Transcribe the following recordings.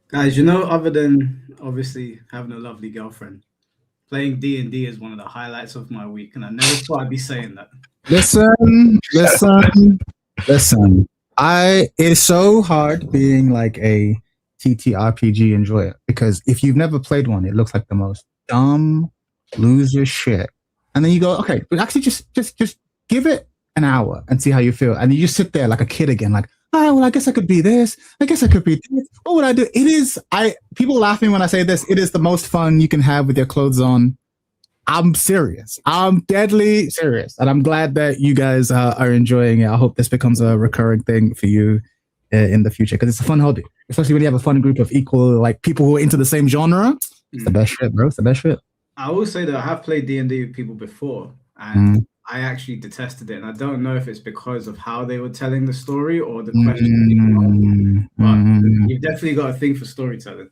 Guys, other than obviously having a lovely girlfriend, playing D&D is one of the highlights of my week, and I never thought I'd be saying that. Listen. It's so hard being like a TTRPG enjoyer because if you've never played one, it looks like the most dumb loser shit. And then you go, okay, but actually just give it an hour and see how you feel. And you just sit there like a kid again, like, oh well, I guess I could be this. I guess I could be this. What would I do? People laugh at me when I say this. It is the most fun you can have with your clothes on. I'm serious. I'm deadly serious. And I'm glad that you guys are enjoying it. I hope this becomes a recurring thing for you in the future because it's a fun hobby, especially when you have a fun group of equal, like people who are into the same genre. It's the best shit, bro. It's the best shit. I will say that I have played D&D with people before, and I actually detested it. And I don't know if it's because of how they were telling the story or the question. But you've definitely got a thing for storytelling.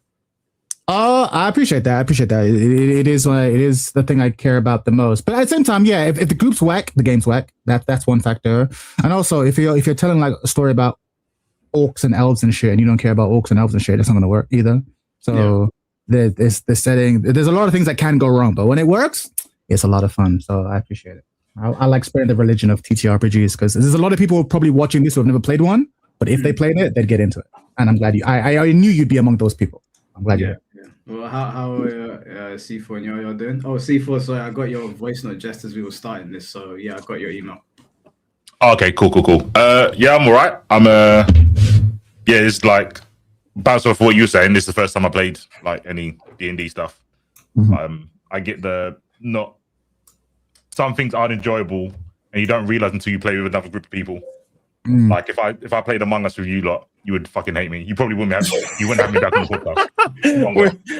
Oh, I appreciate that. It is the thing I care about the most. But at the same time, yeah, if the group's whack, the game's whack. That's one factor. And also, if you're telling like a story about orcs and elves and shit, and you don't care about orcs and elves and shit, that's not gonna work either. So the setting, there's a lot of things that can go wrong, but when it works, it's a lot of fun. So I appreciate it. I like spreading the religion of TTRPGs because there's a lot of people probably watching this who have never played one, but if they played it, they'd get into it. And I'm glad I knew you'd be among those people. I'm glad you. Well, how C4 and you're doing? Oh, C4, sorry, I got your voice note just as we were starting this. So yeah, I got your email. Okay, cool. Yeah, I'm all right. Yeah, it's like bounce off what you're saying. This is the first time I played like any D&D stuff. I get some things aren't enjoyable, and you don't realize until you play with another group of people. Like if I played Among Us with you lot, you would fucking hate me. You probably wouldn't have me back on the podcast.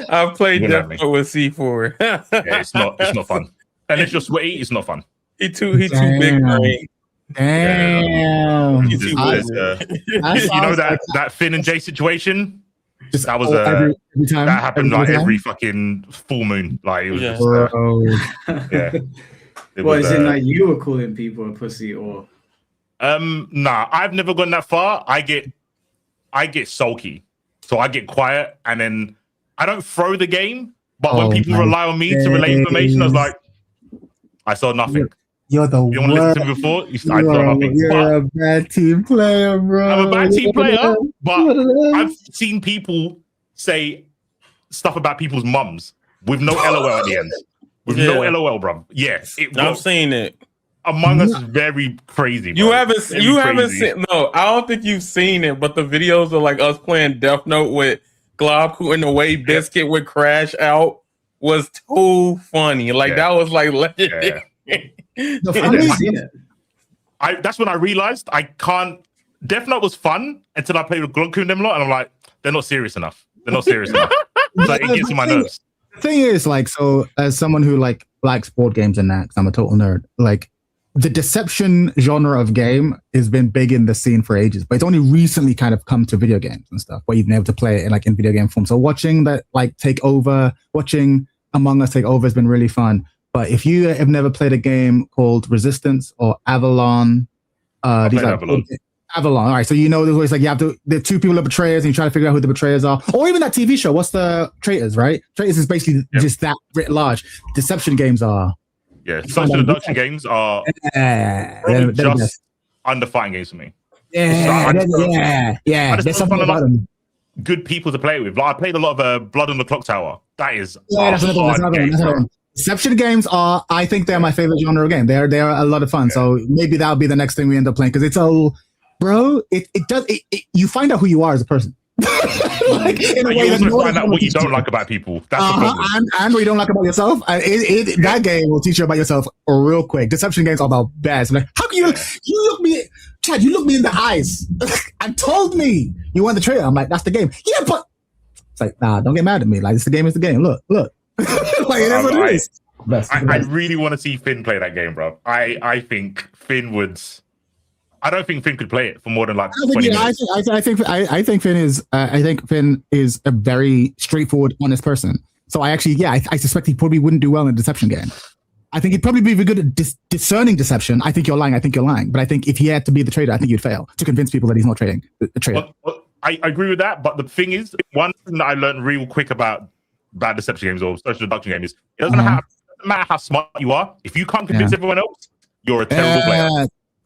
I've played that with C4. Yeah, it's not fun. And if you're sweaty, it's not fun. He too big for me. Damn. You know that Finn and Jay situation? That was every time, that happened like every fucking full moon. Like it was is it like you were calling people a pussy or? Nah, I've never gone that far. I get sulky, so I get quiet, and then I don't throw the game. But when people rely on me to relay information, I was like, I saw nothing. You're the you want to listen to me before? I saw nothing. You're a bad team player, bro. I'm a bad team player, but I've seen people say stuff about people's mums with no LOL at the end. With no LOL, bro. Yes, I've seen it. Among Us is very crazy. Bro. You haven't seen. No, I don't think you've seen it. But the videos of like us playing Death Note with Globku and the way Biscuit would crash out was too funny. Like that was like. That's when I realized I can't. Death Note was fun until I played with Globku and them lot, and I'm like, they're not serious enough. Like it gets on my nerves. The thing is, like, so as someone who like likes board games and that, because I'm a total nerd, like. The deception genre of game has been big in the scene for ages, but it's only recently kind of come to video games and stuff where you've been able to play it in video game form. So watching that watching Among Us take over has been really fun. But if you have never played a game called Resistance or Avalon, Avalon. All right, so there's always like the two people are betrayers and you try to figure out who the betrayers are. Or even that TV show, what's the Traitors, right? Traitors is basically just that writ large. Deception games are. Yeah, social deduction games are probably just under fighting games for me. Yeah. I just don't find good people to play with. Like I played a lot of Blood on the Clock Tower. That is that's another one. Deception games are, I think they're my favorite genre of game. They're a lot of fun. So maybe that'll be the next thing we end up playing because it's all, bro. You find out who you are as a person. Like, in a way you also find out what you don't like about people. That's the problem. And what you don't like about yourself. That game will teach you about yourself real quick. Deception games are about bad. Like, how can you look me, Chad? You look me in the eyes and told me you want the trailer. I'm like, that's the game. Yeah, but it's like, nah, don't get mad at me. Like, it's the game. Is the game. Look. Like, that's what it is. I really want to see Finn play that game, bro. I think Finn would. I don't think Finn could play it for more than like 20 minutes. I think Finn is a very straightforward, honest person. So I suspect he probably wouldn't do well in a deception game. I think he'd probably be good at discerning deception. I think you're lying. But I think if he had to be the trader, I think you'd fail to convince people that he's not trading. The trader. Well, I agree with that. But the thing is, one thing that I learned real quick about deception games or social deduction games is it doesn't matter how smart you are. If you can't convince everyone else, you're a terrible player.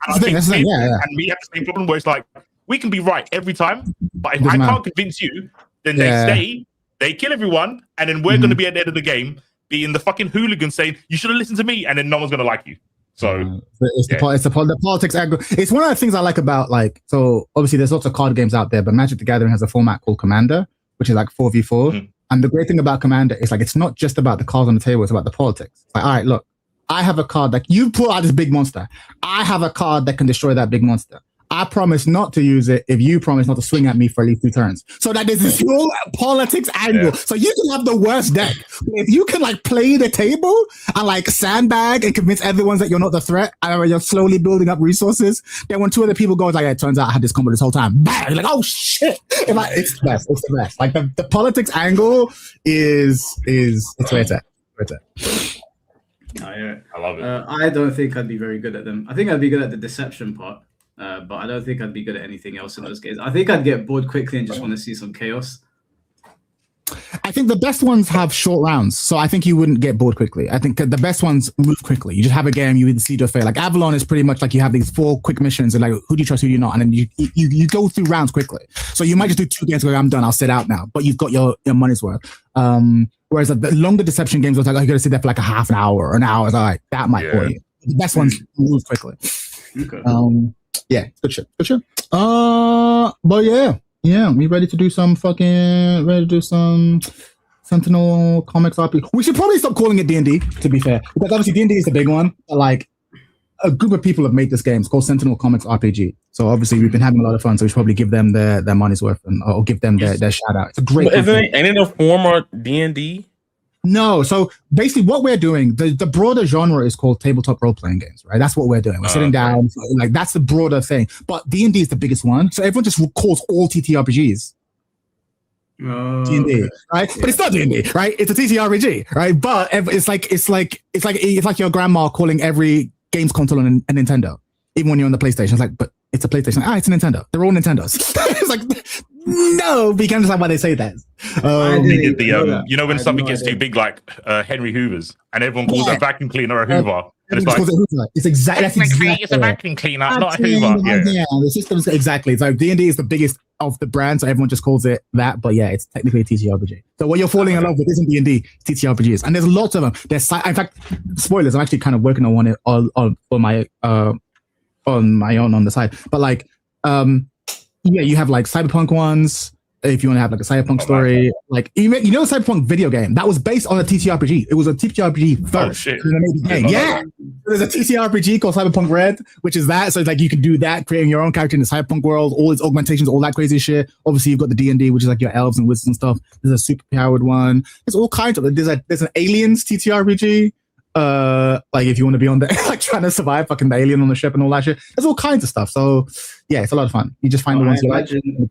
That's the thing. And me have the same problem where it's like we can be right every time, but if I can't convince you, then they kill everyone, and then we're going to be at the end of the game being the fucking hooligan saying you should have listened to me, and then no one's going to like you. So it's the politics angle. It's one of the things I like about so obviously there's lots of card games out there, but Magic the Gathering has a format called Commander, which is like 4v4. And the great thing about Commander is it's not just about the cards on the table, it's about the politics. Like, all right, look, I have a card that you pull out this big monster. I have a card that can destroy that big monster. I promise not to use it if you promise not to swing at me for at least 2 turns. So that there's this whole politics angle. Yeah. So you can have the worst deck. If you can play the table and sandbag and convince everyone that you're not the threat and you're slowly building up resources, then when 2 other people go, it's it turns out I had this combo this whole time. Bang! You're like, oh shit. It's the best. It's the best. The politics angle is it's where it's at. Oh, yeah. I love it. I don't think I'd be very good at them. I think I'd be good at the deception part. But I don't think I'd be good at anything else in those games. I think I'd get bored quickly and just want to see some chaos. I think the best ones have short rounds, so I think you wouldn't get bored quickly. I think the best ones move quickly. You just have a game, you either see or fail. Like Avalon is pretty much you have these 4 quick missions, and who do you trust, who do you not, and then you go through rounds quickly. So you might just do 2 games, go, I'm done, I'll sit out now, but you've got your money's worth. Whereas the longer deception games, you got to sit there for a half an hour or an hour. That might bore you. The best ones move quickly. Okay. Yeah, good shit. But we ready to do some Sentinel Comics RPG. We should probably stop calling it D&D, to be fair, because obviously D&D is the big one. But a group of people have made this game. It's called Sentinel Comics RPG. So obviously we've been having a lot of fun. So we should probably give them their money's worth or give them their shout out. It's a great. Ain't it a form of D&D? No, so basically what we're doing, the broader genre is called tabletop role-playing games, right? That's what we're doing. We're sitting down, that's the broader thing. But D&D is the biggest one. So everyone just calls all TTRPGs D&D, right? Yeah. But it's not D&D, right? It's a TTRPG, right? But it's like your grandma calling every games console on a Nintendo, even when you're on the PlayStation. It's but it's a PlayStation. It's a Nintendo. They're all Nintendos. It's no, but you can understand why they say that. When something gets too big, like Henry Hoover's, and everyone calls a vacuum cleaner a Hoover. And it's exactly it's a vacuum cleaner, not a Hoover. Yeah, the system's exactly. So D&D is the biggest of the brand, so everyone just calls it that. But yeah, it's technically a TTRPG. So what you're falling in love with isn't D&D, TTRPGs, and there's lots of them. In fact, spoilers. I'm actually kind of working on one on my own on the side, but you have cyberpunk ones. If you want to have a cyberpunk story, the cyberpunk video game that was based on a TTRPG. It was a TTRPG first. Oh shit! Yeah, there's a TTRPG called Cyberpunk Red, which is that. So you can do that, creating your own character in the cyberpunk world, all its augmentations, all that crazy shit. Obviously, you've got the D&D, which is your elves and wizards and stuff. There's a super powered one. There's all kinds of. There's an aliens TTRPG. If you want to be on the trying to survive fucking the alien on the ship and all that shit, there's all kinds of stuff. So yeah, it's a lot of fun. You just find the ones you like.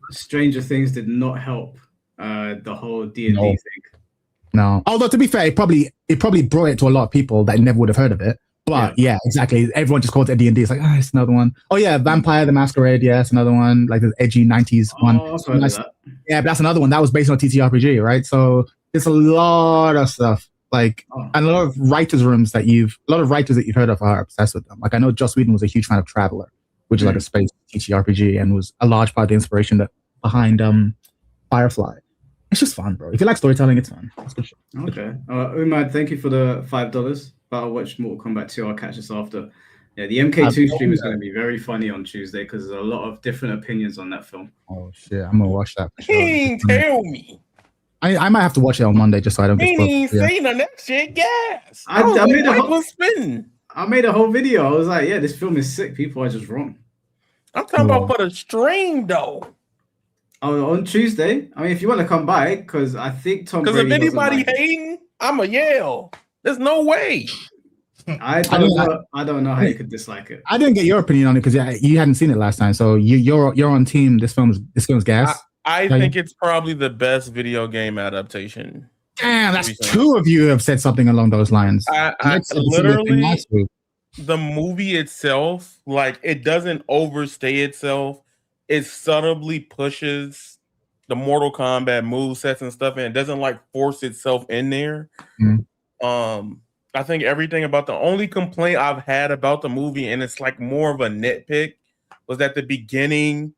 Stranger Things did not help the whole D&D thing. No, although to be fair, it probably brought it to a lot of people that never would have heard of it. But yeah, exactly. Everyone just calls it D&D. It's it's another one. Oh yeah, Vampire the Masquerade. Yeah, it's another one. The edgy 90s one. Yeah, but that's another one that was based on a TTRPG, right? So there's a lot of stuff. And a lot of writers' rooms that you've heard of are obsessed with them. I know Joss Whedon was a huge fan of Traveller, which is a space TTRPG, and was a large part of the inspiration behind Firefly. It's just fun, bro. If you like storytelling, it's fun. It's good shit. Okay. Umad, thank you for the $5. But I'll watch Mortal Kombat 2. I'll catch this after. Yeah, the MK2 stream is going to be very funny on Tuesday because there's a lot of different opinions on that film. Oh shit, I'm gonna watch that. He ain't tell me. I might have to watch it on Monday just so I don't get spoiled. He ain't saying on that shit, yes. I made a whole video. I was like, yeah, this film is sick. People are just wrong. I'm talking about for the stream, though. Oh, on Tuesday? I mean, if you want to come by, because I think Tom Brady... Because if anybody hating, I'm a yell. There's no way. I don't know how you could dislike it. I didn't get your opinion on it because you hadn't seen it last time. So you're on team. This film's gas. I think it's probably the best video game adaptation. Damn, that's 2 of you have said something along those lines. Literally, the movie itself, it doesn't overstay itself. It subtly pushes the Mortal Kombat movesets and stuff, and it doesn't like force itself in there. I think everything about the only complaint I've had about the movie, and it's like more of a nitpick, was that the beginning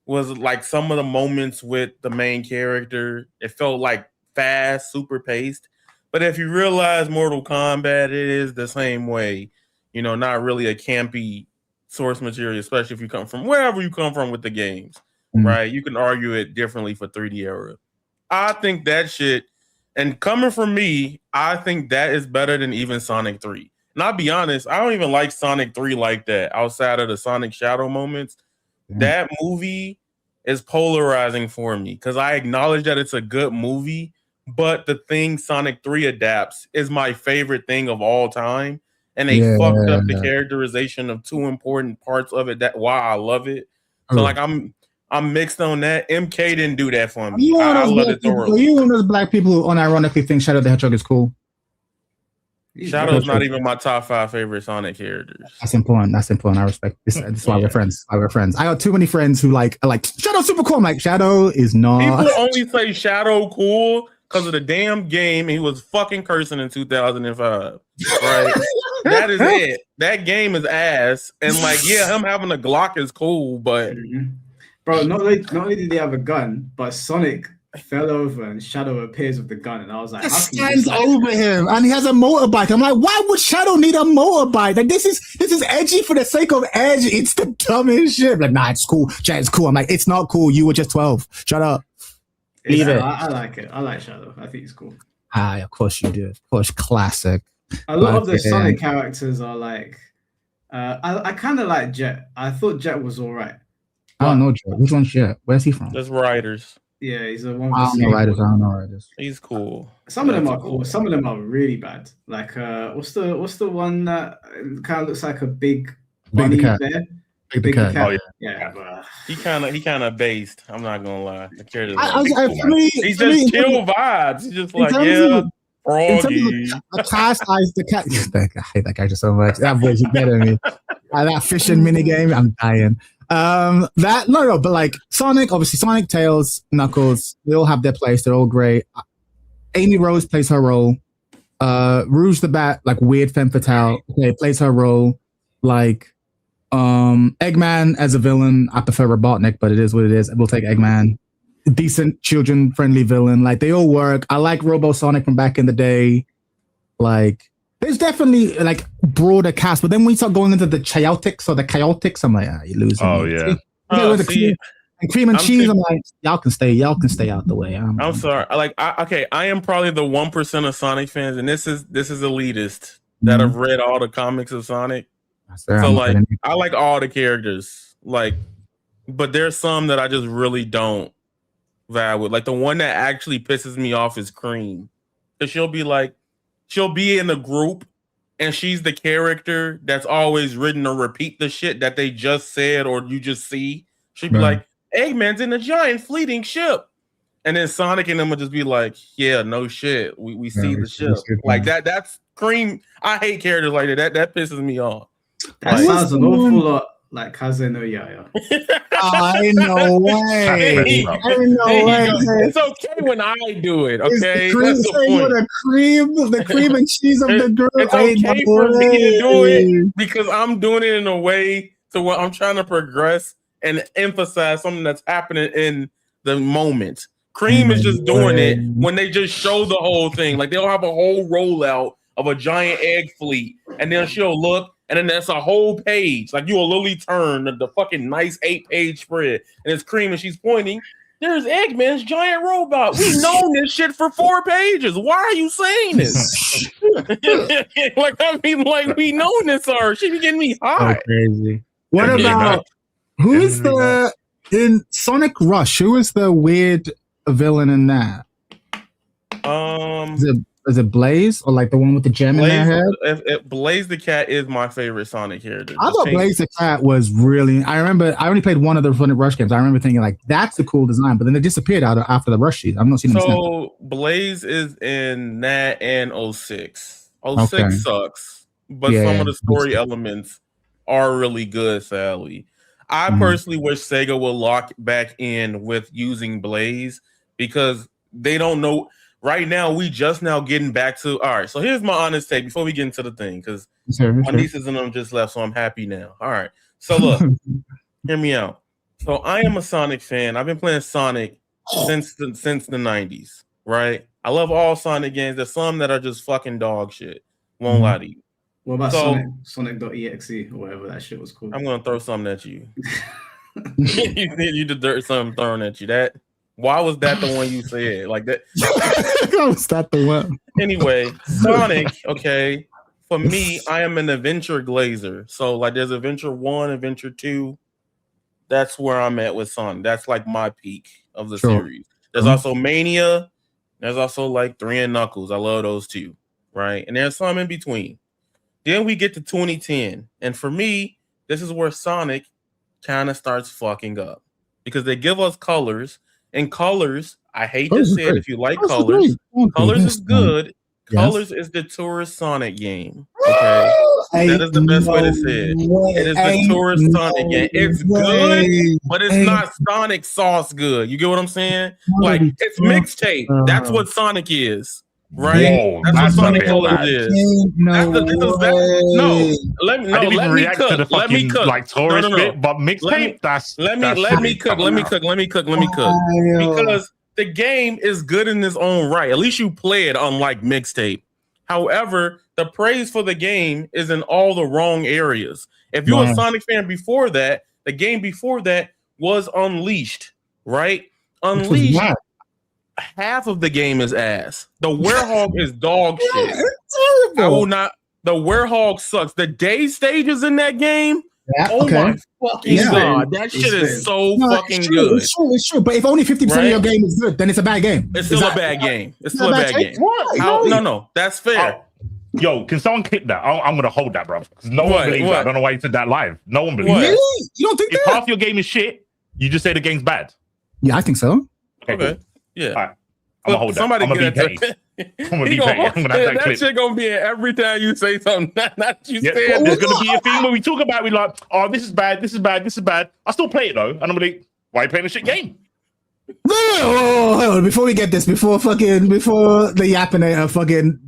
was like some of the moments with the main character. It felt like fast, super paced. But if you realize Mortal Kombat, it is the same way. You know, not really a campy source material, especially if you come from wherever you come from with the games, right? You can argue it differently for 3D era. I think that shit, and coming from me, I think that is better than even Sonic 3. And I'll be honest, I don't even like Sonic 3 like that outside of the Sonic Shadow moments. That movie is polarizing for me because I acknowledge that it's a good movie, but the thing Sonic 3 adapts is my favorite thing of all time. And they fucked up the characterization of two important parts of it. That why I love it. So like I'm mixed on that. MK didn't do that for me. I love it thoroughly. You one of those black people who unironically think Shadow the Hedgehog is cool? Shadow's not even my top 5 favorite Sonic characters. That's important. That's important. I respect this. That's why we're friends. We're friends. I got too many friends who like Shadow's super cool. I'm like, Shadow is not. People only say Shadow cool because of the damn game. He was fucking cursing in 2005. Right? That is it. That game is ass. And like, yeah, him having a Glock is cool, but bro, not only did he have a gun, but Sonic fell over and Shadow appears with the gun, and I was like, he stands over him and he has a motorbike. I'm like, why would Shadow need a motorbike? Like this is edgy for the sake of edge. It's the dumbest shit. Like, nah, it's cool. It's cool. I'm like, it's not cool. You were just 12. Shut up. Leave it. I like it. I like Shadow. I think it's cool. Of course you do. Of course, classic. A lot of the Sonic characters are like, I kind of like Jet. I thought Jet was all right. I don't know Jet. Which one's Jet? Where's he from? That's Riders. Yeah, he's the one. I don't know Riders. He's cool. Some of them are cool. Some of them are really bad. Like, what's the one that kind of looks like a big bunny bear? Big cat. Oh yeah. He kind of based. I'm not gonna lie. He's just chill vibes. He's just like Froggy. The cat. I hate that guy just so much. That boy's better than me. That fishing mini game, I'm dying. But like Sonic, obviously Sonic, Tails, Knuckles, they all have their place. They're all great. Amy Rose plays her role. Rouge the Bat, like weird femme fatale, plays her role. Like Eggman as a villain, I prefer Robotnik, but it is what it is. We'll take Eggman. Decent children-friendly villain. Like they all work. I like Robo Sonic from back in the day. Like there's definitely like broader cast, but then when you start going into the chaotix, I'm like, you're losing. Oh yeah. Cream and cheese. I'm like, y'all can stay out the way. I'm sorry. I am probably the 1% of Sonic fans, and this is elitist that have read all the comics of Sonic. So like, I like all the characters. Like, but there's some that I just really don't vibe with. Like the one that actually pisses me off is Cream, because she'll be in a group and she's the character that's always written to repeat the shit that they just said or you just see. She'd be like, Eggman's in a giant fleeting ship. And then Sonic and them would just be like, yeah, no shit. We see the ship. Like that's Cream. I hate characters like that. That pisses me off. That sounds an awful lot like Kaze no Yaya. I know way. It's okay when I do it. Okay, that's the point. The cream and cheese of the girl. It's okay for me to do it because I'm doing it in a way to where I'm trying to progress and emphasize something that's happening in the moment. Cream is just doing it when they just show the whole thing. Like they'll have a whole rollout of a giant egg fleet, and then she'll look. And then that's a whole page. Like you will literally turn the fucking nice 8-page spread. And it's Cream and she's pointing. There's Eggman's giant robot. We've known this shit for 4 pages. Why are you saying this? Like we known this already. She be getting me hot. So crazy. What about who is in Sonic Rush? Who is the weird villain in that? Is it Blaze or like the one with the gem in their head? Blaze the Cat is my favorite Sonic character. I thought Blaze the Cat was really. I remember I only played one of the Sonic Rush games. I remember thinking like that's a cool design, but then it disappeared after the Rush season. I've not seen them. So Blaze is in that and 06. 06 sucks, but some of the story elements are really good. Sadly, I personally wish Sega would lock back in with using Blaze because they don't know. Right now, we just now getting back to. All right, so here's my honest take before we get into the thing because my nieces and them just left, so I'm happy now. All right, so look, hear me out. So I am a Sonic fan. I've been playing Sonic since the 90s, right? I love all Sonic games. There's some that are just fucking dog shit. Won't lie to you. What about Sonic.exe or whatever that shit was called? I'm gonna throw something at you. you the dirt something thrown at you. That why was that the one you said? Like that? Was that the one? Anyway, Sonic, okay. For me, I am an adventure glazer. So like there's Adventure 1, Adventure 2. That's where I'm at with Sonic. That's like my peak of the series. There's also Mania. There's also like 3 and Knuckles. I love those two, right? And there's some in between. Then we get to 2010. And for me, this is where Sonic kind of starts fucking up. Because they give us colors. And colors, I hate to say it if you like colors. Colors is good. Colors is the tourist Sonic game. Okay. That is the best way to say it. It is the tourist Sonic game. It's good, but it's not Sonic sauce good. You get what I'm saying? Like it's mixtape. That's what Sonic is. Right? Whoa, that's what Sonic Colors is. No, let me cook. Like tourist bit, but mixtape. Let me cook. Because the game is good in its own right. At least you play it unlike mixtape. However, the praise for the game is in all the wrong areas. If you're a Sonic fan before that, the game before that was Unleashed, right? Unleashed. Half of the game is ass. The Werehog is dog shit. I will not. The Werehog sucks. The day stages in that game. My fucking god, that shit is so fucking good. It's true. But if only 50% of your game is good, then it's a bad game. It's still a bad game. It's still a bad game. No, that's fair. Yo, can someone clip that? I'm gonna hold that, bro. Because no one believes that. I don't know why you said that live. No one believes that. Really? You don't think if half your game is shit, you just say the game's bad? Yeah, I think so. Okay. Cool. Yeah. All right. I'm gonna hold that. I'm gonna be petty. I'm gonna be petty. I'm gonna have that clip. Shit gonna be every time you say something. Not you said. There's gonna be a thing where we talk about. We like, oh, this is bad. This is bad. This is bad. I still play it though, and I'm like, why are you playing a shit game? No, before we get this, before the Yappinator fucking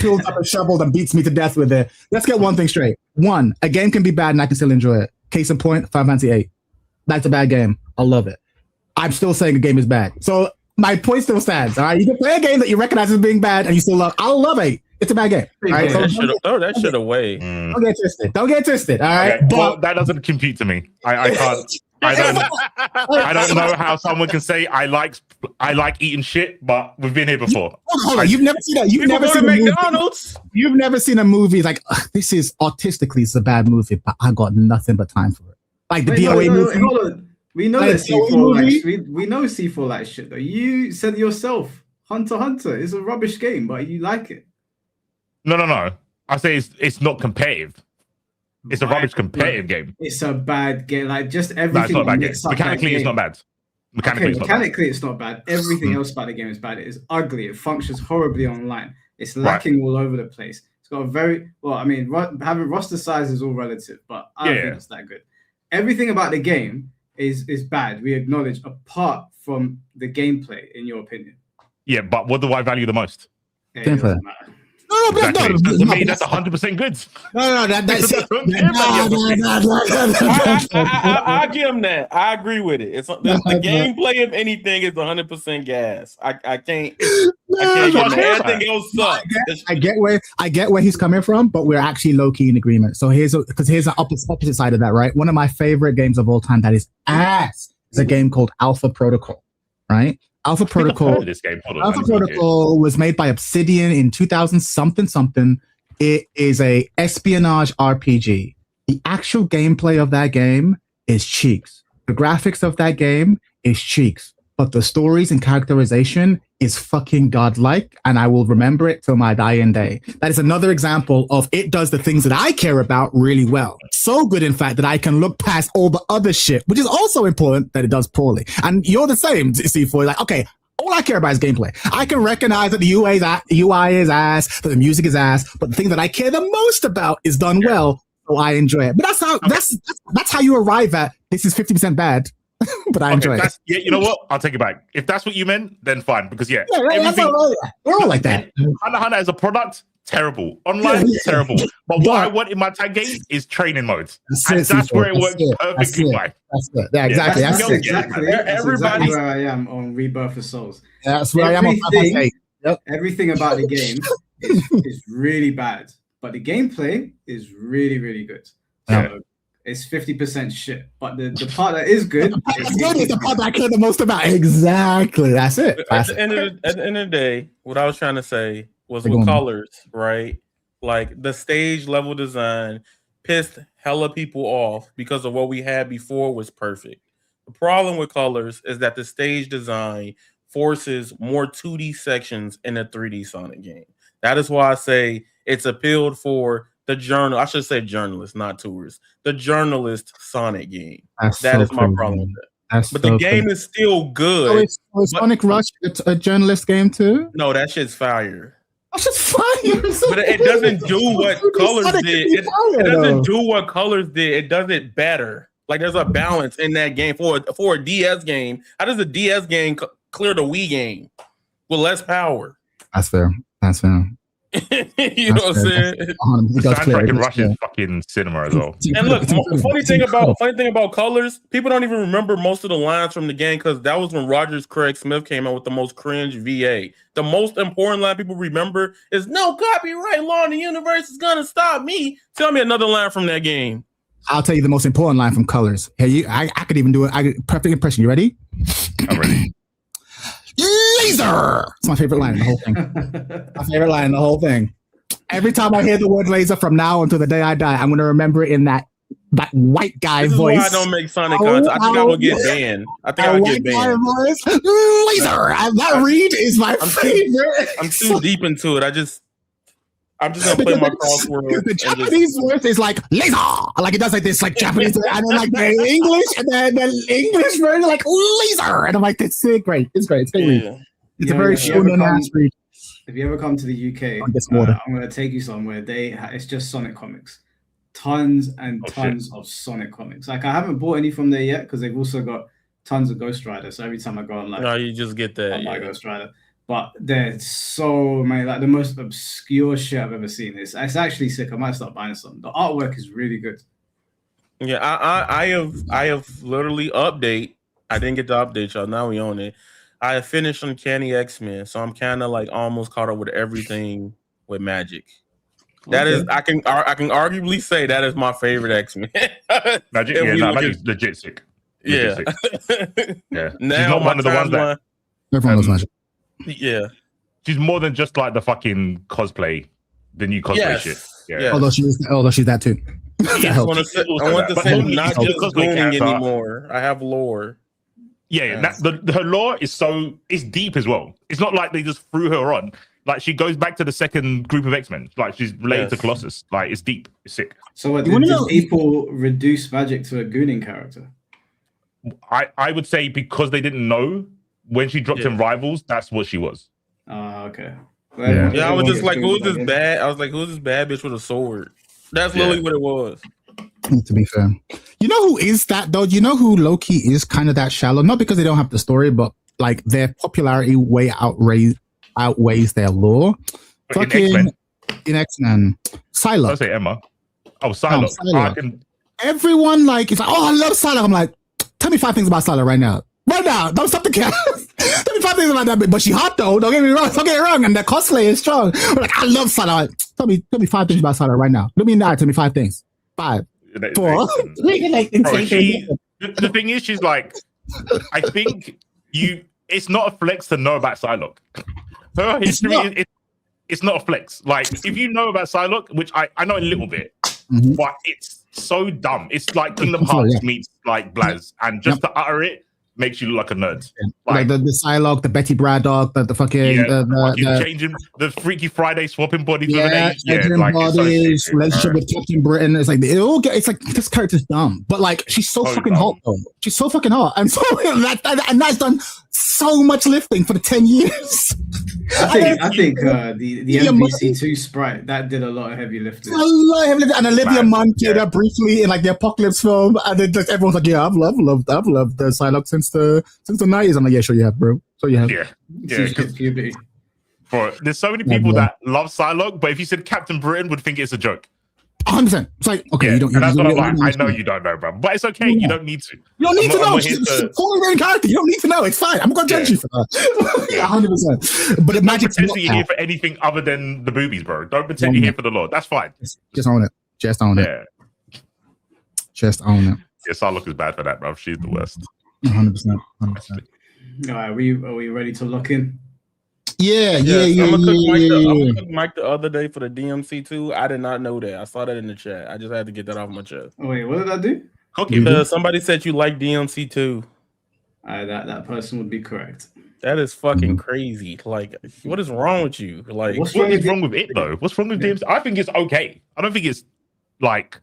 pulls up a shovel and beats me to death with it. Let's get one thing straight. One, a game can be bad and I can still enjoy it. Case in point, Final Fantasy VIII. That's a bad game. I love it. I'm still saying a game is bad. So my point still stands. All right, you can play a game that you recognize as being bad and you still love. I love it. It's a bad game. All right, that should away. Don't get twisted. Don't get twisted. All right, okay. Well, that doesn't compute to me. I can't. I don't know how someone can say I like eating shit, but we've been here before. Hold on. You've never seen that. You've never seen McDonald's. You've never seen a movie like this is artistically it's a bad movie, but I got nothing but time for it. Like the DOA movie. Hold on. We know that C4 we know C4 like shit though. You said it yourself. Hunter x Hunter is a rubbish game, but you like it. No. I say it's not competitive. It's a rubbish competitive game. It's a bad game. Like just everything. No, it's not a bad game. Mechanically, it's not bad. Mechanically, it's not bad. Everything else about the game is bad. It is ugly. It functions horribly online. It's lacking all over the place. It's got a very having roster size is all relative, but I don't think it's that good. Everything about the game is bad. We acknowledge, apart from the gameplay, in your opinion. Yeah, but what do I value the most? Gameplay. No, exactly. To me, that's 100% good. No, that's I give him that. I agree with it. It's the gameplay of anything is 100% gas. I can't. Everything else sucks. I get where he's coming from, but we're actually low key in agreement. So here's the opposite side of that, right? One of my favorite games of all time that is ass is a game called Alpha Protocol, right? Alpha Protocol was made by Obsidian in 2000 something. It is a espionage RPG. The actual gameplay of that game is cheeks. The graphics of that game is cheeks. But the stories and characterization is fucking godlike, and I will remember it till my dying day. That is another example of it does the things that I care about really well. So good, in fact, that I can look past all the other shit, which is also important that it does poorly. And you're the same, C4. Like, okay, all I care about is gameplay. I can recognize that the UI is ass, that the music is ass, but the thing that I care the most about is done well. so I enjoy it. But that's how you arrive at this is 50% bad, but I enjoy it. Yeah, you know what? I'll take it back. If that's what you meant, then fine. Because everything we're all like that. Hunter Hunter as a product, terrible. Online, terrible. But what I want in my tag game is training modes. That's where it works perfectly fine. Yeah, exactly. That's exactly where I am on Rebirth of Souls. That's where I am on everything about the game is really bad, but the gameplay is really, really good. So it's 50% shit, but the part that is good is the part that I care the most about. Exactly, that's it. At the end of the day, what I was trying to say was with colors, right? Like the stage level design pissed hella people off because of what we had before was perfect. The problem with colors is that the stage design forces more 2D sections in a 3D Sonic game. That is why I say it's appealed for the journalists, not tourists. The journalist Sonic game. That is my problem with that. But the game is still good. So is Sonic Rush a journalist game too? No, that shit's fire. That's just fire. But it doesn't do what colors did. It doesn't do what colors did. It does it better. Like there's a balance in that game for a DS game. How does a DS game clear the Wii game with less power? That's fair. You know what I'm saying? Soundtrack in Rush is fucking cinema as well. And look, funny thing about colors, people don't even remember most of the lines from the game because that was when Rogers Craig Smith came out with the most cringe VA. The most important line people remember is "No copyright law in the universe is gonna stop me." Tell me another line from that game. I'll tell you the most important line from Colors. Hey, I could even do it. Perfect impression. You ready? I'm ready. Laser! It's my favorite line in the whole thing. My favorite line in the whole thing. Every time I hear the word laser from now until the day I die, I'm going to remember it in that white guy voice. This is why I don't make Sonic content. I think I will get banned. Laser! That read is my favorite. I'm too deep into it. I'm just gonna play my crossword. The Japanese voice is like laser, like it does like this, like Japanese, and then like the English, and then the English version like laser, and I'm like, it's great, it's great, it's a very shonen ass read. If you ever come to the UK, I'm gonna take you somewhere. It's just Sonic comics, tons and tons of Sonic comics. Like I haven't bought any from there yet because they've also got tons of Ghost Rider. So every time I go online, no, you just get that. I buy Ghost Rider. But there's so many, like the most obscure shit I've ever seen. It's actually sick. I might start buying some. The artwork is really good. Yeah, I have literally update. I didn't get to update y'all. Now we own it. I have finished Uncanny X-Men, so I'm kind of like almost caught up with everything with magic. That is, I can arguably say that is my favorite X-Men. Magic, magic's legit sick. Yeah. Yeah. Now she's not one of the ones that everyone knows magic. Yeah, she's more than just like the fucking cosplay, the new cosplay shit. Yeah. Although she's that too. I want to say not just gooning anymore. I have lore. Yeah, her lore is it's deep as well. It's not like they just threw her on. Like she goes back to the second group of X-Men. Like she's related to Colossus. Like it's deep. It's sick. So did people reduce magic to a gooning character? I would say because they didn't know. When she dropped in Rivals, that's what she was. Okay. I was just like, who's this bad? I was like, who's this bad bitch with a sword? That's literally what it was. To be fair. You know who is that though? You know who low-key is kind of that shallow? Not because they don't have the story, but like their popularity way outweighs their lore. Fucking in X-Men. Psylocke. I say Emma. Oh, Psylocke. Everyone like is like, oh, I love Psylocke. I'm like, tell me 5 things about Psylocke right now. Right now, don't stop the cat. Tell me 5 things about that, but she hot though. Don't get me wrong. And the cosplay is strong. But like, I love Psylocke. Tell me 5 things about Psylocke right now. Let me tell me 5 things. 5, 4. The thing is, she's like, I think it's not a flex to know about Psylocke. Her history, it's not a flex. Like, if you know about Psylocke, which I know a little bit, but it's so dumb. It's like Kingdom Hearts meets like Blaz, and just to utter it makes you look like a nerd. Like the Psylocke, the Betty Braddock, the fucking changing the Freaky Friday swapping bodies with an age. Like bodies, relationship with Captain Britain. It's like it's like this character's dumb, but like she's so fucking hot though. She's so fucking hot, and so and that's done so much lifting for the 10 years. I think the MVC2 sprite that did a lot of heavy lifting. And Olivia Munn played that briefly in like the Apocalypse film, and then like, everyone's like, "Yeah, I've loved the Psylocke since the 90s." I'm like, "Yeah, sure you have, bro. So you have." Yeah. Bro, there's so many people that love Psylocke, but if you said Captain Britain, would think it's a joke. 100%. It's like, okay, you don't. And that's what I'm like. I know you don't know, bro, but it's okay. You don't need to. You don't need to know. It's a main character. You don't need to know. It's fine. I'm not gonna judge you for that. 100%. But imagine pretend you're here for anything other than the boobies, bro. Don't pretend you're here for the Lord. That's fine. Just own it. Just own it. Yeah. Just own it. Yeah, Psylocke is bad for that, bro. She's the worst. 100%. All right, are we ready to lock in? Yeah. I'm gonna cook Mike the other day for the DMC2. I did not know that. I saw that in the chat. I just had to get that off my chest. Oh, wait, what did I do? Because somebody said you like DMC2. That person would be correct. That is fucking crazy. Like, what is wrong with you? Like, what is wrong with it though? What's wrong with DMC? I think it's okay. I don't think it's like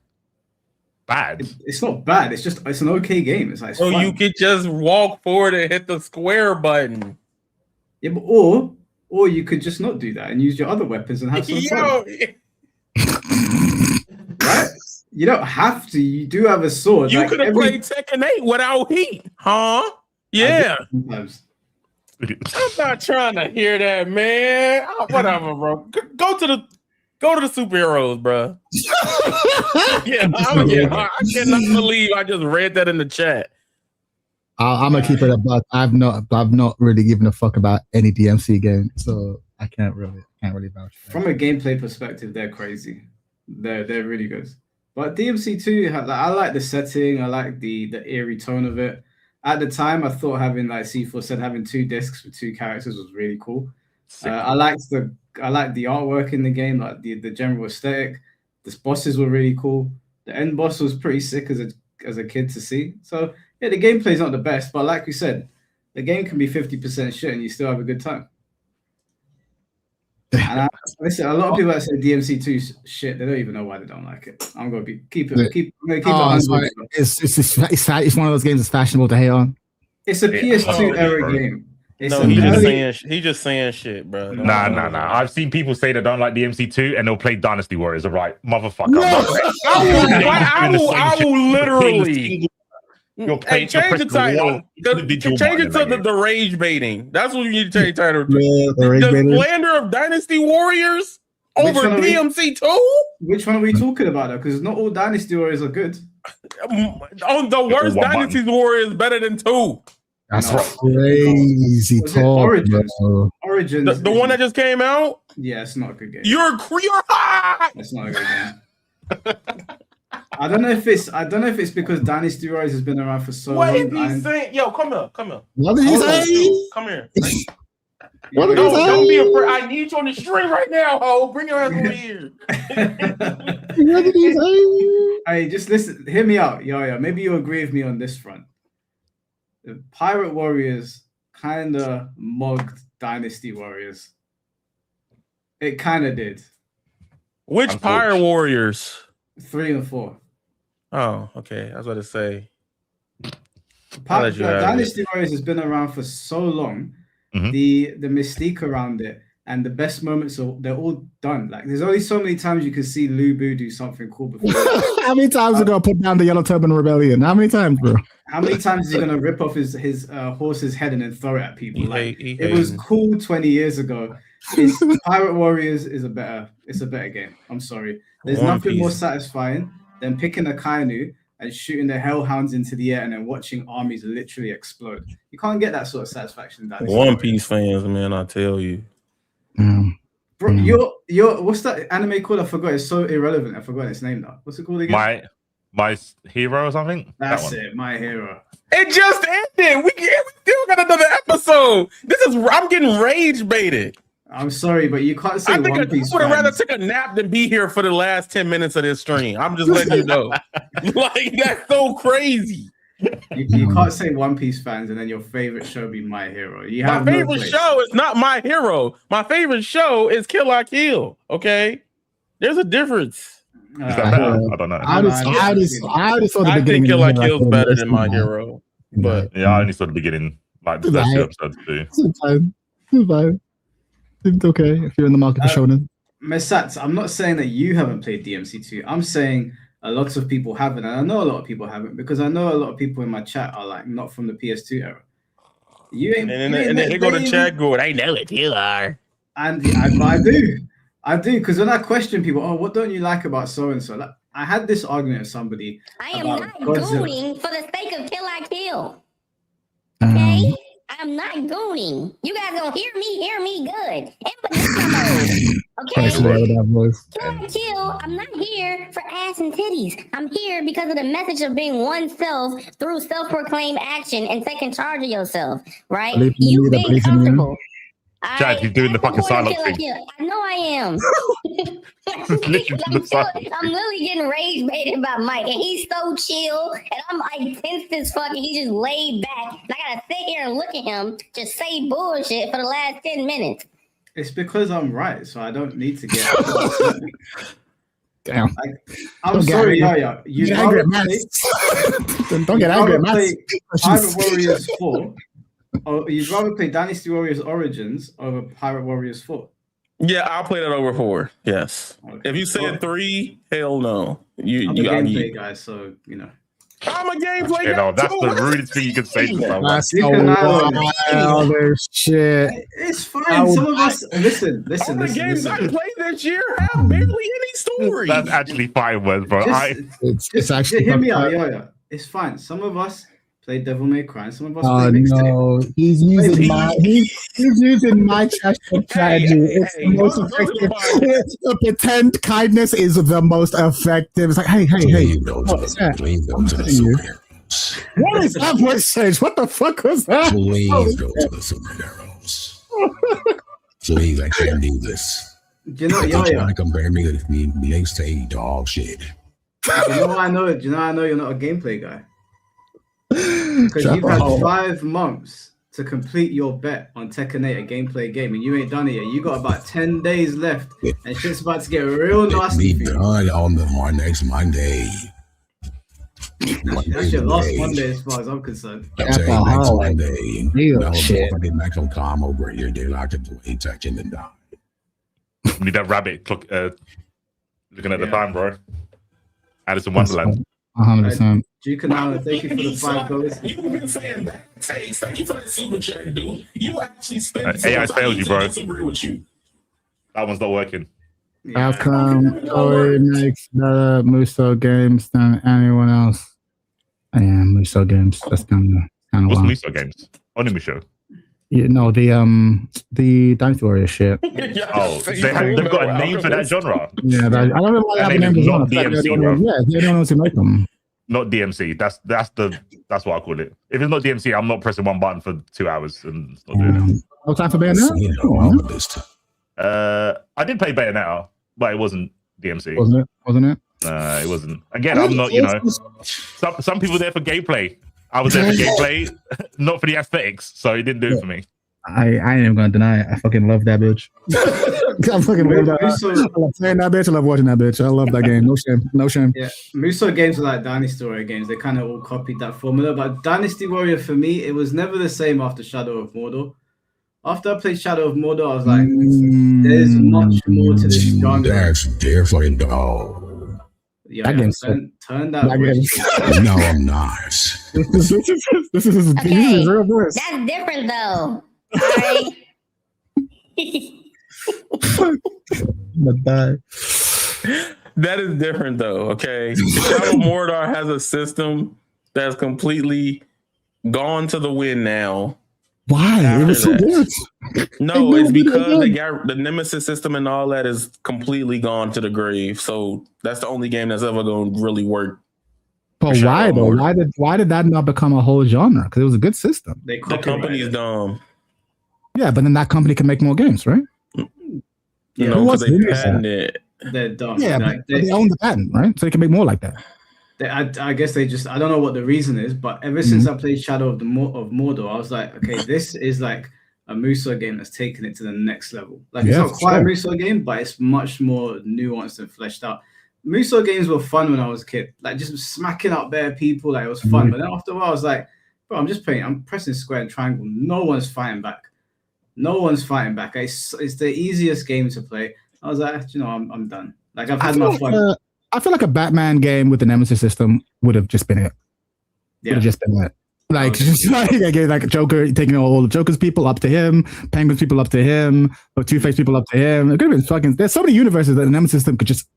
bad. It's not bad. It's an okay game. It's like fun. You could just walk forward and hit the square button. Yeah, but, or you could just not do that and use your other weapons and have some fun. Right? You don't have to. You do have a sword. You could have played Tekken 8 without heat, huh? Yeah. Sometimes. I'm not trying to hear that, man. Whatever, bro. Go to the superheroes, bro. I cannot believe I just read that in the chat. I'm gonna keep it about. I've not really given a fuck about any DMC game, so I can't really vouch. From a gameplay perspective, they're crazy. They're really good. But DMC2, I like the setting. I like the eerie tone of it. At the time, I thought having, like C4 said, having 2 discs with 2 characters was really cool. I liked the artwork in the game, like the general aesthetic. The bosses were really cool. The end boss was pretty sick as a kid to see. So yeah, the gameplay's not the best, but like we said, the game can be 50% shit and you still have a good time. And listen, a lot of people that say DMC2 shit, they don't even know why they don't like it. I'm gonna keep it. It's one of those games that's fashionable to hate on. It's a PS2 era game. He's just saying shit, bro. Nah. I've seen people say they don't like DMC2 and they'll play Dynasty Warriors. All right, motherfucker. No, I will literally. Change the title. Change it to the rage baiting. That's what you need to change the title to. The slander of Dynasty Warriors over DMC2? Which one are we talking about though? Because not all Dynasty Warriors are good. The worst Dynasty Warrior is better than 2. That's crazy talk. Origins. The one that just came out? Yeah, it's not a good game. You're hot. It's not a good game. I don't know if it's because Dynasty Warriors has been around for so long. What is he saying? Yo, come here. What did he say? Come here. Don't be afraid. I need you on the string right now, ho. Bring your ass over here. What did he say? Hey, just listen. Hear me out. Yo. Maybe you agree with me on this front. The Pirate Warriors kind of mugged Dynasty Warriors. It kind of did. Which Pirate Warriors? 3 and 4. Oh, okay. I was about to say. Dynasty Warriors has been around for so long. Mm-hmm. The mystique around it and the best moments they're all done. Like there's only so many times you can see Lubu do something cool before. How many times are you gonna put down the Yellow Turban Rebellion? How many times, bro? How many times is he gonna rip off his horse's head and then throw it at people? It was cool 20 years ago. Pirate Warriors is a better game. I'm sorry. There's nothing more satisfying than picking a Kainu and shooting the hellhounds into the air and then watching armies literally explode. You can't get that sort of satisfaction. One Piece fans, man, I tell you. Bro, you're what's that anime called? I forgot. It's so irrelevant. I forgot its name now. What's it called again? My Hero or something? That's it. My Hero. It just ended. We still got another episode. I'm getting rage baited. I'm sorry, but you can't say One Piece. I would have rather took a nap than be here for the last 10 minutes of this stream. I'm just letting you know. Like, that's so crazy. You can't say One Piece fans and then your favorite show be My Hero. My favorite show is not My Hero. My favorite show is Kill La Kill. Okay? There's a difference. I don't know. I think Kill La Kill is better than My Hero. But yeah, I only saw the beginning, like the first 2 episodes too. It's fine. It's okay if you're in the market for shonen. Mesats, I'm not saying that you haven't played DMC2. I'm saying a lot of people haven't, and I know a lot of people haven't because I know a lot of people in my chat are like not from the PS2 era. You ain't, and then they go to chat going, I know it, you are. And I do, because when I question people, oh, what don't you like about so and so? Like, I had this argument with somebody. I am not gooning for the sake of kill I kill. Okay, I'm not gooning. You guys gonna hear me good. Okay, kill I kill. I'm not here for ass and titties. I'm here because of the message of being oneself through self-proclaimed action and taking charge of yourself. Right? You being comfortable. Chad, he's doing the fucking silent thing. I know I am. I'm literally getting rage baited by Mike, and he's so chill, and I'm like tense as fuck, and he's just laid back. And I gotta sit here and look at him just say bullshit for the last 10 minutes. It's because I'm right, so I don't need to get. Damn. I'm sorry, Yaya. Don't get angry at Matt. Pirate Warriors 4. Oh, you'd rather play Dynasty Warriors Origins over Pirate Warriors 4? Yeah, I'll play that over 4. Yes. Okay. If you said 3, hell no. I'm a gameplay guy, so you know. I'm a gameplay guy. That's the rudest thing you can say to someone. That's the shit. It's fine. Some of us listen. All the games I played this year have barely any story. That's actually fine, Wes, bro. It's actually hear me out, yeah. It's fine. Some of us play Devil May Cry. Some of us play Mixtape. No, he's using my trash strategy. It's the most effective. The pretend kindness is the most effective. It's like, hey. What is that voice change? What the fuck was that? Please go to the superheroes. Please, I can't do this. You know, trying to compare me to the Mixtape dog shit. You know why I know it? Do you know I know you're not a gameplay guy? Because you've had 5 months to complete your bet on Tekken 8, a gameplay game, and you ain't done it yet. You got about 10 days left, and shit's about to get real nasty. Be done on next Monday. That's your last Monday, as far as I'm concerned. I'm saying next Monday. I get back on calm over here. They like to play Tekken and die. We need that rabbit clock. Looking at the time, bro. Alice in Wonderland. 100%. Jukanala, thank you for the $5. You've been saying that. Thank you for the super chat, dude. You actually spent AI failed you, bro. With you. That one's not working. How come Toei makes better Muso games than anyone else? Yeah, Muso games. That's kind of What's wild. Muso games? Onimusho. Yeah, no, the Dynasty Warrior shit. Oh, they've got a name for that genre. Yeah, I don't know why they have a name for not that. DMC, bro. Yeah, they don't know to make them. Not DMC. That's what I call it. If it's not DMC, I'm not pressing one button for 2 hours and not doing it. No time for Bayonetta? I did play Bayonetta, but it wasn't DMC. Wasn't it? It wasn't. Again, I'm not, some people there for gameplay. I was there for gameplay, not for the aesthetics, so it didn't do it for me. I ain't even gonna deny it. I fucking love that bitch. I fucking love that. I love playing that bitch. I love watching that bitch. I love that game. No shame. Yeah, Muso games are like Dynasty Warrior games. They kind of all copied that formula. But Dynasty Warrior, for me, it was never the same after Shadow of Mordor. After I played Shadow of Mordor, I was like, there's much more to this genre. That's different, dog. Yeah, turn that game. No, I'm not. This is real voice. That's different, though. Right? That is different, though. Okay, Shadow of Mordor has a system that's completely gone to the wind now. Why? It was so good. No, it's because they got the Nemesis system and all that is completely gone to the grave. So that's the only game that's ever going to really work. But why though? Why did that not become a whole genre? Because it was a good system. The company is dumb. Yeah, but then that company can make more games, right? You know, because they patented it. They're dumb. Yeah, but they own the patent, right? So they can make more like that. I guess they just, I don't know what the reason is, but ever since I played Shadow of Mordor, I was like, okay, this is like a Muso game that's taken it to the next level. Like, it's not quite a Muso game, but it's much more nuanced and fleshed out. Muso games were fun when I was a kid, like just smacking up bare people, like it was fun. But then after a while, I was like, bro, I'm just playing, I'm pressing square and triangle. No one's fighting back. No one's fighting back. It's the easiest game to play. I was like, I'm done. Like I've had my fun. I feel like a Batman game with the Nemesis system would have just been it. Yeah. Would have just been it. Like, just like Joker taking all the Joker's people up to him, Penguin's people up to him, or Two-Face people up to him. It could have been fucking. There's so many universes that the Nemesis system could just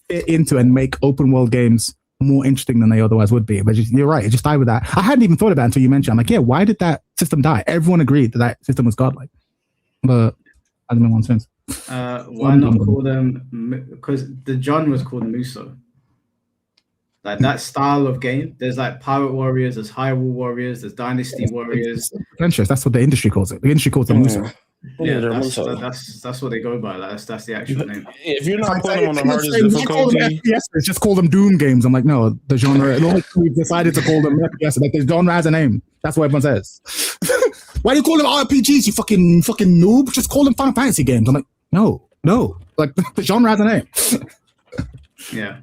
fit into and make open world games more interesting than they otherwise would be. But you're right, it just died with that. I hadn't even thought about it until you mentioned. I'm like, yeah, why did that system die? Everyone agreed that system was godlike, but hasn't been one since. Why not call them? Because the genre was called Muso. Like that style of game, there's like Pirate Warriors, there's Hyrule Warriors, there's Dynasty Warriors. Adventures, that's what the industry calls it. The industry calls it Muso. Yeah, that's what they go by. Like, that's the actual name. If you're not putting them on the hardest difficulty, FPS, just call them Doom games. I'm like, no, the genre. We've decided to call them FPS. Like the genre has a name. That's what everyone says. Why do you call them RPGs? You fucking noob. Just call them Final Fantasy games. I'm like, no. Like the genre has a name. Yeah.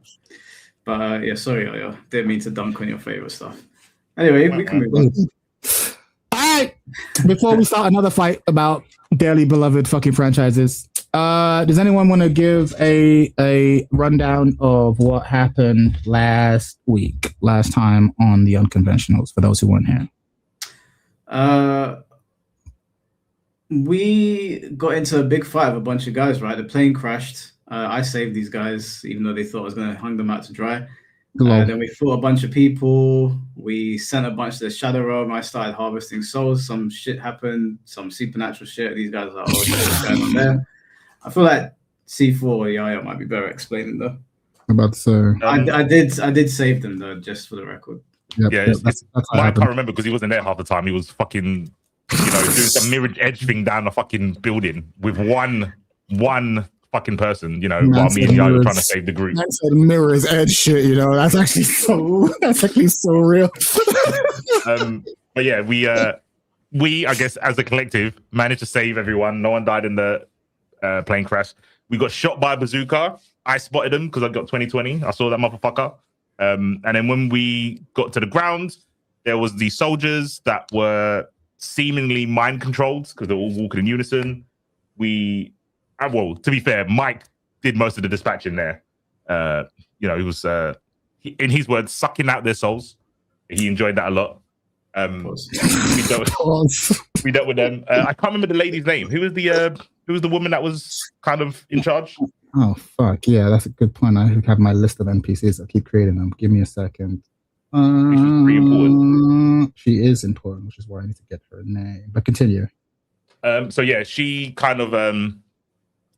But yeah, sorry, Yo. Didn't mean to dunk on your favorite stuff. Anyway, we can move on. All right. Before we start another fight about dearly beloved fucking franchises, does anyone want to give a rundown of what happened last time on the Unconventionals for those who weren't here? We got into a big fight with a bunch of guys, right? The plane crashed. I saved these guys, even though they thought I was going to hang them out to dry. Then we fought a bunch of people. We sent a bunch to the Shadow Realm. I started harvesting souls. Some shit happened, some supernatural shit. These guys are like, oh, what's going on there? I feel like C4 or Yaya might be better explaining though. About to say, I did save them though, just for the record. Yep, yeah, that's I can't remember because he wasn't there half the time. He was fucking, doing some mirrored edge thing down the fucking building with one fucking person, while me and Yaya were trying to save the group. That's a mirror's edge shit, that's actually so real. But yeah, we I guess as a collective managed to save everyone. No one died in the plane crash. We got shot by a bazooka. I spotted him because I got 20/20. I saw that motherfucker. And then when we got to the ground, there was the soldiers that were seemingly mind controlled because they were all walking in unison. Well, to be fair, Mike did most of the dispatching there. He was, in his words, sucking out their souls. He enjoyed that a lot. We dealt with them. I can't remember the lady's name. Who was the woman that was kind of in charge? Oh fuck yeah, that's a good point. I have my list of NPCs. I keep creating them. Give me a second. She's pretty important. She is important, which is why I need to get her name. But continue. So yeah, she kind of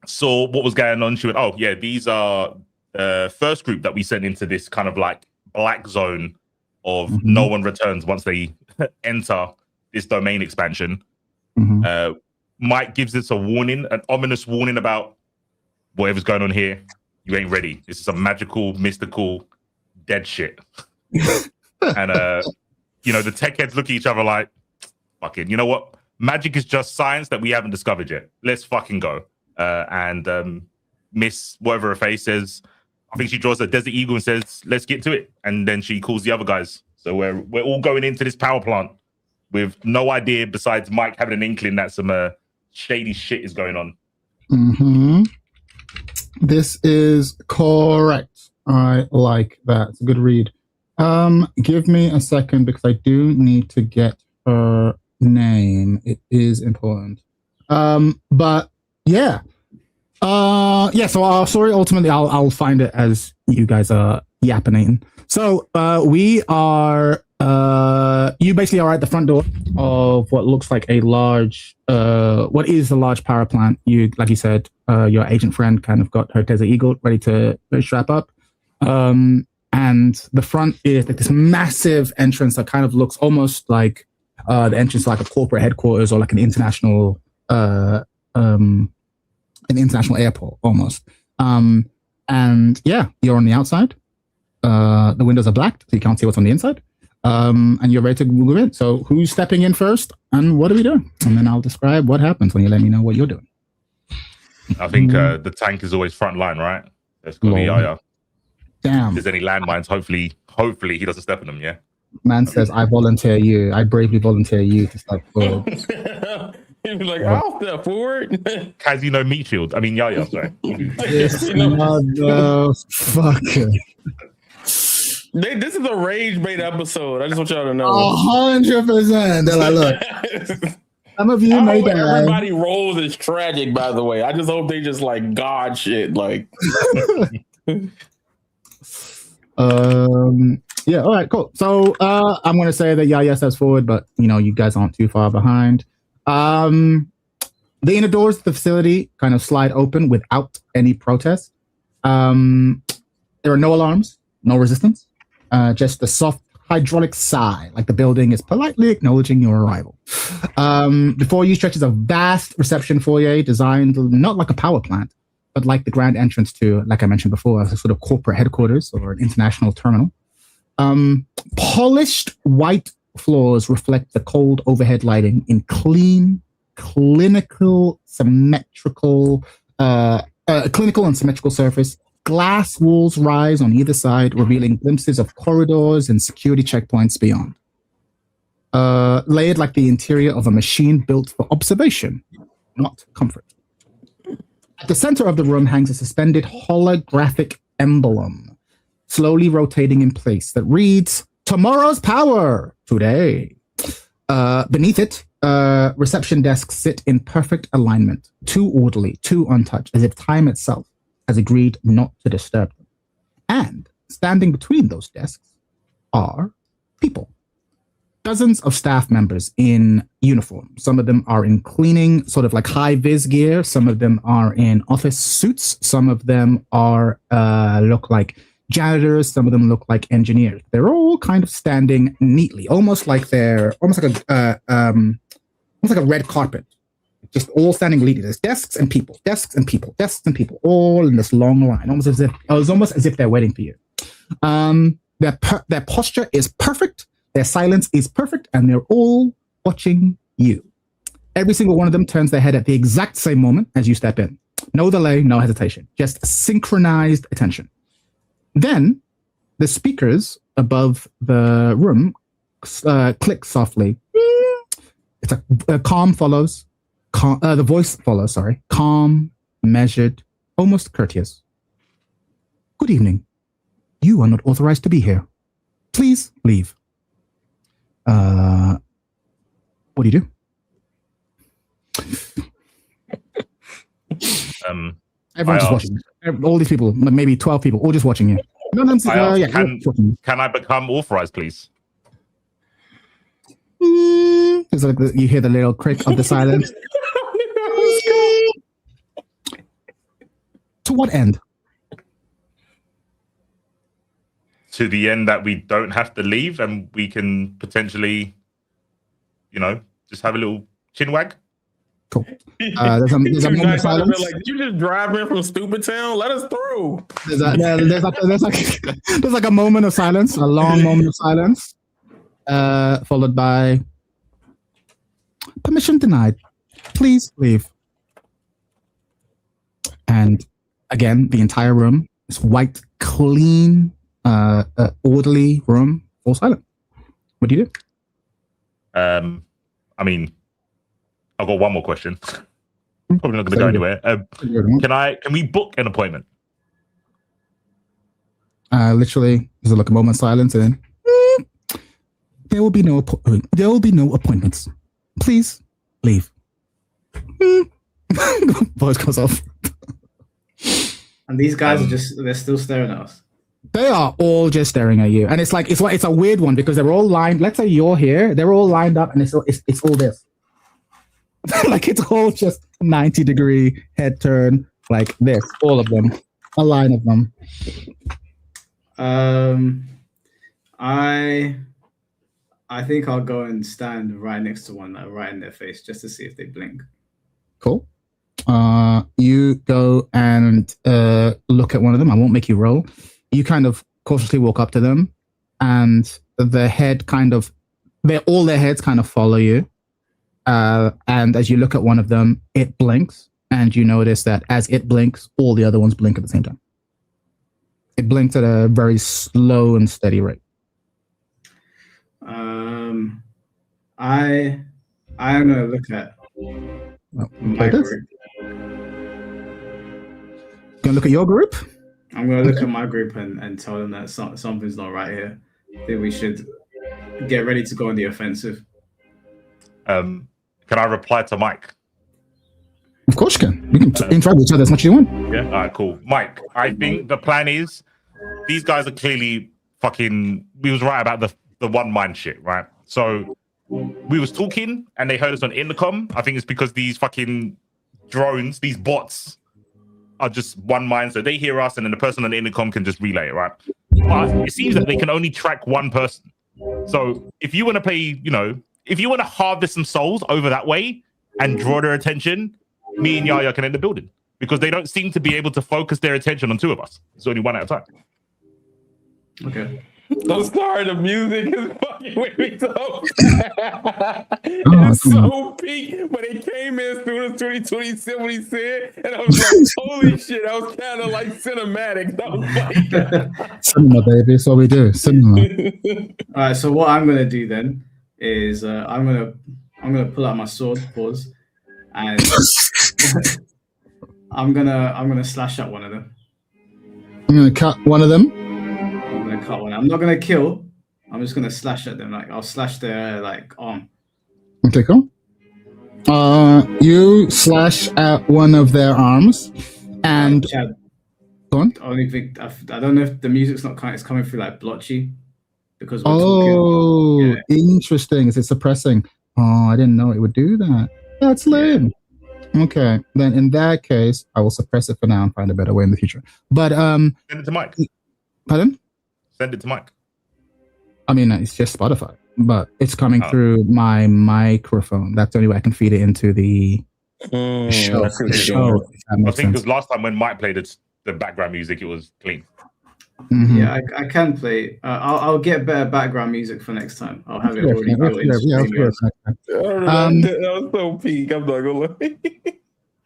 saw what was going on. She went, "Oh yeah, these are first group that we sent into this kind of like black zone of no one returns once they enter this domain expansion." Mike gives us a warning, an ominous warning about whatever's going on here. You ain't ready. This is some magical, mystical, dead shit. And the tech heads look at each other like, "Fucking, you know what? Magic is just science that we haven't discovered yet. Let's fucking go." And Miss whatever her face says, I think she draws a desert eagle and says, "Let's get to it." And then she calls the other guys. So we're all going into this power plant with no idea besides Mike having an inkling that some shady shit is going on. This is correct. I like that. It's a good read. Give me a second because I do need to get her name. It is important. But yeah. So our story, ultimately, I'll find it as you guys are yapping. So we are, you basically are at the front door of what looks like what is a large power plant. Like you said, your agent friend kind of got her Desert Eagle ready to strap up. And the front is like this massive entrance that kind of looks almost like the entrance to like a corporate headquarters or like an international airport almost. And yeah, you're on the outside. The windows are blacked, so you can't see what's on the inside. And you're ready to move in. So who's stepping in first and what are we doing? And then I'll describe what happens when you let me know what you're doing. I think the tank is always front line, right? That's going to be Yaya. Damn. If there's any landmines, hopefully he doesn't step in them, yeah? Man says, I bravely volunteer you to step forward. He'd be like, I'll step forward. Casino meat shield. I mean, Yaya, sorry. This motherfucker. This is a rage bait episode. I just want y'all to know. 100%. They're like, look, some of you may die. Everybody rolls is tragic, by the way. I just hope they just like God shit. Like, yeah, all right, cool. So I'm gonna say that Yaya steps forward, but you guys aren't too far behind. The inner doors of the facility kind of slide open without any protest. There are no alarms, no resistance, just a soft hydraulic sigh, like the building is politely acknowledging your arrival. Before you stretches a vast reception foyer designed not like a power plant, but like the grand entrance to, like I mentioned before, a sort of corporate headquarters or an international terminal. Polished white floors reflect the cold overhead lighting in clean, clinical and symmetrical surface. Glass walls rise on either side, revealing glimpses of corridors and security checkpoints beyond. Layered like the interior of a machine built for observation, not comfort. At the center of the room hangs a suspended holographic emblem, slowly rotating in place, that reads, "Tomorrow's power, today." Beneath it, reception desks sit in perfect alignment, too orderly, too untouched, as if time itself has agreed not to disturb them. And standing between those desks are people. Dozens of staff members in uniform. Some of them are in cleaning, sort of like high-vis gear. Some of them are in office suits. Some of them are look like janitors. Some of them look like engineers. They're all kind of standing neatly, almost like a red carpet. Just all standing neatly. There's desks and people, all in this long line, almost as if they're waiting for you. Their posture is perfect. Their silence is perfect, and they're all watching you. Every single one of them turns their head at the exact same moment as you step in. No delay, no hesitation, just synchronized attention. Then the speakers above the room click softly. It's a calm follows. The voice follows, sorry. Calm, measured, almost courteous. "Good evening. You are not authorized to be here. Please leave." What do you do? Everyone's just watching. All these people, maybe 12 people, all just watching you. Can I become authorized, please? It's like you hear the little crick of the silence. To what end? To the end that we don't have to leave and we can potentially, just have a little chin wag. Cool. There's a moment of silence. Like, did you just drive in from Stupid Town? Let us through. There's like a moment of silence, a long moment of silence, followed by permission denied. Please leave. And again, the entire room is white, clean, orderly room, all silent. What do you do? I mean, I've got one more question. Probably not going to go anywhere. Can we book an appointment? Literally, there's like a moment of silence, and then there will be no appointments. Please leave. Voice goes off. And these guys they're still staring at us. They are all just staring at you. And it's a weird one because they're all lined. Let's say you're here, they're all lined up, and it's all this. Like it's all just 90-degree head turn, like this, all of them, a line of them. I think I'll go and stand right next to one, right in their face, just to see if they blink. Cool. You go and look at one of them. I won't make you roll. You kind of cautiously walk up to them, and their heads kind of follow you. And as you look at one of them, it blinks, and you notice that as it blinks, all the other ones blink at the same time. It blinks at a very slow and steady rate. I'm gonna look at my group. Gonna look at your group? I'm gonna look at my group and tell them that something's not right here. I think we should get ready to go on the offensive. Can I reply to Mike? Of course you can. We can interact with each other as much as you want. Yeah. All right. Cool. Mike, I think the plan is these guys are clearly fucking. We was right about the one mind shit, right? So we was talking and they heard us on intercom. I think it's because these fucking drones, these bots, are just one mind. So they hear us and then the person on the intercom can just relay it, right? But it seems that they can only track one person. So if you want to play, if you want to harvest some souls over that way and draw their attention, me and Yaya can end the building because they don't seem to be able to focus their attention on two of us. It's only one at a time. Okay. I'm sorry, the music is fucking with me so bad. It's so peak, but it came in as soon as 2027 what he said, and I was like, holy shit, I was kind of like cinematic. I was like, cinema, baby, that's what we do. Cinema. All right, so what I'm gonna do then is I'm gonna pull out my sword, pause, and I'm gonna slash at one of them. I'm gonna cut one of them. I'm gonna cut one. I'm not gonna kill. I'm just gonna slash at them. Like I'll slash their arm. Okay, cool. You slash at one of their arms, and Chad, go on. Only thing I don't know if the music's not it's coming through like blotchy because we're talking. Yeah. Interesting. Is it suppressing? Oh, I didn't know it would do that. That's lame. Yeah. Okay, then in that case, I will suppress it for now and find a better way in the future. But send it to Mike. Pardon? Send it to Mike. I mean, it's just Spotify, but it's coming through my microphone. That's the only way I can feed it into the show. I think because last time when Mike played the background music, it was clean. Mm-hmm. Yeah, I can play. I'll get better background music for next time. I'll have it already built into that was so peak. I'm not gonna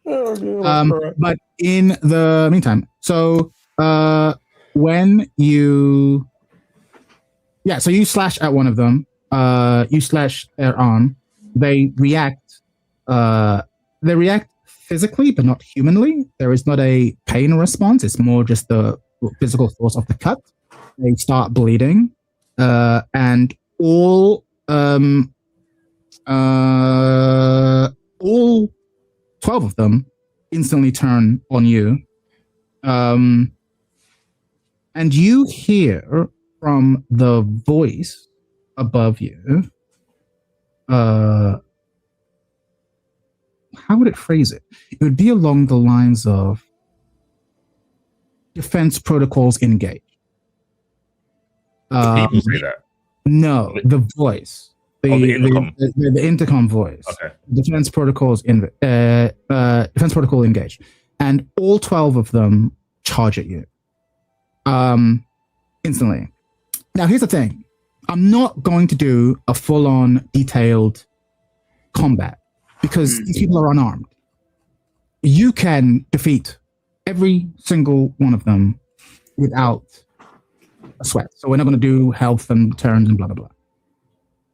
lie. But in the meantime, so when you slash at one of them, you slash their arm, they react physically but not humanly. There is not a pain response, it's more just the physical force of the cut. They start bleeding, and all 12 of them instantly turn on you. And you hear from the voice above you, how would it phrase it? It would be along the lines of defense protocols engaged. People say that. No, the voice. The intercom. The intercom voice. Okay. Defense protocol engaged. And all 12 of them charge at you. Instantly. Now here's the thing. I'm not going to do a full-on detailed combat because these people are unarmed. You can defeat every single one of them without a sweat. So we're not going to do health and turns and blah, blah, blah.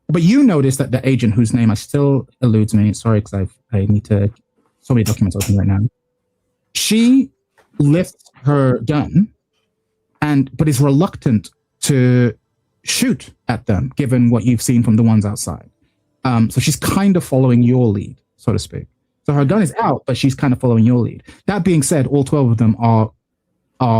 But you notice that the agent, whose name still eludes me, sorry, because I need to, so many documents open right now. She lifts her gun, but is reluctant to shoot at them, given what you've seen from the ones outside. So she's kind of following your lead, so to speak. So her gun is out, but she's kind of following your lead. That being said, all 12 of them are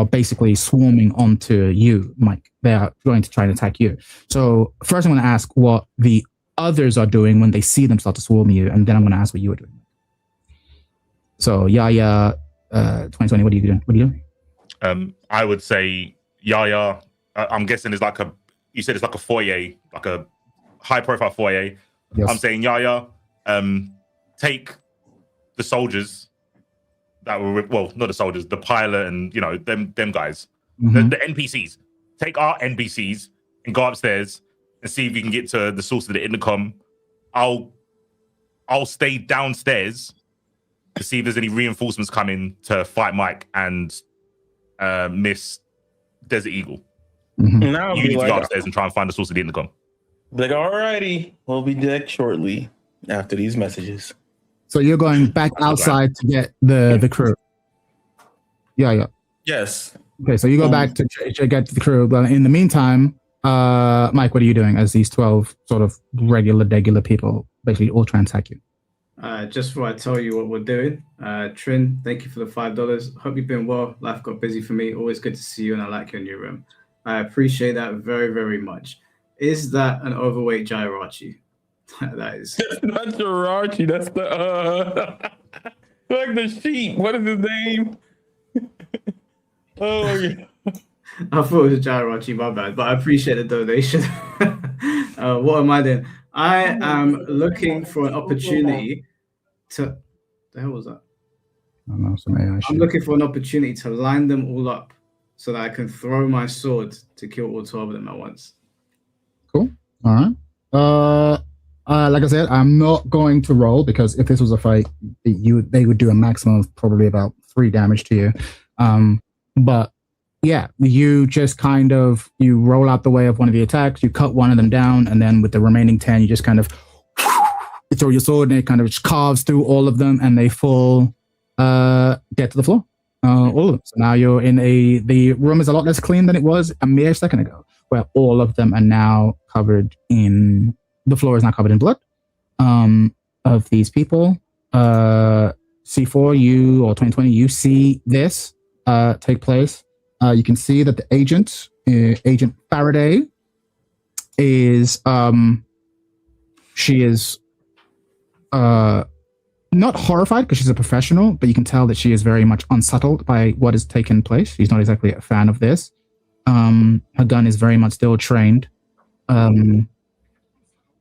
basically swarming onto you, Mike. They are going to try and attack you. So first I'm going to ask what the others are doing when they see them start to swarm you, and then I'm going to ask what you are doing. So Yaya, 2020, what are you doing? I would say Yaya, I'm guessing it's you said it's like a foyer, like a high-profile foyer. Yes. I'm saying Yaya, take the soldiers that were, well, not the soldiers, the pilot and, them guys, the NPCs. Take our NPCs and go upstairs and see if you can get to the source of the intercom. I'll stay downstairs to see if there's any reinforcements coming to fight Mike and Miss Desert Eagle. Now you need to go upstairs and try and find the source of the intercom. Like, alrighty, we'll be back shortly after these messages. So you're going back outside to get the crew. Yeah. Yes. Okay, so you go back to get the crew. But in the meantime, Mike, what are you doing as these 12 sort of regular people basically all try and attack you? Just before I tell you what we're doing, Trin, thank you for the $5. Hope you've been well. Life got busy for me. Always good to see you, and I like you in your room. I appreciate that very, very much. Is that an overweight Gyrachi? That is. That's not Gyrachi. That's the like the sheep. What is his name? Oh yeah. I thought it was Gyrachi, my bad, but I appreciate the donation. What am I doing? I am looking for an opportunity to. The hell was that? I don't know, some AI shit. I'm looking for an opportunity to line them all up so that I can throw my sword to kill all 12 of them at once. Cool. All right. Like I said, I'm not going to roll because if this was a fight, they would do a maximum of probably about 3 damage to you. But yeah, you just kind of you roll out the way of one of the attacks, you cut one of them down, and then with the remaining 10, you just kind of you throw your sword and it kind of just carves through all of them, and they fall get to the floor. All of them. So now you're in the room is a lot less clean than it was a mere second ago, where all of them are now covered in the floor is now covered in blood of these people. C4, you or 2020, you see this take place. You can see that the agent Faraday, is she is not horrified because she's a professional, but you can tell that she is very much unsettled by what has taken place. She's not exactly a fan of this. Her gun is very much still trained.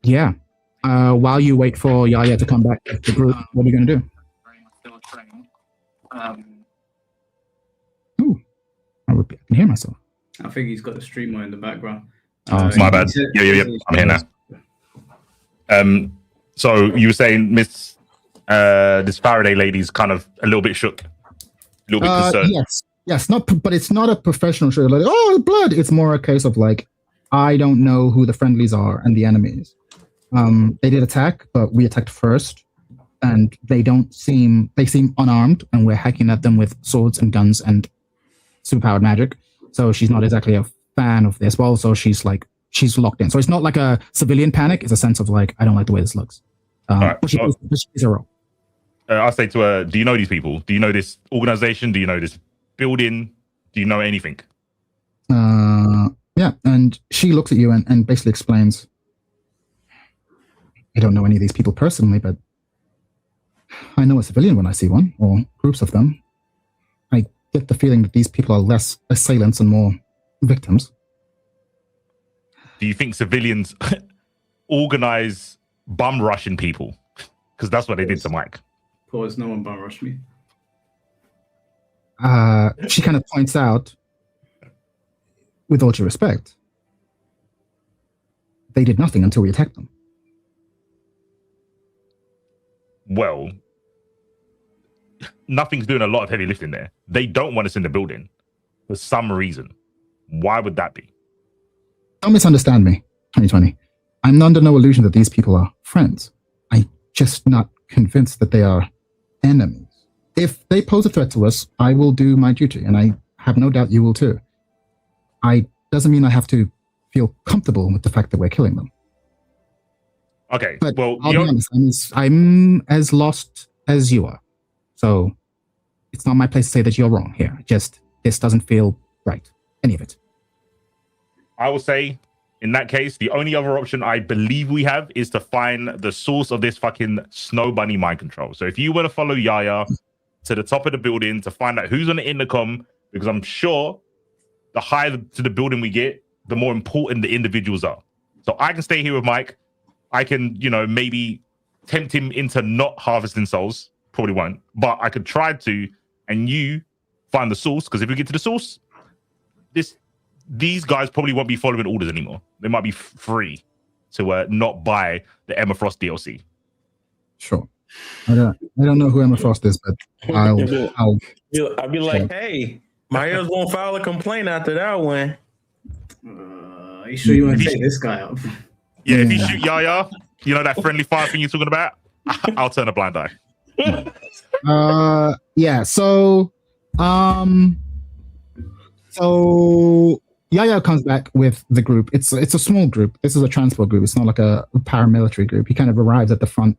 Yeah. While you wait for Yaya to come back to the group, what are you going to do? Ooh, I can hear myself. I think he's got the streamer in the background. My bad. Yeah. I'm here now. So you were saying this Faraday lady's kind of a little bit shook, a little bit concerned. Yes, but it's not a professional show. Like, oh, blood. It's more a case of like, I don't know who the friendlies are and the enemies. They did attack, but we attacked first, and they seem unarmed, and we're hacking at them with swords and guns and superpowered magic. So she's not exactly a fan of this. But also she's locked in. So it's not like a civilian panic. It's a sense of like, I don't like the way this looks. Right. But she's a role. I say to her, do you know these people? Do you know this organization? Do you know this building? Do you know anything? Yeah, and she looks at you and basically explains, I don't know any of these people personally, but I know a civilian when I see one, or groups of them. I get the feeling that these people are less assailants and more victims. Do you think civilians organize bum rushing people? Because that's what they did to Mike. Pause, no one bum rushed me. She kind of points out, with all due respect, they did nothing until we attacked them. Well, nothing's doing a lot of heavy lifting there. They don't want us in the building for some reason. Why would that be? Don't misunderstand me, 2020. I'm under no illusion that these people are friends. I'm just not convinced that they are enemies. If they pose a threat to us, I will do my duty, and I have no doubt you will too. Doesn't mean I have to feel comfortable with the fact that we're killing them. Okay, but well, I'll be honest, I'm as lost as you are. So it's not my place to say that you're wrong here. This doesn't feel right. Any of it. I will say, in that case, the only other option I believe we have is to find the source of this fucking Snow Bunny mind control. So if you want to follow Yaya to the top of the building to find out who's on the intercom, because I'm sure the higher to the building we get, the more important the individuals are. So I can stay here with Mike. I can, maybe tempt him into not harvesting souls. Probably won't. But I could try to, and you find the source, because if we get to the source, these guys probably won't be following orders anymore. They might be free to not buy the Emma Frost DLC. Sure. I don't know who Emma Frost is, but I'll be like, hey, Mario's gonna file a complaint after that one. Are you sure you want to take this guy up? Yeah, if you shoot Yaya, you know that friendly fire thing you're talking about, I'll turn a blind eye. Yeah. So Yaya comes back with the group. It's a small group. This is a transport group. It's not like a paramilitary group. He kind of arrives at the front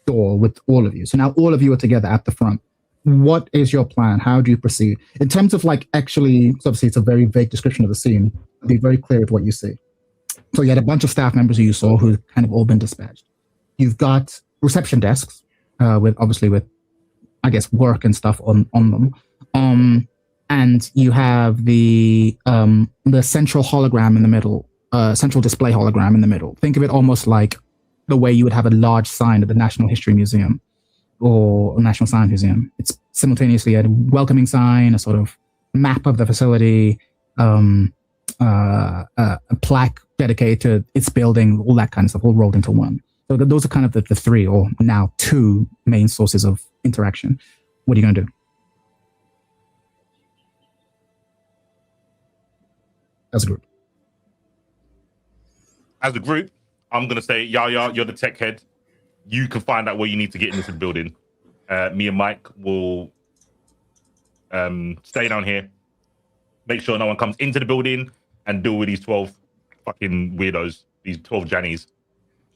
door with all of you. So now all of you are together at the front. What is your plan? How do you proceed? In terms of like actually, obviously it's a very vague description of the scene. Be very clear with what you see. So you had a bunch of staff members who you saw who kind of all been dispatched. You've got reception desks with I guess work and stuff on them. And you have the central hologram in the middle, central display hologram in the middle. Think of it almost like the way you would have a large sign at the National History Museum or National Science Museum. It's simultaneously a welcoming sign, a sort of map of the facility, a plaque dedicated to its building, all that kind of stuff, all rolled into one. So those are kind of the three, or now two, main sources of interaction. What are you going to do? As a group. As a group, I'm going to say, Yaya, you're the tech head. You can find out where you need to get into the building. Me and Mike will stay down here, make sure no one comes into the building, and deal with these 12 fucking weirdos, these 12 Jannies.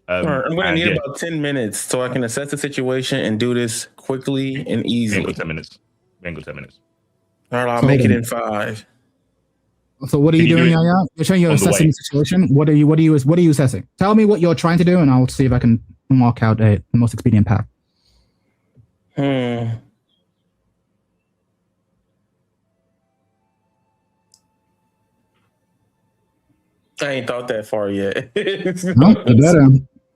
All right, I'm going to need about 10 minutes so I can assess the situation and do this quickly and easily. 10 minutes. All right, I'll make it in 5. So what are you doing, Yaya? You're saying you're assessing the situation. What are you assessing? Tell me what you're trying to do, and I'll see if I can mark out the most expedient path. I ain't thought that far yet. No, you better.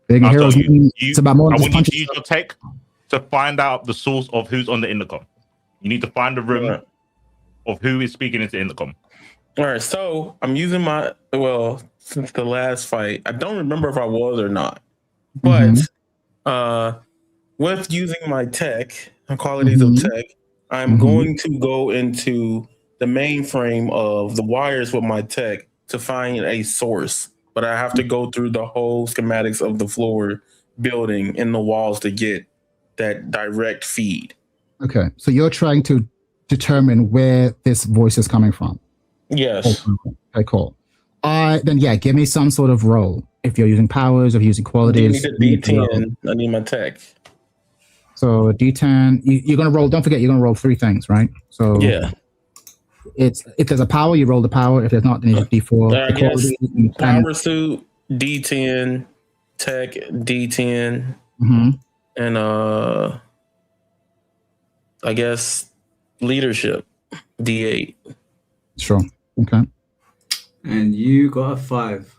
It's about more than just punching. You to use your tech to find out the source of who's on the intercom. You need to find the room of who is speaking into the intercom. All right, so I'm using since the last fight, I don't remember if I was or not, but with using my tech, qualities of tech, I'm going to go into the mainframe of the wires with my tech to find a source, but I have to go through the whole schematics of the floor building in the walls to get that direct feed. Okay, so you're trying to determine where this voice is coming from. Yes. Okay, cool. Then give me some sort of roll. If you're using powers, if you're using qualities. Give me the D10. I need my tech. So D10, you're going to roll, don't forget, you're going to roll 3 things, right? So yeah. If there's a power, you roll the power. If there's not, then you have D4. I guess power suit, D10, tech, D10, and I guess leadership, D8. Sure. Okay. And you got a 5.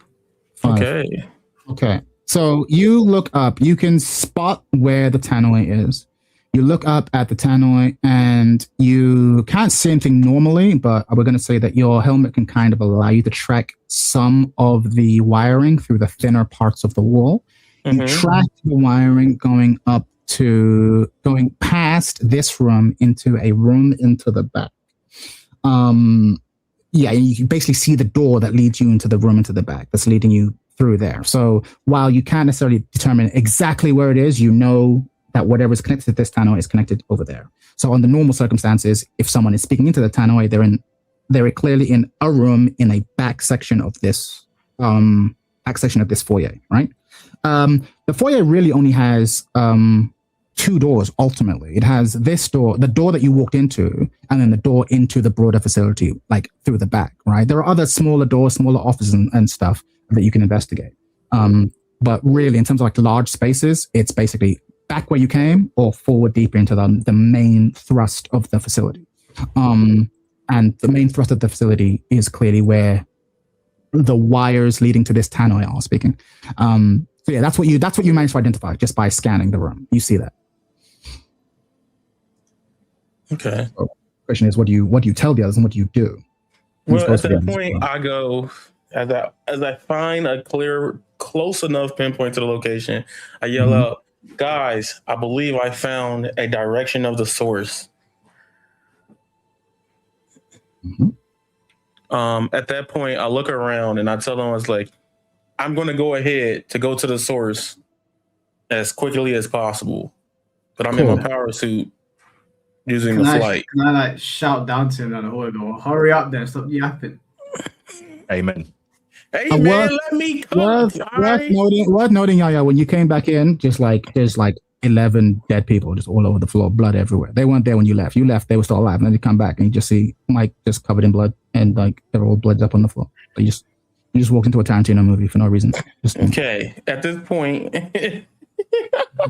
Okay. So you look up. You can spot where the tannoy is. You look up at the tannoy, and you can't see anything normally, but we're going to say that your helmet can kind of allow you to track some of the wiring through the thinner parts of the wall. You track the wiring going past this room into a room into the back. You can basically see the door that leads you into the room into the back that's leading you through there. So while you can't necessarily determine exactly where it is, you know that whatever is connected to this tannoy is connected over there. So under normal circumstances, if someone is speaking into the tannoy, they're clearly in a room in a back section of this foyer, right? The foyer really only has 2 doors ultimately. It has this door, the door that you walked into, and then the door into the broader facility, like through the back, right? There are other smaller doors, smaller offices and stuff that you can investigate. But really, in terms of like large spaces, it's basically back where you came or forward deeper into the main thrust of the facility. And the main thrust of the facility is clearly where the wires leading to this tannoy are speaking. So yeah, that's what you managed to identify just by scanning the room. You see that. Okay. So the question is, what do you tell the others and what do you do? Well, at that point, I go as I find a close enough pinpoint to the location. I yell out, "Guys, I believe I found a direction of the source." At that point, I look around and I tell them, "I was like, I'm going to go ahead to go to the source as quickly as possible. But I'm in my power suit using the flight. Can I like shout down to him on the corridor? Hurry up there, stop yapping. Amen. Hey man, let me come. Worth noting, Yaya, when you came back in, just like there's like 11 dead people just all over the floor, blood everywhere. They weren't there when you left. You left, they were still alive. And then you come back and you just see Mike just covered in blood and like they're all blooded up on the floor. So you just walked into a Tarantino movie for no reason. Okay, at this point, you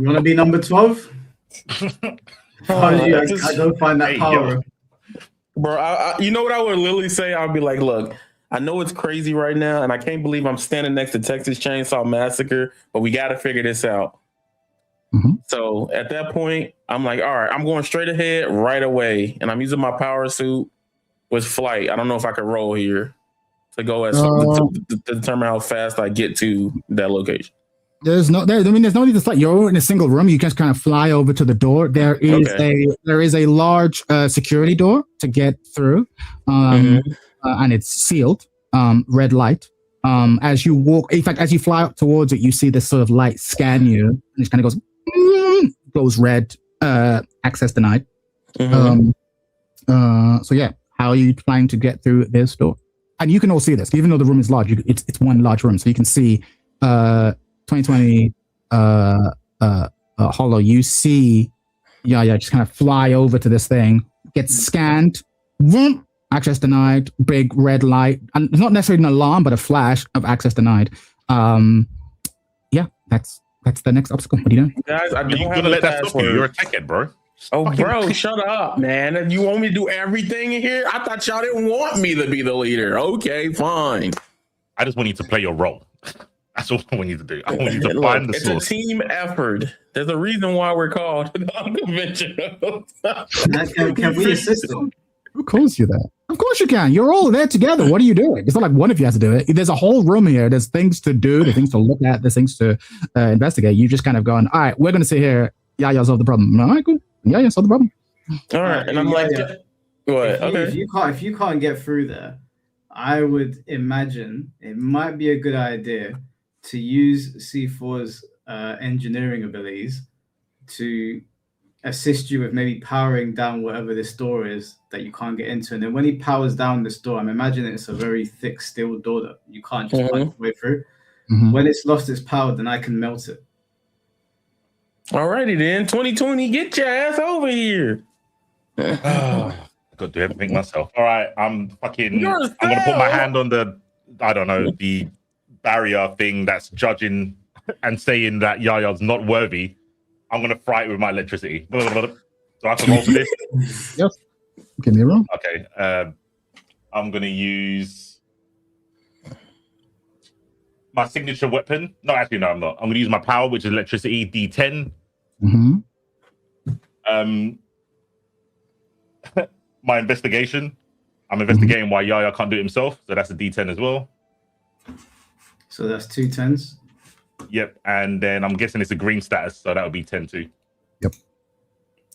want to be number 12? I don't find that power. Bro, you know what I would literally say? I'd be like, look, I know it's crazy right now, and I can't believe I'm standing next to Texas Chainsaw Massacre, but we got to figure this out. Mm-hmm. So at that point, I'm like, all right, I'm going straight ahead right away, and I'm using my power suit with flight. I don't know if I could roll here to go to determine how fast I get to that location. There's no need to fly. You're in a single room. You just kind of fly over to the door. There is a large security door to get through, and it's sealed. Red light. As you walk, in fact, as you fly up towards it, you see this sort of light scan you, and it kind of goes red. Access denied. So yeah, how are you planning to get through this door? And you can all see this, even though the room is large. It's one large room, so you can see. 2020 Hollow, you see just kind of fly over to this thing, get scanned, access denied, big red light, and it's not necessarily an alarm, but a flash of access denied. That's the next obstacle. What do you know? Guys, I don't You're have gonna let that password. stop you. You're a techhead, bro. Oh, bro, shut up, man. You want me to do everything in here? I thought y'all didn't want me to be the leader. Okay, fine. I just want you to play your role. That's all I want you to do. I want you to find the source. It's a team effort. There's a reason why we're called Unconventional. Can we assist them? Of course you're that. Of course you can. You're all there together. What are you doing? It's not like one of you has to do it. There's a whole room here. There's things to do. There's things to look at. There's things to investigate. You just kind of going, all right, we're going to sit here. Yeah, solve the problem. All right, cool. Yeah, solve the problem. All right. And I'm like, what? Okay. If you can't get through there, I would imagine it might be a good idea to use C4's engineering abilities to assist you with maybe powering down whatever this door is that you can't get into. And then when he powers down this door, I'm imagining it's a very thick steel door that you can't just punch your way through. When it's lost its power, then I can melt it. Alrighty then, 2020, get your ass over here. I've got to do everything myself. All right, I'm gonna put my hand on the barrier thing that's judging and saying that Yaya's not worthy. I'm gonna fry it with my electricity. So I can roll for this. Yep. Give me a roll. Okay. I'm gonna use my signature weapon. No, actually, no, I'm not. I'm gonna use my power, which is electricity, D10. My investigation. I'm investigating why Yaya can't do it himself, so that's a D10 as well. So that's 2 10s. Yep, and then I'm guessing it's a green status, so that would be 10 too. Yep.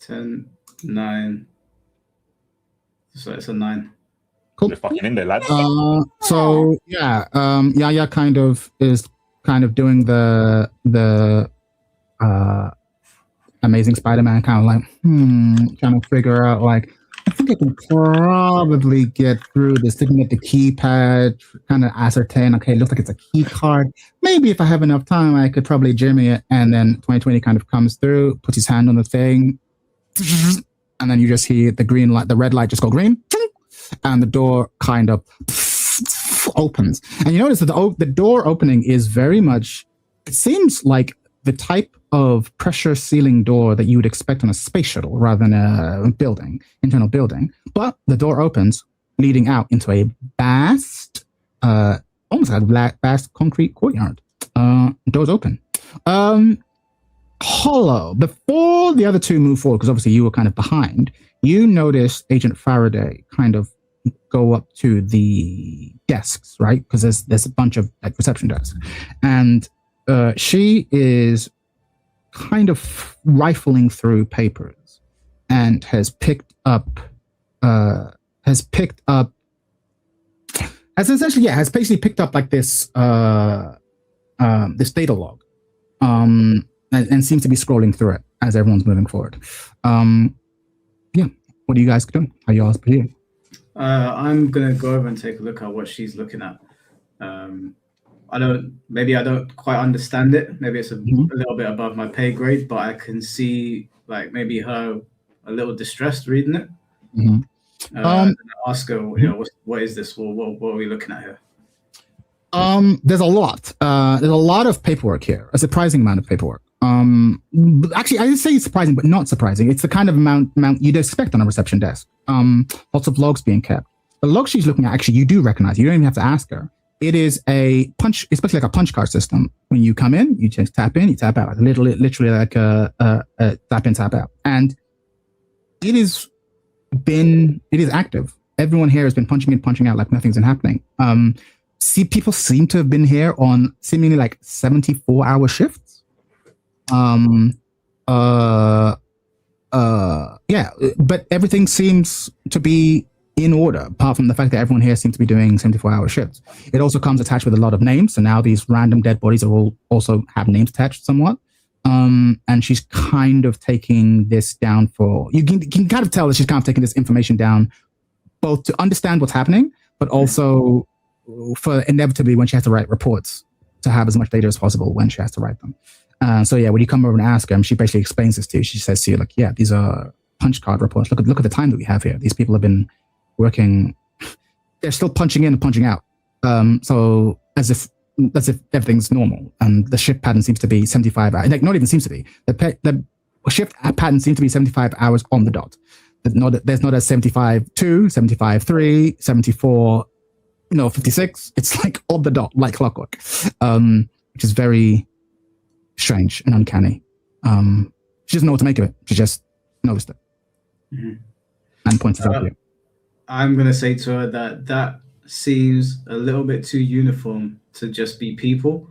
10, 9. So it's a 9. Cool. They're fucking in there, lads. So yeah, Yaya kind of doing the Amazing Spider-Man kind of like trying to figure out like I think I can probably get through this, looking at the keypad, kind of ascertain, okay, it looks like it's a key card. Maybe if I have enough time, I could probably jimmy it. And then 2020 kind of comes through, puts his hand on the thing, and then you just hear the green light, the red light just go green, and the door kind of opens. And you notice that the door opening is very much, it seems like the type of pressure sealing door that you would expect on a space shuttle rather than a building, internal building. But the door opens, leading out into a vast, almost like a vast concrete courtyard. Doors open. Hollow, before the other two move forward, because obviously you were kind of behind, you notice Agent Faraday kind of go up to the desks, right? Because there's a bunch of like reception desks. And she is kind of rifling through papers and has basically picked up like this this data log, and seems to be scrolling through it as everyone's moving forward. Yeah, what are you guys doing? How y'all proceeding? I'm gonna go over and take a look at what she's looking at. I don't quite understand it. Maybe it's a little bit above my pay grade, but I can see like maybe her a little distressed reading it. And I ask her, what is this? What are we looking at here? There's a lot. There's a lot of paperwork here. A surprising amount of paperwork. Actually, I didn't say it's surprising, but not surprising. It's the kind of amount you'd expect on a reception desk. Lots of logs being kept. The log she's looking at, actually, you do recognize. You don't even have to ask her. It is a punch. It's basically like a punch card system. When you come in, you just tap in, you tap out. Literally like a tap in, tap out. And it is active. Everyone here has been punching in, punching out like nothing's been happening. People seem to have been here on seemingly like 74-hour shifts. Yeah, but everything seems to be in order, apart from the fact that everyone here seems to be doing 74-hour shifts. It also comes attached with a lot of names, so now these random dead bodies are all also have names attached somewhat. And she's kind of taking this down for you can kind of tell that she's kind of taking this information down both to understand what's happening, but also for inevitably when she has to write reports to have as much data as possible when she has to write them. So yeah, when you come over and ask her, she basically explains this to you. She says to you, like, yeah, these are punch card reports. Look at the time that we have here. These people have been working. They're still punching in and punching out. So as if everything's normal, and the shift pattern seems to be 75 hours. Like, not even seems to be. The shift pattern seems to be 75 hours on the dot. There's not a 75-2, 75-3, 74, 56. It's like on the dot, like clockwork, which is very strange and uncanny. She doesn't know what to make of it. She just noticed it and points it out to you. I'm going to say to her that seems a little bit too uniform to just be people.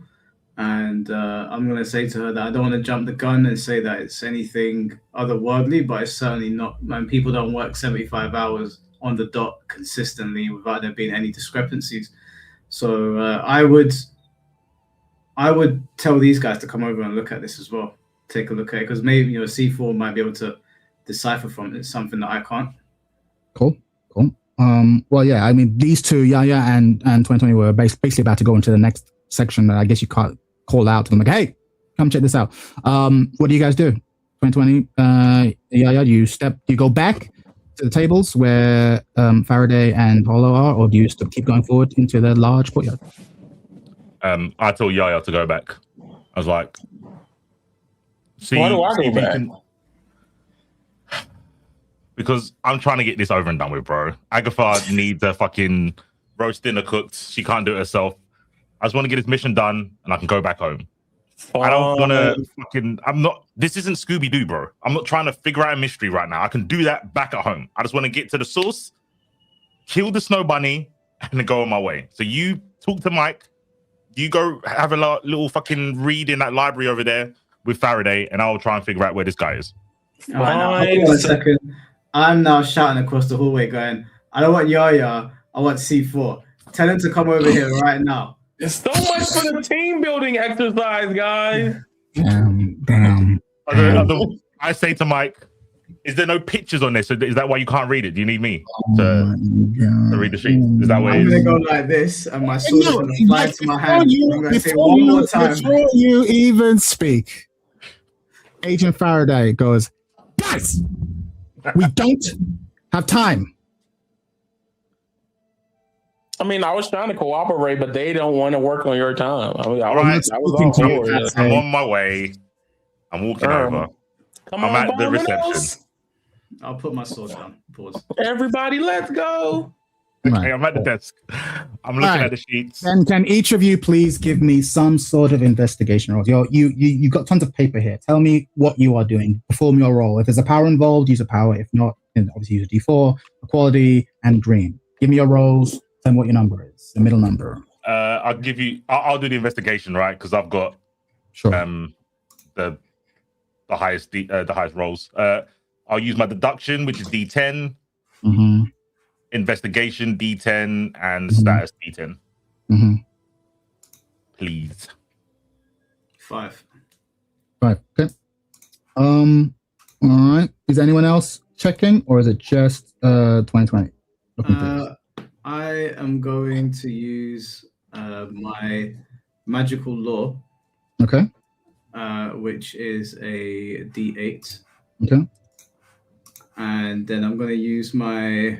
And I'm going to say to her that I don't want to jump the gun and say that it's anything otherworldly, but it's certainly not. Man, people don't work 75 hours on the dot consistently without there being any discrepancies. So I would tell these guys to come over and look at this as well. Take a look at it, because maybe C4 might be able to decipher from it something that I can't. Cool. Well, yeah, I mean, these two, Yaya and 2020, were basically about to go into the next section that I guess you can't call out to them, like, hey, come check this out. What do you guys do? 2020, Yaya, you go back to the tables where Faraday and Paulo are, or do you still keep going forward into the large courtyard? I told Yaya to go back. I was like, why do I go back? Because I'm trying to get this over and done with, bro. Agatha needs a fucking roast dinner cooked. She can't do it herself. I just want to get this mission done and I can go back home. I don't want to this isn't Scooby-Doo, bro. I'm not trying to figure out a mystery right now. I can do that back at home. I just want to get to the source, kill the snow bunny, and then go on my way. So you talk to Mike. You go have a little fucking read in that library over there with Faraday, and I'll try and figure out where this guy is. All right, now, hold on a second. I'm now shouting across the hallway going, I don't want Yaya, I want C4. Tell him to come over here right now. It's so much for the team building exercise, guys. Damn. I say to Mike, is there no pictures on this? Is that why you can't read it? Do you need me to read the sheets? Is that way? I'm going to go like this, and my sword is going to fly to my hand. I'm going to say one more time. Before you even speak, Agent Faraday goes, guys, we don't have time. I mean, I was trying to cooperate, but they don't want to work on your time. I was all for it. I'm on my way. I'm walking over. I'm at the reception. I'll put my sword down. Pause. Everybody, let's go. Okay, I'm at the desk. I'm looking at the sheets. And can each of you please give me some sort of investigation roll? You got tons of paper here. Tell me what you are doing. Perform your role. If there's a power involved, use a power. If not, then obviously use a D4, equality, and green. Give me your rolls. Tell me what your number is. The middle number. I'll give you. I'll do the investigation, right? Because I've got the highest rolls. I'll use my deduction, which is D10. Mm-hmm. Investigation D10 and status D10. Mm-hmm. Please. 5. 5. Okay. All right. Is anyone else checking, or is it just 2020? I am going to use my magical law. Okay. Which is a D8. Okay. And then I'm going to use my...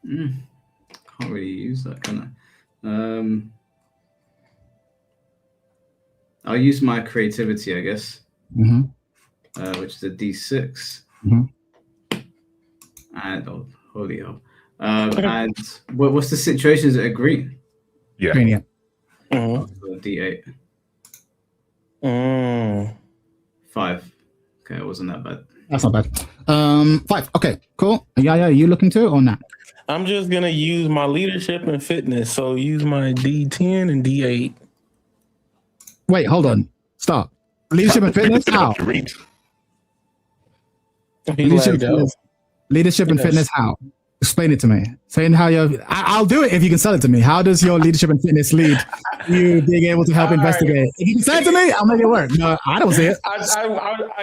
can't really use that, can I? I'll use my creativity, I guess, which is a D6. And, oh, holy hell. And what's the situation? Is it a green? Yeah. Green, yeah. D8. 5. Okay, it wasn't that bad. That's not bad. 5. Okay, cool. Yeah, you looking to or not? I'm just gonna use my leadership and fitness. So use my D10 and D8. Wait, hold on. Stop. Leadership and fitness? How? Leadership and fitness, how? Explain it to me. Saying how I'll do it if you can sell it to me. How does your leadership and fitness lead you being able to help investigate? Right. If you can sell it to me, I'll make it work. No, I don't see it.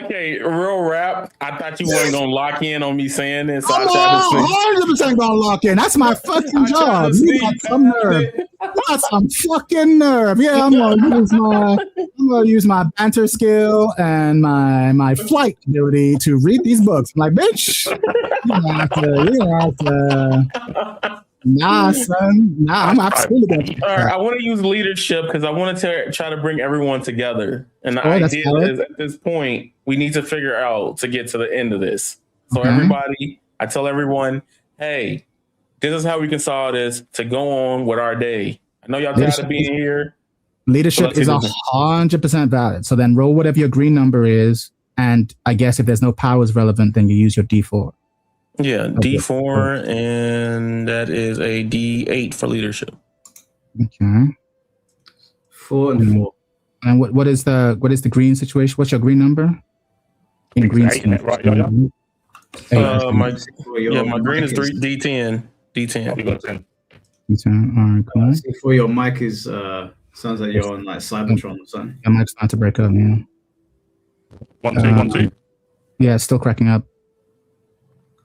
Okay, real rap. I thought you weren't gonna lock in on me saying this. So I'm 100% gonna lock in. That's my fucking job. You got some nerve. You got some fucking nerve. Yeah, I'm gonna use my banter skill and my flight ability to read these books. I'm like, bitch, you don't have to. Nah, son. Nah, I'm absolutely gonna. All right, I want to use leadership because I want to try to bring everyone together. And the idea is, at this point, we need to figure out to get to the end of this. So everybody, I tell everyone, hey, this is how we can solve this to go on with our day. I know y'all tired of being here. Leadership is 100% valid. So then roll whatever your green number is, and I guess if there's no powers relevant, then you use your D4. Yeah, D4, and that is a D8 for leadership. Okay. 4 and 4. And what is the green situation? What's your green number? In green, right? My green is 3 D10. D10. D10. All right, cool. For your mic is sounds like you're on like Cybertron or something. Your mic's about to break up, man. 1 2 1 2. Yeah, it's still cracking up.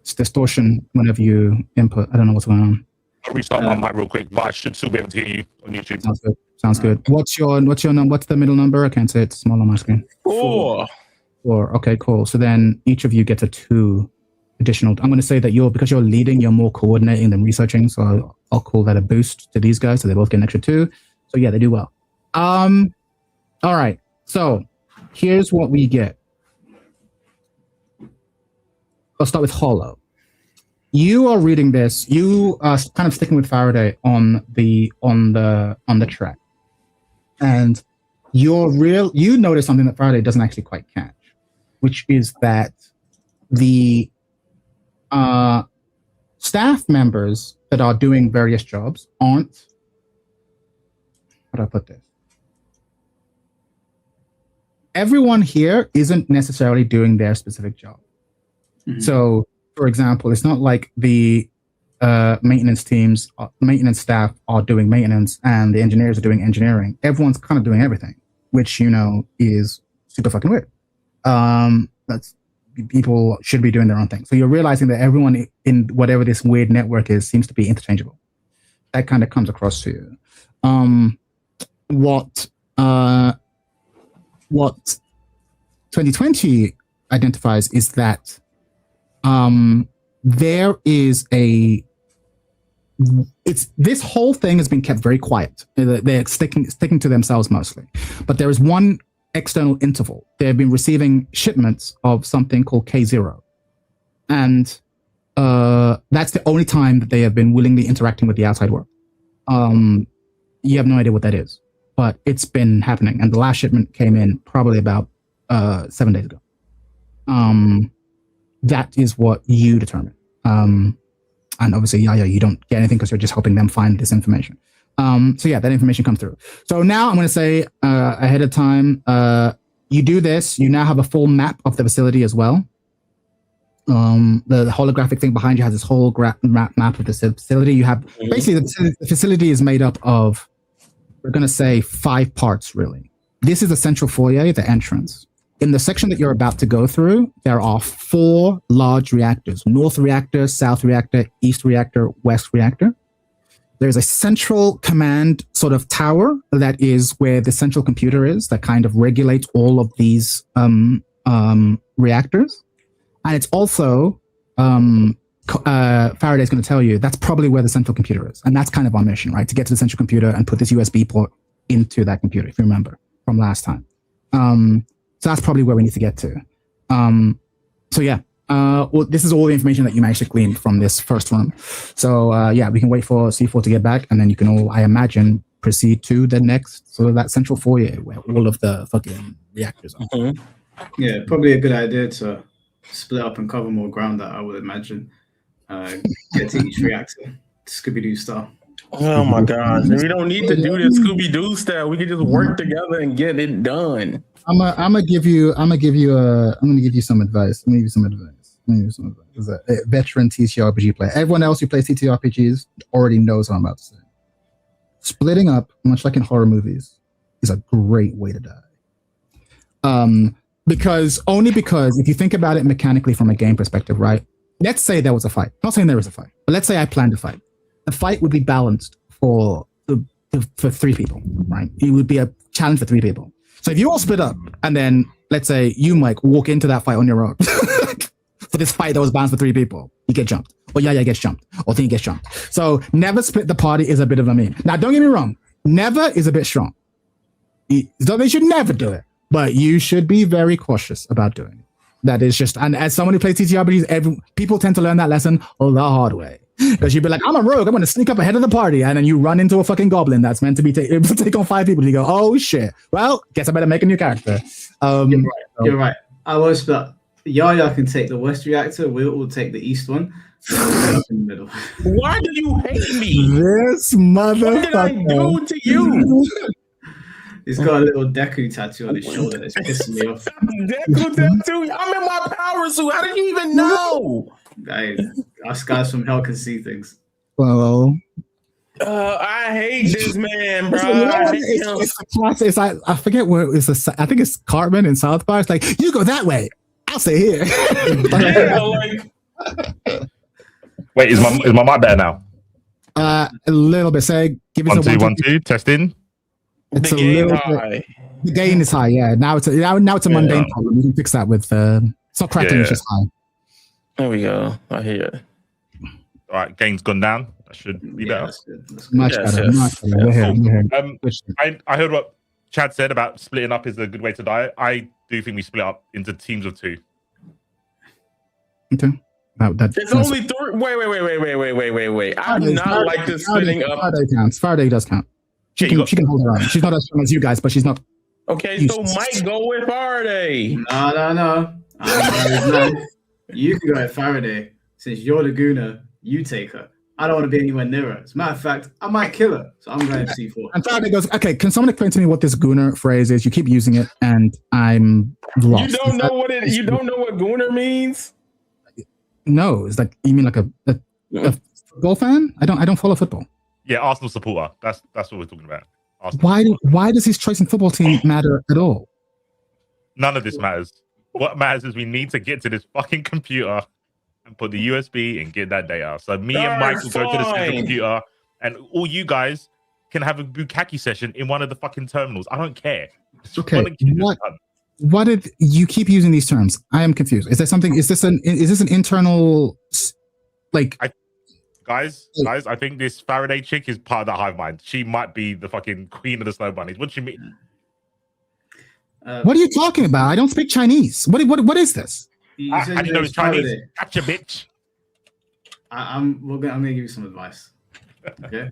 It's distortion whenever you input. I don't know what's going on. I'll restart my mic real quick, but I should still be able to hear you on YouTube. Sounds good. What's your number? What's the middle number? I can't say it's small on my screen. 4. 4. Okay, cool. So then each of you gets a 2 additional. I'm going to say that because you're leading, you're more coordinating than researching. So I'll call that a boost to these guys. So they both get an extra 2. So yeah, they do well. All right. So here's what we get. I'll start with Hollow. You are reading this. You are kind of sticking with Faraday on the track, and you notice something that Faraday doesn't actually quite catch, which is that the staff members that are doing various jobs aren't. How do I put this? Everyone here isn't necessarily doing their specific job. So, for example, it's not like the maintenance staff are doing maintenance and the engineers are doing engineering. Everyone's kind of doing everything, which, is super fucking weird. That's people should be doing their own thing. So you're realizing that everyone in whatever this weird network is seems to be interchangeable. That kind of comes across to you. What 2020 identifies is that there is this whole thing has been kept very quiet. They're sticking to themselves mostly, but there is one external interval. They have been receiving shipments of something called K0, and that's the only time that they have been willingly interacting with the outside world. You have no idea what that is, but it's been happening, and the last shipment came in probably about 7 days ago. That is what you determine. And obviously, you don't get anything because you're just helping them find this information. So yeah, that information comes through. So now I'm going to say ahead of time, you do this. You now have a full map of the facility as well. The holographic thing behind you has this whole map of the facility. You have basically the facility is made up of we're going to say 5 parts, really. This is the central foyer, the entrance. In the section that you're about to go through, there are 4 large reactors: North Reactor, South Reactor, East Reactor, West Reactor. There's a central command sort of tower that is where the central computer is that kind of regulates all of these reactors. And it's also, Faraday's going to tell you, that's probably where the central computer is. And that's kind of our mission, right? To get to the central computer and put this USB port into that computer, if you remember from last time. So that's probably where we need to get to. So yeah, well, this is all the information that you managed to glean from this first room. So yeah, we can wait for C4 to get back, and then you can all, I imagine, proceed to the next sort of that central foyer where all of the fucking reactors are. Mm-hmm. Yeah, probably a good idea to split up and cover more ground, that I would imagine. Get to each reactor, Scooby-Doo style. Oh my gosh. We don't need to do this Scooby-Doo style. We can just work together and get it done. I'm gonna give you some advice. I'm gonna give you some advice. As a veteran TTRPG player, everyone else who plays TTRPGs already knows what I'm about to say. Splitting up, much like in horror movies, is a great way to die. Because if you think about it mechanically from a game perspective, right? Let's say there was a fight. I'm not saying there was a fight, but let's say I planned a fight. The fight would be balanced for 3 people, right? It would be a challenge for 3 people. So if you all split up, and then let's say you, Mike, walk into that fight on your own for this fight that was balanced for 3 people, you get jumped, or Yaya gets jumped, or Thing gets jumped. So never split the party is a bit of a meme. Now, don't get me wrong, never is a bit strong. They should never do it, but you should be very cautious about doing it. That is just, and as someone who plays TTRPGs, people tend to learn that lesson the hard way. Because you'd be like, I'm a rogue, I'm going to sneak up ahead of the party, and then you run into a fucking goblin that's meant to be take on 5 people, and you go, oh shit, well, guess I better make a new character. You're right. I was, but Yaya can take the West Reactor, we'll take the East one. In the middle. Why do you hate me? This motherfucker. What did I do to you? He's got a little Deku tattoo on his shoulder that's pissing me off. Deku tattoo? I'm in my power suit. How did you even know? Us guys from hell can see things. Well, I hate this man, bro. It's like, I forget where it's. I think it's Cartman in South Park. It's like, you go that way, I'll stay here. Yeah, like. Wait, is my mic better now? A little bit. Say, give us 1 2 1 2 testing. It's the gain high. The gain is high. Yeah. Now it's a mundane problem. You can fix that with. It's not crackling. It's just high. There we go. I hear it. All right, gain's gone down. That should be better. That's good. Much better. We're here. I heard what Chad said about splitting up is a good way to die. I do think we split up into teams of 2. Okay. It's only 3. Wait. I do not like this splitting up. Faraday counts. Faraday does count. She can hold her own. She's not as strong as you guys, but she's not. Okay, so Mike go with Faraday. No. You can go with Faraday. Since you're the Gooner, you take her. I don't want to be anywhere near her. As a matter of fact, I might kill her. So I'm going C4. And Faraday goes, okay, can someone explain to me what this Gooner phrase is? You keep using it, and I'm lost. You don't know what Gooner means? No, it's like, you mean like a football fan? I don't follow football. Yeah, Arsenal supporter. That's what we're talking about. Arsenal. Why does his choice in football team matter at all? None of this matters. What matters is we need to get to this fucking computer and put the USB and get that data. So me and Mike will go to the central computer, and all you guys can have a bukkake session in one of the fucking terminals. I don't care. Okay. What did you keep using these terms? I am confused. Is there something? Is this an internal like? Guys, I think this Faraday chick is part of that hive mind. She might be the fucking queen of the snow bunnies. What do you mean? What are you talking about? I don't speak Chinese. What is this? How do you know it's Chinese? Gotcha, bitch. I'm gonna give you some advice. Okay.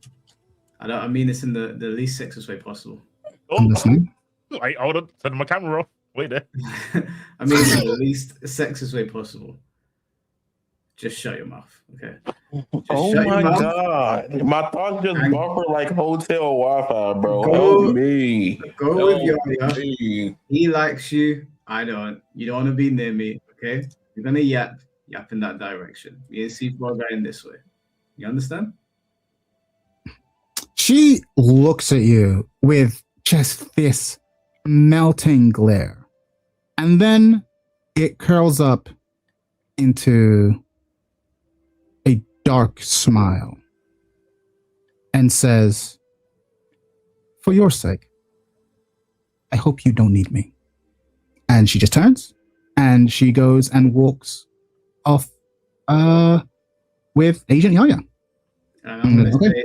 I mean this in the least sexist way possible. I'm listening. Wait, hold on. Turn my camera off. Wait there. I mean in the least sexist way possible. Just shut your mouth, okay? Oh my god. My thoughts just buffer like hotel Wi-Fi, bro. Go with Yaya. He likes you. I don't. You don't want to be near me, okay? You're gonna yap in that direction. Me and C4 are going this way. You understand? She looks at you with just this melting glare. And then it curls up into a dark smile and says, "For your sake, I hope you don't need me." And she just turns and she goes and walks off with Agent Yaya. And I'm going to say,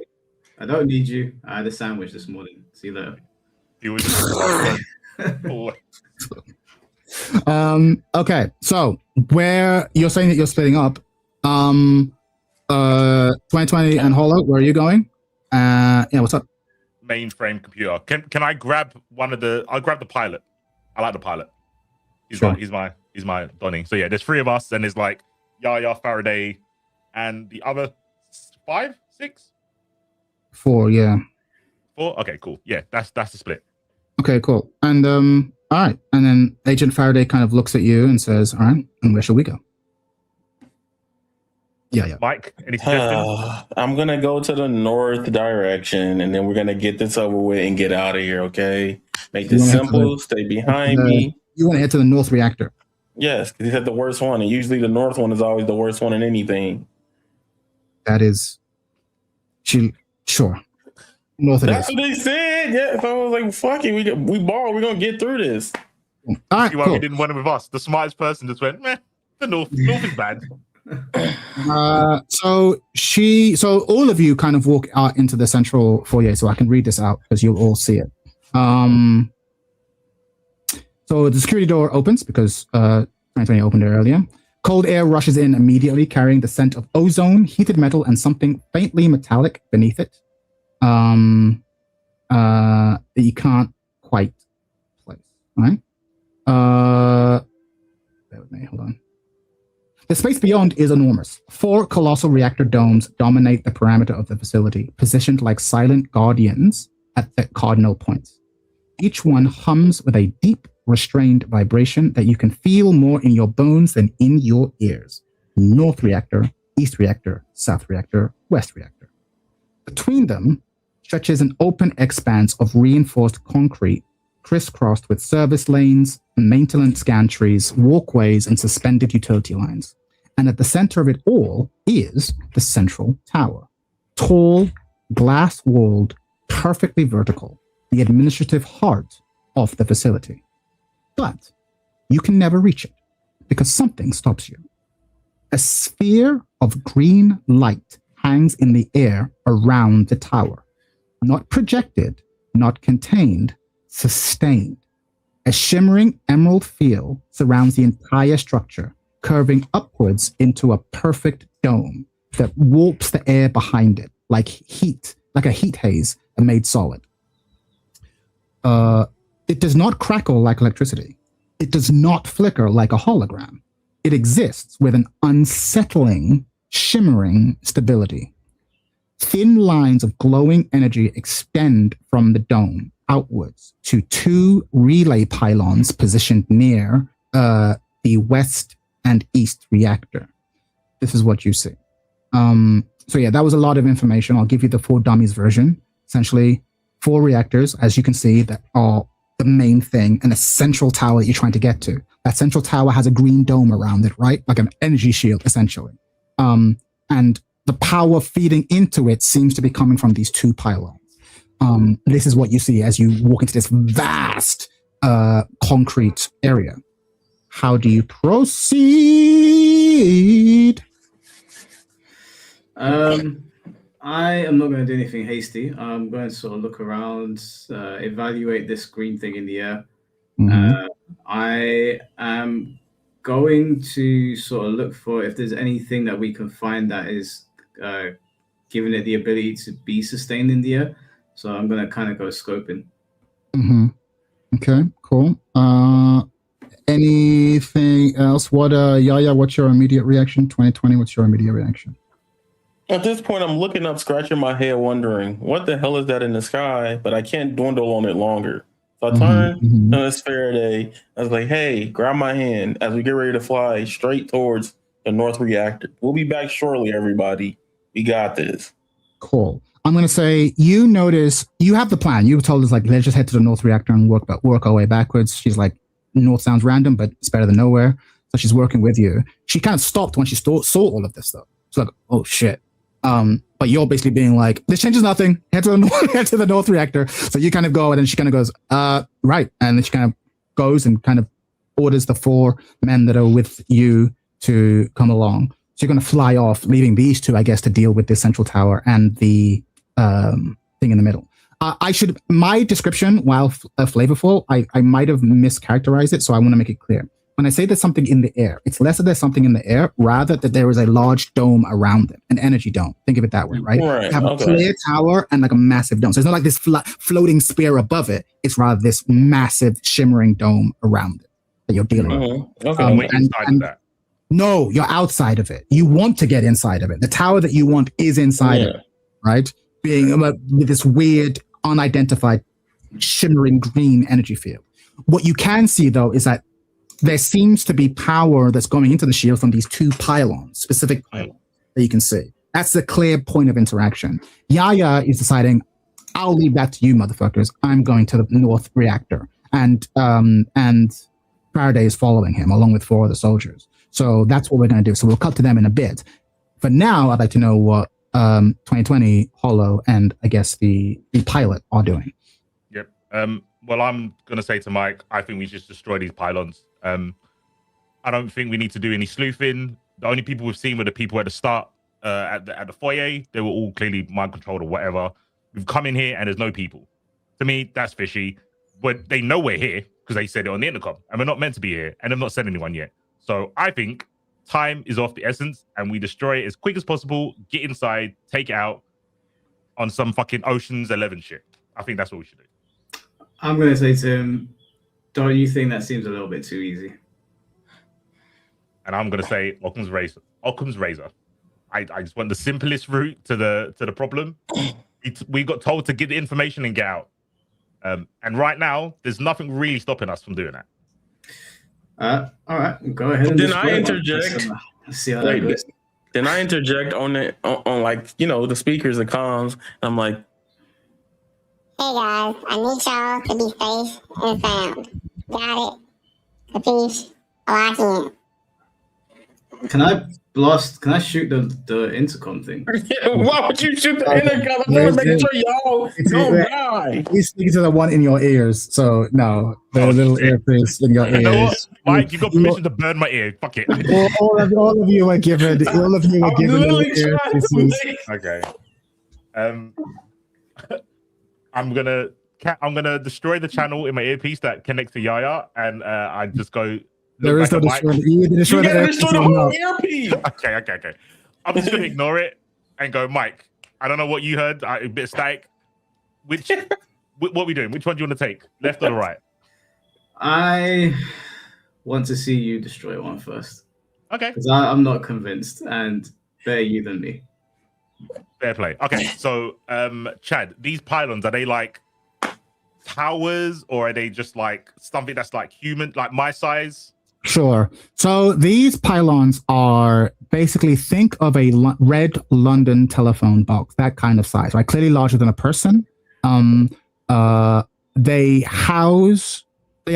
I don't need you. I had a sandwich this morning. See you later. He was okay, so where you're saying that you're splitting up, 2020 and Hollow, where are you going? Yeah, what's up? Mainframe computer. Can I grab one of the? I'll grab the pilot. I like the pilot. He's my Donnie. So yeah, there's 3 of us, and there's like Yaya, Faraday, and the other 5, 6, 4. Yeah. 4. Okay, cool. Yeah, that's the split. Okay, cool. And all right, and then Agent Faraday kind of looks at you and says, "All right, and where shall we go?" Yeah. Mike, any suggestions? I'm gonna go to the north direction, and then we're gonna get this over with and get out of here. Okay, make this simple. Stay behind me. You want to head to the north reactor? Yes, because he said the worst one, and usually the north one is always the worst one in anything. That is, sure. North it is. That's what they said. Yeah, so I was like, "Fuck it, we ball. We're gonna get through this." All right, see why we didn't want him with us. The smartest person just went, "Meh, the north is bad." So all of you kind of walk out into the central foyer, so I can read this out because you'll all see it. So the security door opens because 2020 opened it earlier. Cold air rushes in immediately, carrying the scent of ozone, heated metal, and something faintly metallic beneath it. That you can't quite place. Right? Bear with me. Hold on. The space beyond is enormous. 4 colossal reactor domes dominate the perimeter of the facility, positioned like silent guardians at the cardinal points. Each one hums with a deep, restrained vibration that you can feel more in your bones than in your ears. North reactor, east reactor, south reactor, west reactor. Between them stretches an open expanse of reinforced concrete, crisscrossed with service lanes, maintenance gantries, walkways, and suspended utility lines. And at the center of it all is the central tower. Tall, glass-walled, perfectly vertical, the administrative heart of the facility. But you can never reach it because something stops you. A sphere of green light hangs in the air around the tower. Not projected, not contained, sustained. A shimmering emerald field surrounds the entire structure, curving upwards into a perfect dome that warps the air behind it like a heat haze made solid. It does not crackle like electricity. It does not flicker like a hologram. It exists with an unsettling, shimmering stability. Thin lines of glowing energy extend from the dome outwards to 2 relay pylons positioned near the west and east reactor. This is what you see. So yeah, that was a lot of information. I'll give you the 4 dummies version. Essentially, 4 reactors, as you can see, that are the main thing, and a central tower that you're trying to get to. That central tower has a green dome around it, right? Like an energy shield, essentially. And the power feeding into it seems to be coming from these 2 pylons. This is what you see as you walk into this vast concrete area. How do you proceed? I am not going to do anything hasty. I'm going to sort of look around, evaluate this green thing in the air. Mm-hmm. I am going to sort of look for if there's anything that we can find that is giving it the ability to be sustained in the air. So I'm going to kind of go scoping. Mm-hmm. Okay, cool. Anything else? Yaya, what's your immediate reaction? 2020, what's your immediate reaction? At this point, I'm looking up, scratching my head, wondering, what the hell is that in the sky? But I can't dwindle on it longer. So I turn to Miss Faraday. I was like, hey, grab my hand as we get ready to fly straight towards the North Reactor. We'll be back shortly, everybody. We got this. Cool. I'm going to say you notice you have the plan. You told us like, let's just head to the North reactor and work our way backwards. She's like, North sounds random, but it's better than nowhere. So she's working with you. She kind of stopped when she saw all of this stuff. She's like, oh shit. But you're basically being like, this changes nothing. Head to the North reactor. So you kind of go, and then she kind of goes, right. And then she kind of goes and kind of orders the 4 men that are with you to come along. So you're going to fly off, leaving these 2, I guess, to deal with the central tower and the thing in the middle. My description, while flavorful, I might have mischaracterized it, so I want to make it clear. When I say there's something in the air, it's less that there's something in the air, rather that there is a large dome around it, an energy dome. Think of it that way, right? You have a clear tower and like a massive dome. So it's not like this floating spear above it. It's rather this massive shimmering dome around it that you're dealing with. Okay. Inside of that. No, you're outside of it. You want to get inside of it. The tower that you want is inside of it, right? Being with this weird, unidentified, shimmering green energy field. What you can see, though, is that there seems to be power that's going into the shield from these 2 pylons, specific pylons that you can see. That's the clear point of interaction. Yaya is deciding, I'll leave that to you, motherfuckers. I'm going to the North reactor. And Faraday is following him, along with 4 other soldiers. So that's what we're going to do. So we'll cut to them in a bit. For now, I'd like to know what 2020, Hollow, and I guess the pilot are doing. Yep. Well, I'm going to say to Mike, I think we should destroy these pylons. I don't think we need to do any sleuthing. The only people we've seen were the people at the start at the foyer. They were all clearly mind controlled or whatever. We've come in here and there's no people. To me, that's fishy. But they know we're here because they said it on the intercom, and we're not meant to be here, and they've not said anyone yet. So I think time is of the essence, and we destroy it as quick as possible, get inside, take it out on some fucking Ocean's 11 shit. I think that's what we should do. I'm going to say to him, don't you think that seems a little bit too easy? And I'm going to say Occam's razor. I just want the simplest route to the problem. We got told to get the information and get out. And right now, there's nothing really stopping us from doing that. All right, go ahead. Then I interject. Let's see how that goes. Then I interject on like the speakers and comms. I'm like, hey guys, I need y'all to be safe and sound. Got it? Capiche? Lock in. Can I shoot the intercom thing? Why would you shoot the intercom? I'm gonna make sure y'all don't die. He's speaking to the one in your ears, so no, the little earpiece in your ears. You know what? Mike, you got permission to burn my ear. Fuck it. all of you were given. All of you were given earpieces. Okay. I'm gonna destroy the channel in my earpiece that connects to Yaya, and I just go. There is no destroy. You destroy the whole earpiece. Okay. I'm just gonna ignore it and go, Mike. I don't know what you heard. A bit of static. What are we doing? Which one do you want to take? Left or right? I want to see you destroy one first. Okay. Because I'm not convinced, and better you than me. Fair play. Okay, so Chad, these pylons, are they like towers, or are they just like something that's like human, like my size? Sure. So these pylons are basically, think of a red London telephone box, that kind of size, right? Clearly larger than a person. They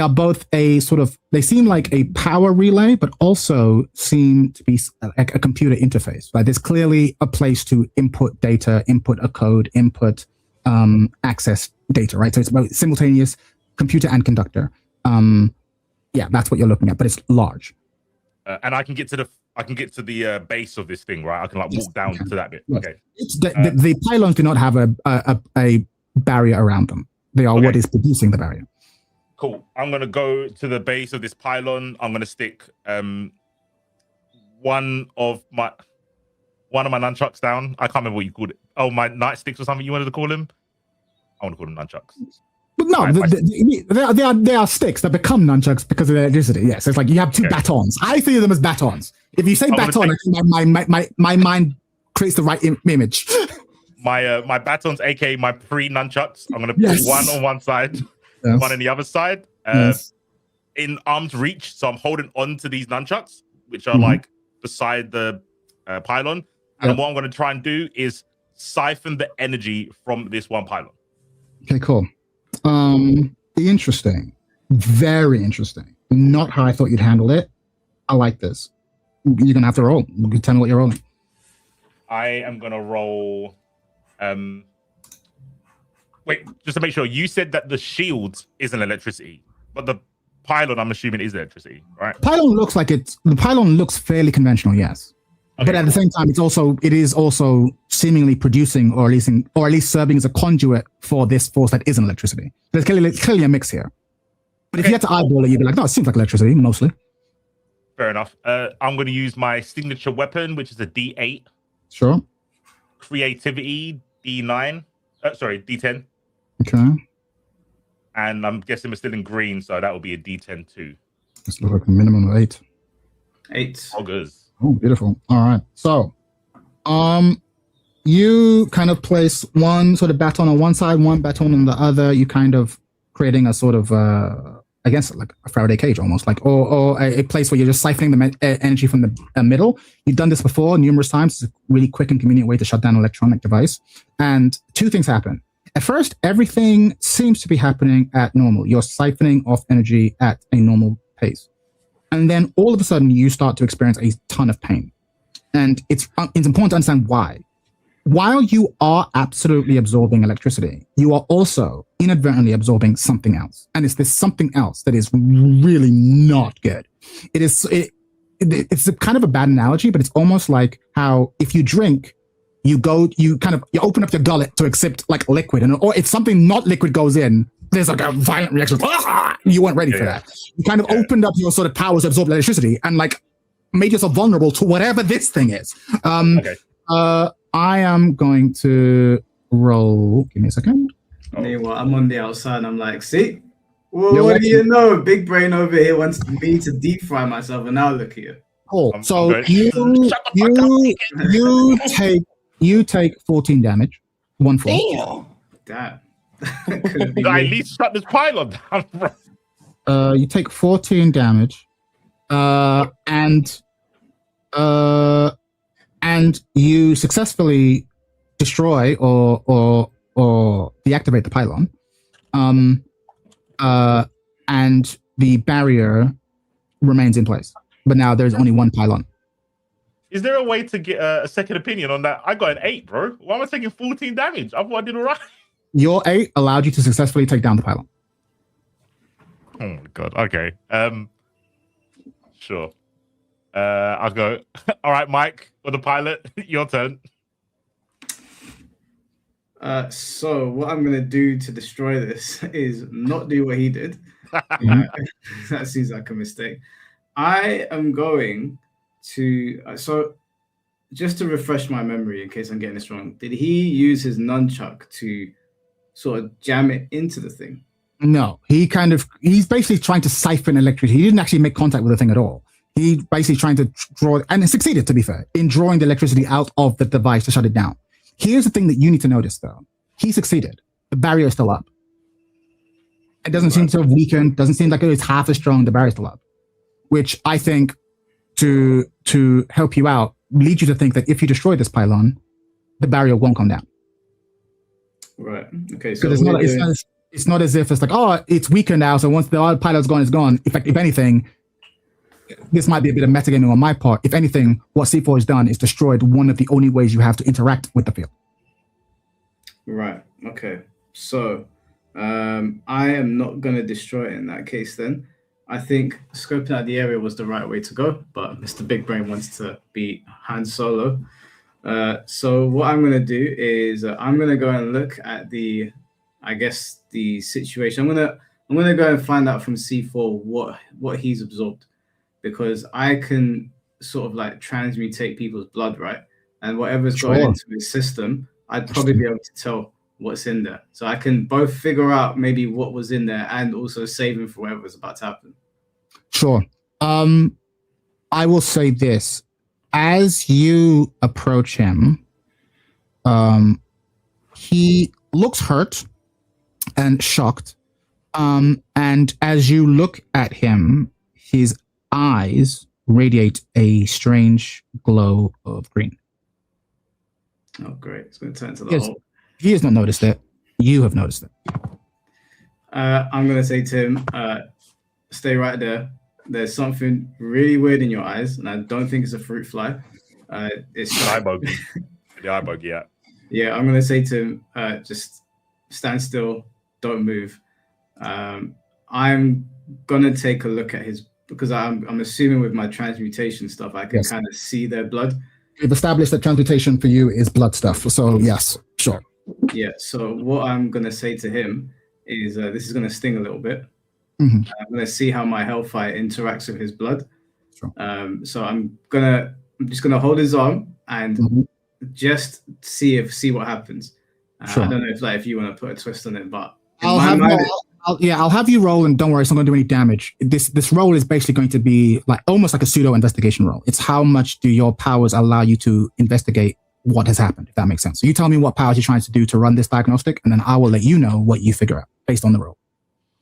are both they seem like a power relay, but also seem to be a computer interface. Right? There's clearly a place to input data, input a code, input access data, right? So it's about simultaneous computer and conductor. Yeah, that's what you're looking at, but it's large. And I can get to the base of this thing, right? I can walk down to that bit. Yes. Okay. The pylons do not have a barrier around them. They are what is producing the barrier. Cool. I'm gonna go to the base of this pylon. I'm gonna stick one of my nunchucks down. I can't remember what you called it. Oh, my nightsticks or something you wanted to call them? I want to call them nunchucks. But no, they are sticks that become nunchucks because of the electricity. Yes, it's like you have two batons. I see them as batons. If you say baton, my mind creates the right image. My batons, aka my pre-nunchucks. I'm gonna put one on one side, one on the other side, in arm's reach. So I'm holding on to these nunchucks, which are like beside the pylon. And what I'm gonna try and do is siphon the energy from this one pylon. Okay, cool. Interesting. Very interesting. Not how I thought you'd handle it. I like this. You're gonna have to roll. You can tell me what you're rolling. I am gonna roll. Wait, just to make sure, you said that the shield isn't electricity, but the pylon, I'm assuming, is electricity, right? The pylon looks fairly conventional, yes. Okay, but at the same time, it is also seemingly producing or at least serving as a conduit for this force that isn't electricity. There's clearly a mix here. But if you had to eyeball it, you'd be like, no, it seems like electricity, mostly. Fair enough. I'm going to use my signature weapon, which is a D8. Sure. Creativity, D9. D10. Okay. And I'm guessing we're still in green, so that will be a D10 too. This looks like a minimum of 8. 8. Oh, good. Oh, beautiful. All right. So, you kind of place one sort of baton on one side, one baton on the other. You kind of creating a sort of, I guess, like a Faraday cage almost, like, or a place where you're just siphoning the energy from the middle. You've done this before numerous times. It's a really quick and convenient way to shut down an electronic device. And two things happen. At first, everything seems to be happening at normal. You're siphoning off energy at a normal pace. And then all of a sudden, you start to experience a ton of pain. And it's important to understand why. While you are absolutely absorbing electricity, you are also inadvertently absorbing something else. And it's this something else that is really not good. It's a kind of a bad analogy, but it's almost like how if you drink, you open up your gullet to accept like liquid, or if something not liquid goes in, there's like a violent reaction. You weren't ready for that. You kind of opened up your sort of powers to absorb electricity and like made yourself vulnerable to whatever this thing is. I am going to roll. Give me a second. Meanwhile, I'm on the outside and I'm like, see? Well, what do you know? Big brain over here wants me to deep fry myself, and now look here. Cool. So you take 14 damage. 1/4. Damn. You at least shut this pylon down, bro. You take 14 damage. And you successfully destroy or deactivate the pylon. And the barrier remains in place. But now there's only one pylon. Is there a way to get a second opinion on that? I got an 8, bro. Why am I taking 14 damage? I thought I did all right. Your 8 allowed you to successfully take down the pylon. Oh my god. Okay. Sure. I'll go. All right, Mike, or the pilot, your turn. So what I'm gonna do to destroy this is not do what he did. That seems like a mistake. I am going to so just to refresh my memory in case I'm getting this wrong. Did he use his nunchuck to sort of jam it into the thing? No, he's basically trying to siphon electricity. He didn't actually make contact with the thing at all. He basically trying to draw, and succeeded, to be fair, in drawing the electricity out of the device to shut it down. Here's the thing that you need to notice, though. He succeeded. The barrier is still up. It doesn't seem to have weakened. Doesn't seem like it's half as strong. The barrier is still up, which I think to help you out leads you to think that if you destroy this pylon, the barrier won't come down. Right. Okay. So it's not as if it's like, oh, it's weaker now. So once the pylon's gone, it's gone. In fact, if anything, this might be a bit of metagaming on my part. If anything, what C4 has done is destroyed one of the only ways you have to interact with the field. Right. Okay. So I am not going to destroy it in that case then. I think scoping out the area was the right way to go, but Mr. Big Brain wants to be Han Solo. So what I'm going to do is I'm going to go and look at the situation. I'm going to go and find out from C4 what he's absorbed, because I can sort of like transmutate people's blood, right? And whatever's going into his system, I'd probably be able to tell what's in there. So I can both figure out maybe what was in there and also save him for whatever's about to happen. Sure. I will say this. As you approach him, he looks hurt and shocked. And as you look at him, his eyes radiate a strange glow of green. Oh, great. It's going to turn to the hole. He has not noticed it. You have noticed it. I'm going to say to him, stay right there. There's something really weird in your eyes, and I don't think it's a fruit fly. It's the eye bogey. The eye bogey, yeah. Yeah, I'm going to say to him, just stand still, don't move. I'm going to take a look at his, because I'm assuming with my transmutation stuff, I can kind of see their blood. We've established that transmutation for you is blood stuff. So yes, sure. Yeah, so what I'm going to say to him is, this is going to sting a little bit. Mm-hmm. I'm going to see how my hellfire interacts with his blood. Sure. So I'm just going to hold his arm and just see what happens. Sure. I don't know if you want to put a twist on it, but I'll have you roll, and don't worry, it's not going to do any damage. This roll is basically going to be like almost like a pseudo investigation roll. It's how much do your powers allow you to investigate what has happened, if that makes sense. So you tell me what powers you're trying to do to run this diagnostic, and then I will let you know what you figure out based on the roll.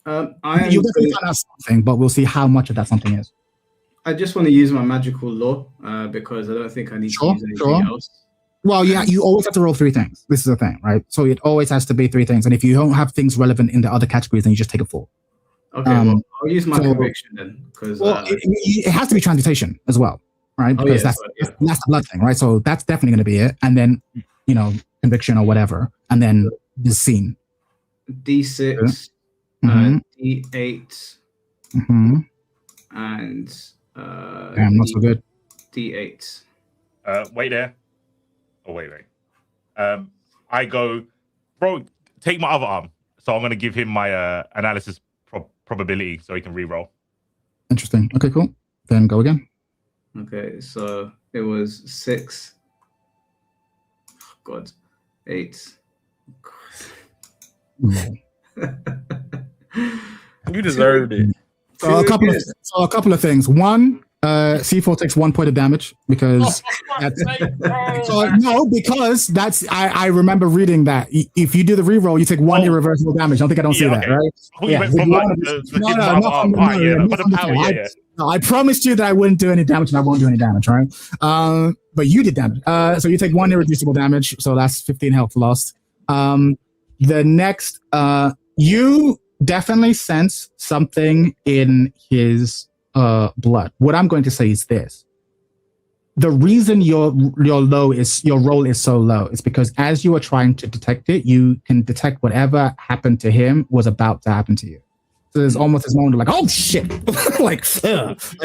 You'll definitely find out something, but we'll see how much of that something is. I just want to use my magical law because I don't think I need to use anything else. Well, yeah, you always have to roll 3 things. This is the thing, right? So it always has to be 3 things. And if you don't have things relevant in the other categories, then you just take a 4. Okay, well, I'll use my conviction then. Because it has to be transmutation as well, right? Because that's the blood thing, right? So that's definitely going to be it. And then, conviction or whatever. And then the scene. D6, D8, and damn, not so good. D8. Wait there. Oh, wait. I go, bro, take my other arm. So I'm going to give him my analysis probability so he can re-roll. Interesting. Okay, cool. Then go again. Okay, so it was 6. Oh, God. 8. God. You deserved it. So a couple of things. One, C4 takes 1 point of damage because because I remember reading that if you do the reroll, you take 1 irreversible damage. I don't think I don't see that, right? I promised you that I wouldn't do any damage, and I won't do any damage, right? But you did damage. So you take 1 irreducible damage, so that's 15 health lost. The next, you definitely sense something in his blood. What I'm going to say is this: the reason your roll is so low is because as you are trying to detect it, you can detect whatever happened to him was about to happen to you. So there's almost this moment of like, oh shit, like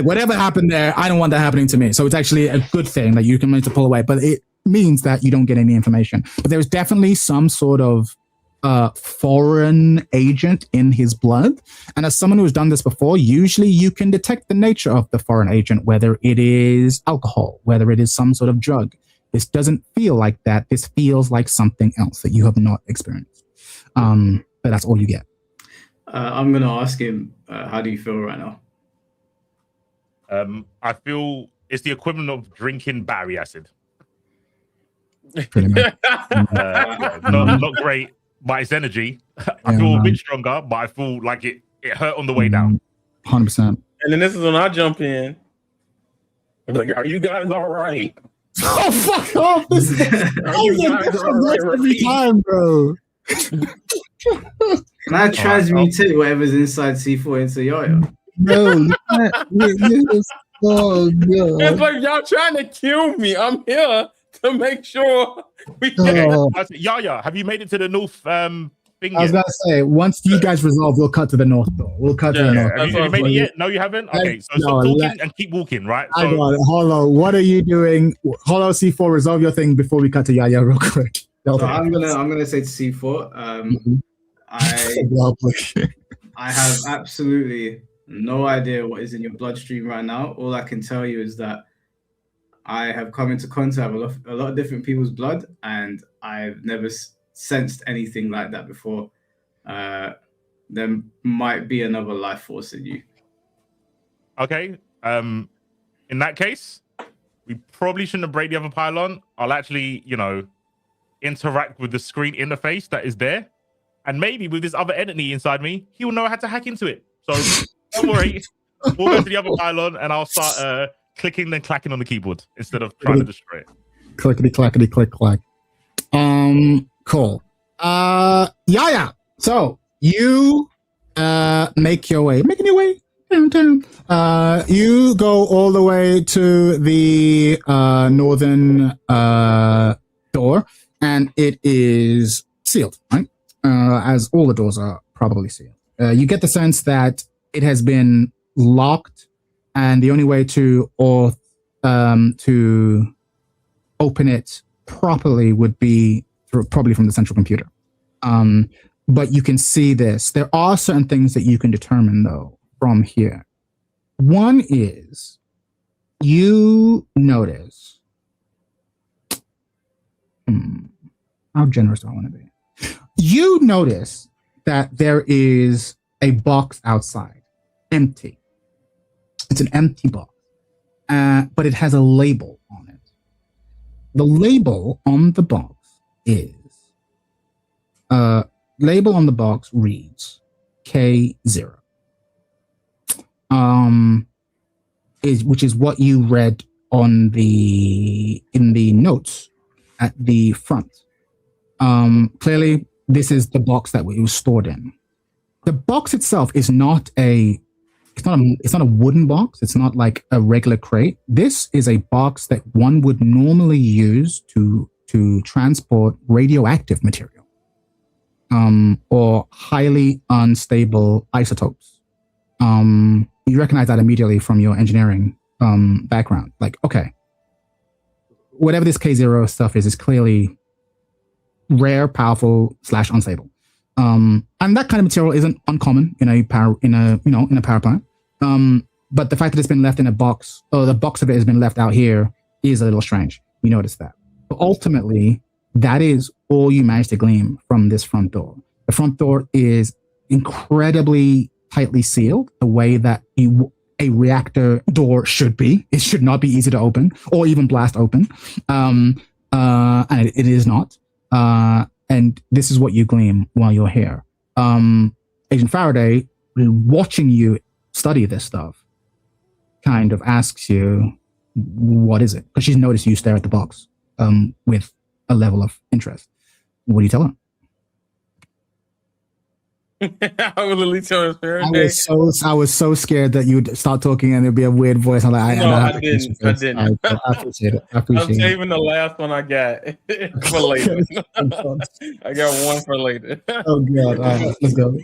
whatever happened there, I don't want that happening to me. So it's actually a good thing that you can manage to pull away, but it means that you don't get any information. But there's definitely some sort of foreign agent in his blood. And as someone who's done this before, usually you can detect the nature of the foreign agent, whether it is alcohol, whether it is some sort of drug. This doesn't feel like that. This feels like something else that you have not experienced. But that's all you get. I'm going to ask him, how do you feel right now? I feel it's the equivalent of drinking battery acid. Not great. But it's energy. I feel a bit stronger, but I feel like it hurt on the way down. 100%. And then this is when I jump in. I'm like, are you guys all right? Oh, fuck off. This is every time, bro. Can I transmute whatever's inside C4 into Yaya? No. Oh, God. It's like y'all trying to kill me. I'm here to make sure we get Yaya, have you made it to the north thing I was going to say, once you guys resolve, we'll cut to the north door. We'll cut to the north. Have you made it yet? No, you haven't? Okay, so stop talking and keep walking, right? I got it. Holo, what are you doing? Holo C4, resolve your thing before we cut to Yaya real quick. So I'm gonna say to C4, I have absolutely no idea what is in your bloodstream right now. All I can tell you is that I have come into contact with a lot of different people's blood, and I've never sensed anything like that before. There might be another life force in you. Okay. In that case, we probably shouldn't have break the other pylon. I'll actually, interact with the screen interface that is there. And maybe with this other entity inside me, he'll know how to hack into it. So don't worry. We'll go to the other pylon and I'll start clicking and clacking on the keyboard instead of trying to destroy it. Clickety clackety click clack. Cool. Yeah. So you making your way downtown. You go all the way to the northern door, and it is sealed, right? As all the doors are probably sealed. You get the sense that it has been locked, and the only way to open it properly would be probably from the central computer. But you can see this. There are certain things that you can determine, though, from here. One is you notice. How generous do I want to be? You notice that there is a box outside, empty. It's an empty box, but it has a label on it. The label on the box reads K0. Which is what you read in the notes at the front. Clearly, this is the box that it was stored in. The box itself is not a wooden box. It's not like a regular crate. This is a box that one would normally use to transport radioactive material, or highly unstable isotopes. You recognize that immediately from your engineering background. Like, okay, whatever this K0 stuff is clearly rare, powerful / unstable. And that kind of material isn't uncommon in a power plant. But the fact that it's been left in a box, or the box of it has been left out here, is a little strange. You notice that. But ultimately, that is all you manage to glean from this front door. The front door is incredibly tightly sealed, the way that a reactor door should be. It should not be easy to open or even blast open. And it is not. And this is what you glean while you're here. Agent Faraday, watching you study this stuff, kind of asks you, what is it? Because she's noticed you stare at the box with a level of interest. What do you tell her? I would literally tell Faraday. I was so scared that you'd start talking and there'd be a weird voice. I'm like, I didn't. I appreciate it. I'm saving the last one I got for later. I got one for later. Oh god! All right, let's go.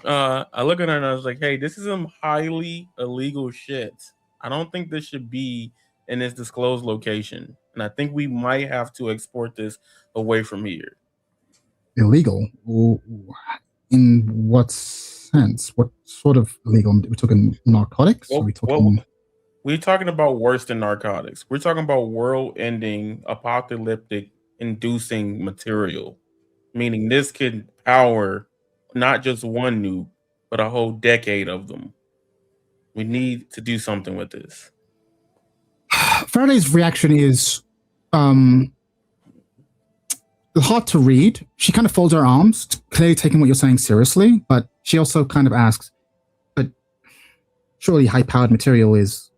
I look at her and I was like, "Hey, this is some highly illegal shit. I don't think this should be in this disclosed location, and I think we might have to export this away from here." Illegal? In what sense? What sort of illegal? Are we talking narcotics? We're talking about worse than narcotics. We're talking about world-ending, apocalyptic, inducing material, meaning this could power not just one nuke, but a whole decade of them. We need to do something with this. Faraday's reaction is hard to read. She kind of folds her arms, clearly taking what you're saying seriously, but she also kind of asks, but surely high-powered material is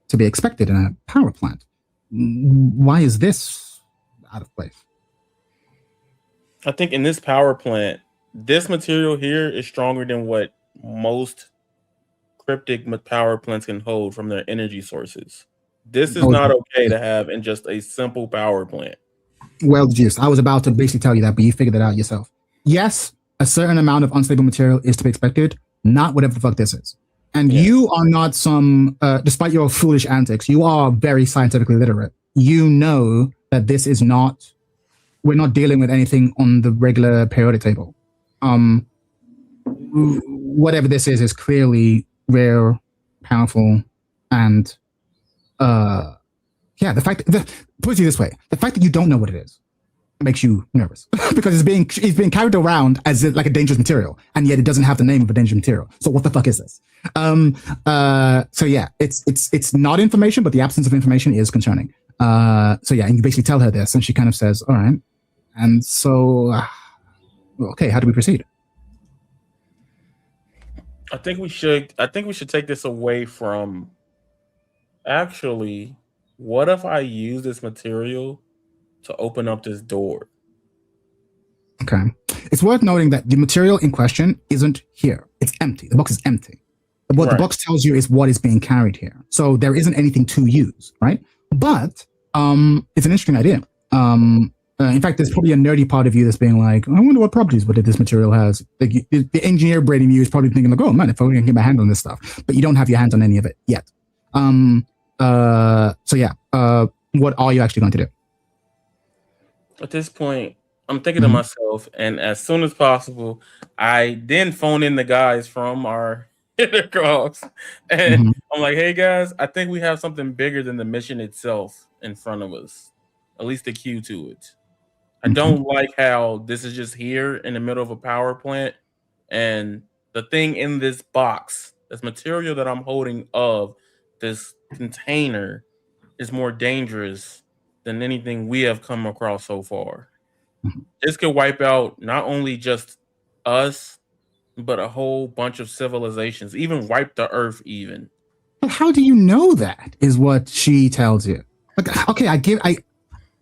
to be expected in a power plant. Why is this out of place? I think in this power plant, this material here is stronger than what most cryptic power plants can hold from their energy sources. This is not okay to have in just a simple power plant. Well deduced. I was about to basically tell you that, but you figured that out yourself. Yes, a certain amount of unstable material is to be expected, not whatever the fuck this is. And you are not despite your foolish antics, you are very scientifically literate. You know that this is not, we're not dealing with anything on the regular periodic table. Whatever this is clearly rare, powerful, and put it this way, the fact that you don't know what it is makes you nervous because it's being carried around as like a dangerous material, and yet it doesn't have the name of a dangerous material. So what the fuck is this? So yeah, it's not information, but the absence of information is concerning. So yeah, and you basically tell her this, and she kind of says, all right. And so, okay, how do we proceed? I think we should take this away from, actually, what if I use this material to open up this door. Okay. It's worth noting that the material in question isn't here. It's empty. The box is empty. What the box tells you is what is being carried here. So there isn't anything to use, right? But it's an interesting idea. In fact, there's probably a nerdy part of you that's being like, I wonder what properties this material has. Like the engineer brain in you is probably thinking like, oh man, if I can get my hand on this stuff, but you don't have your hands on any of it yet. So yeah, what are you actually going to do? At this point, I'm thinking to myself, and as soon as possible, I then phone in the guys from our intercoms, and I'm like, hey guys, I think we have something bigger than the mission itself in front of us, at least the cue to it. I don't like how this is just here in the middle of a power plant, and the thing in this box, this material that I'm holding of this container, is more dangerous than anything we have come across so far. This could wipe out not only just us, but a whole bunch of civilizations, even wipe the Earth even. But how do you know that is what she tells you? Like, okay, I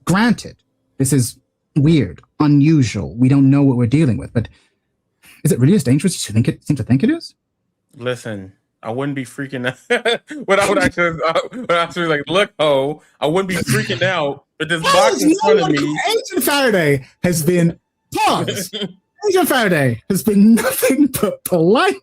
granted, this is weird, unusual. We don't know what we're dealing with, but is it really as dangerous as you seem to think it is? Listen, I wouldn't be freaking out. When I would actually like, look, I wouldn't be freaking out. But this box in front of me. Agent Faraday has been pause. Agent Faraday has been nothing but polite,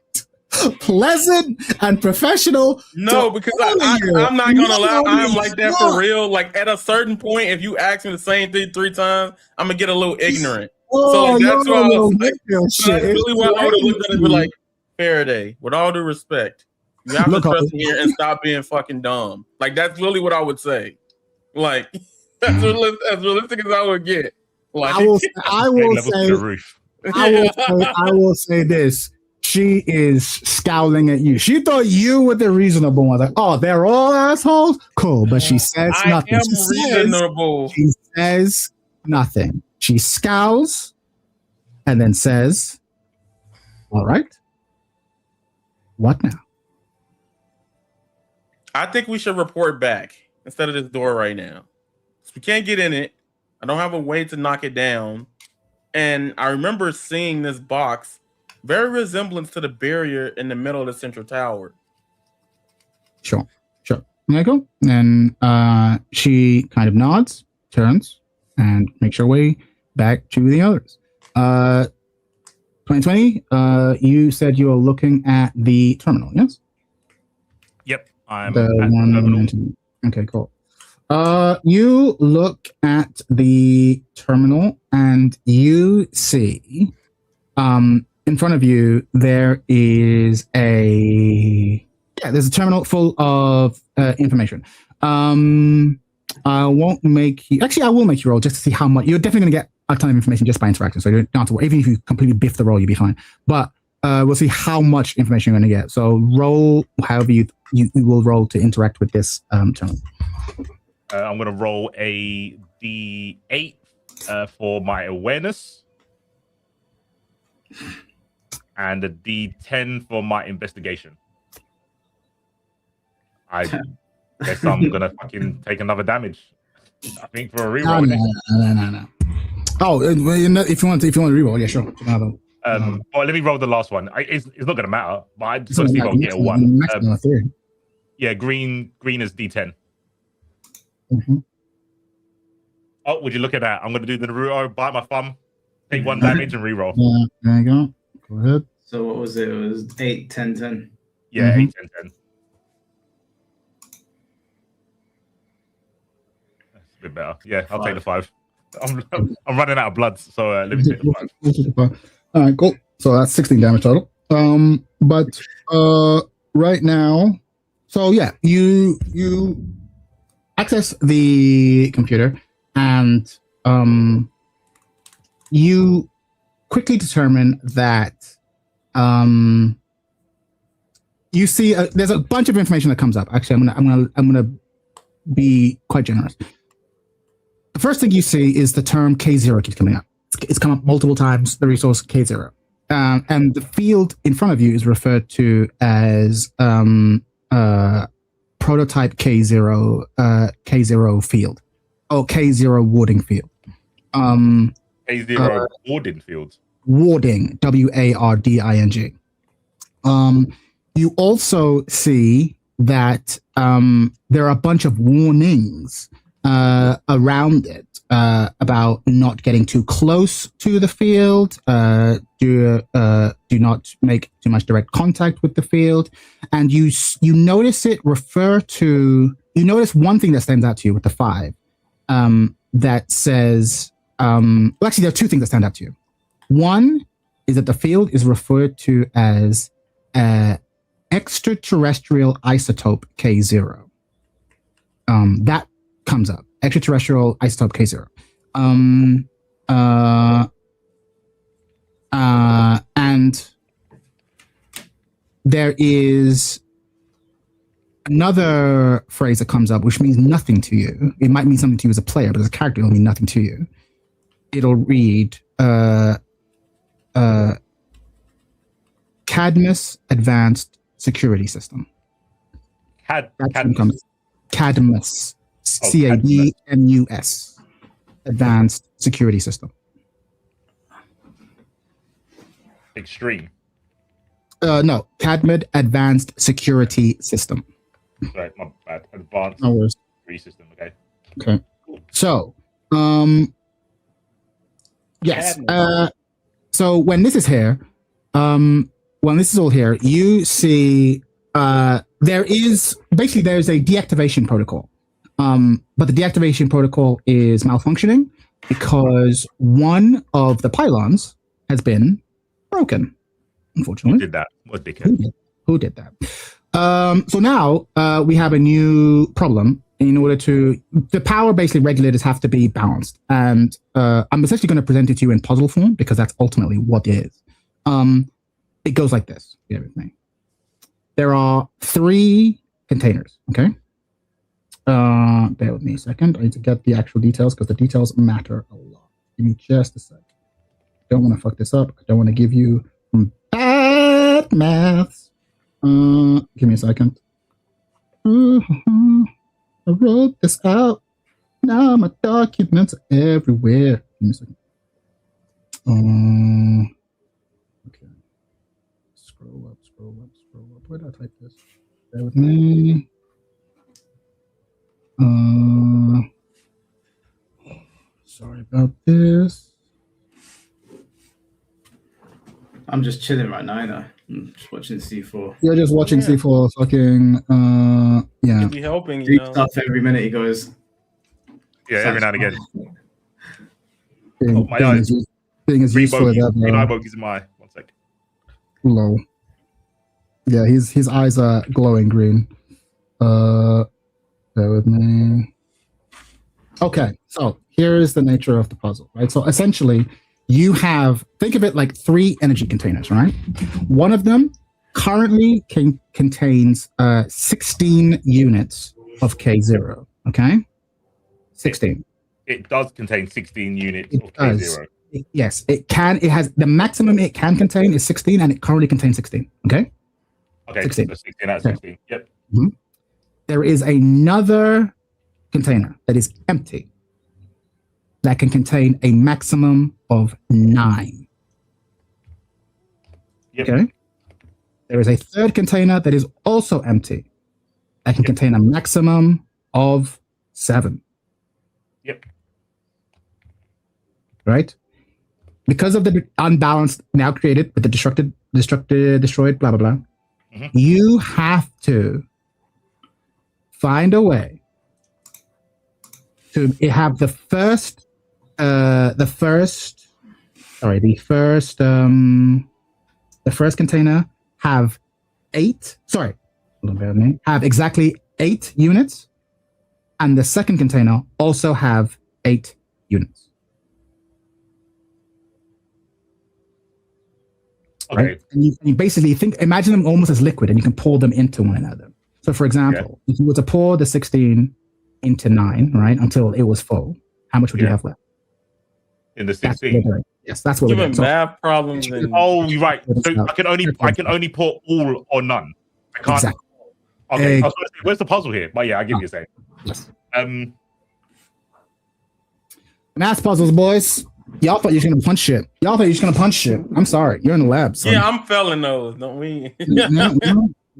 pleasant, and professional. No, because I'm not gonna lie. I'm like that for real. Like at a certain point, if you ask me the same thing 3 times, I'm gonna get a little ignorant. So like, that's why I was like, that's really why I would have looked at it and be like, Faraday, with all due respect, you have to trust me here and stop being fucking dumb. Like that's really what I would say. Like as realistic as I would get. Like I will say this. She is scowling at you. She thought you were the reasonable one. Like, oh, they're all assholes? Cool. But she says nothing. She says nothing. She scowls and then says, all right. What now? I think we should report back instead of this door right now. So we can't get in it. I don't have a way to knock it down. And I remember seeing this box very resemblance to the barrier in the middle of the central tower. Sure. There you go. And she kind of nods, turns, and makes her way back to the others. 2020, you said you were looking at the terminal, yes? Yep, I'm the at the terminal. Okay, cool. You look at the terminal and you see in front of you there is there's a terminal full of information. I won't make you, actually I will make you roll just to see how much. You're definitely gonna get a ton of information just by interacting, so you don't have to worry. Even if you completely biff the roll, you'll be fine. But we'll see how much information you're gonna get. So roll however you will roll to interact with this terminal. I'm going to roll a D8 for my awareness and a D10 for my investigation. I guess I'm going to fucking take another damage. I think for a reroll. No. Oh, if you want to reroll, yeah, sure. Well, let me roll the last one. It's not going to matter, but I just want to see if I can get a 1. Yeah, green is D10. Mm-hmm. Oh, would you look at that? I'm going to do the Naruto, bite my thumb, take 1 damage and reroll. Yeah, there you go. Go ahead. So what was it? It was 8, 10, 10. Yeah, 8, 10, 10. That's a bit better. Yeah, I'll take the 5. I'm running out of blood, so let me take the 5. All right, cool. So that's 16 damage total. But right now, so yeah, you access the computer and you quickly determine that you see there's a bunch of information that comes up. Actually, I'm gonna be quite generous. The first thing you see is the term K0 keeps coming up. It's come up multiple times. The resource K0, and the field in front of you is referred to as prototype K0 field. K0 warding field. K0 warding field. Warding, WARDING. You also see that there are a bunch of warnings around it about not getting too close to the field. Do not make too much direct contact with the field, and you notice it refer to. You notice one thing that stands out to you with the 5 that says. Well, actually, there are 2 things that stand out to you. One is that the field is referred to as extraterrestrial isotope K0. That comes up. Extraterrestrial isotope K0. And there is another phrase that comes up, which means nothing to you. It might mean something to you as a player, but as a character, it'll mean nothing to you. It'll read Cadmus Advanced Security System. Cadmus. Cadmus. CADMUS. Advanced Security System. Extreme. No, Cadmus Advanced Security System. Sorry, my bad. Advanced Security System. Okay. Okay. So, yes. So when this is here, when this is all here, you see there's a deactivation protocol. But the deactivation protocol is malfunctioning because one of the pylons has been broken. Unfortunately. Who did that? What dickhead? Who did that? So now we have a new problem. In order to, the power basically regulators have to be balanced. And I'm essentially going to present it to you in puzzle form because that's ultimately what it is. It goes like this. Bear with me. There are 3 containers, okay? Bear with me a second. I need to get the actual details because the details matter a lot. Give me just a sec. Don't want to fuck this up. I don't want to give you bad maths. Give me a second. I wrote this out. Now my documents are everywhere. Give me a second. Okay. Scroll up. Where did I type this? Bear with me. Sorry about this. I'm just chilling right now. I'm just watching C4. You're just watching C4 fucking, yeah. He'll be helping, you Deep know. stuff every minute he goes. Yeah, every now and again. Being, my eyes. Being as useful as Green ever. eye bogeys in my eye. 1 sec. Low. Yeah, his eyes are glowing green. Bear with me. Okay, so here's the nature of the puzzle, right? So essentially, you have, think of it like 3 energy containers, right? One of them currently contains 16 units of K0, okay? 16. It does contain 16 units It of does. K0. Yes, it can. It has the maximum it can contain is 16, and it currently contains 16. Okay. Okay, 16. so 16 out of 16. Yep. Mm-hmm. There is another container that is empty that can contain a maximum of 9. Yep. Okay. There is a third container that is also empty that can contain a maximum of 7. Yep. Right? Because of the unbalanced now created with the destroyed, blah, blah, blah, you have to find a way to have the first container have 8, have exactly 8 units, and the second container also have 8 units. Okay. Right? And you basically imagine them almost as liquid, and you can pour them into one another. So, for example, if you were to pour the 16 into 9, right, until it was full, how much would you have left? In the 16. Yes, that's what we're doing. Math problems. Oh, you're right. So I can only pour all or none. I can't. Exactly. Okay. I was going to say, where's the puzzle here? But yeah, I'll give you a second. Yes. Math puzzles, boys. Y'all thought you were gonna punch shit. I'm sorry. You're in the lab. Son. Yeah, I'm failing those. Don't we? You're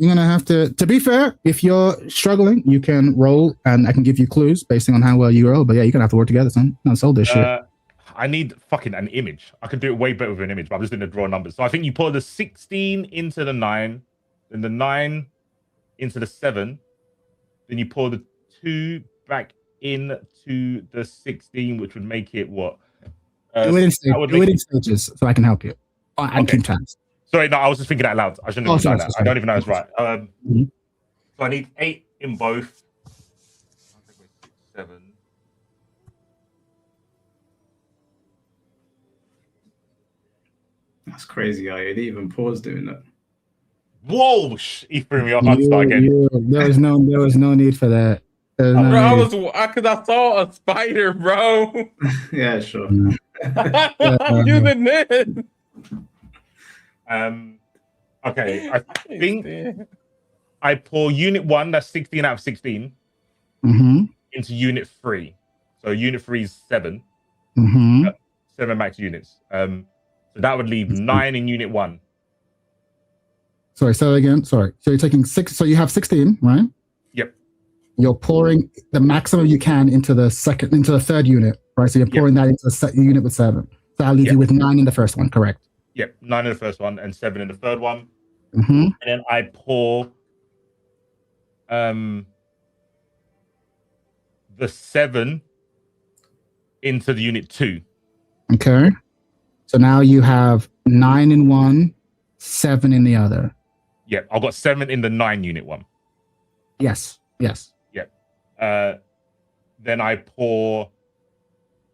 gonna have to. To be fair, if you're struggling, you can roll, and I can give you clues based on how well you roll. But yeah, you're gonna have to work together, son. Not sold this shit. I need fucking an image. I could do it way better with an image, but I'm just going to draw numbers. So I think you put the 16 into the 9, then the 9 into the 7, then you pour the 2 back into the 16, which would make it what? Do it in stages, so I can help you. And keep tabs. Sorry, no, I was just thinking out loud. I shouldn't have done that. I don't even know it's right. So I need 8 in both. 7. That's crazy, you didn't even pause doing that. Whoa! He threw me off. I'll start again. There was no need for that. Bro, because I saw a spider, bro. Yeah, sure. I'm using this. Okay, I think I pour unit 1, that's 16 out of 16, into unit 3. So unit 3 is 7. 7 max units. So that would leave 9 in unit 1. Sorry, say that again. Sorry. So you're taking 6. So you have 16, right? Yep. You're pouring the maximum you can into the third unit, right? So you're pouring that into the unit with 7. So that'll leave you with 9 in the first one, correct? Yep. 9 in the first one and 7 in the third one. And then I pour the 7 into the unit 2. Okay. So now you have 9 in one, 7 in the other. Yep, I've got 7 in the 9 unit 1. Yes. Yep. Then I pour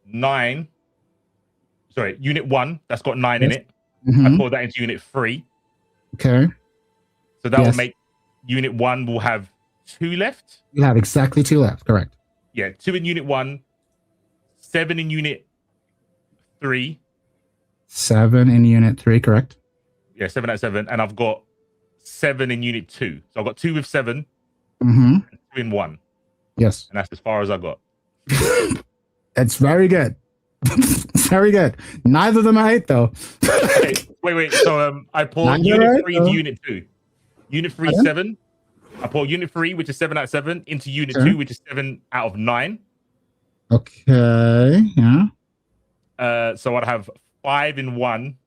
9. Sorry, unit 1, that's got 9 in it. I pour that into unit 3. Okay. So that will make unit 1 will have 2 left. You have exactly 2 left, correct? Yeah, 2 in unit 1, 7 in unit 3. 7 in unit 3, correct? Yeah, 7 out of 7. And I've got 7 in unit 2. So I've got 2 with 7 and 2 in 1. Yes. And that's as far as I got. It's very good. Very good. Neither of them are 8, though. Wait. So I pour unit 3 into unit 2. Unit 3 is 7. I pour unit 3, which is 7 out of 7, into unit 2, which is 7 out of 9. Okay. Yeah. So I'd have 5 in one,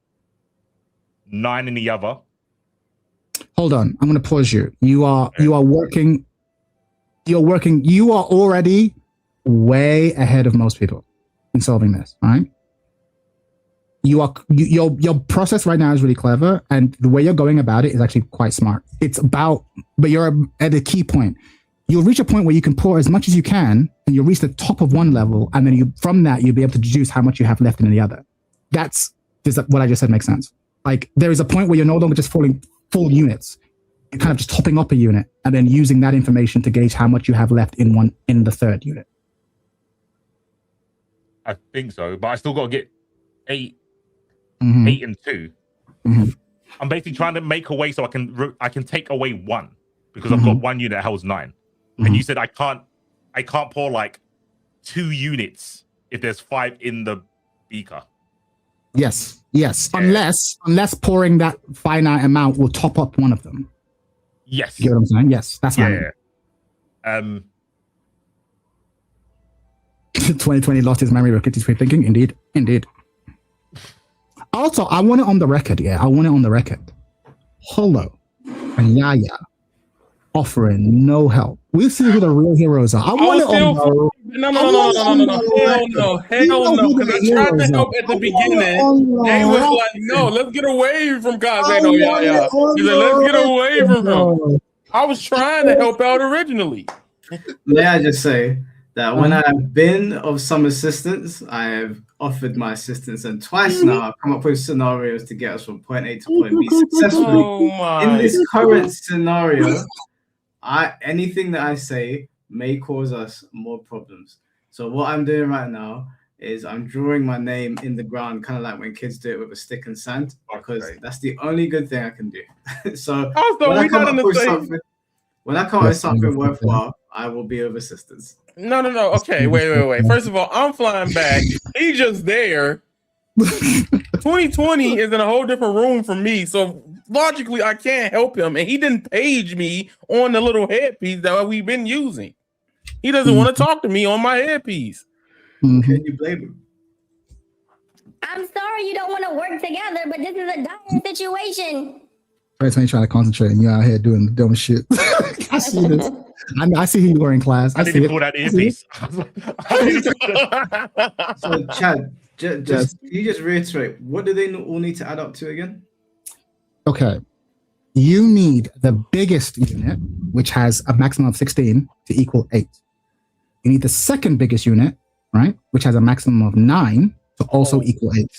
9 in the other. Hold on. I'm going to pause you. You are working. You are already way ahead of most people in solving this, all right? Your process right now is really clever, and the way you're going about it is actually quite smart. But you're at a key point. You'll reach a point where you can pour as much as you can, and you'll reach the top of one level, and then from that you'll be able to deduce how much you have left in the other. Does what I just said make sense? Like, there is a point where you're no longer just falling full units. You're kind of just topping up a unit and then using that information to gauge how much you have left in the third unit. I think so, but I still got to get 8 and 2. I'm basically trying to make a way so I can take away 1 because I've got 1 unit that holds 9. And you said I can't pour like 2 units if there's 5 in the beaker. Yes. Yeah. Unless pouring that finite amount will top up one of them. Yes. You get what I'm saying? Yes, that's fine. Yeah. 2020 lost his memory, rocket his way thinking. Indeed. Also, I want it on the record. Yeah, I want it on the record. Holo and Yaya offering no help. We'll see who the real heroes are. I want it on the No. Hell no. Because I tried to help at the beginning. They was like, no, let's get away from God. Ain't no Yaya. He's like, let's get away from him. I was trying to help out originally. May I just say that when I've been of some assistance, I have offered my assistance, and twice now I've come up with scenarios to get us from point A to point B successfully. In this current scenario, anything that I say may cause us more problems. So what I'm doing right now is I'm drawing my name in the ground, kind of like when kids do it with a stick and sand, because that's the only good thing I can do. So when I come up with something worthwhile, I will be of assistance. No. Okay, wait. First of all, I'm flying back. He's just there. 2020 is in a whole different room from me, so logically I can't help him, and he didn't page me on the little headpiece that we've been using. He doesn't want to talk to me on my headpiece. Can you blame him? I'm sorry you don't want to work together, but this is a dire situation. First, when you trying to concentrate and you're out here doing dumb shit. I see this. I see who you were in class. I didn't pull that earpiece. So, Chad, can you just reiterate, what do they all need to add up to again? Okay. You need the biggest unit, which has a maximum of 16, to equal 8. You need the second biggest unit, right, which has a maximum of 9 to also equal 8.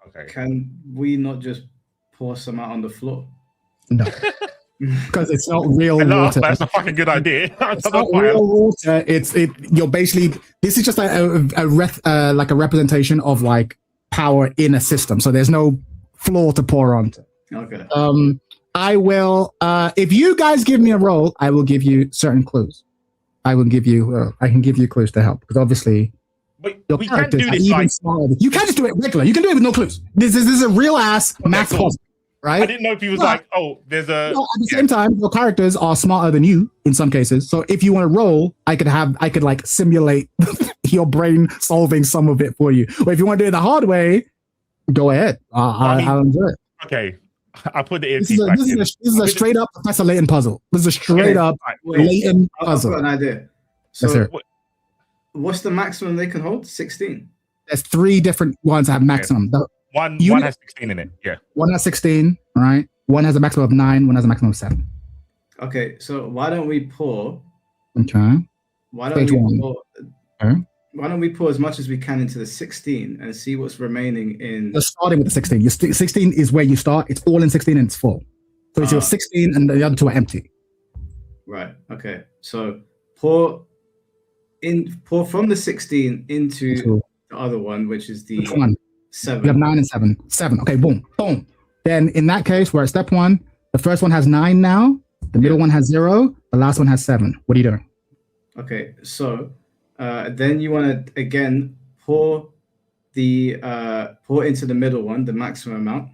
Okay. Can we not just pour some out on the floor? No. Because it's not real water. That's a fucking good idea. It's not real water. You're basically, this is just like a representation of like power in a system. So there's no floor to pour onto. Okay. I will, if you guys give me a roll, I will give you certain clues. I can give you clues to help because obviously we can't do this like you can't just do it regular. You can do it with no clues. This is a real ass math puzzle, right? I didn't know if he was like, oh, there's a. No, at the same time, your characters are smarter than you in some cases. So if you want to roll, I could like simulate your brain solving some of it for you. Or if you want to do it the hard way, go ahead. I'll enjoy it. Okay. I put the This is a straight up Professor Layton puzzle. This is a straight up Layton puzzle. I've got an idea. So, what's the maximum they can hold? 16. There's 3 different ones that have maximum. One has 16 in it. Yeah. One has 16. Right. One has a maximum of 9. One has a maximum of 7. Okay. So why don't we pour? Okay. Why don't we pour as much as we can into the 16 and see what's remaining in? You're starting with the 16. Your 16 is where you start. It's all in 16 and it's full. So it's your 16 and the other 2 are empty. Right. Okay. So pour from the 16 into the other one, which is the 7. You have 9 and 7. 7. Okay. Boom. Boom. Then in that case, we're at step 1. The first one has 9 now. The middle one has 0. The last one has 7. What are you doing? Okay. So. Then you want to again pour into the middle one, the maximum amount.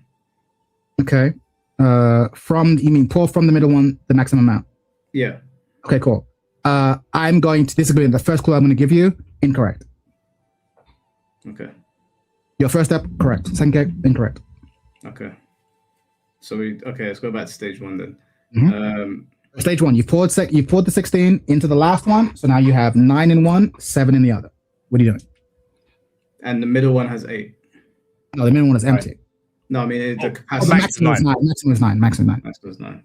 Okay. You mean pour from the middle one the maximum amount? Yeah. Okay, cool. I'm going to disagree. The first clue I'm going to give you, incorrect. Okay. Your first step, correct. Second clue, incorrect. Okay. So let's go back to stage 1 then. Mm-hmm. Stage 1, you poured the 16 into the last one, so now you have 9 in one, 7 in the other. What are you doing? And the middle one has 8. No, the middle one is empty. Right. No, I mean the capacity. The maximum is 9. Maximum is 9. Maximum is 9.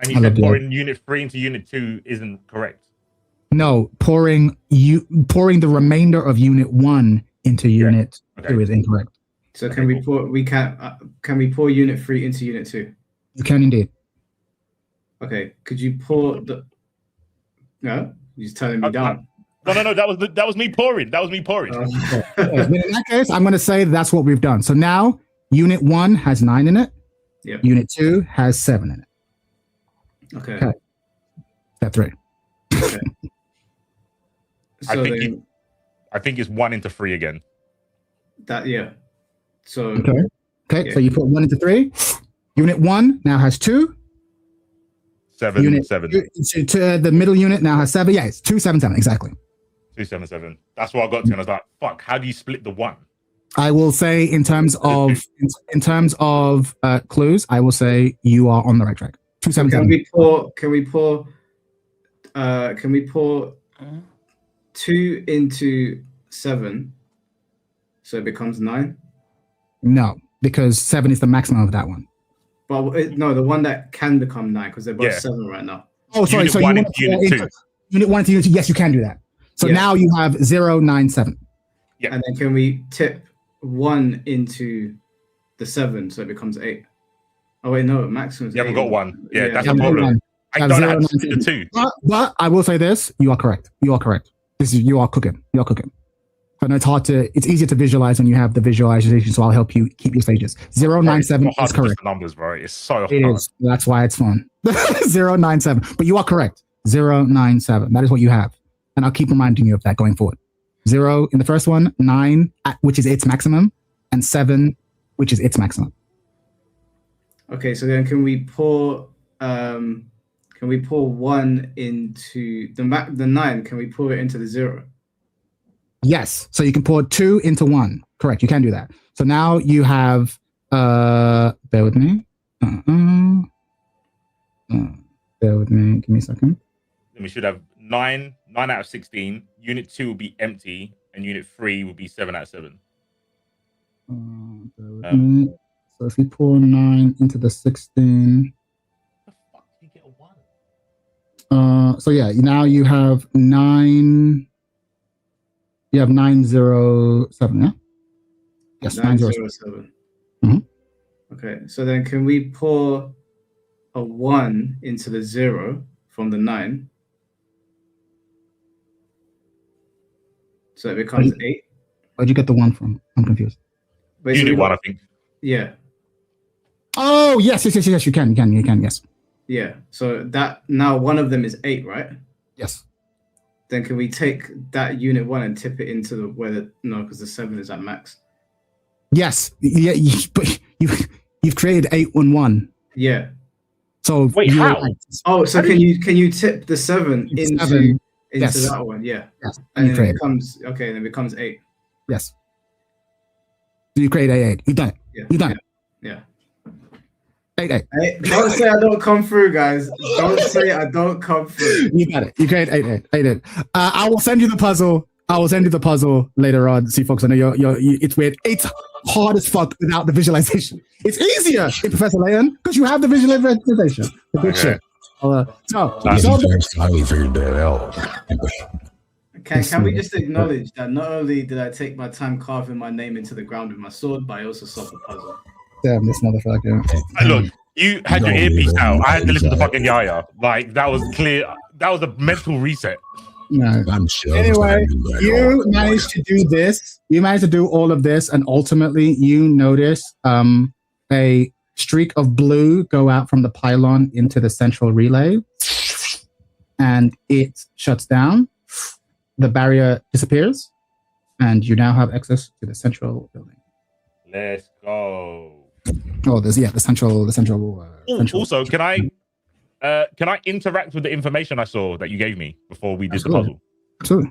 And you said pouring unit 3 into unit 2 isn't correct. No, pouring the remainder of unit 1 into unit 2 is incorrect. So can we pour unit 3 into unit 2? You can indeed. Okay, could you pour the? No, you're just telling me down. No. That was me pouring. That was me pouring. In that case, I'm going to say that's what we've done. So now unit 1 has 9 in it. Yeah. Unit 2 has 7 in it. Okay. Step 3. Okay. So I think it's 1 into 3 again. So okay. So you put 1 into 3. Unit 1 now has 2. 7, 7. To the middle unit now has 7. Yeah, it's 2, 7, 7. Exactly. 2, 7, 7. That's what I got to, and I was like, "Fuck! How do you split the 1?" I will say in terms of clues, I will say you are on the right track. 2, 7, 7. Can we pour 2 into 7, so it becomes 9? No, because 7 is the maximum of that one. But no, the one that can become 9 because they're both 7 right now. Oh, sorry. Unit 1 into unit 2. Unit 1 into unit 2. Yes, you can do that. So now you have 0, 9, 7. Yeah. And then can we tip 1 into the 7 so it becomes 8? Oh wait, no, maximum. You haven't got 1. Yeah, that's the problem. I don't have to split the 2. But I will say this: you are correct. You are correct. You are cooking. But it's easier to visualize when you have the visualization, so I'll help you keep your stages. 097 is correct. Numbers, bro. It's so hard. It is. That's why it's fun. 097. But you are correct. 097. That is what you have. And I'll keep reminding you of that going forward. 0 in the first one, 9, which is its maximum, and 7, which is its maximum. Okay, so then can we pour 1 into the 9? Can we pour it into the 0? Yes. So you can pour 2 into 1. Correct. You can do that. So now you have bear with me. Bear with me. Give me a second. We should have 9 out of 16. Unit 2 will be empty, and unit 3 will be 7 out of 7. So if you pour 9 into the 16. The fuck did you get a 1? So yeah, now you have 9. You have 907, yeah? Yes, 907. Okay, so then can we pour a 1 into the 0 from the 9? So it becomes 8. Where'd you get the 1 from? I'm confused. Unit 1, I think. Yeah. Oh, yes, you can, yes. Yeah, so that now one of them is 8, right? Yes. Then can we take that unit 1 and tip it into because the 7 is at max. Yes, yeah, but you've created 8 and 1. Yeah. So wait, how? Right. Oh, so can you tip the 7 into yes. that one? Yeah. Yes. And then it becomes 8. Yes. So you create 8. You've done it. Yeah. You've done it. Yeah. 8. Don't say I don't come through, guys. Don't say I don't come through. You got it. You create 8. I will send you the puzzle. Later on. See, folks, I know it's weird. It's hard as fuck without the visualization. It's easier in Professor Layton because you have the visualization. Good shit. Figured that out. Can we just acknowledge that not only did I take my time carving my name into the ground with my sword, but I also solved the puzzle. Damn, this motherfucker. Look, you had your earpiece out. I had to listen to fucking Yaya. Like, that was clear. That was a mental reset. No. I'm sure. Anyway, you managed to do this. You managed to do all of this, and ultimately you notice a streak of blue go out from the pylon into the central relay, and it shuts down. The barrier disappears, and you now have access to the central building. Let's go. Oh, the central. Also, can I interact with the information I saw that you gave me before we did the puzzle? Absolutely.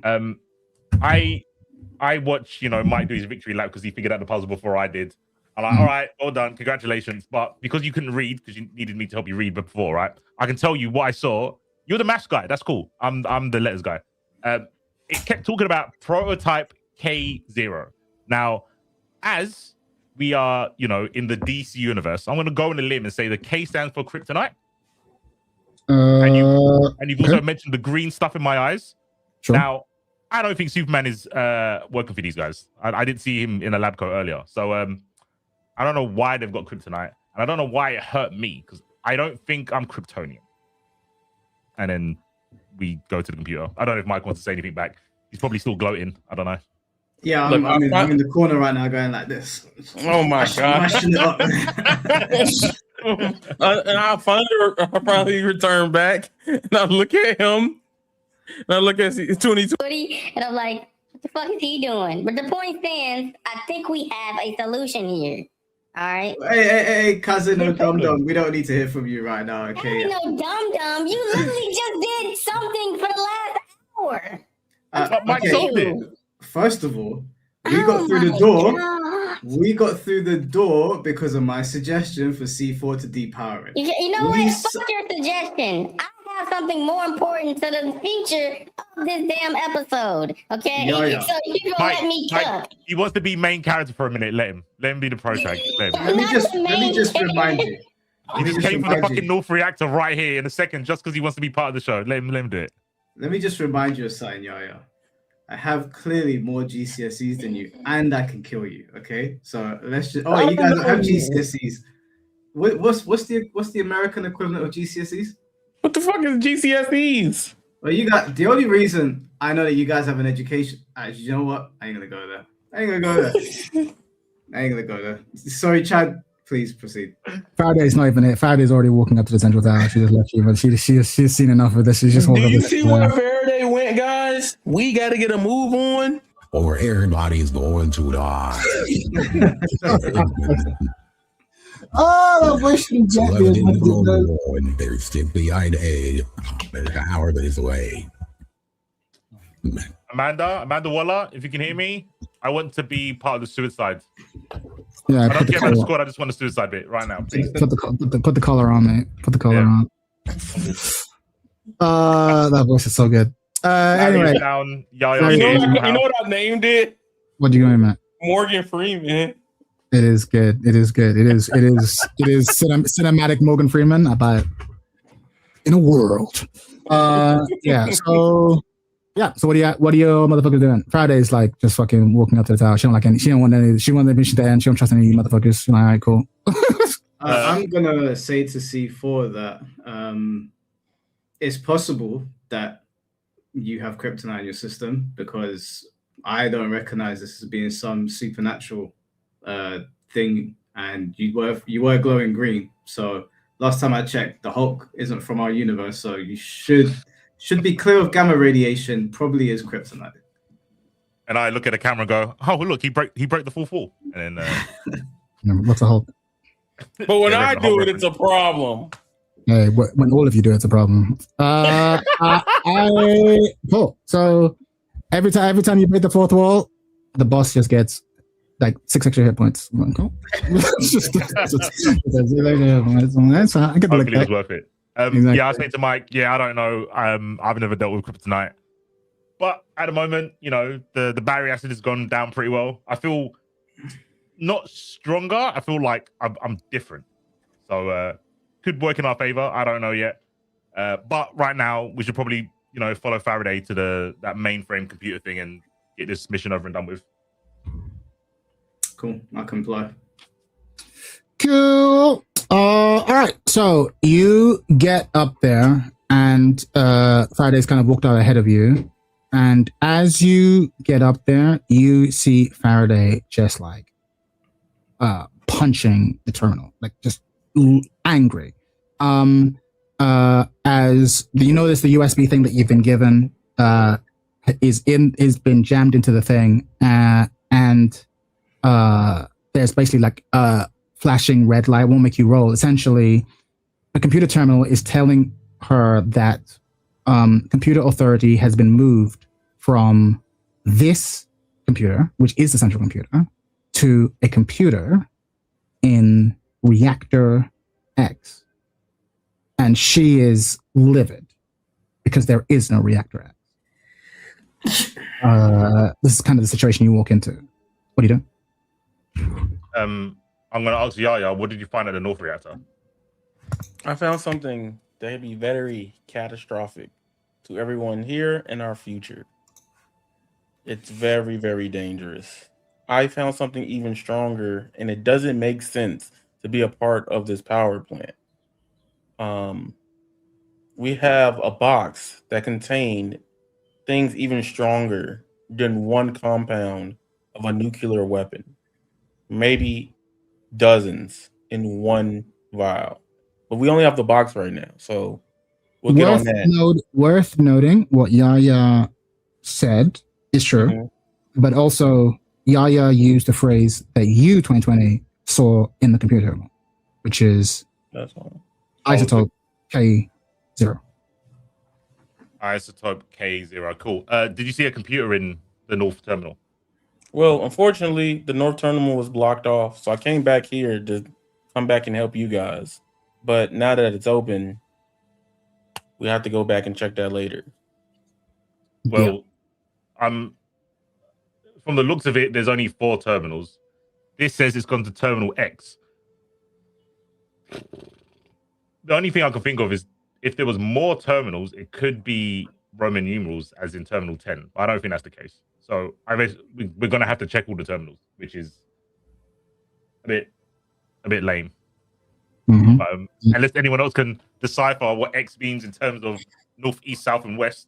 I watched, Mike do his victory lap because he figured out the puzzle before I did. I'm like, all right, well done, congratulations. But because you couldn't read, because you needed me to help you read before, right? I can tell you what I saw. You're the maths guy. That's cool. I'm the letters guy. It kept talking about prototype K0. Now, as we are, in the DC universe, I'm going to go on a limb and say the K stands for kryptonite. And you've also mentioned the green stuff in my eyes. Sure. Now, I don't think Superman is working for these guys. I didn't see him in a lab coat earlier. So I don't know why they've got kryptonite. And I don't know why it hurt me, because I don't think I'm Kryptonian. And then we go to the computer. I don't know if Mike wants to say anything back. He's probably still gloating. I don't know. Yeah, I'm in the corner right now going like this. Oh my God. And I'll finally return back, and I look at him, and I look at 2020, and I'm like, what the fuck is he doing? But the point stands, I think we have a solution here. All right. Hey, cousin, no dum-dum. We don't need to hear from you right now, okay? Hey, no dum-dum. You literally just did something for the last hour. Mike solved it. First of all, we got through the door. God. We got through the door because of my suggestion for C4 to depower it. You know what? Fuck your suggestion. I have something more important to the future of this damn episode. Okay? Yeah. So you gonna let me cook. He wants to be main character for a minute. Let him be the protagonist. Let me just remind you. He just came from the fucking North Reactor right here in a second just because he wants to be part of the show. Let him do it. Let me just remind you of something, Yaya. I have clearly more GCSEs than you, and I can kill you. Okay, so let's just. Oh, you guys don't have GCSEs. What's the American equivalent of GCSEs? What the fuck is GCSEs? Well, you got the only reason I know that you guys have an education. Actually, you know what? I ain't gonna go there. I ain't gonna go there. Sorry, Chad. Please proceed. Friday's not even it. Friday's already walking up to the central tower. She just left you, but she's seen enough of this. She's just Do walking up. you see where Faraday went, guys? We got to get a move on. Or everybody's going to die. Oh, I wish you There's simply idea. There's an hour this way. Amanda Waller, if you can hear me, I want to be part of the suicide. Yeah, I don't care about the squad. I just want the suicide bit right now, please. Put the collar on, mate. Put the collar on. That voice is so good. Anyway, down, you know what I named it? What do you name it? Morgan Freeman. It is good. It is good. It is cinematic Morgan Freeman. I buy it. In a world. Yeah. So what are you motherfuckers doing? Friday's like just fucking walking up to the tower. She don't like any. She don't want any. She wants the mission to end. She don't trust any motherfuckers. She's like, all right, cool. I'm gonna say to C4 that it's possible that you have kryptonite in your system, because I don't recognize this as being some supernatural thing, and you were glowing green. So last time I checked, the Hulk isn't from our universe, so you should be clear of gamma radiation. Probably is kryptonite. And I look at the camera and go, "Oh, look, he broke the fourth wall." And then what's a Hulk? But when I do it, it's a problem. Hey, when all of you do, it's a problem. Cool. So every time you break the fourth wall, the boss just gets like 6 extra hit points. Cool. Hopefully it was worth it. Exactly. Yeah, I say to Mike, I don't know. I've never dealt with kryptonite, but at the moment, the battery acid has gone down pretty well. I feel not stronger. I feel like I'm different. So could work in our favor. I don't know yet. But right now, we should probably follow Faraday to that mainframe computer thing and get this mission over and done with. Cool. I comply. Cool. All right. So you get up there, and Faraday's kind of walked out ahead of you. And as you get up there, you see Faraday just like punching the terminal, like just angry. As you notice, the USB thing that you've been given is been jammed into the thing, and there's basically like a flashing red light. Won't make you roll. Essentially, the computer terminal is telling her that computer authority has been moved from this computer, which is the central computer, to a computer in reactor X. And she is livid because there is no reactor X. This is kind of the situation you walk into. What are you doing? I'm going to ask Yaya, what did you find at the North Reactor? I found something that would be very catastrophic to everyone here and our future. It's very, very dangerous. I found something even stronger, and it doesn't make sense to be a part of this power plant. We have a box that contained things even stronger than one compound of a nuclear weapon. Maybe dozens in one vial. But we only have the box right now, so we'll get on that. Worth noting, what Yaya said is true, but also Yaya used the phrase that you, 2020, saw in the computer terminal, which is isotope K0. Isotope K0. Cool. Did you see a computer in the North Terminal? Well, unfortunately, the North Terminal was blocked off, so I came back here to come back and help you guys. But now that it's open, we have to go back and check that later. Well, from the looks of it, there's only 4 terminals. This says it's gone to Terminal X. The only thing I can think of is if there was more terminals, it could be Roman numerals, as in Terminal 10. But I don't think that's the case. So we're going to have to check all the terminals, which is a bit lame. But, unless anyone else can decipher what X means in terms of north, east, south, and west.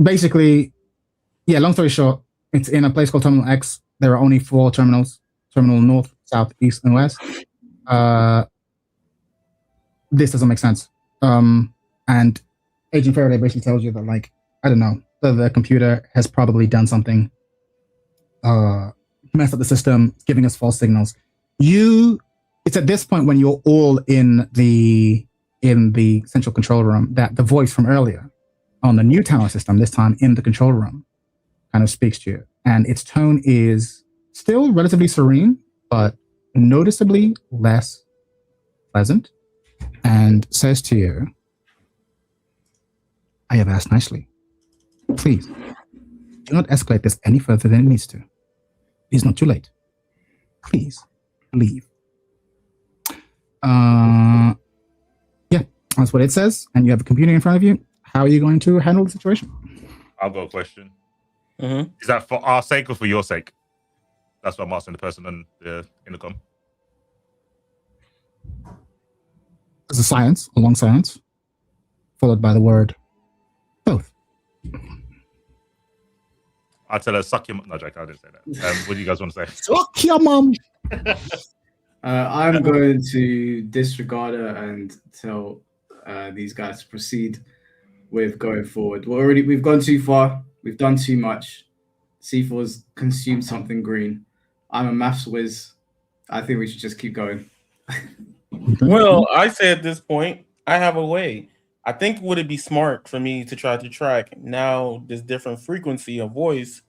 Basically, long story short, it's in a place called Terminal X. There are only 4 terminals: Terminal North, South, East, and West. This doesn't make sense. And Agent Faraday basically tells you that, like, I don't know, the computer has probably done something, messed up the system, giving us false signals. It's at this point when you're all in the central control room that the voice from earlier on the new tower system, this time in the control room, kind of speaks to you. And its tone is still relatively serene, but noticeably less pleasant, and says to you, I have asked nicely. Please, do not escalate this any further than it needs to. It is not too late. Please, leave. That's what it says, and you have a computer in front of you. How are you going to handle the situation? I've got a question. Mm-hmm. Is that for our sake or for your sake? That's what I'm asking the person on the intercom. There's a long silence, followed by the word both. I'd tell her, suck your mom. No, Jack, I didn't say that. What do you guys want to say? Suck your mom. I'm going to disregard her and tell these guys to proceed with going forward. We've gone too far. We've done too much. C4's consumed something green. I'm a maths whiz. I think we should just keep going. Well, I say at this point, I have a way. I think would it be smart for me to try to track now this different frequency of voice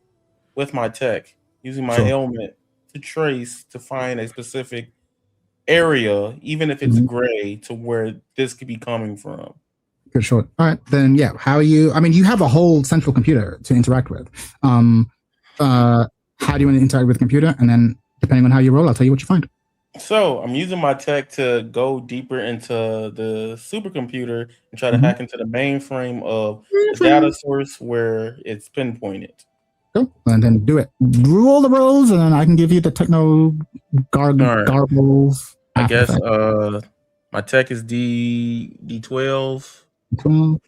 with my tech, using my helmet to trace to find a specific area, even if it's gray, to where this could be coming from. Good short. All right, then how are you? I mean, you have a whole central computer to interact with. How do you want to interact with the computer? And then depending on how you roll, I'll tell you what you find. So I'm using my tech to go deeper into the supercomputer and try to hack into the mainframe of the data source where it's pinpointed. Cool. And then do it. Roll the rolls, and then I can give you the techno garbles. I guess my tech is D12. 12.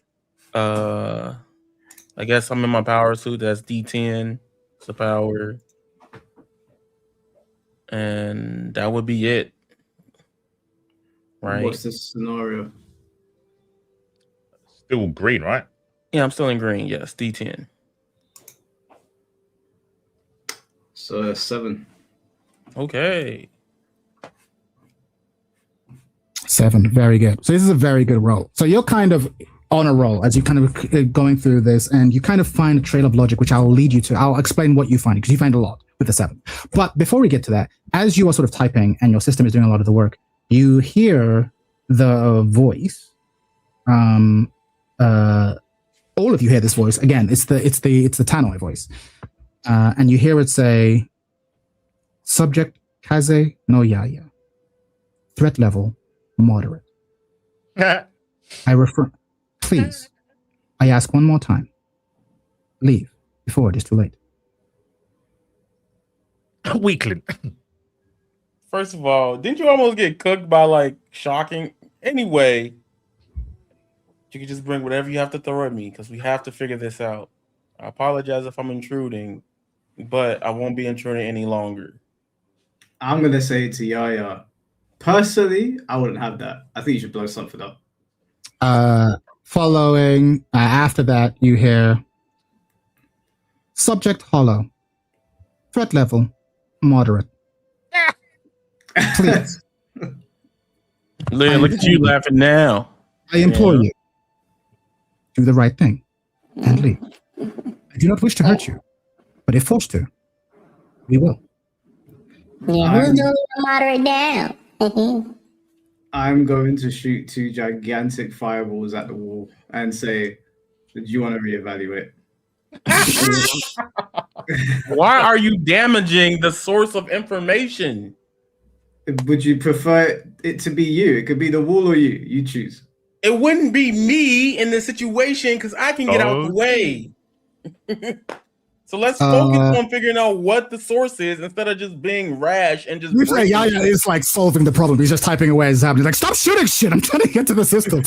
I guess I'm in my power suit. That's D10. It's the power. And that would be it. Right. What's the scenario? Still green, right? Yeah, I'm still in green. Yes, D10. So 7. Okay. 7. Very good. So this is a very good roll. So you're kind of on a roll as you kind of going through this, and you kind of find a trail of logic, which I'll lead you to. I'll explain what you find, because you find a lot with the 7. But before we get to that, as you are sort of typing and your system is doing a lot of the work, you hear the voice. All of you hear this voice. Again, it's the Tannoy voice. And you hear it say, subject Kaze no Yaya. Threat level moderate. I refer, please, I ask one more time. Leave before it is too late. Weakling. First of all, didn't you almost get cooked by like shocking? Anyway, you can just bring whatever you have to throw at me, because we have to figure this out. I apologize if I'm intruding, but I won't be intruding any longer. I'm going to say to Yaya, personally, I wouldn't have that. I think you should blow something up. Following, after that, you hear subject hollow. Threat level moderate. Please. Look at you laughing now. I implore you, do the right thing and leave. I do not wish to hurt you, but if forced to, we will. Yeah, we'll go moderate down. I'm going to shoot 2 gigantic fireballs at the wall and say, do you want to reevaluate? Why are you damaging the source of information? Would you prefer it to be you? It could be the wall or you. You choose. It wouldn't be me in this situation, because I can get out the way. So let's focus on figuring out what the source is instead of just being rash and just. Yaya is like solving the problem. He's just typing away as it's happening. He's like, stop shooting shit. I'm trying to get to the system.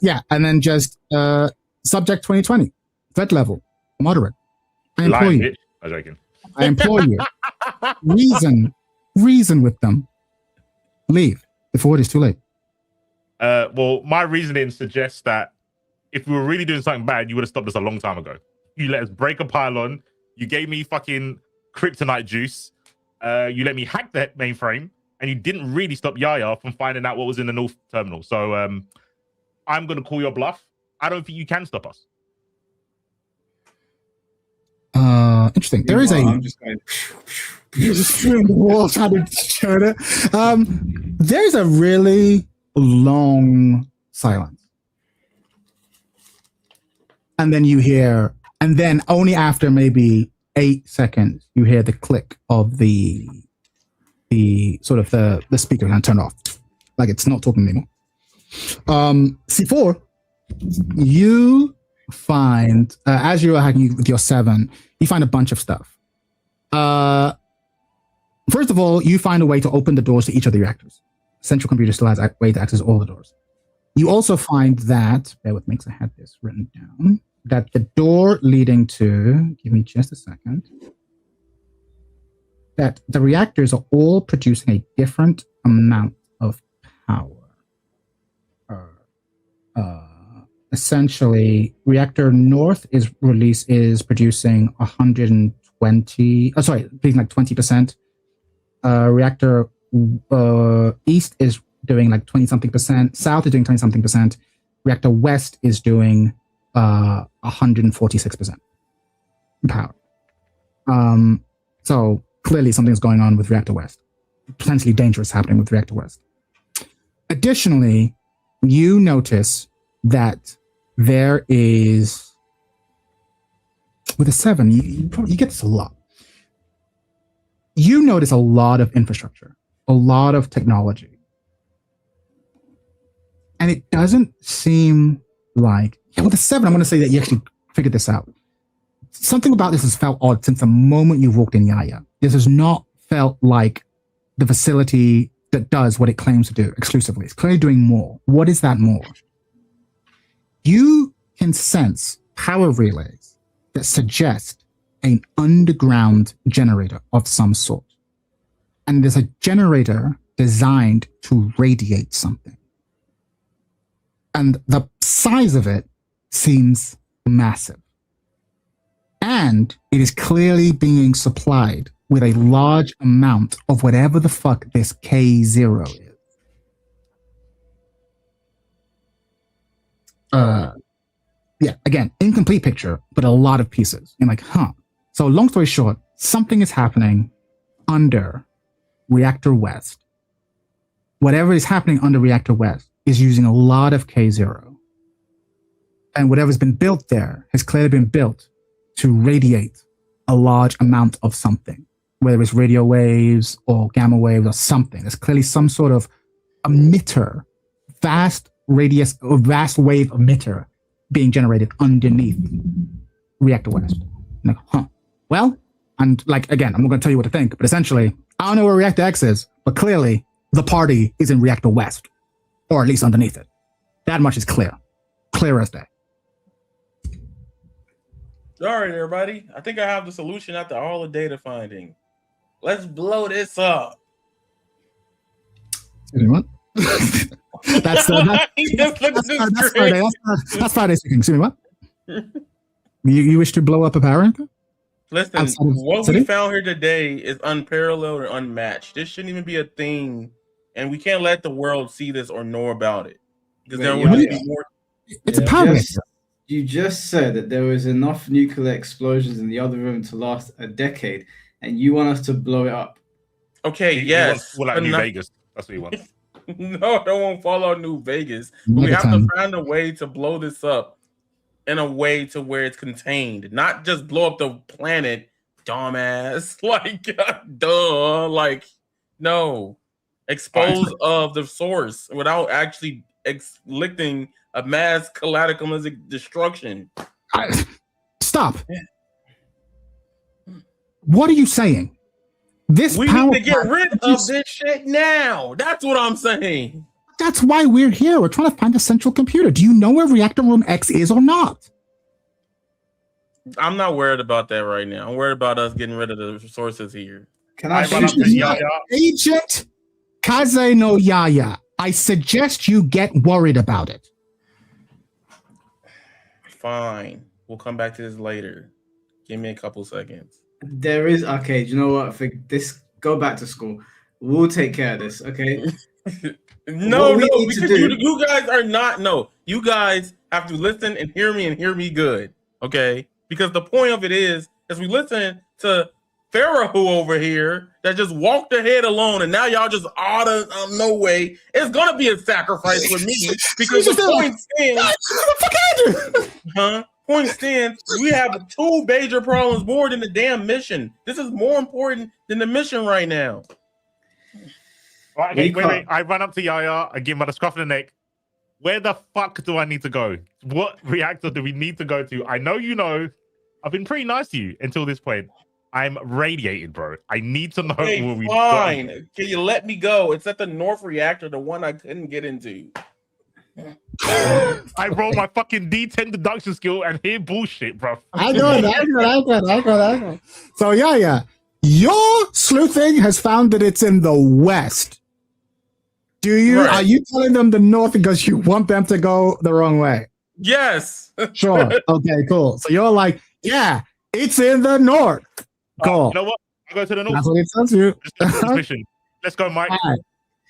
Yeah, and then just subject 2020, threat level, moderate. I implore you. I'm joking. I implore you. Reason with them. Leave before it is too late. Well, my reasoning suggests that if we were really doing something bad, you would have stopped us a long time ago. You let us break a pylon. You gave me fucking kryptonite juice. You let me hack the mainframe, and you didn't really stop Yaya from finding out what was in the North Terminal. So I'm going to call your bluff. I don't think you can stop us. Interesting. There is I'm just going. You're just through the wall trying to turn it. There's a really long silence, and then you hear, and then only after maybe 8 seconds, you hear the click of the sort of the speaker kind of turn off, like it's not talking anymore. C4, you find as you are hacking with your 7, you find a bunch of stuff. First of all, you find a way to open the doors to each of the reactors. Central computer still has a way to access all the doors. You also find that, bear with me because I had this written down, that the door leading to, give me just a second, that the reactors are all producing a different amount of power. Essentially, reactor north is producing 120, producing like 20%. Reactor east is doing like 20-something%. South is doing 20-something%. Reactor west is doing 146% power. So clearly something's going on with reactor west. Potentially dangerous happening with reactor west. Additionally, you notice that there is, with a 7, you get this a lot. You notice a lot of infrastructure, a lot of technology. And it doesn't seem like, with a 7, I'm going to say that you actually figured this out. Something about this has felt odd since the moment you walked in Yaya. This has not felt like the facility that does what it claims to do exclusively. It's clearly doing more. What is that more? You can sense power relays that suggest an underground generator of some sort. And there's a generator designed to radiate something. And the size of it seems massive. And it is clearly being supplied with a large amount of whatever the fuck this K0 is. Yeah, again, incomplete picture, but a lot of pieces. And like, So long story short, something is happening under Reactor West. Whatever is happening under Reactor West is using a lot of K0. And whatever's been built there has clearly been built to radiate a large amount of something, whether it's radio waves or gamma waves or something. There's clearly some sort of emitter, vast radius or vast wave emitter being generated underneath Reactor West. Like, well, and like, again, I'm not going to tell you what to think, but essentially, I don't know where Reactor X is, but clearly the party is in Reactor West, or at least underneath it. That much is clear. Clear as day. All right, everybody. I think I have the solution after all the data finding. Let's blow this up. You know what? That's Friday. That's Friday speaking. Excuse me, what? You wish to blow up a power anchor? Listen, what we found here today is unparalleled or unmatched. This shouldn't even be a thing, and we can't let the world see this or know about it. Because there will be more. It's a power anchor. You just said that there was enough nuclear explosions in the other room to last a decade, and you want us to blow it up. Okay, yes. Well, like New Vegas. That's what you want. No, that won't follow New Vegas. But we have to find a way to blow this up in a way to where it's contained, not just blow up the planet, dumbass. Like, duh. Like, no. Expose of the source without actually inflicting a mass cataclysmic destruction. Stop. What are you saying? This we need to get rid of this shit now. That's what I'm saying. That's why we're here. We're trying to find the central computer. Do you know where Reactor Room X is or not? I'm not worried about that right now. I'm worried about us getting rid of the resources here. Can I run up to Yaya? Agent Kaze no Yaya, I suggest you get worried about it. Fine. We'll come back to this later. Give me a couple seconds. There is okay. Do you know what? For this, go back to school. We'll take care of this. Okay. No, because you guys are not. No, you guys have to listen and hear me good. Okay, because the point of it is we listen to Pharaoh over here that just walked ahead alone, and now y'all just no way. It's gonna be a sacrifice for me because the point stands. Point stands, we have 2 major problems more than the damn mission. This is more important than the mission right now. Right, okay, wait. I run up to Yaya, I give him a scruff of the neck. Where the fuck do I need to go? What reactor do we need to go to? I know you know. I've been pretty nice to you until this point. I'm radiated, bro. I need to know where we go. Fine. Can you let me go? It's at the North Reactor, the one I couldn't get into. I roll my fucking D10 deduction skill and hear bullshit, bro. I know. So yeah. Your sleuthing has found that it's in the west. Do you? Right. Are you telling them the north because you want them to go the wrong way? Yes. Sure. Okay, cool. So you're like, yeah, it's in the north. Cool. You know what? I'll go to the north. That's what it tells you. Let's go, Mike. All right.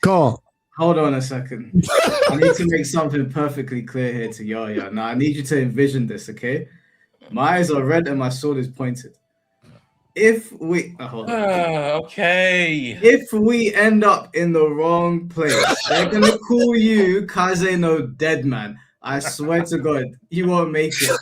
Cool. Hold on a second. I need to make something perfectly clear here to Yaya. Now, I need you to envision this, okay? My eyes are red and my sword is pointed. If we... okay. If we end up in the wrong place, they're going to call you Kaze no Dead Man. I swear to God, you won't make it.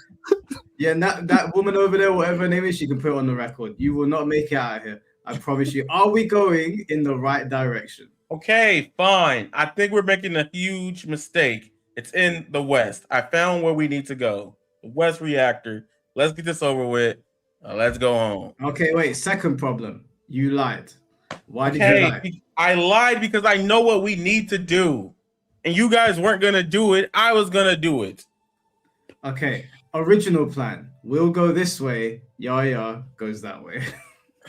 Yeah, that woman over there, whatever her name is, she can put it on the record. You will not make it out of here. I promise you. Are we going in the right direction? Okay, fine. I think we're making a huge mistake. It's in the west. I found where we need to go. The west reactor. Let's get this over with. Let's go home. Okay, wait. Second problem. You lied. Why did you lie? I lied because I know what we need to do. And you guys weren't going to do it. I was going to do it. Okay. Original plan. We'll go this way. Yaya goes that way.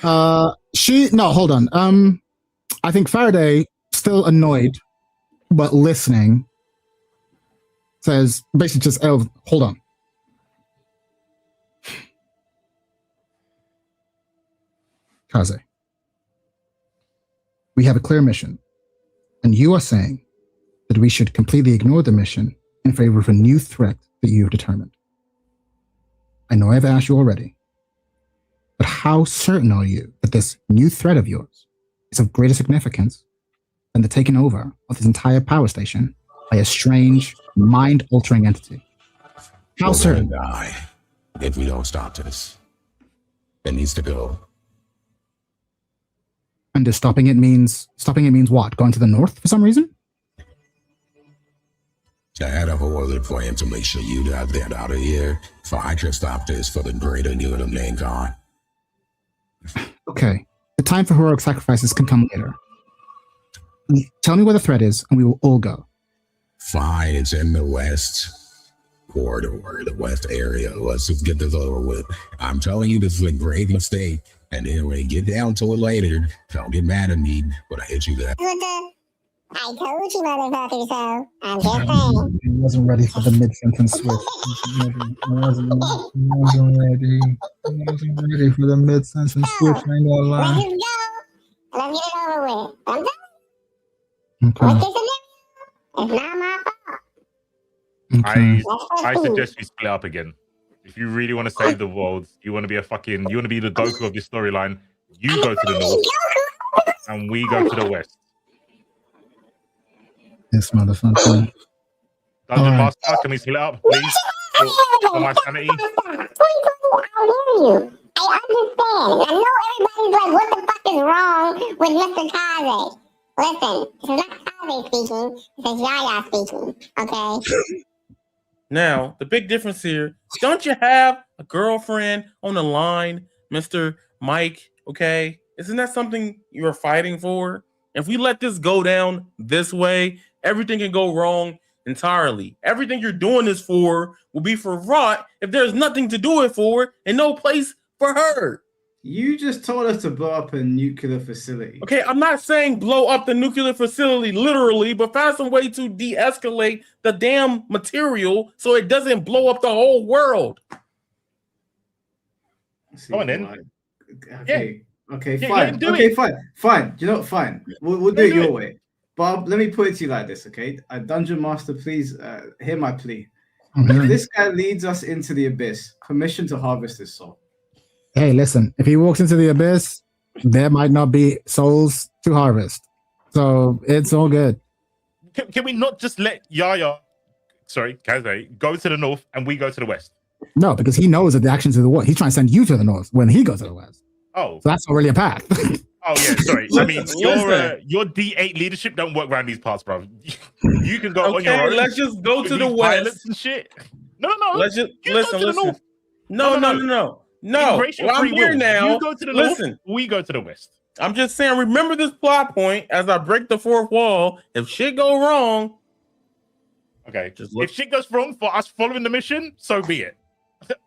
Hold on. I think Faraday, still annoyed, but listening, says, basically just, hold on. Kaze, we have a clear mission, and you are saying that we should completely ignore the mission in favor of a new threat that you have determined. I know I've asked you already, but how certain are you that this new threat of yours is of greater significance than the taking over of this entire power station by a strange, mind-altering entity? How certain? We're gonna die if we don't stop this. It needs to go. And does stopping it means what? Going to the north for some reason? I had a whole other plan to make sure you got that out of here, so I can stop this for the greater good of mankind. Okay. The time for heroic sacrifices can come later. Tell me where the threat is, and we will all go. Fine, it's in the west corridor, the west area. Let's just get this over with. I'm telling you, this is a grave mistake. And then when we get down to it later, don't get mad at me, but I hit you there. I told you, motherfucker, so I'm just saying. He wasn't ready for the mid-sentence switch. He wasn't ready for the mid-sentence switch. I ain't gonna lie. Let's go. Let's get it over with. I'm done. Okay. What's this it's not my fault. Okay. I suggest we split up again. If you really want to save the world, you want to be the Goku of this storyline, you go to the north, and we go to the west. This motherfucker. Dungeon Master, can we split up, please? For my sanity. I hear you. I understand. I know everybody's like, what the fuck is wrong with Mr. Kaze? Listen, this is not Kaze speaking, this is Yaya speaking, okay? Now, the big difference here, don't you have a girlfriend on the line, Mr. Mike Okay, isn't that something you're fighting for? If we let this go down this way, everything can go wrong entirely. Everything you're doing this for will be for rot if there's nothing to do it for and no place for her. You just told us to blow up a nuclear facility. Okay, I'm not saying blow up the nuclear facility literally, but find some way to de-escalate the damn material so it doesn't blow up the whole world. Go on then. Okay. Yeah. Okay, Yeah, fine. Okay, fine. You know what? Fine. We'll do it your way. But let me put it to you like this, okay? A dungeon master, please hear my plea. If this guy leads us into the abyss, permission to harvest his soul. Hey, listen, if he walks into the abyss, there might not be souls to harvest. So it's all good. Can we not just let Kaze, go to the north and we go to the west? No, because he knows that the actions of the west. He's trying to send you to the north when he goes to the west. Oh. So that's not really a path. Oh, yeah, sorry. I mean, your D8 leadership don't work around these parts, bro. You can go on your own. Let's just go to the west. And shit. No. Let's just listen. No. Well, I'm here now. You go to the north, we go to the west. I'm just saying, remember this plot point as I break the fourth wall. If shit go wrong, okay. If shit goes wrong for us following the mission, so be it.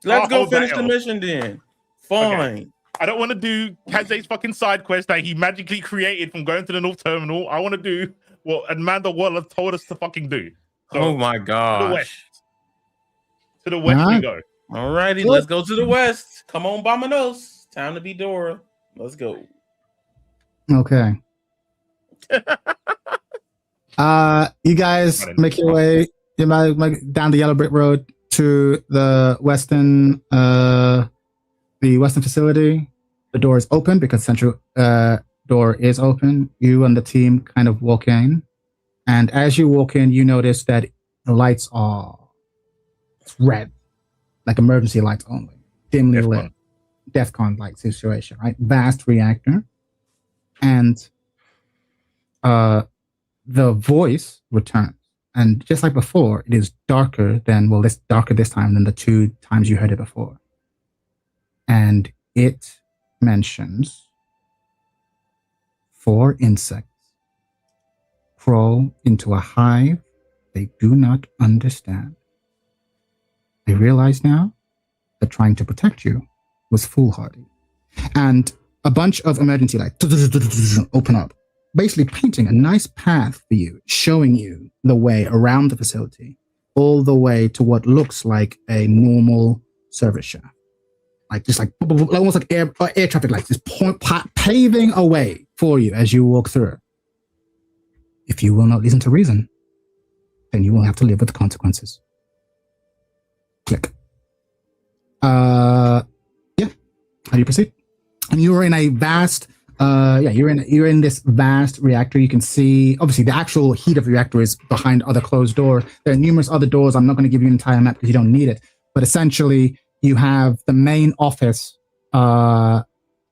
Let's go finish the mission then. Fine. Okay. I don't want to do Kaze's fucking side quest that he magically created from going to the North Terminal. I want to do what Amanda Waller told us to fucking do. So, oh my god. To the west. To the west we go. Alrighty, let's go to the west. Come on, Bominos. Time to be Dora. Let's go. Okay. You guys make your way down the yellow brick road to the western facility. The door is open because central door is open. You and the team kind of walk in, and as you walk in, you notice that the lights are red, like emergency lights only, dimly lit, DEFCON like situation, right? Vast reactor, and the voice returns, and just like before, it is darker this time than the 2 times you heard it before. And it mentions 4 insects crawl into a hive they do not understand. They realize now that trying to protect you was foolhardy. And a bunch of emergency lights open up, basically painting a nice path for you, showing you the way around the facility, all the way to what looks like a normal service shaft. Almost like air traffic lights, just paving a way for you as you walk through. If you will not listen to reason, then you will have to live with the consequences. Click. Yeah. How do you proceed? And you are in a vast, you're in this vast reactor. You can see, obviously, the actual heat of the reactor is behind other closed doors. There are numerous other doors. I'm not going to give you an entire map because you don't need it. But essentially, you have the main office. And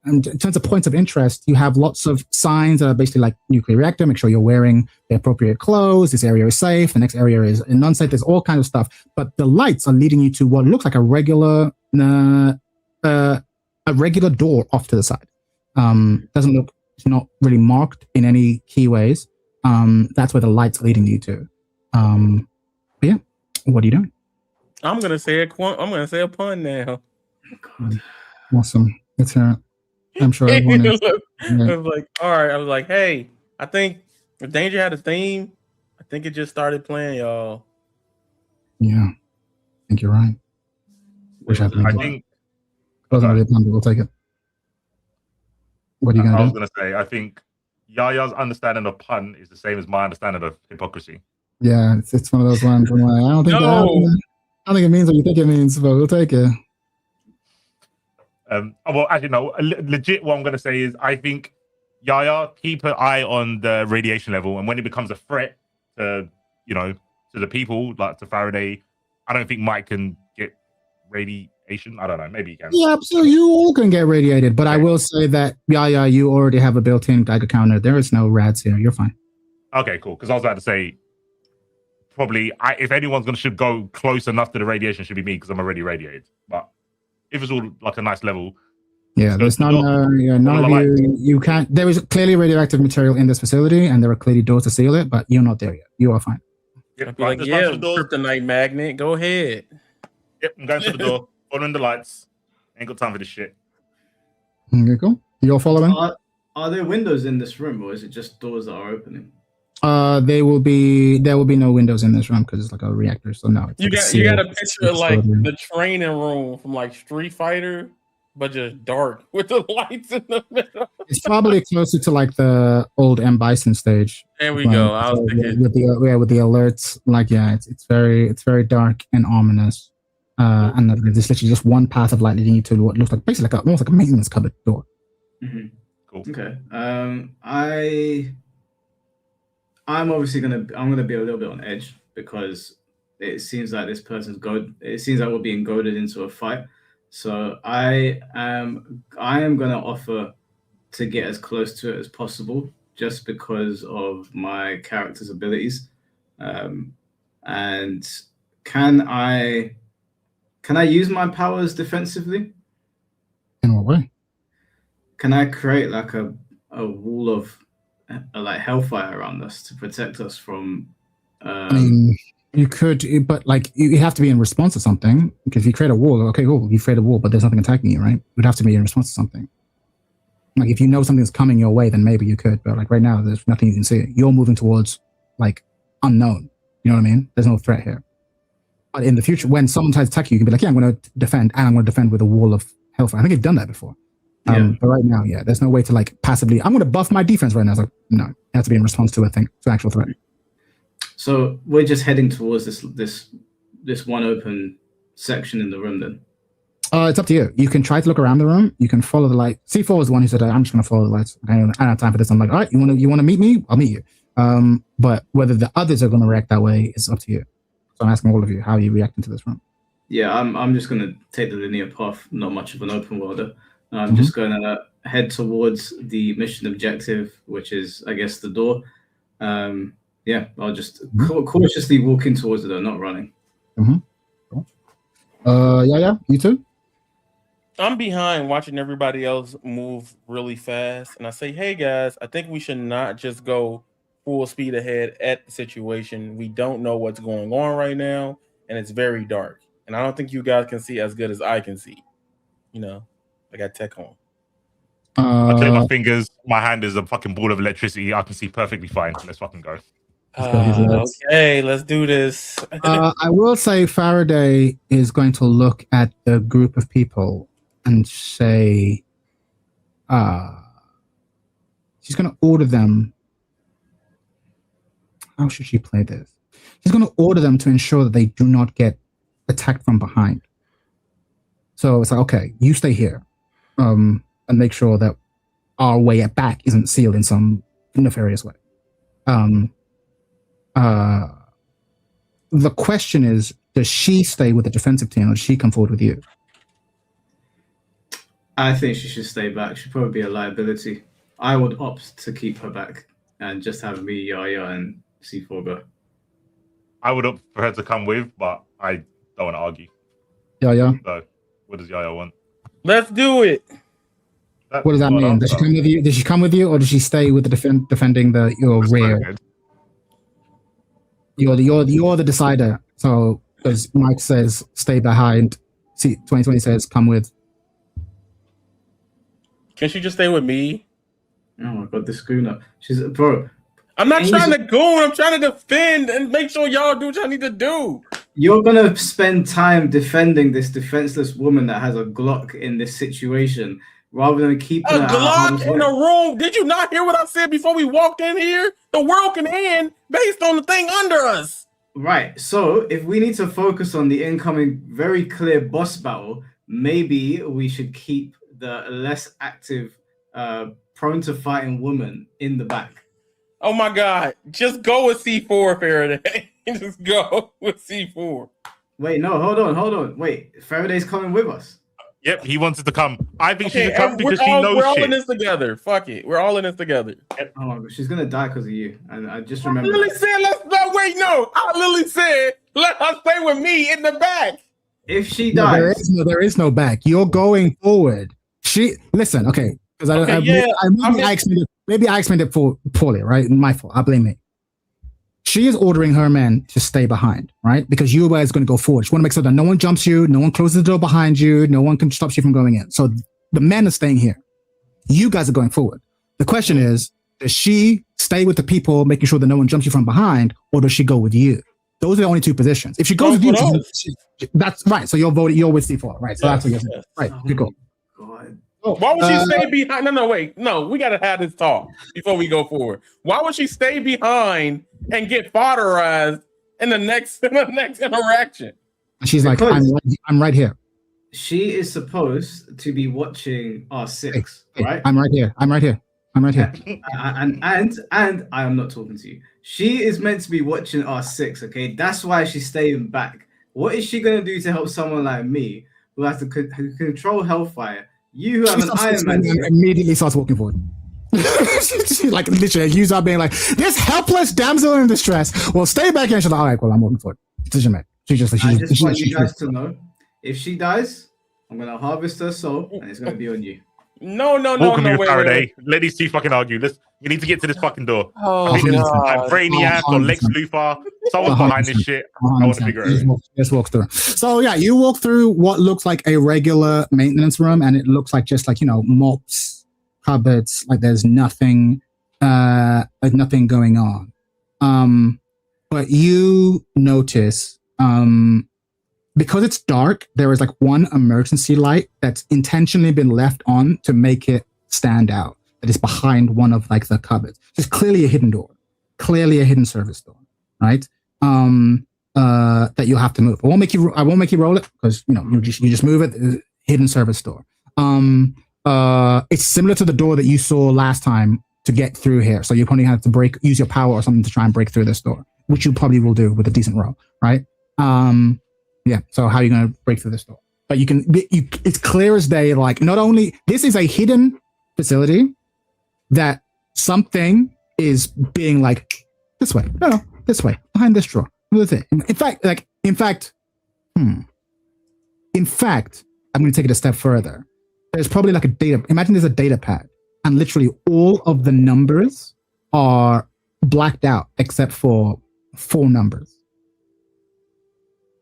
in terms of points of interest, you have lots of signs that are basically like nuclear reactor. Make sure you're wearing the appropriate clothes. This area is safe. The next area is non-safe. There's all kinds of stuff. But the lights are leading you to what looks like a regular door off to the side. It's not really marked in any key ways. That's where the lights are leading you to. But yeah, what are you doing? I'm gonna say a pun now. Awesome. It's I'm sure everyone is. I was like, all right. I was like, hey, I think if Danger had a theme, I think it just started playing, y'all. Yeah, I think you're right. I think we'll take it. What are you gonna do? I was gonna say, I think Yaya's understanding of pun is the same as my understanding of hypocrisy. Yeah, it's one of those ones. I'm like, I don't think it means what you think it means, but we'll take it. Well, actually, no. Legit, what I'm going to say is, I think Yaya, keep an eye on the radiation level, and when it becomes a threat to, to the people, like to Faraday, I don't think Mike can get radiation. I don't know. Maybe he can. Yeah, so you all can get radiated, but I will say that Yaya, you already have a built-in Geiger counter. There is no rads here. You're fine. Okay, cool. Because I was about to say, probably, if anyone's should go close enough to the radiation, it should be me because I'm already radiated. But if it's all like a nice level, Yeah, there's none. None of you. You can't. There is clearly radioactive material in this facility, and there are clearly doors to seal it. But you're not there yet. You are fine. Yep, I'd be like, yeah, kryptonite magnet. Go ahead. Yep, I'm going to the door. Following the lights. Ain't got time for this shit. Okay, cool. You're following. Are there windows in this room, or is it just doors that are opening? There will be no windows in this room because it's like a reactor. So no. You got a picture of like the training room from like Street Fighter, but just dark with the lights in the middle. It's probably closer to like the old M Bison stage. There we go. I was thinking with the alerts. Like it's very dark and ominous. And there's literally just one path of light leading you to what looks like basically almost like a maintenance cupboard door. Mm-hmm. Cool. Okay. I'm obviously gonna be a little bit on edge because it seems like this person's it seems like we're being goaded into a fight. So I am gonna offer to get as close to it as possible, just because of my character's abilities. And can I use my powers defensively? In what way? Can I create like a wall of like hellfire around us to protect us from? I mean, you could, but like you have to be in response to something. Because if you create a wall, okay, cool, you create a wall, but there's nothing attacking you, right? It would have to be in response to something. Like if you know something's coming your way, then maybe you could. But like right now, there's nothing you can see. You're moving towards like unknown. You know what I mean? There's no threat here. But in the future, when someone tries to attack you, you can be like, yeah, I'm going to defend, and I'm going to defend with a wall of hellfire. I think you've done that before. But right now, yeah, there's no way to like passively. I'm going to buff my defense right now. It's like, no, it has to be in response to to actual threat. So we're just heading towards this one open section in the room then. It's up to you. You can try to look around the room. You can follow the light. C4 was the one who said, "I'm just going to follow the lights. I don't have time for this." I'm like, all right, you want to meet me? I'll meet you. But whether the others are going to react that way is up to you. So I'm asking all of you, how are you reacting to this room? Yeah, I'm just going to take the linear path. Not much of an open worlder. I'm just going to head towards the mission objective, which is, I guess, the door. I'll just cautiously walk in towards it, though, not running. Cool. You too? I'm behind watching everybody else move really fast. And I say, hey, guys, I think we should not just go full speed ahead at the situation. We don't know what's going on right now, and it's very dark. And I don't think you guys can see as good as I can see. You know, I got tech on. I take my fingers. My hand is a fucking ball of electricity. I can see perfectly fine. Let's fucking go. Okay, let's do this. I will say Faraday is going to look at the group of people and say, she's going to order them. How should she play this? She's going to order them to ensure that they do not get attacked from behind. So it's like, okay, you stay here, and make sure that our way back isn't sealed in some nefarious way. The question is, does she stay with the defensive team or does she come forward with you? I think she should stay back. She'd probably be a liability. I would opt to keep her back and just have me, Yaya, and C4 go. I would opt for her to come with, but I don't want to argue. Yaya? So, what does Yaya want? Let's do it. What does that mean? Does she come with you? Does she come with you, or does she stay with the defending your rear? You're the decider. So, because Mike says stay behind, 2020 says come with. Can she just stay with me? Oh my god, the schooner. She's bro. I'm not trying to goon. I'm trying to defend and make sure y'all do what y'all need to do. You're gonna spend time defending this defenseless woman that has a Glock in this situation, rather than keeping a Glock in the room. Did you not hear what I said before we walked in here? The world can end based on the thing under us. Right. So if we need to focus on the incoming, very clear boss battle, maybe we should keep the less active, prone to fighting woman in the back. Oh my God! Just go with C4, Faraday. Just go with C4. Wait, no, hold on. Wait, Faraday's coming with us. Yep, he wanted to come. I think she should come because she knows we're all shit. in this together. Fuck it. We're all in this together. Oh my God, she's gonna die because of you. And I just I remember. literally said, I literally said, let her stay with me in the back. If she dies. There is no back. You're going forward Listen, okay, because maybe I explained it poorly, right? My fault. I blame me. She is ordering her men to stay behind, right? Because you guys are going to go forward. She want to make sure that no one jumps you, no one closes the door behind you, no one can stop you from going in. So the men are staying here. You guys are going forward. The question is, does she stay with the people, making sure that no one jumps you from behind, or does she go with you? Those are the only two positions. If she goes with you, that's right. So you're with C4, right? So that's what you're saying. Right, good call. Why would she stay behind? No, wait. No, we got to have this talk before we go forward. Why would she stay behind and get fodderized in the next interaction? She's like, I'm right here. She is supposed to be watching R6, right? I'm right here. And I am not talking to you. She is meant to be watching R6, okay? That's why she's staying back. What is she going to do to help someone like me who has to control Hellfire? You who have an Iron Man immediately starts walking forward. Like literally, you are being like, this helpless damsel in distress. Well, stay back here. She's like, all right, well, I'm walking forward. Decision made. I just want you guys to know, if she dies, I'm gonna harvest her soul, and it's gonna be on you. No, Faraday. Let these two fucking argue. We need to get to this fucking door. Oh, I think like Brainiac or Lex Luthor. Someone's behind this shit. I want to figure it out. Just walk through. So yeah, you walk through what looks like a regular maintenance room, and it looks like just like, mops, cupboards, like there's nothing going on. But you notice, because it's dark, there is like one emergency light that's intentionally been left on to make it stand out. That is behind one of like the cupboards. It's clearly a hidden door, clearly a hidden service door, right? That you'll have to move. I won't make you roll it because you just move it. Hidden service door. It's similar to the door that you saw last time to get through here. So you probably have to use your power or something to try and break through this door, which you probably will do with a decent roll, right? Yeah. So how are you going to break through this door? But it's clear as day. Like, not only this is a hidden facility that something is being like this way. No, this way behind this drawer. In fact, I'm going to take it a step further. There's probably like imagine there's a data pad, and literally all of the numbers are blacked out except for 4 numbers.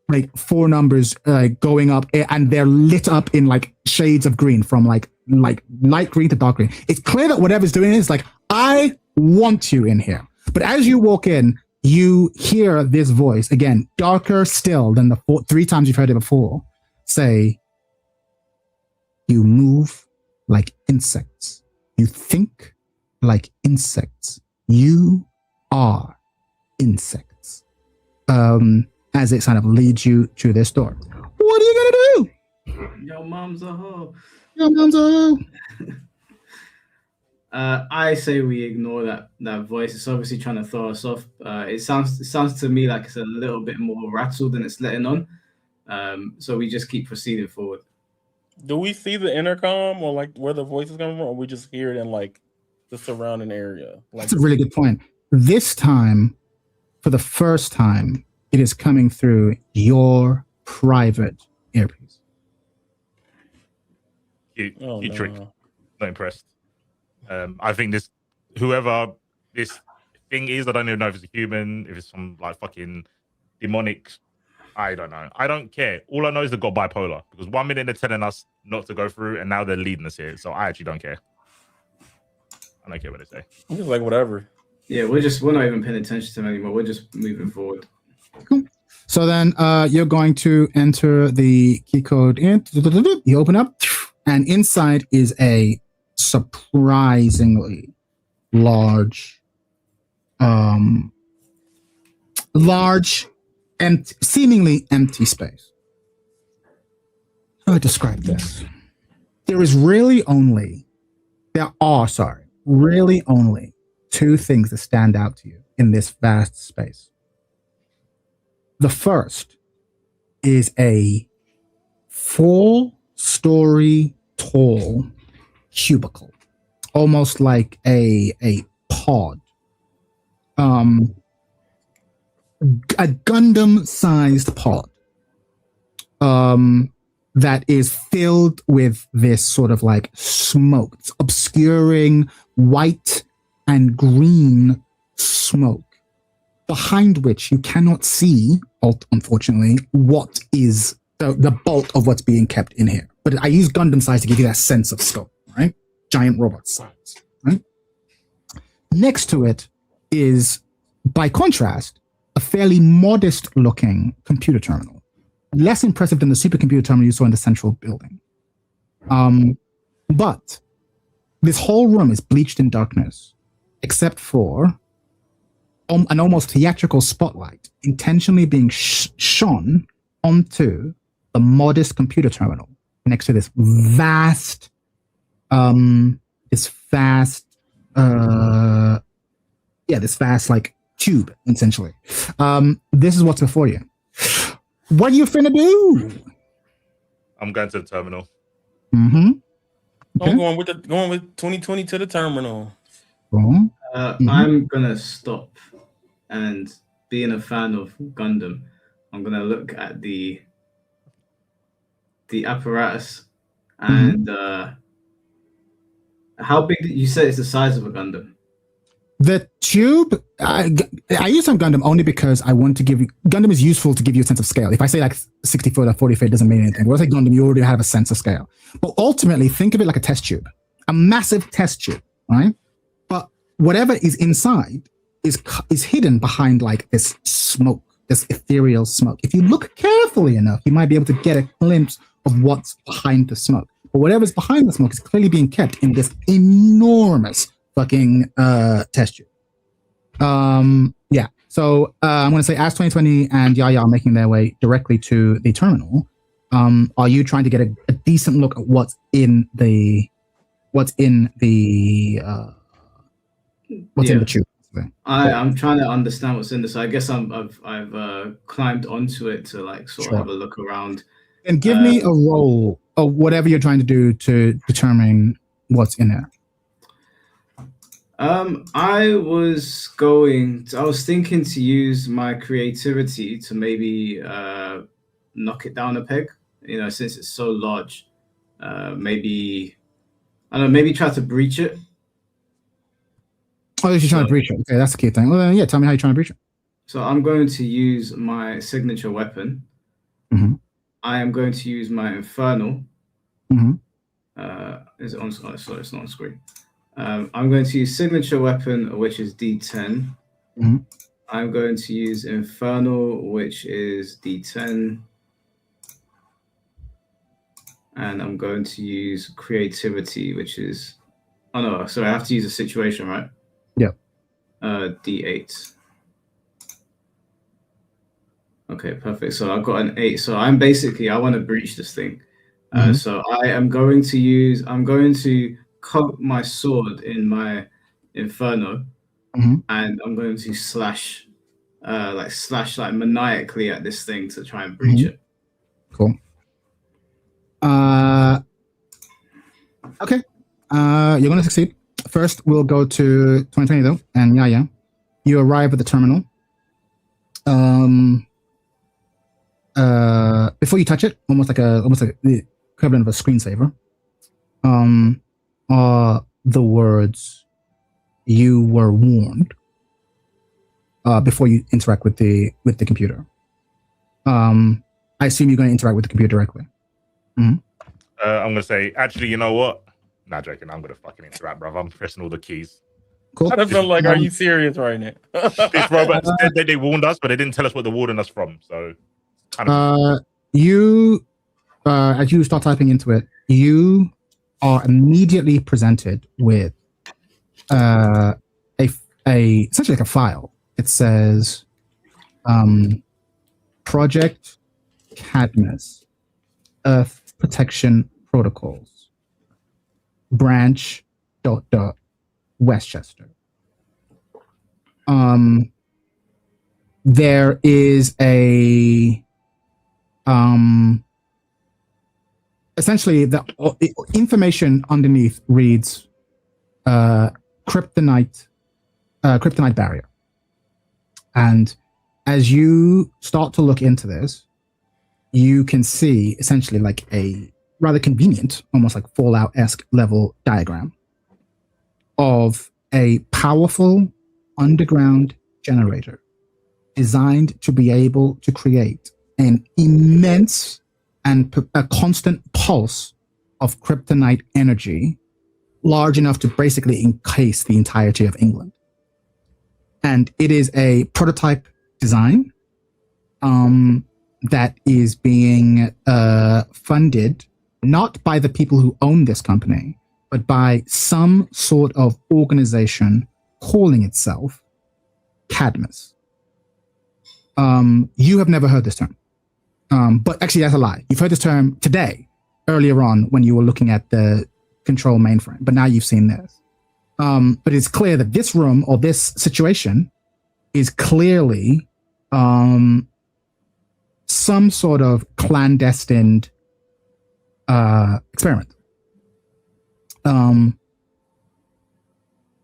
Like 4 numbers going up, and they're lit up in like shades of green, from like light green to dark green. It's clear that whatever's doing it is like, I want you in here. But as you walk in, you hear this voice, again, darker still than the 3 times you've heard it before, say, you move like insects. You think like insects. You are insects. As it kind of leads you to this door. What are you gonna do? Your mom's a hoe. Your mom's a hoe. I say we ignore that voice. It's obviously trying to throw us off. It sounds to me like it's a little bit more rattled than it's letting on. So we just keep proceeding forward. Do we see the intercom or like where the voice is coming from, or we just hear it in like the surrounding area? That's a really good point. This time, for the first time, it is coming through your private earpiece. You trick. Not impressed. I think whoever this thing is, I don't even know if it's a human, if it's some like fucking demonic. I don't know. I don't care. All I know is they've got bipolar, because 1 minute they're telling us not to go through, and now they're leading us here. So I actually don't care. I don't care what they say. I'm just like, whatever. Yeah, we're not even paying attention to them anymore. We're just moving forward. Cool. So then you're going to enter the key code in. You open up, and inside is a surprisingly large, seemingly empty space. How do I describe this? There are really only 2 things that stand out to you in this vast space. The first is a 4-story tall cubicle, almost like a pod. A Gundam-sized pod. that is filled with this sort of like smoke. It's obscuring white and green smoke, behind which you cannot see, unfortunately, what is the bulk of what's being kept in here. But I use Gundam size to give you that sense of scope, right? Giant robot size, right? Next to it is, by contrast, a fairly modest looking computer terminal. Less impressive than the supercomputer terminal you saw in the central building. But this whole room is bleached in darkness, except for an almost theatrical spotlight intentionally being shone onto the modest computer terminal next to this vast like tube, essentially. This is what's before you. What are you finna do? I'm going to the terminal. Mm-hmm. Okay. I'm going with 2020 to the terminal. I'm gonna stop, and being a fan of Gundam, I'm gonna look at the apparatus and how big did you say it's the size of a Gundam? The tube, I use some Gundam only because I want to give you, Gundam is useful to give you a sense of scale. If I say like 60 foot or 40 feet, it doesn't mean anything. When I say Gundam, you already have a sense of scale. But ultimately, think of it like a test tube, a massive test tube, right? But whatever is inside is hidden behind like this smoke, this ethereal smoke. If you look carefully enough, you might be able to get a glimpse of what's behind the smoke. But whatever's behind the smoke is clearly being kept in this enormous fucking test tube. Yeah. So I'm going to say as 2020 and Yaya are making their way directly to the terminal. Are you trying to get a decent look at what's in the tube? I'm trying to understand what's in this. I guess I've climbed onto it to like sort of have a look around. And give me a roll of whatever you're trying to do to determine what's in there. I was thinking to use my creativity to maybe knock it down a peg. You know, since it's so large, maybe try to breach it. Oh, you're trying to breach it. Okay, that's the key thing. Well, yeah, tell me how you're trying to breach it. So I'm going to use my signature weapon. Mm-hmm. I am going to use my Infernal. Mm-hmm. Is it on? Oh, sorry, it's not on screen. I'm going to use signature weapon, which is D10. Mm-hmm. I'm going to use Infernal, which is D10. And I'm going to use creativity, which is... Oh, no, sorry, I have to use a situation, right? Yeah. D8. Okay, perfect. So I've got an 8. So I want to breach this thing. So I'm going to coat my sword in my Inferno, and I'm going to slash maniacally at this thing to try and breach it. Cool. Okay. You're going to succeed. First, we'll go to 2020 though, and yeah. You arrive at the terminal. Before you touch it, almost like the equivalent of a screensaver, are the words "You were warned" before you interact with the computer. I assume you're going to interact with the computer directly. I'm going to say, actually, you know what? Nah, joking. I'm going to fucking interact, bro. I'm pressing all the keys. Cool. I feel like, are you serious right now? This robot said that they warned us, but they didn't tell us what they're warning us from. So, you, as you start typing into it, you are immediately presented with essentially like a file. It says, Project Cadmus, Earth Protection Protocols, branch ... Westchester. There is a essentially the information underneath reads kryptonite barrier. And as you start to look into this, you can see essentially like a rather convenient, almost like Fallout-esque level diagram of a powerful underground generator designed to be able to create an immense and a constant pulse of kryptonite energy large enough to basically encase the entirety of England. And it is a prototype design that is being funded not by the people who own this company, but by some sort of organization calling itself Cadmus. You have never heard this term. But actually, that's a lie. You've heard this term today, earlier on when you were looking at the control mainframe, but now you've seen this. But it's clear that this room or this situation is clearly some sort of clandestine experiment.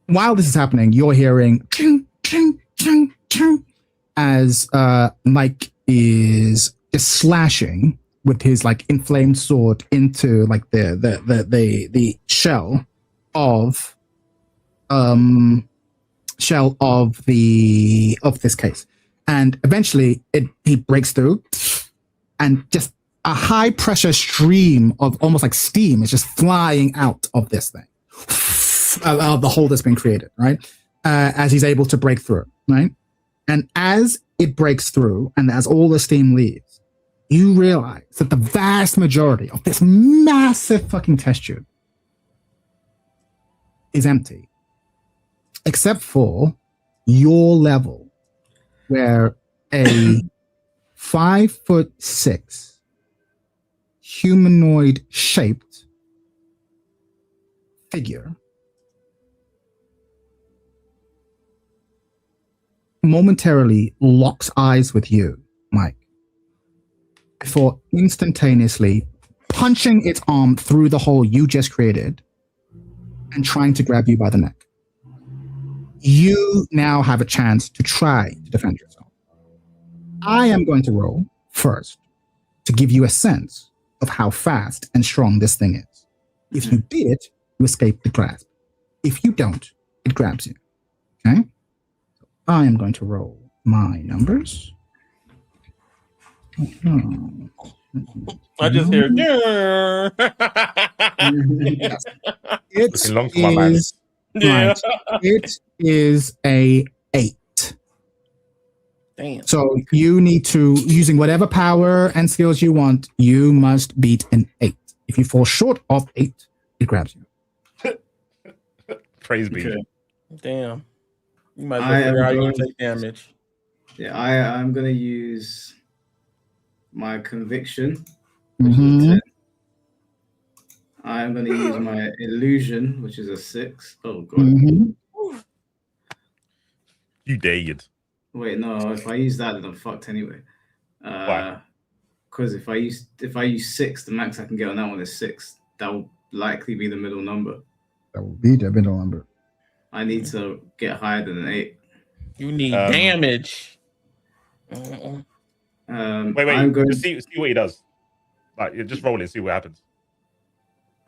While this is happening, you're hearing ching, ching, ching, ching, as Mike is just slashing with his like inflamed sword into like the shell of this case, and eventually he breaks through, and just a high pressure stream of almost like steam is just flying out of this thing, the hole that's been created, right? As he's able to break through, right? And as it breaks through, and as all the steam leaves, you realize that the vast majority of this massive fucking test tube is empty, except for your level, where a 5'6" humanoid shaped figure momentarily locks eyes with you, Mike, before instantaneously punching its arm through the hole you just created and trying to grab you by the neck. You now have a chance to try to defend yourself. I am going to roll first to give you a sense of how fast and strong this thing is. If you beat it, you escape the grasp. If you don't, it grabs you. Okay? So I am going to roll my numbers. I just hear. Yes. It Looking long for my man. Yeah. Right. It is a 8. Damn. So you need to, using whatever power and skills you want, you must beat an 8. If you fall short of 8, it grabs you. Praise be. Okay. Damn. You might as well figure out how you want to take damage. Yeah, I'm going to use my conviction. Mm-hmm. I'm going to use my illusion, which is a 6. Oh, God. Mm-hmm. You dared. Wait, no. If I use that, then I'm fucked anyway. Why? Because if I use 6, the max I can get on that one is 6. That will likely be the middle number. That will be the middle number. I need to get higher than an 8. You need damage. Wait. I'm going Just see what he does. Like, you just roll it, see what happens.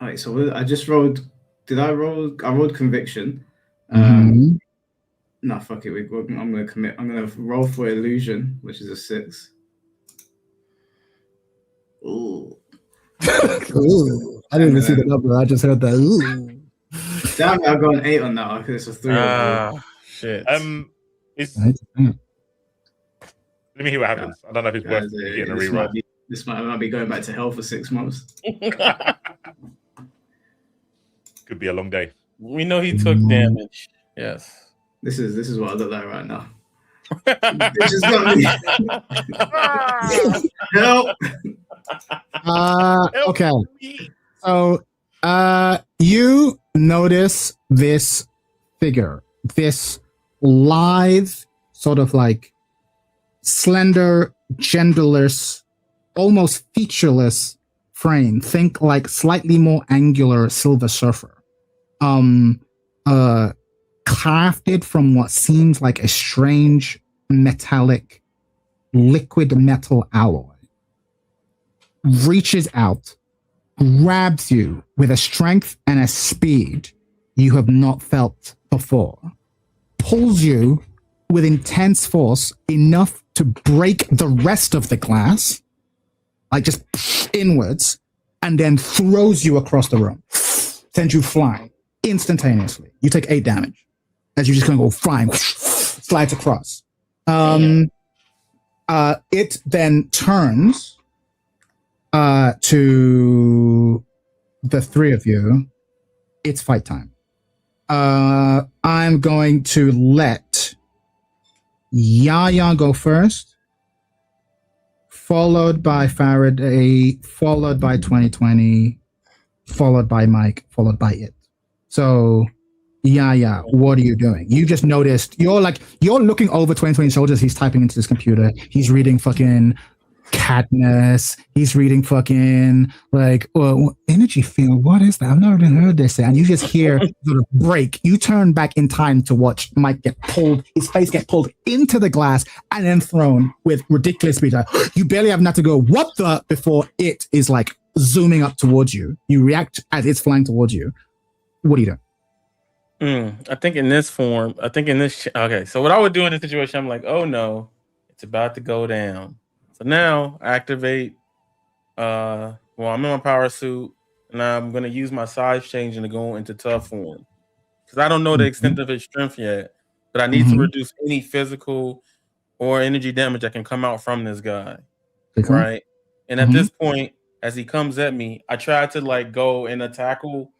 All right, so I just rolled. Did I roll? I rolled conviction. No, fuck it. I'm going to commit. I'm going to roll for illusion, which is a 6. Ooh. Ooh. I didn't even see the number. I just heard that. Ooh. Damn it, I've got an 8 on that. Okay, it's a 3. Shit. Let me hear what happens. I don't know if it's worth getting a reroll. This might be going back to hell for 6 months. Could be a long day. We know he took damage. Yes. This is what I look like right now. This just got me. Help. Okay. So you notice this figure, this lithe, sort of like slender, genderless, almost featureless frame. Think like slightly more angular Silver Surfer. Crafted from what seems like a strange metallic liquid metal alloy. reaches out, grabs you with a strength and a speed you have not felt before, pulls you with intense force enough to break the rest of the glass, like just inwards, and then throws you across the room, sends you flying instantaneously. You take 8 damage as you're just going to go flying, slides across. It then turns to the 3 of you. It's fight time. I'm going to let Yaya go first, followed by Faraday, followed by 2020, followed by Mike, followed by it. So, Yaya, what are you doing? You just noticed, you're looking over 2020's shoulders. He's typing into his computer. He's reading fucking Katniss. He's reading fucking energy field. What is that? I've never even heard this. And you just hear sort of break. You turn back in time to watch Mike get pulled, his face get pulled into the glass and then thrown with ridiculous speed. You barely have enough to go, what the, before it is like zooming up towards you. You react as it's flying towards you. What are you doing? I think in this form, okay, so what I would do in this situation, I'm like, oh no, it's about to go down. So now activate, I'm in my power suit, and I'm going to use my size changing to go into tough form. Because I don't know the extent of his strength yet, but I need to reduce any physical or energy damage that can come out from this guy, right? And at this point, as he comes at me, I try to go in a tackle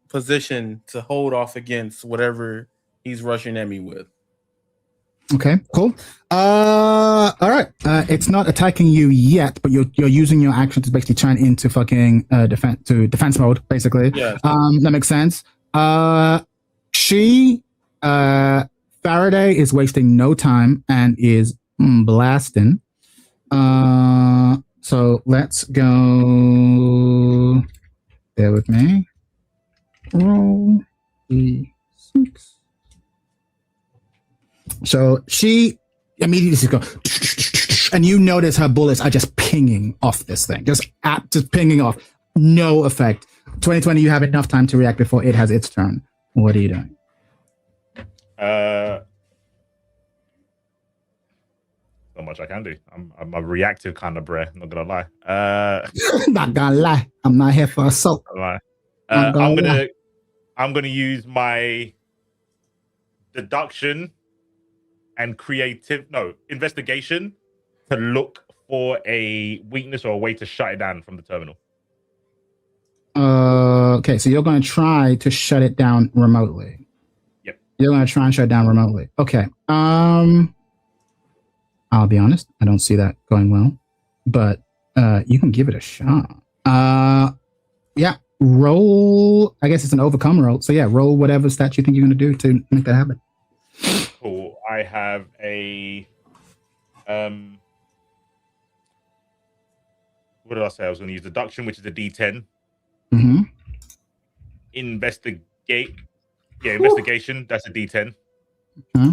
position to hold off against whatever he's rushing at me with. Okay, cool. All right. It's not attacking you yet, but you're using your action to basically turn into fucking defense mode, basically. Yeah. That makes sense. Faraday is wasting no time and is blasting. So let's go. Bear with me. Roll D6. So she immediately just goes, and you notice her bullets are just pinging off this thing, just pinging off, no effect. 2020, you have enough time to react before it has its turn. What are you doing? Not much I can do. I'm a reactive kind of brer. Not gonna lie. Not gonna lie. I'm not here for assault. I'm gonna use my deduction and investigation to look for a weakness or a way to shut it down from the terminal. Okay, so you're going to try to shut it down remotely. Yep. You're going to try and shut it down remotely. Okay. I'll be honest, I don't see that going well, but you can give it a shot. Yeah, roll. I guess it's an overcome roll. So yeah, roll whatever stat you think you're going to do to make that happen. Cool. I have a what did I say? I was going to use deduction, which is a D10. Mm-hmm. Investigation. That's a D10. Uh-huh.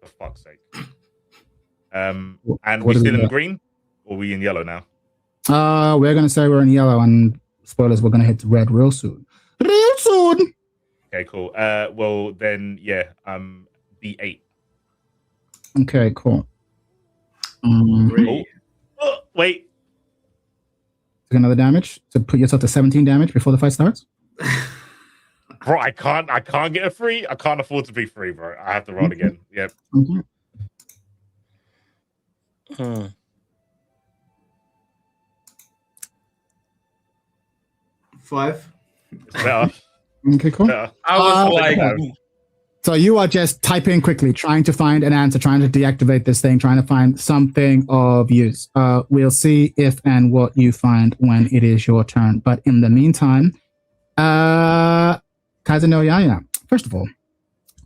For fuck's sake. And we still in the green, or are we in yellow now? We're gonna say we're in yellow, and spoilers, we're gonna hit red real soon. Real soon. Okay, cool. Well then, yeah, D8. Okay, cool. Wait. Take another damage to put yourself to 17 damage before the fight starts. Bro, I can't get a free. I can't afford to be free, bro. I have to roll again. Yep. Okay. 5. Better. Okay, cool. Better. I was like, so you are just typing quickly, trying to find an answer, trying to deactivate this thing, trying to find something of use. We'll see if and what you find when it is your turn. But in the meantime, Kazano Yaya. First of all,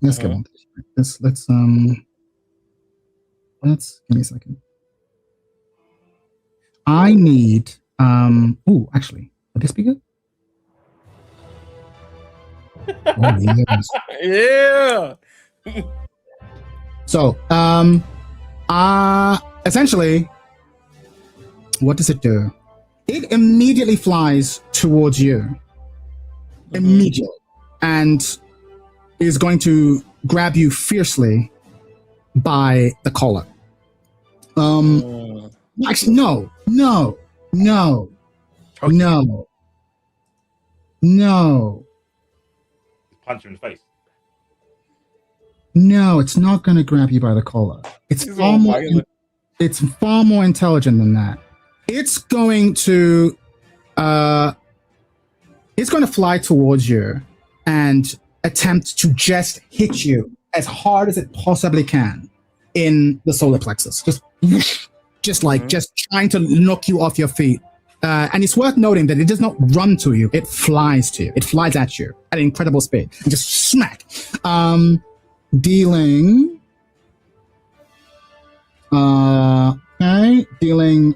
let's get on. Let's give me a second. I need actually, would this be good? Oh, yes. Yeah. So, essentially, what does it do? It immediately flies towards you. Immediately. And is going to grab you fiercely by the collar. Actually, no. Punch you in the face. No, it's not going to grab you by the collar. It's far more intelligent than that. It's going to fly towards you and attempt to just hit you as hard as it possibly can in the solar plexus. Just trying to knock you off your feet. And it's worth noting that it does not run to you. It flies to you. It flies at you at an incredible speed. And just smack. Dealing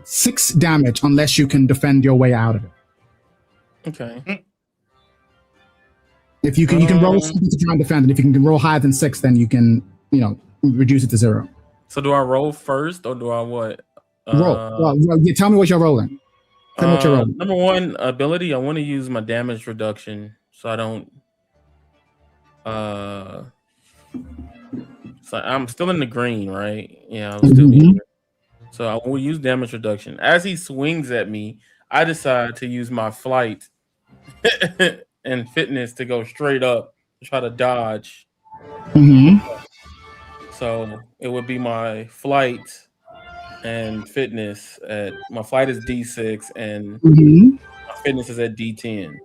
6 damage unless you can defend your way out of it. Okay. If you can roll something to try and defend, and if you can roll higher than 6, then you can, reduce it to 0. So do I roll first or do I what? Roll. Tell me what you're rolling. Tell me what you're rolling. Number 1 ability, I want to use my damage reduction so I don't. So I'm still in the green, right? Yeah, I'm still in. So I will use damage reduction. As he swings at me, I decide to use my flight and fitness to go straight up to try to dodge. So it would be my flight and fitness at my flight is D6 and my fitness is at D10.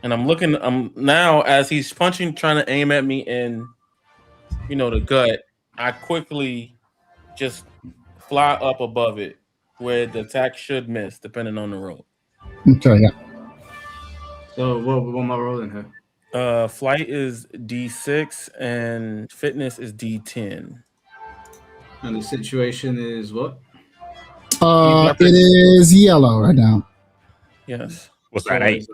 And I'm now as he's punching, trying to aim at me in, the gut. I quickly just fly up above it where the attack should miss, depending on the roll. Okay, yeah. So what am I rolling here? Flight is D6 and fitness is D10. And the situation is what? It is yellow right now. Yes. What's that? 8.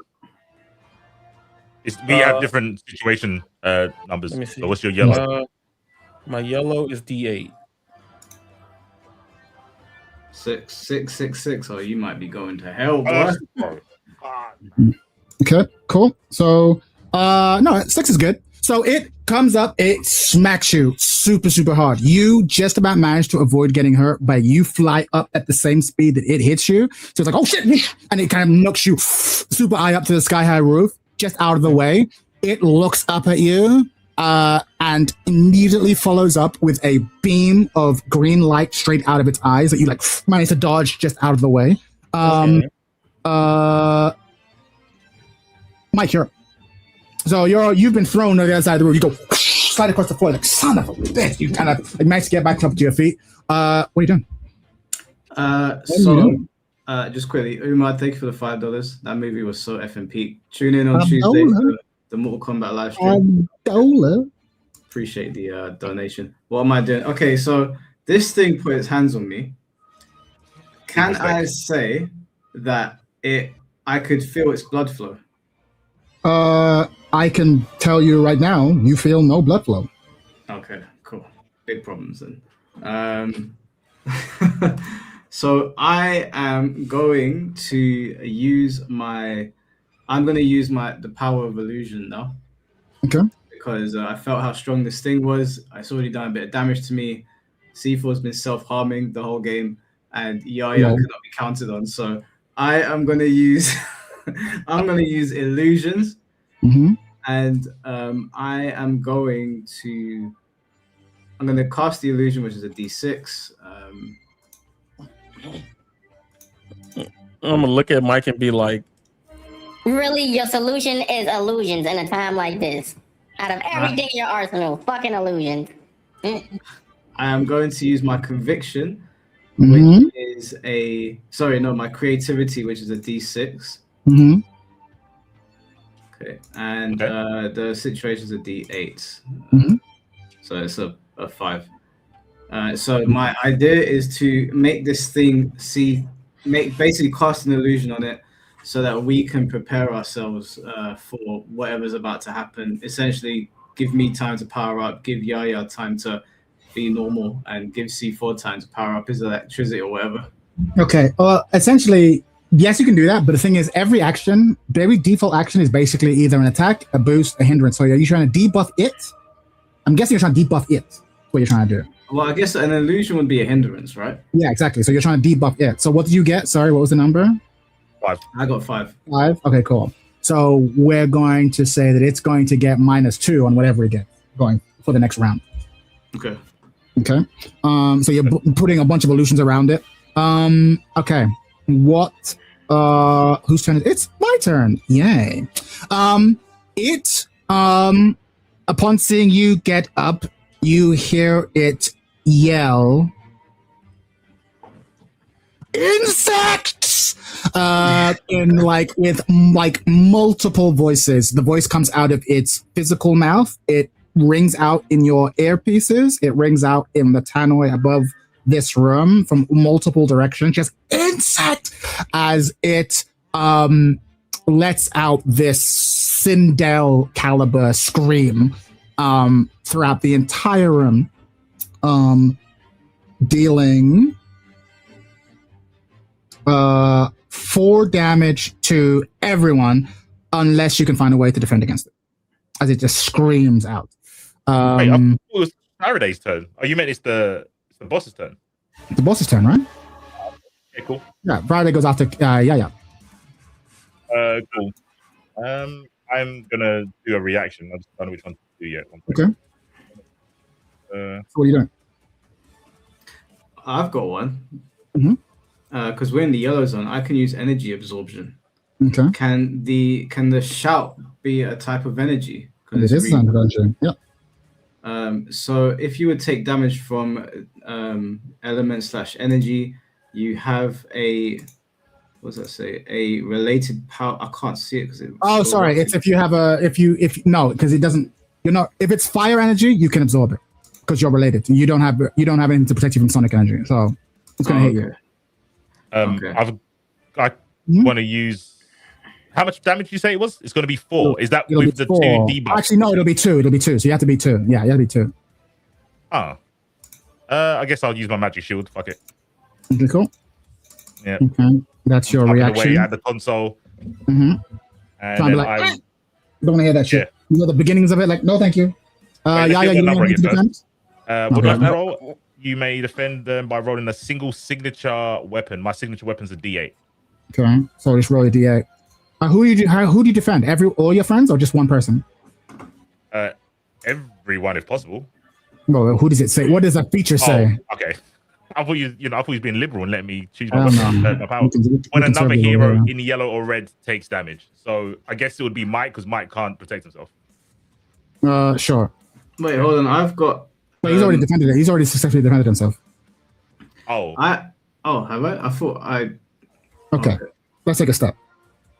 We have different situation numbers. Let me see. So what's your yellow? My yellow is D8. 6, 6, 6, 6. Oh, you might be going to hell, boy. Okay, cool. So, no, 6 is good. So it comes up, it smacks you super, super hard. You just about manage to avoid getting hurt, but you fly up at the same speed that it hits you. So it's like, oh shit, and it kind of knocks you super high up to the sky high roof, just out of the way. It looks up at you and immediately follows up with a beam of green light straight out of its eyes that you manage to dodge just out of the way. Mike, you're up. So you've been thrown to the other side of the room. You go slide across the floor like son of a bitch. You kind of manage to get back up to your feet. What are you doing? Just quickly, Umar, thank you for the $5. That movie was so effing peak. Tune in on Tuesday for the Mortal Kombat live stream. Appreciate the donation. What am I doing? Okay, so this thing put its hands on me. Can I say that I could feel its blood flow? I can tell you right now, you feel no blood flow. Okay, cool. Big problems then. So I am going to use the power of illusion now. Okay. Because I felt how strong this thing was. It's already done a bit of damage to me. C4's been self-harming the whole game, and Yaya cannot be counted on. So I am going to use illusions. And I'm going to cast the illusion, which is a D6. I'm gonna look at Mike and be like, really, your solution is illusions in a time like this? Out of everything in your arsenal, fucking illusions. I am going to use my conviction, which is my creativity, which is a D6. Okay, and the situation is a D8. So it's a 5. So my idea is to make this thing basically cast an illusion on it so that we can prepare ourselves for whatever's about to happen. Essentially, give me time to power up, give Yaya time to be normal, and give C4 time to power up his electricity or whatever. Okay. Essentially, yes, you can do that. But the thing is, every default action is basically either an attack, a boost, a hindrance. So are you trying to debuff it? I'm guessing you're trying to debuff it. That's what you're trying to do. Well, I guess an illusion would be a hindrance, right? Yeah, exactly. So you're trying to debuff it. So what did you get? Sorry, what was the number? 5. I got 5. 5? Okay, cool. So we're going to say that it's going to get -2 on whatever it gets going for the next round. Okay. Okay. So you're putting a bunch of illusions around it. Okay. What? Whose turn? It's my turn. Yay. Upon seeing you get up, you hear it yell, "Insects!" with multiple voices. The voice comes out of its physical mouth. It rings out in your earpieces. It rings out in the tannoy above this room from multiple directions. Just insect, as it lets out this Sindel caliber scream throughout the entire room, dealing 4 damage to everyone, unless you can find a way to defend against it, as it just screams out. Wait, I thought it was Faraday's turn. Oh, you meant it's the boss's turn? The boss's turn, right? Okay, cool. Yeah, Faraday goes after. Yeah. Cool. I'm gonna do a reaction. I just don't know which one to do yet. Okay. So what are you doing? I've got one. Mm-hmm. Because we're in the yellow zone, I can use energy absorption. Okay. Can the shout be a type of energy? It is a type of energy. Yeah. So if you would take damage from element/energy, you have a, what does that say? A related power. I can't see it because it. Oh, sorry. It's if you have because it doesn't. If it's fire energy, you can absorb it because you're related. You don't have anything to protect you from sonic energy, so it's gonna hit you. Okay. I want to use. How much damage did you say it was? It's going to be 4. Is that with the 2 debuffs? Actually, no, it'll be 2. It'll be 2. So you have to be 2. Yeah, you have to be 2. Oh. I guess I'll use my magic shield. Fuck it. Okay, cool. Yeah. Okay. That's your reaction. Away at the console. Mm-hmm. And then I don't want to hear that shit. Yeah. You know the beginnings of it? Like, no, thank you. Yeah, you don't need to defend? What do I Okay. roll? You may defend them by rolling a single signature weapon. My signature weapon's a D8. Okay. So just roll a D8. Who do you defend? All your friends or just one person? Everyone, if possible. Well, who does it say? What does that feature say? Oh, okay. I thought you was being liberal and let me choose I my don't know. my power. When another hero in yellow or red takes damage, so I guess it would be Mike because Mike can't protect himself. Sure. Wait, hold on. I've got. But he's already defended it. He's already successfully defended himself. Oh. Have I? I thought I. Okay. Let's take a step.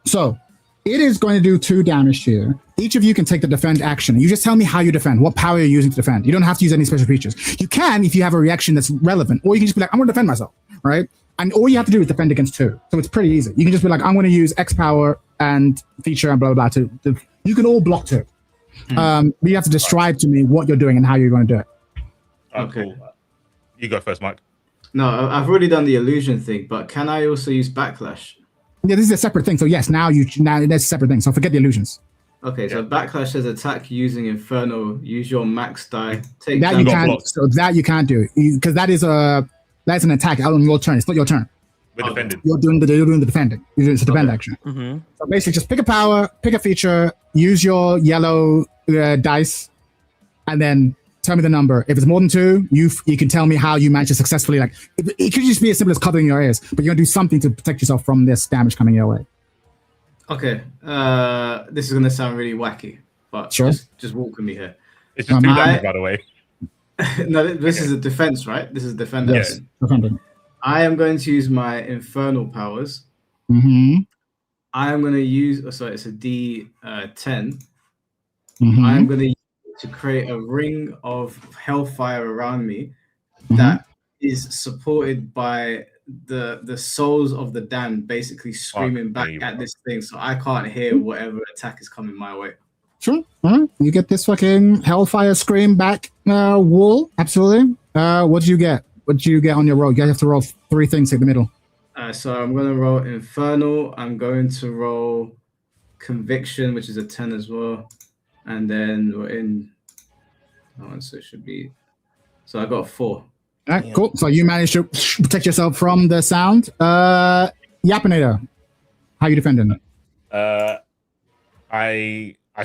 So it is going to do 2 damage to you. Each of you can take the defend action. You just tell me how you defend, what power you're using to defend. You don't have to use any special features. You can if you have a reaction that's relevant, or you can just be like, I'm going to defend myself, right? And all you have to do is defend against 2. So it's pretty easy. You can just be like, I'm going to use X power and feature and blah, blah, blah. You can all block 2. But you have to describe to me what you're doing and how you're going to do it. Okay. Cool. You go first, Mike. No, I've already done the illusion thing, but can I also use backlash? Yeah, this is a separate thing. So yes, now that's a separate thing. So forget the illusions. Okay, so backlash says attack using Inferno. Use your max die. Take that you can't. So that you can't do because that's an attack on your turn. It's not your turn. We're defending. You're doing the defending. It's a defend action. Mm-hmm. So basically, just pick a power, pick a feature, use your yellow dice, and then tell me the number. If it's more than 2, you can tell me how you manage to successfully. Like it could just be as simple as covering your ears, but you're gonna do something to protect yourself from this damage coming your way. Okay, this is gonna sound really wacky, but sure. just walk with me here. It's just 2 damage, by the way. No, this is a defense, right? This is defend action. Yes, defending. I am going to use my infernal powers. Mm-hmm. I am going to use. Oh, sorry, it's a D10. Mm-hmm. I am going to use it to create a ring of hellfire around me that is supported by the souls of the damned, basically screaming back at this thing, so I can't hear whatever attack is coming my way. Sure. All right. You get this fucking hellfire scream back wall. Absolutely. What do you get? What do you get on your roll? You guys have to roll 3 things in the middle. So I'm gonna roll Infernal. I'm going to roll Conviction, which is a 10 as well, and then we're in. Oh, so it should be. So I got 4. All right, cool. So you managed to protect yourself from the sound. Yapinator, how you defending? I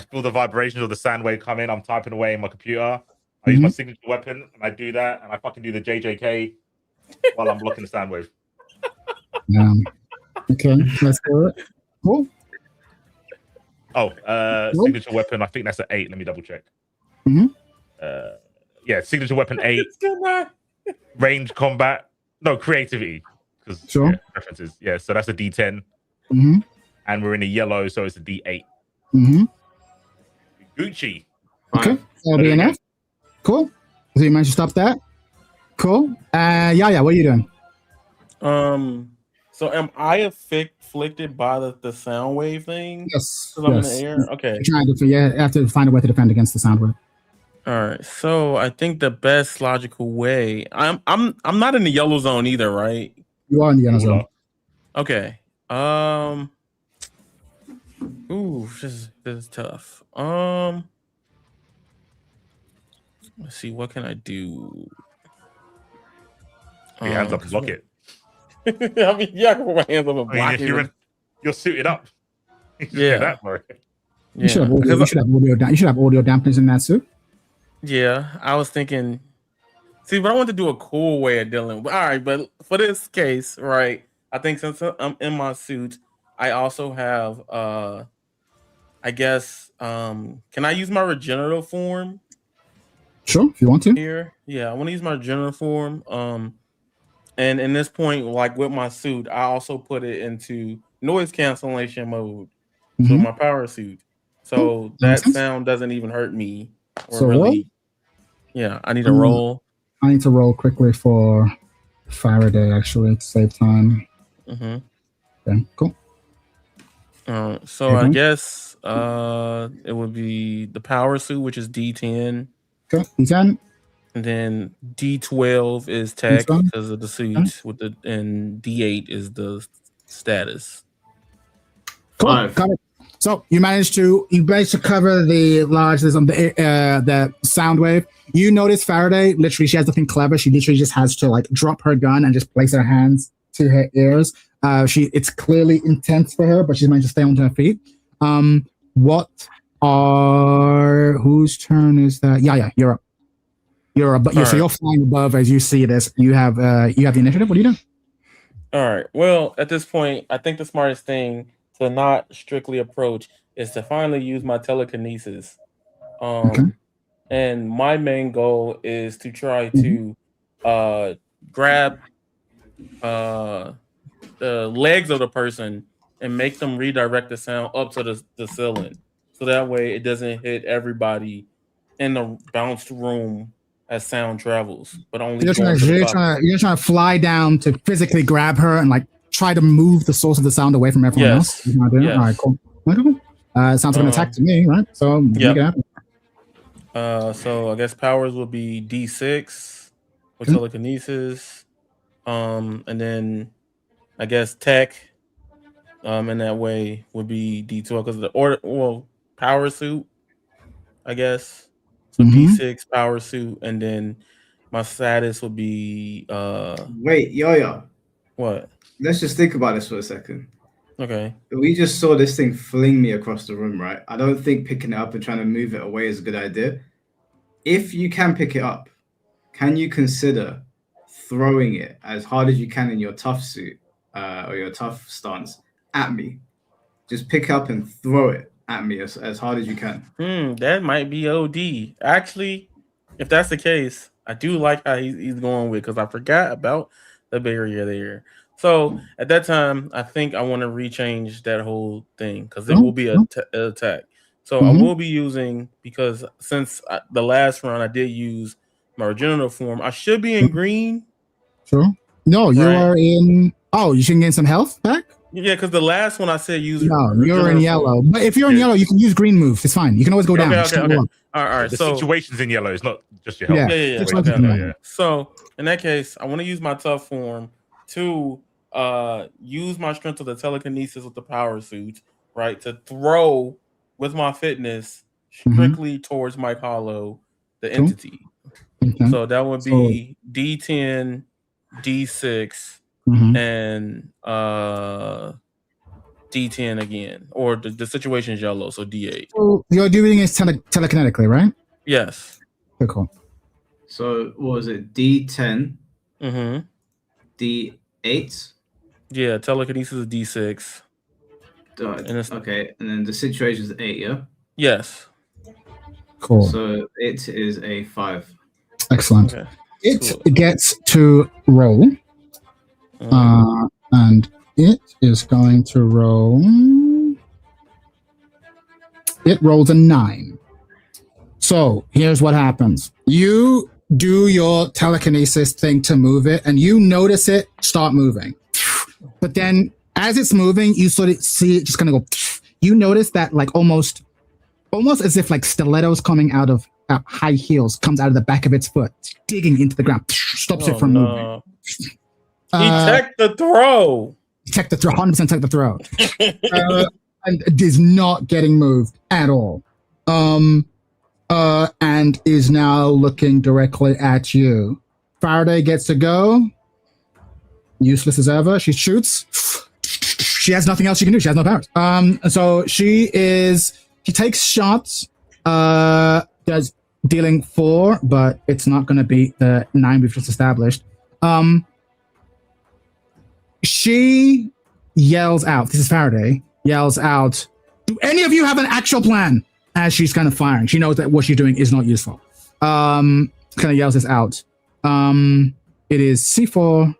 feel the vibrations of the sound wave come in. I'm typing away in my computer. I use my signature weapon, and I do that, and I fucking do the JJK while I'm blocking the sound wave. Okay, let's do it. Cool. Oh, signature weapon. I think that's an 8. Let me double check. Yeah, signature weapon 8. Range combat. No, creativity. Because references. Yeah, so that's a D10. And we're in a yellow, so it's a D8. Gucci. Okay, that'll be enough. Cool. So you managed to stop that. Cool. Yeah, what are you doing? So am I afflicted by the sound wave thing? Yes. I'm in the air. Okay. You have to find a way to defend against the sound wave. All right. So I think the best logical way. I'm not in the yellow zone either, right? You are in the yellow zone. Okay. Ooh, this is tough. Let's see. What can I do? Put your hands up and block it. I mean, yeah, I can put my hands up and block it. You're suited up. Yeah. That, bro. You should have audio dampeners in that suit. Yeah, I was thinking. See, but I want to do a cool way of dealing with. All right, but for this case, right? I think since I'm in my suit, I also have. I guess. Can I use my regenerative form? Sure, if you want to. Here, yeah, I want to use my regenerative form. And in this point, like with my suit, I also put it into noise cancellation mode. So my power suit. So that sound doesn't even hurt me. Or so really, yeah, I need to roll. I need to roll quickly for Faraday, actually, to save time. Okay, cool. So I guess it would be the power suit, which is D10. Okay, D10. And then D12 is tech because of the suit and D8 is the status. Cool. Got it. So you managed to cover the the sound wave. You notice Faraday, literally, she has nothing clever. She literally just has to like drop her gun and just place her hands to her ears. It's clearly intense for her, but she's managed to stay on her feet. Whose turn is that? Yeah, you're up. You're flying above as you see this. You have the initiative. What are you doing? All right. Well, at this point, I think the smartest thing to not strictly approach is to finally use my telekinesis. And my main goal is to try to grab the legs of the person and make them redirect the sound up to the ceiling, so that way it doesn't hit everybody in the bounced room as sound travels, but only you're trying to fly down to physically grab her and like try to move the source of the sound away from everyone else. Yes. All right, cool. Sounds like an attack to me, right? So make it happen. So I guess powers will be D6 with telekinesis, and then I guess tech, in that way would be D12 because the power suit, I guess. So D6 power suit, and then my status would be Wait, yo. What? Let's just think about this for a second. Okay. We just saw this thing fling me across the room, right? I don't think picking it up and trying to move it away is a good idea. If you can pick it up, can you consider throwing it as hard as you can in your tough suit or your tough stance at me? Just pick up and throw it at me as hard as you can. That might be OD. Actually, if that's the case, I do like how he's going with, because I forgot about the barrier there. So at that time, I think I want to rechange that whole thing because it will be an attack. So I will be using, because since the last round I did use my regenerative form, I should be in green. Sure. No, you are in. Oh, you should gain some health back. Yeah, because the last one I said use. No, you're in yellow. But if you're in yellow, you can use green moves. It's fine. You can always go down. Okay. All right. The situation's in yellow. It's not just your health. Yeah. Okay. So in that case, I want to use my tough form to use my strength of the telekinesis with the power suit, right, to throw with my fitness strictly towards Mike Hollow, the entity. Okay. So that would be D10, D6, and D10 again, or the situation is yellow, so D8. So you're doing it telekinetically, right? Yes. Okay, cool. So what was it? D10, D8. Yeah, telekinesis is D6. Okay, and then the situation is 8. Yeah. Yes. Cool. So it is a 5. Excellent. Okay. It gets to roll, and it is going to roll. It rolls a 9. So here's what happens. You do your telekinesis thing to move it, and you notice it start moving. But then as it's moving, you sort of see it just kind of go. You notice that like almost as if like stilettos coming out of high heels comes out of the back of its foot, digging into the ground, stops it from moving. Detect the throw. Detect the throw, 100% detect the throw. And it is not getting moved at all. And is now looking directly at you. Faraday gets to go. Useless as ever. She shoots. She has nothing else she can do. She has no powers. So she takes shots. Does dealing 4, but it's not going to beat the 9 we've just established. She yells out. This is Faraday. Yells out. Do any of you have an actual plan? As she's kind of firing, she knows that what she's doing is not useful. Kind of yells this out. It is C4.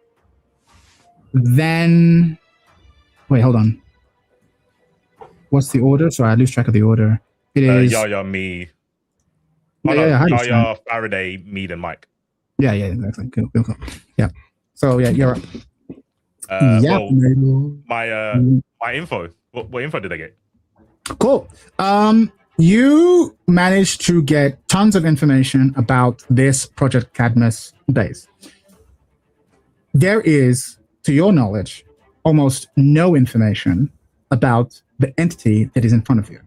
Then, wait, hold on. What's the order? Sorry, I lose track of the order. It is Yaya, me. Yaya, Faraday, me, and Mike. Yeah, exactly. Cool. Yeah. So yeah, you're up. Well, my info. What info did I get? Cool. You managed to get tons of information about this Project Cadmus base. There is, to your knowledge, almost no information about the entity that is in front of you.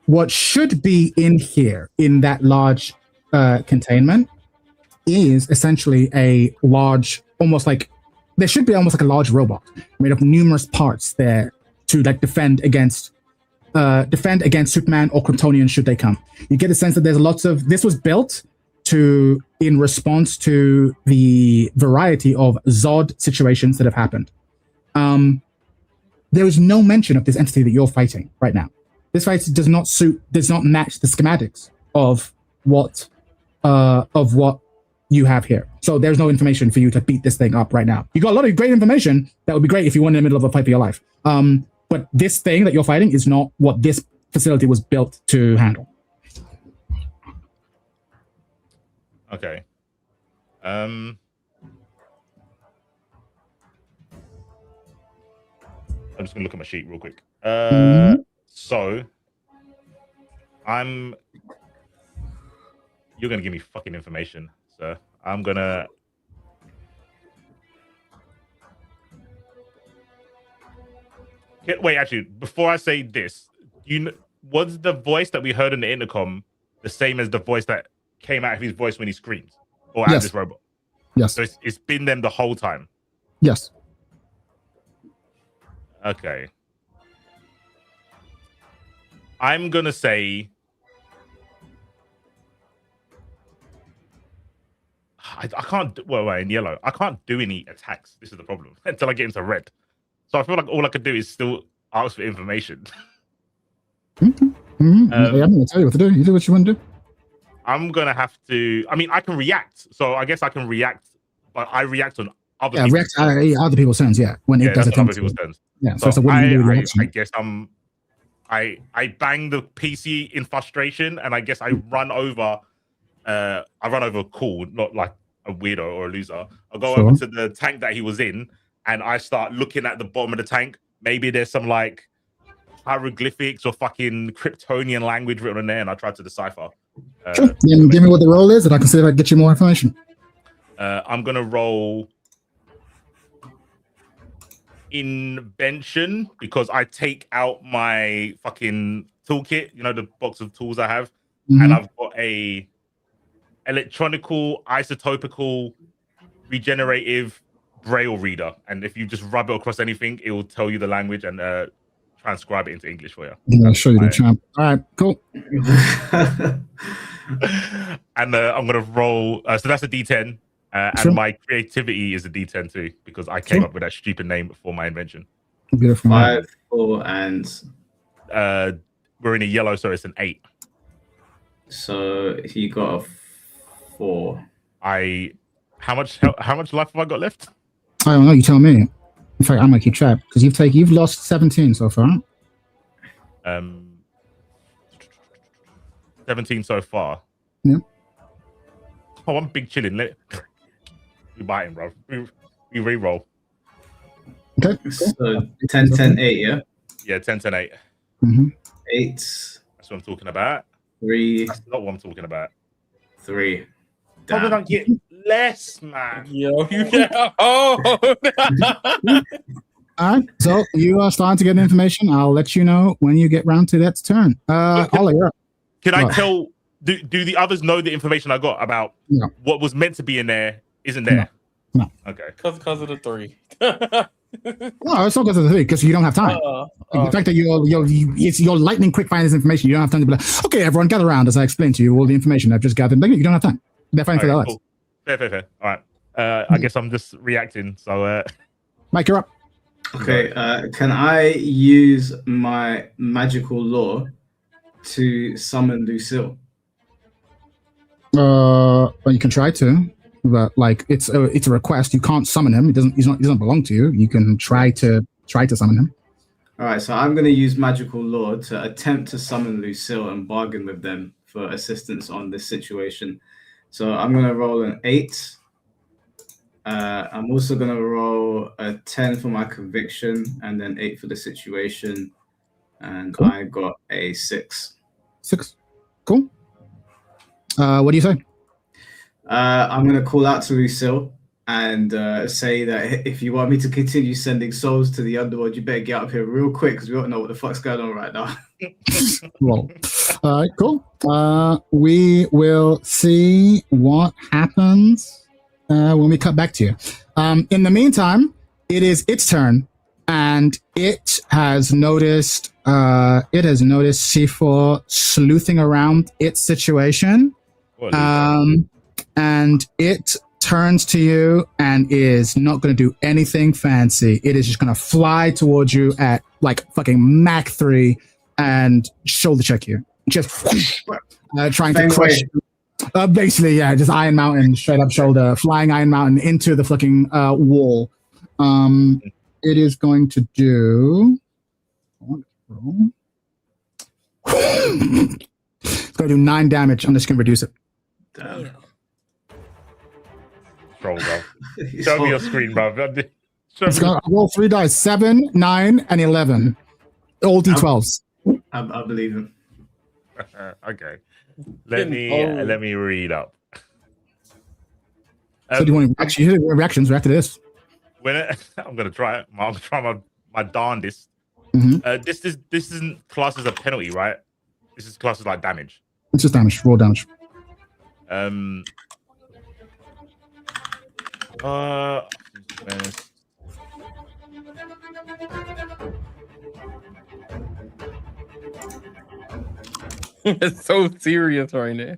What should be in here, in that large containment, is essentially a large, there should be almost like a large robot made of numerous parts there to like defend against Superman or Kryptonians should they come. You get a sense that there's lots of, this was built in response to the variety of Zod situations that have happened. There is no mention of this entity that you're fighting right now. This fight does not match the schematics of what you have here. So there's no information for you to beat this thing up right now. You got a lot of great information that would be great if you were in the middle of a fight for your life. But this thing that you're fighting is not what this facility was built to handle. Okay. I'm just gonna look at my sheet real quick. So you're gonna give me fucking information, sir. I'm gonna wait, actually, before I say this, was the voice that we heard in the intercom the same as the voice that came out of his voice when he screams? Or out of this robot? Yes. So it's been them the whole time? Yes. Okay. I'm gonna say I can't in yellow. I can't do any attacks. This is the problem until I get into red. So I feel like all I could do is still ask for information. I'm gonna tell you what to do. You do what you want to do. I'm gonna have to. I mean, I can react. So I guess I can react, but I react on other. Yeah, react other people's turns. Yeah, when it does other people's turns. Yeah. So it's what do you do with I guess I bang the PC in frustration, and I guess I run over. I run over Cool, not like a weirdo or a loser. I'll go over to the tank that he was in, and I start looking at the bottom of the tank. Maybe there's some like hieroglyphics or fucking Kryptonian language written in there, and I try to decipher. Sure. Give me what the roll is, and I can see if I can get you more information. I'm gonna roll invention because I take out my fucking toolkit, you know, the box of tools I have, and I've got a electronical, isotopical, regenerative braille reader. And if you just rub it across anything, it will tell you the language and transcribe it into English for you. Yeah, I'll show you the champ. All right, cool. And I'm gonna roll. So that's a D10. And my creativity is a D10 too, because I came up with that stupid name for my invention. Beautiful. 5, 4, and we're in a yellow, so it's an 8. So he got a 4. How much life have I got left? I don't know. You tell me. In fact, I'm gonna keep track because you've lost 17 so far. 17 so far. Yeah. Oh, I'm big chilling. We biting, bro. We re-roll. Okay. So 10, 10, 8, yeah? Yeah, 10, 10, 8. 8. That's what I'm talking about. 3. That's not what I'm talking about. 3. How did I get less, man? Yo, yeah. Oh. All right. So you are starting to get information. I'll let you know when you get round to that turn. Ollie, you're up. Can I tell? Do the others know the information I got about what was meant to be in there isn't there? No. Okay. Because of the 3. No, it's not because of the 3, because you don't have time. The fact that you're lightning quick finding this information, you don't have time to be like, okay, everyone gather around as I explain to you all the information I've just gathered. Like, you don't have time. They're fighting for their lives. Cool. Fair. All right. I guess I'm just reacting. So, Mike, you're up. Okay. Can I use my magical law to summon Lucille? Well, you can try to, but like it's a request. You can't summon him. He doesn't belong to you. You can try to summon him. All right, so I'm going to use magical law to attempt to summon Lucille and bargain with them for assistance on this situation. So I'm going to roll an 8. I'm also going to roll a 10 for my conviction and then 8 for the situation. And cool. I got a 6. 6. Cool. What do you say? I'm going to call out to Lucille and say that if you want me to continue sending souls to the underworld, you better get up here real quick because we don't know what the fuck's going on right now. Well, all right, cool. We will see what happens when we cut back to you. In the meantime, it is its turn, and it has noticed C4 sleuthing around its situation. And it turns to you and is not going to do anything fancy. It is just going to fly towards you at like fucking Mach 3 and shoulder check you. Just trying to crush you. Basically, yeah, just Iron Mountain, straight up shoulder, flying Iron Mountain into the fucking wall. It is going to do... It's going to do 9 damage. I'm just going to reduce it. Damn. Roll, bro. Show me your screen, bro. It's going to roll 3 dice: 7, 9, and 11. All d12s. I believe him. Okay. Let me read up. So do you want to reactions? React to this. I'm gonna try it. I'm gonna try my darndest. This isn't classed as a penalty, right? This is classed as like damage. It's just damage. Raw damage. It's so serious right now.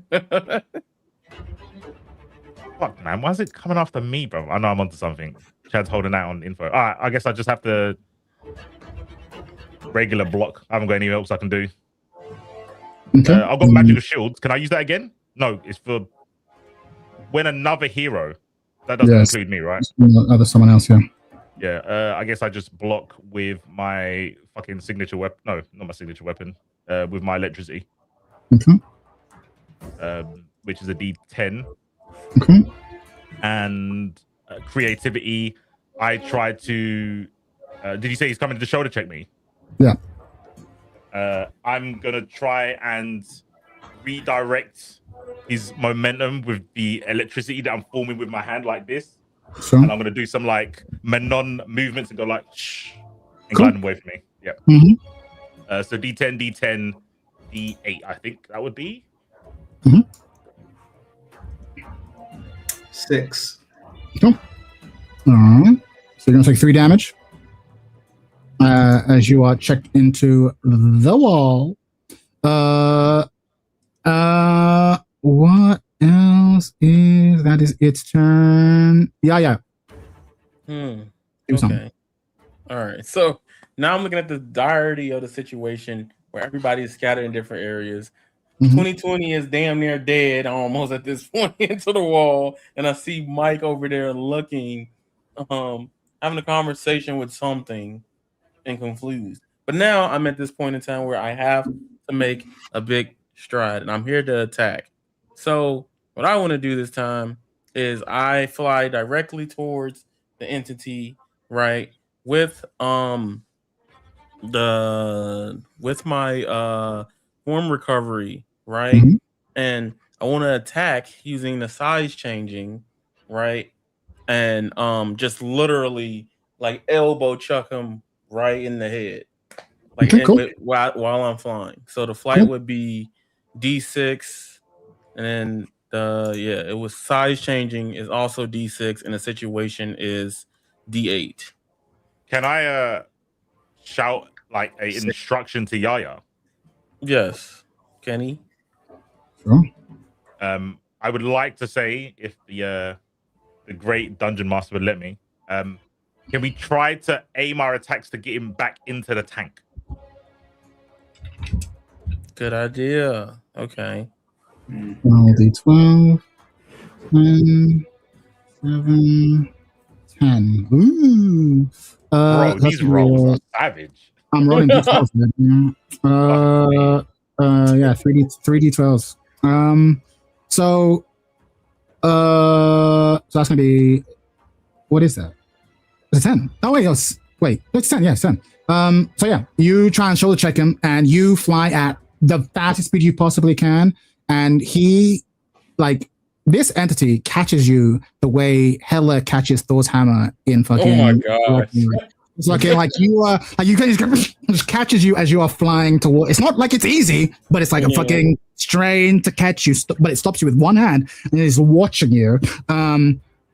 Fuck, man. Why is it coming after me, bro? I know I'm onto something. Chad's holding out on info. All right, I guess I just have to regular block. I haven't got anything else I can do. Okay. I've got magical shields. Can I use that again? No, it's for when another hero. That doesn't include me, right? Other someone else, yeah. Yeah, I guess I just block with my fucking signature weapon. No, not my signature weapon. With my electricity. Okay. Which is a D10. Okay. And creativity, I tried to... did you say he's coming to shoulder check me? Yeah. I'm going to try and redirect his momentum with the electricity that I'm forming with my hand like this. So, and I'm gonna do some like Menon movements and go like shh and Cool. glide them away from me. Yep. So D10, D10, D8. I think that would be 6. Cool. All right. So you're gonna take 3 damage as you are checked into the wall. What else is that? Is its turn? Yeah. Do something. All right. So now I'm looking at the direty of the situation where everybody is scattered in different areas. 2020 is damn near dead almost at this point into the wall, and I see Mike over there looking, having a conversation with something and confused. But now I'm at this point in time where I have to make a big stride, and I'm here to attack. So what I want to do this time is I fly directly towards the entity, right? With my form recovery, right? And I want to attack using the size changing, right? And just literally like elbow chuck him right in the head, like while I'm flying. So the flight would be D6, and then it was size changing is also D6, and the situation is D8. Can I shout like a instruction to Yaya? Yes, Kenny. Sure. I would like to say, if the great dungeon master would let me, can we try to aim our attacks to get him back into the tank? Good idea. Okay. Roll D12. 10, 7, 10. Ooh. Bro, these rolls are savage. I'm rolling D12. Yeah, 3D12s. So that's gonna be, what is that? It's 10. Oh wait, it's 10. Yeah, it's 10. So yeah, you try and shoulder check him, and you fly at the fastest speed you possibly can, and he, like, this entity catches you the way Hela catches Thor's hammer in fucking. Oh my god! It's like you just catches you as you are flying toward. It's not like it's easy, but it's like a fucking strain to catch you. But it stops you with one hand and is watching you.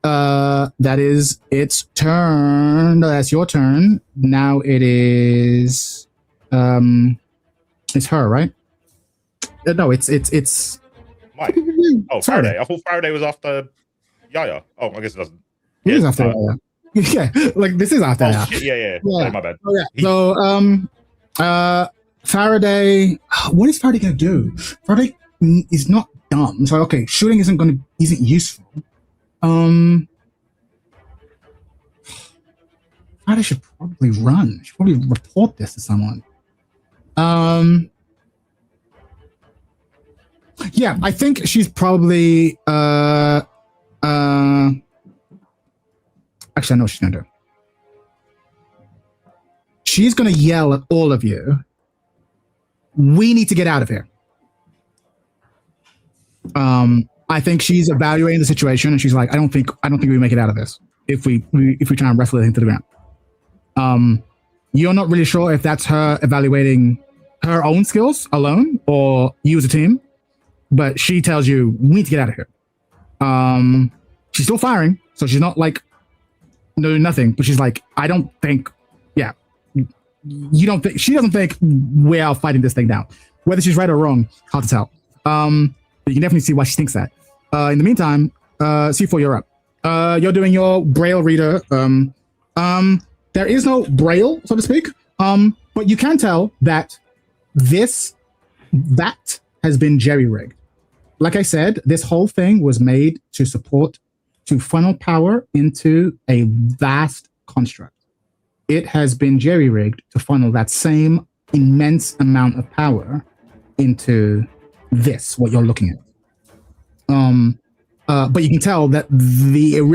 That is its turn. That's your turn. Now it is. It's her, right? No, it's Mike. Oh, Faraday. I thought Faraday was after Yaya. Oh, I guess it doesn't. It is after Yaya. Yeah, like this is after Yaya. Yeah. Sorry, my bad. Oh, yeah. So, Faraday. What is Faraday gonna do? Faraday is not dumb. So, okay, shooting isn't useful. Faraday should probably run. Should probably report this to someone. Yeah, I think she's probably actually I know what she's gonna do. She's gonna yell at all of you. We need to get out of here. I think she's evaluating the situation, and she's like, I don't think we make it out of this if we try and wrestle the thing to the ground. You're not really sure if that's her evaluating her own skills alone or you as a team. But she tells you, we need to get out of here. She's still firing, so she's not like doing nothing. But she's like, I don't think, you don't think, she doesn't think we are fighting this thing down. Whether she's right or wrong, hard to tell. But you can definitely see why she thinks that. In the meantime, C4, you're up. You're doing your Braille reader. There is no Braille, so to speak. But you can tell that that has been jerry-rigged. Like I said, this whole thing was made to funnel power into a vast construct. It has been jerry-rigged to funnel that same immense amount of power into what you're looking at. But you can tell that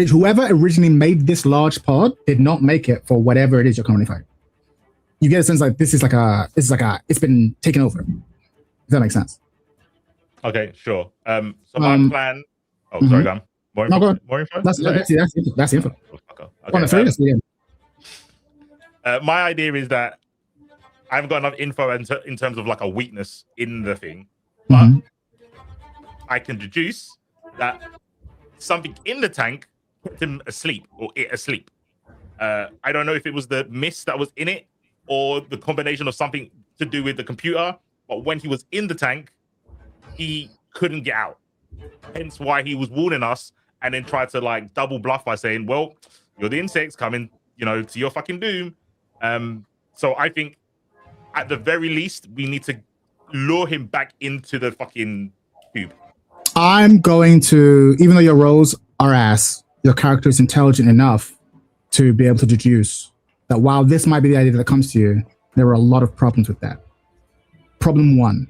whoever originally made this large pod did not make it for whatever it is you're currently fighting. You get a sense like it's been taken over. If that makes sense. Okay, sure. So my plan. Oh, sorry, Gam. More No, info? go on. More info? That's the info. Okay. On the 3, that's the end. My idea is that I haven't got enough info in terms of like a weakness in the thing, but I can deduce that something in the tank kept him asleep or it asleep. I don't know if it was the mist that was in it or the combination of something to do with the computer, but when he was in the tank, he couldn't get out. Hence why he was warning us and then tried to like double bluff by saying, well, you're the insects coming, to your fucking doom. So I think at the very least, we need to lure him back into the fucking cube. I'm going to, even though your roles are ass, your character is intelligent enough to be able to deduce that while this might be the idea that comes to you, there are a lot of problems with that. Problem 1,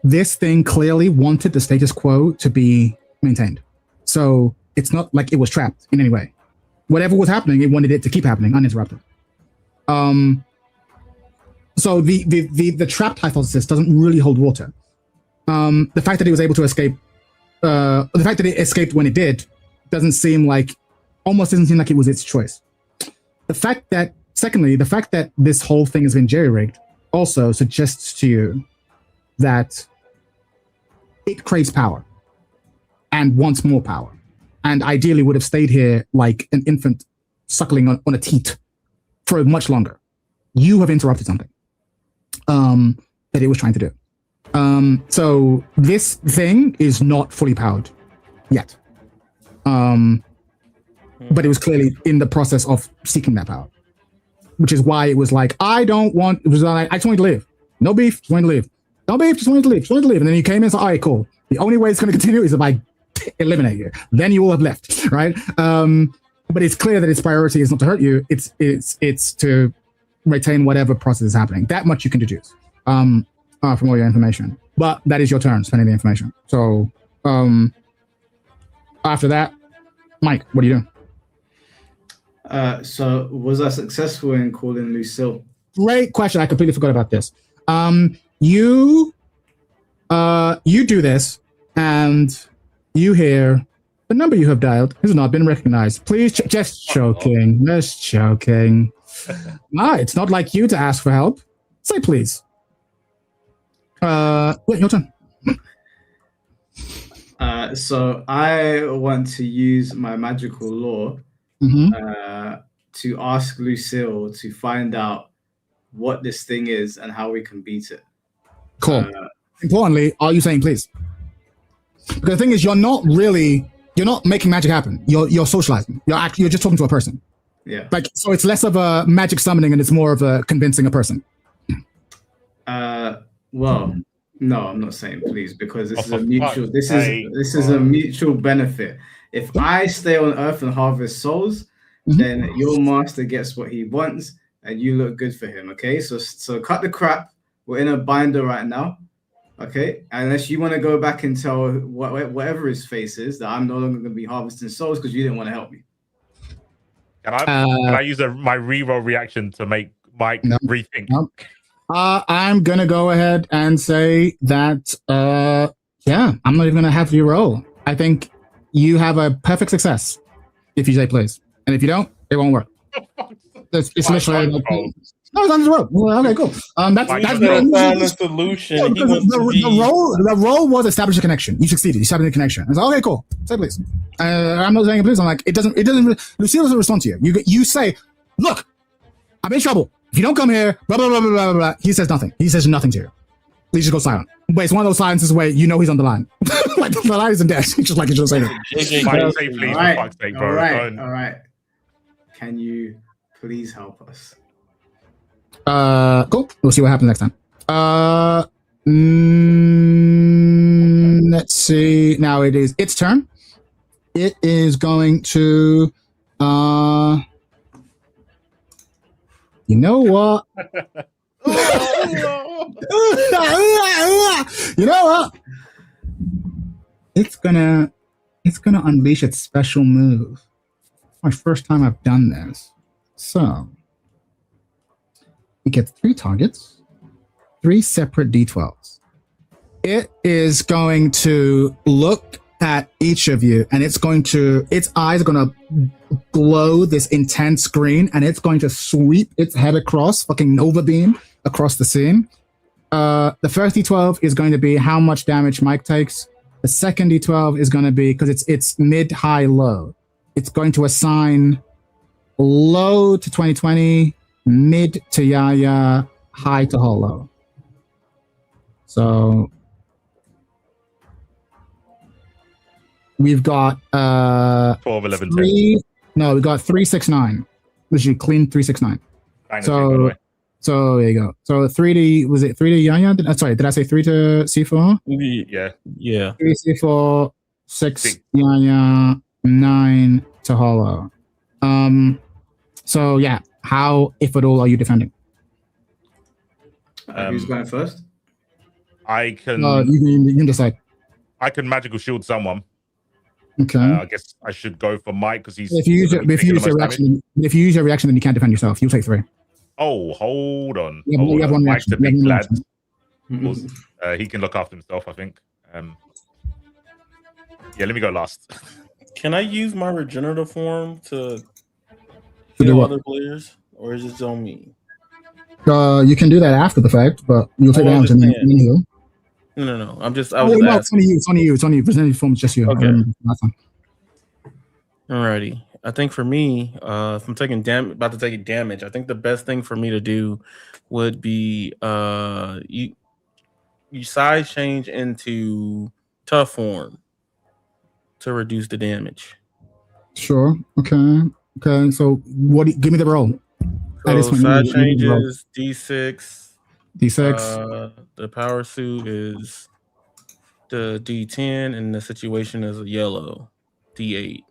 this thing clearly wanted the status quo to be maintained. So it's not like it was trapped in any way. Whatever was happening, it wanted it to keep happening uninterrupted. So the trapped hypothesis doesn't really hold water. The fact that it was able to escape, the fact that it escaped when it did, doesn't seem like it was its choice. Secondly, the fact that this whole thing has been jerry-rigged also suggests to you that it craves power and wants more power, and ideally would have stayed here like an infant suckling on a teat for much longer. You have interrupted something that it was trying to do. So this thing is not fully powered yet. But it was clearly in the process of seeking that power, which is why it was like, I just want to live. No beef, just want to live. No beef, just want to live. And then you came in and said, all right, cool. The only way it's going to continue is if I eliminate you. Then you will have left, right? But it's clear that its priority is not to hurt you. It's to retain whatever process is happening. That much you can deduce from all your information. But that is your turn, spending the information. So after that, Mike, what are you doing? So was I successful in calling Lucille? Great question. I completely forgot about this. You do this, and you hear the number you have dialed has not been recognized. Please, just joking. Just joking. It's not like you to ask for help. Say please. Wait, your turn. So I want to use my magical law to ask Lucille to find out what this thing is and how we can beat it. Cool. Importantly, are you saying please? Because the thing is, you're not making magic happen. You're socializing. You're just talking to a person. Yeah. Like, so it's less of a magic summoning and it's more of a convincing a person. Well, no, I'm not saying please, because this is a mutual. This is a mutual benefit. If I stay on Earth and harvest souls, then your master gets what he wants, and you look good for him. Okay, so cut the crap. We're in a binder right now. Okay, unless you want to go back and tell whatever his face is that I'm no longer going to be harvesting souls because you didn't want to help me. Can I use my reroll reaction to make Mike rethink? No. I'm gonna go ahead and say that I'm not even gonna have you roll. I think you have a perfect success if you say please, and if you don't, it won't work. It's literally no, it's on his roll. Well, okay, cool. That's the solution. Yeah, the role was establish a connection. You succeeded. You established a connection. It's okay, cool. Say please. I'm not saying please. I'm like, it doesn't. Lucille doesn't respond to you. You say, look, I'm in trouble. If you don't come here, blah blah blah blah blah blah. He says nothing. He says nothing to you. He just goes silent. But it's one of those silences where you know he's on the line. Like the line isn't dead. It's just like it's just saying it. Mike, say please, for fuck's sake, bro. All right. Can you please help us? Cool. We'll see what happens next time. Let's see. Now it is its turn. It is going to you know what? You know what? It's gonna unleash its special move. My first time I've done this. So it gets 3 targets, 3 separate D12s. It is going to look at each of you, and its eyes are going to glow this intense green, and it's going to sweep its head across, fucking Nova Beam across the scene. The first D12 is going to be how much damage Mike takes. The second D12 is going to be, because it's mid, high, low. It's going to assign low to 2020, mid to Yaya, high to Holo. So we've got 12, 11, 10. No, we got 3, 6, 9. Which you clean 3, 6, 9. So there you go. So 3D, was it 3 to Yaya? Sorry, did I say 3 to C4? Yeah. 3 C4, 6 Yaya, 9 to Holo. So yeah, how, if at all, are you defending? Who's going first? I can. You can decide. I can magical shield someone. Okay. I guess I should go for Mike because he's. If you use your reaction, then you can't defend yourself. You'll take 3. Oh, hold on. You have one Mike's reaction. a big lad. He can look after himself, I think. Yeah, let me go last. Can I use my regenerative form to do heal what? other players, or is it on me? You can do that after the fact, but you'll take damage and then heal. No. I was just no, asking. it's on you. Representative form is just you. Okay. That's fine. Alrighty. I think for me, if I'm taking about to take damage, I think the best thing for me to do would be you size change into tough form to reduce the damage. Sure. Okay. So give me the roll. So size changes D6. D6. The power suit is the D10, and the situation is a yellow D8.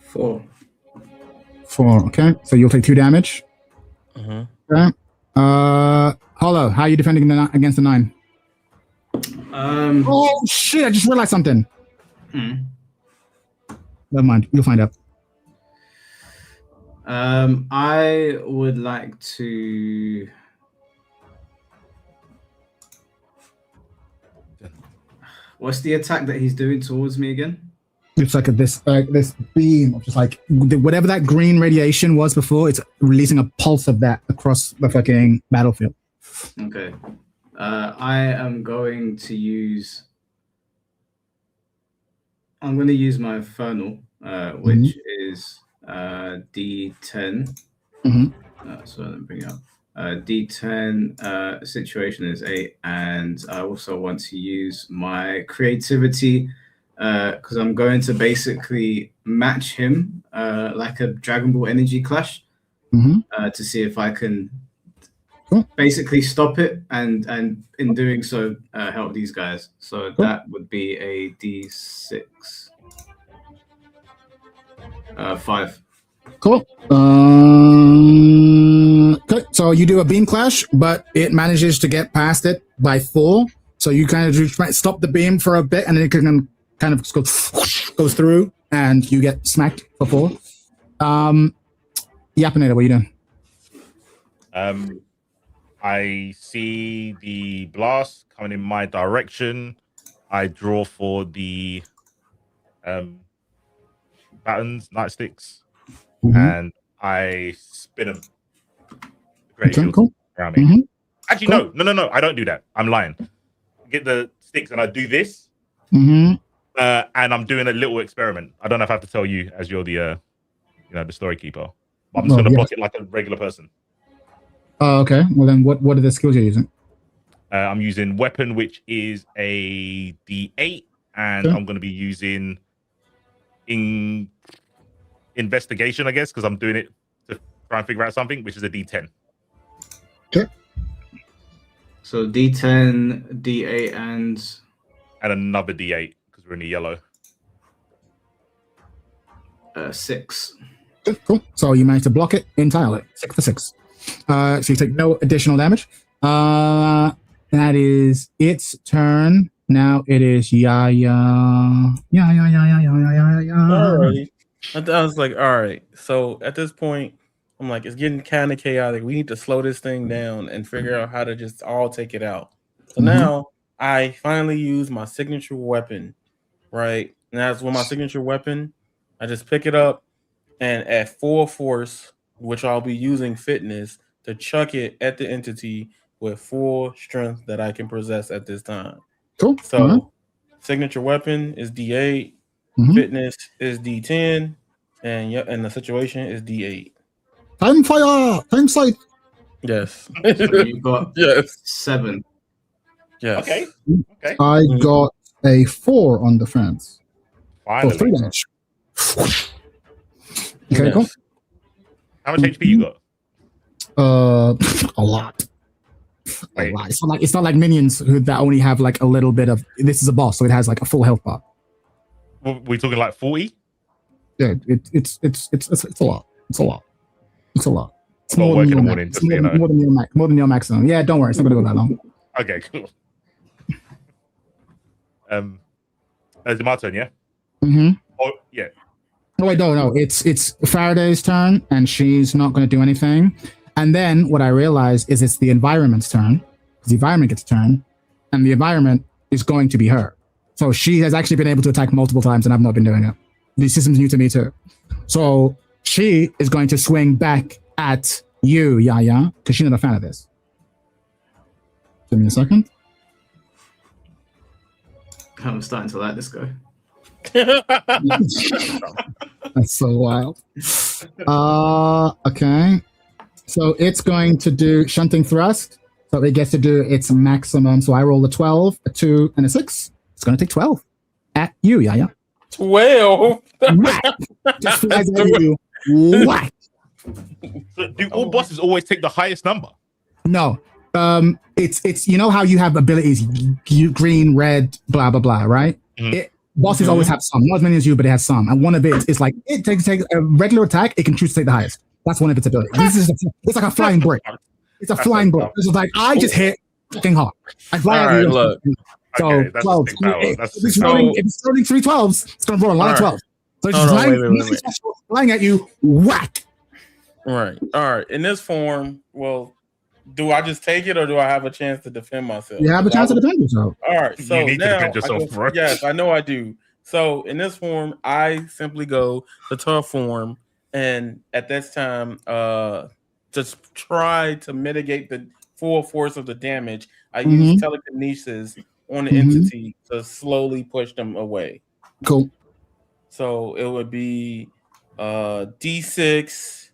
4. 4. Okay. So you'll take 2 damage. Okay. Holo, how are you defending against the 9? Oh shit! I just realized something. Never mind. You'll find out. I would like to. What's the attack that he's doing towards me again? It's like this beam of just like whatever that green radiation was before. It's releasing a pulse of that across the fucking battlefield. Okay. I am going to use. I'm going to use my Infernal, which is D10. So let me bring it up. D10 situation is 8, and I also want to use my creativity because I'm going to basically match him like a Dragon Ball Energy Clash to see if I can basically stop it and in doing so help these guys. So that would be a D6. 5. Cool. Okay, so you do a beam clash, but it manages to get past it by 4. So you kind of stop the beam for a bit, and then it can kind of goes through, and you get smacked for 4. Yapinator, what are you doing? I see the blast coming in my direction. I draw for the buttons, nightsticks, and I spin them. Great around me. Actually, no. I don't do that. I'm lying. Get the sticks and I do this, and I'm doing a little experiment. I don't know if I have to tell you as you're the, the story keeper. But I'm just gonna block it like a regular person. Oh, okay. Well, then what are the skills you're using? I'm using weapon, which is a D8, and I'm going to be using investigation, I guess, because I'm doing it to try and figure out something, which is a D10. Okay. So D10, D8, and another D8 because we're in the yellow. 6. Okay, cool. So you managed to block it entirely. 6 for 6. So you take no additional damage. That is its turn. Now it is Yaya. Alrighty. I was like, all right. So at this point, I'm like, it's getting kind of chaotic. We need to slow this thing down and figure out how to just all take it out. So now I finally use my signature weapon, right? And that's when my signature weapon, I just pick it up and at full force, which I'll be using fitness to chuck it at the entity with full strength that I can possess at this time. Cool. So signature weapon is D8, fitness is D10, and the situation is D8. Time fire! Time sight! Yes. So you got 7. Yes. Okay. I got a 4 on defense. Finally. 3 damage. Okay, cool. How much HP you got? A lot. A lot. It's not like minions that only have like a little bit of. This is a boss, so it has like a full health bar. We're talking like 40? Yeah, it's a lot. It's a lot. It's a lot. It's more than your maximum. Yeah, don't worry, it's not gonna go that long. Okay, cool. Is it my turn? Yeah. Oh yeah. No, wait, no. It's Faraday's turn, and she's not going to do anything. And then what I realize is it's the environment's turn, because the environment gets a turn, and the environment is going to be her. So she has actually been able to attack multiple times, and I've not been doing it. The system's new to me too. So she is going to swing back at you, Yaya, because she's not a fan of this. Give me a second. I'm starting to like this guy. That's so wild. Okay. So it's going to do shunting thrust. So it gets to do its maximum. So I roll a 12, a 2, and a 6. It's going to take 12 at you, Yaya. 12? Whack. Just flies at you. Whack. So do all bosses always take the highest number? No. It's you know how you have abilities, green, red, blah blah blah, right? Bosses always have some, not as many as you, but it has some. And one of it is like it takes a regular attack. It can choose to take the highest. That's one of its abilities. It's like a flying brick. It's a flying brick. It's like I just hit fucking hard. I fly at you. Look. So Okay, 12. If it's throwing 3 12s, it's going to roll a lot of 12. So it's just flying at you. Whack. Right. All right. In this form, well, do I just take it or do I have a chance to defend myself? You have a chance to defend yourself. All right. So you need now to defend yourself, bro. Yes, I know I do. So in this form, I simply go the tough form, and at this time, just try to mitigate the full force of the damage. I use telekinesis on the entity to slowly push them away. Cool. So it would be D6,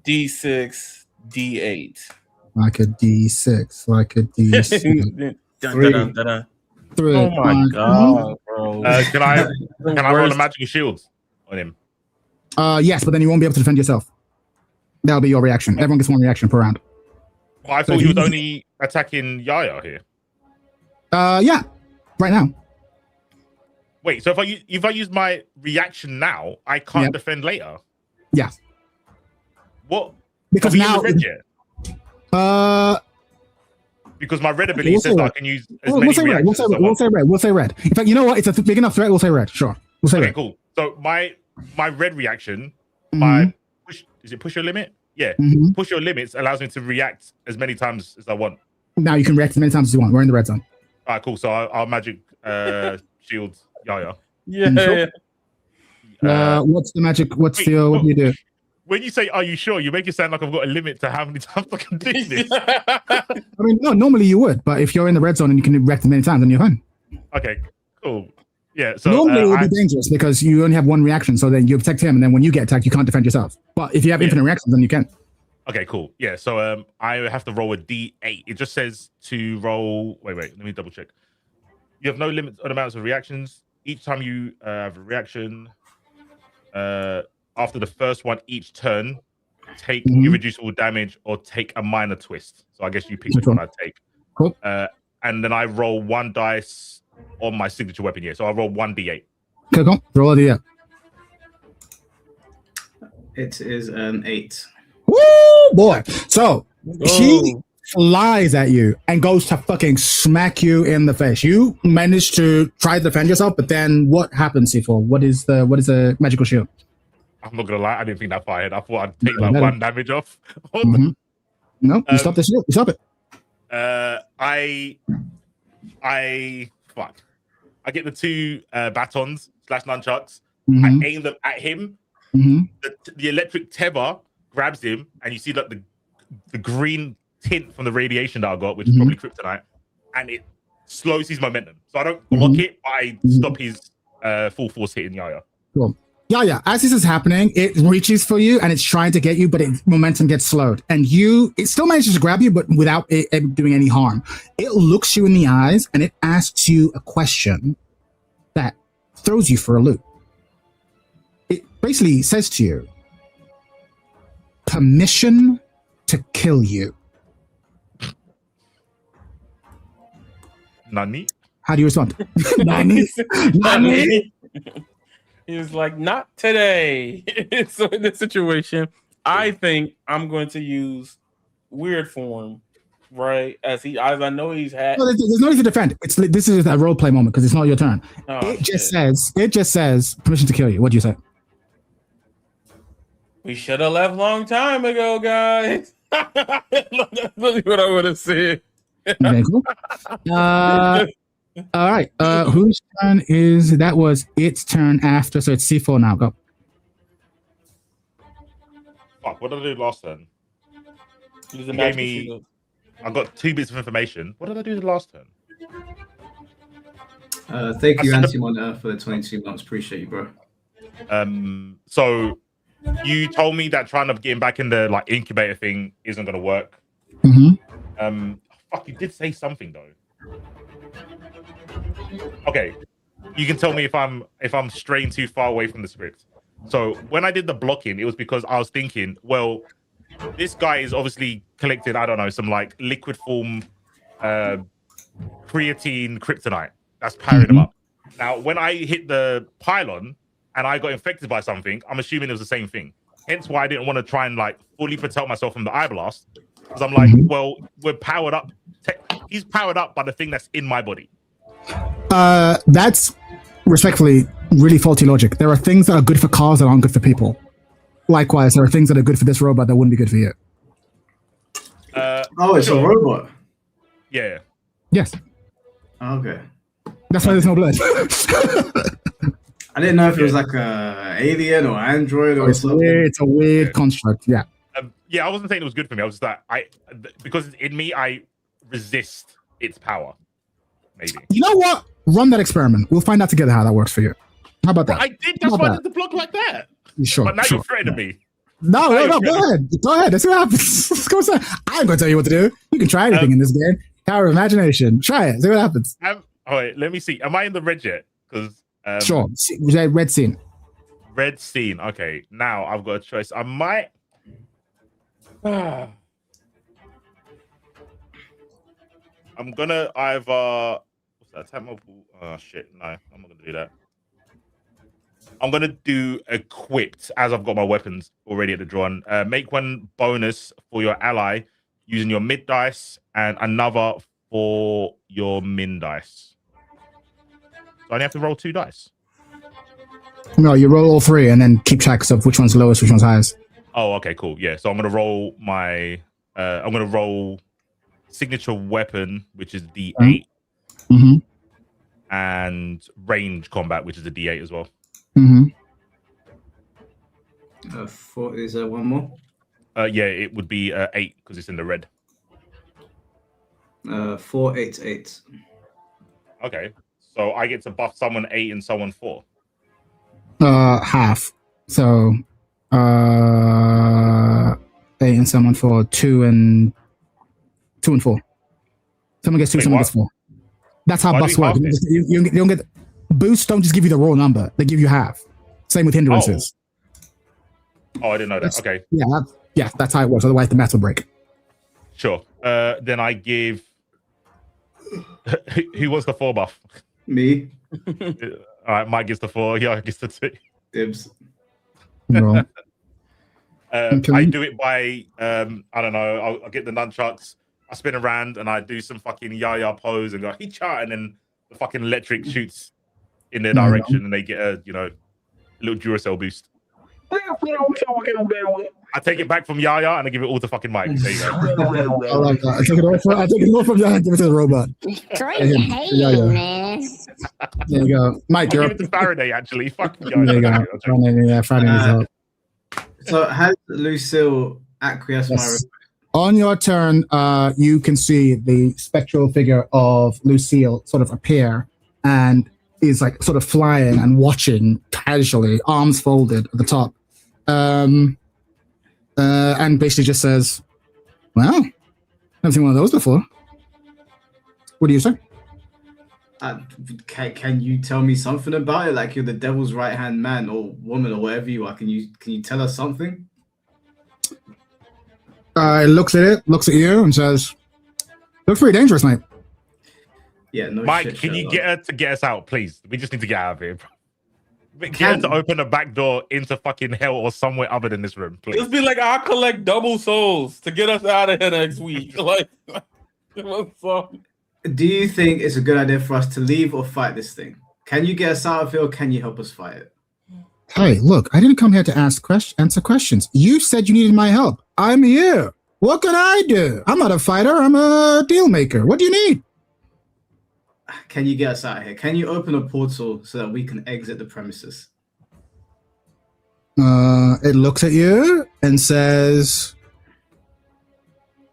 D6, D8. Like a D6, like a D6. 3. Oh my god, bro! Can I roll a magical shield on him? Yes, but then you won't be able to defend yourself. That'll be your reaction. Everyone gets one reaction per round. Well, I thought he was only attacking Yaya here. Yeah, right now. Wait, so if I use my reaction now, I can't defend later. Yeah. What? Because now. Red yet? Because my red ability says that I can use as many reactions. We'll say red. In fact, you know what? It's a big enough threat. We'll say red. Sure. We'll say red. Cool. So my red reaction, my push, is it push your limit? Yeah. Push your limits allows me to react as many times as I want. Now you can react as many times as you want. We're in the red zone. All right, cool. So I'll magic shield Yaya. Yeah. What's the magic? What do you do? When you say, "Are you sure?" you make it sound like I've got a limit to how many times I can do this. I mean, no. Normally you would, but if you're in the red zone and you can react as many times, then you're fine. Okay, cool. Yeah. So normally it would be dangerous because you only have one reaction, so then you protect him, and then when you get attacked, you can't defend yourself. But if you have infinite reactions, then you can. Okay, cool. Yeah. So I have to roll a D8. It just says to roll. Wait. Let me double check. You have no limit on amounts of reactions. Each time you have a reaction, after the first one each turn, take irreducible damage or take a minor twist. So I guess you pick which one I take. Cool. And then I roll 1 dice on my signature weapon here. So I roll 1 D8. Okay, go. Roll a D8. It is an 8. Woo, boy. So she flies at you and goes to fucking smack you in the face. You manage to try to defend yourself, but then what happens, C4? What is the magical shield? I'm not gonna lie, I didn't think that far ahead. I thought I'd take like 1 damage off. No, you stop the shield. You stop it. I I get the two batons / nunchucks. Mm-hmm. I aim them at him. Mm-hmm. The electric tether grabs him, and you see like the green tint from the radiation that I got, which is probably kryptonite, and it slows his momentum. So I don't block it, but I stop his full force hitting Yaya. Cool. Yeah. As this is happening, it reaches for you and it's trying to get you, but its momentum gets slowed. And it still manages to grab you, but without it doing any harm. It looks you in the eyes and it asks you a question that throws you for a loop. It basically says to you, permission to kill you. Nani? How do you respond? Nani? Nani? He was like, not today. So in this situation, I think I'm going to use weird form, right? As I know he's had. No, there's no need to defend. This is a role play moment because it's not your turn. It just says permission to kill you. What do you say? We should have left long time ago, guys. That's really what I would have said. Okay, cool. All right. Whose turn is that? Was its turn after? So it's C4 now. Go. Fuck, what did I do last turn? You gave me. I got 2 bits of information. What did I do the last turn? Thank you, Antimon, for the 22 months. Appreciate you, bro. So you told me that trying to get him back in the like incubator thing isn't gonna work. Fuck, you did say something though. Okay, you can tell me if I'm straying too far away from the script. So when I did the blocking, it was because I was thinking, well, this guy is obviously collecting, I don't know, some like liquid form creatine kryptonite that's powering him up. Now, when I hit the pylon and I got infected by something, I'm assuming it was the same thing. Hence why I didn't want to try and like fully protect myself from the eye blast. Because I'm like, well, we're powered up. He's powered up by the thing that's in my body. That's respectfully really faulty logic. There are things that are good for cars that aren't good for people. Likewise, there are things that are good for this robot that wouldn't be good for you. It's a robot. Yeah. Yes. Okay. That's why there's no blood. I didn't know if it was like a alien or android or something. It's a weird construct. Yeah. I wasn't saying it was good for me. I was just that because in me, I resist its power. Maybe. You know what? Run that experiment. We'll find out together how that works for you. How about that? I did. That's why I did the block like that. Sure. But now you're threatening me. No. Go ahead. Let's see what happens. Let's go. I'm going to tell you what to do. You can try anything in this game. Power of imagination. Try it. See what happens. Wait, let me see. Am I in the red yet? Because sure. Red scene. Red scene. Okay. Now I've got a choice. I might. I'm gonna either. What's that? Attack multiple. Oh shit! No, I'm not gonna do that. I'm gonna do equipped as I've got my weapons already at the drawn. Make one bonus for your ally using your mid dice and another for your min dice. So I only have to roll 2 dice. No, you roll all 3 and then keep track of which one's lowest, which one's highest. Oh, okay, cool. Yeah, so I'm gonna roll my. I'm gonna roll signature weapon, which is D8, and range combat, which is a D8 as well. Is there one more? Yeah, it would be 8 because it's in the red. 4, 8, 8. Okay, so I get to buff someone 8 and someone 4. Half. So 8 and someone 4, 2 and 4. Someone gets 2, someone gets 4. That's how buffs work. You don't get boosts. Don't just give you the raw number; they give you half. Same with hindrances. Oh, I didn't know that. Okay. Yeah, that's how it works. Otherwise, the math will break. Sure. Then I give. Who wants the 4 buff? Me. All right, Mike gets the 4. Yeah, I gets the 2. Dibs. No. I do it by I don't know. I'll get the nunchucks. I spin around and I do some fucking yaya pose and go hicha, and then the fucking electric shoots in their direction and they get a little Duracell boost. I take it back from Yaya and I give it all to fucking Mike. There you go. I like that. I take it off from that and give it to the robot. Straight hating, man. There you go. Mike, you're give it to Faraday, actually. Fuck Yaya. There you go. Friday. So has Lucille acquiesced my request? On your turn, you can see the spectral figure of Lucille sort of appear and is like sort of flying and watching casually, arms folded at the top. And basically just says, well, never seen one of those before. What do you say? Can you tell me something about it? Like you're the devil's right-hand man or woman or whatever you are. Can you tell us something? Looks at you and says, looks pretty dangerous, mate. Yeah, no Mike, shit, can you get her to get us out, please? We just need to get out of here. Get her to open a back door into fucking hell or somewhere other than this room, please. Just be like, I'll collect double souls to get us out of here next week. Like, do you think it's a good idea for us to leave or fight this thing? Can you get us out of here or can you help us fight it? Hey, look, I didn't come here to answer questions. You said you needed my help. I'm here. What can I do? I'm not a fighter. I'm a deal maker. What do you need? Can you get us out of here? Can you open a portal so that we can exit the premises? It looks at you and says,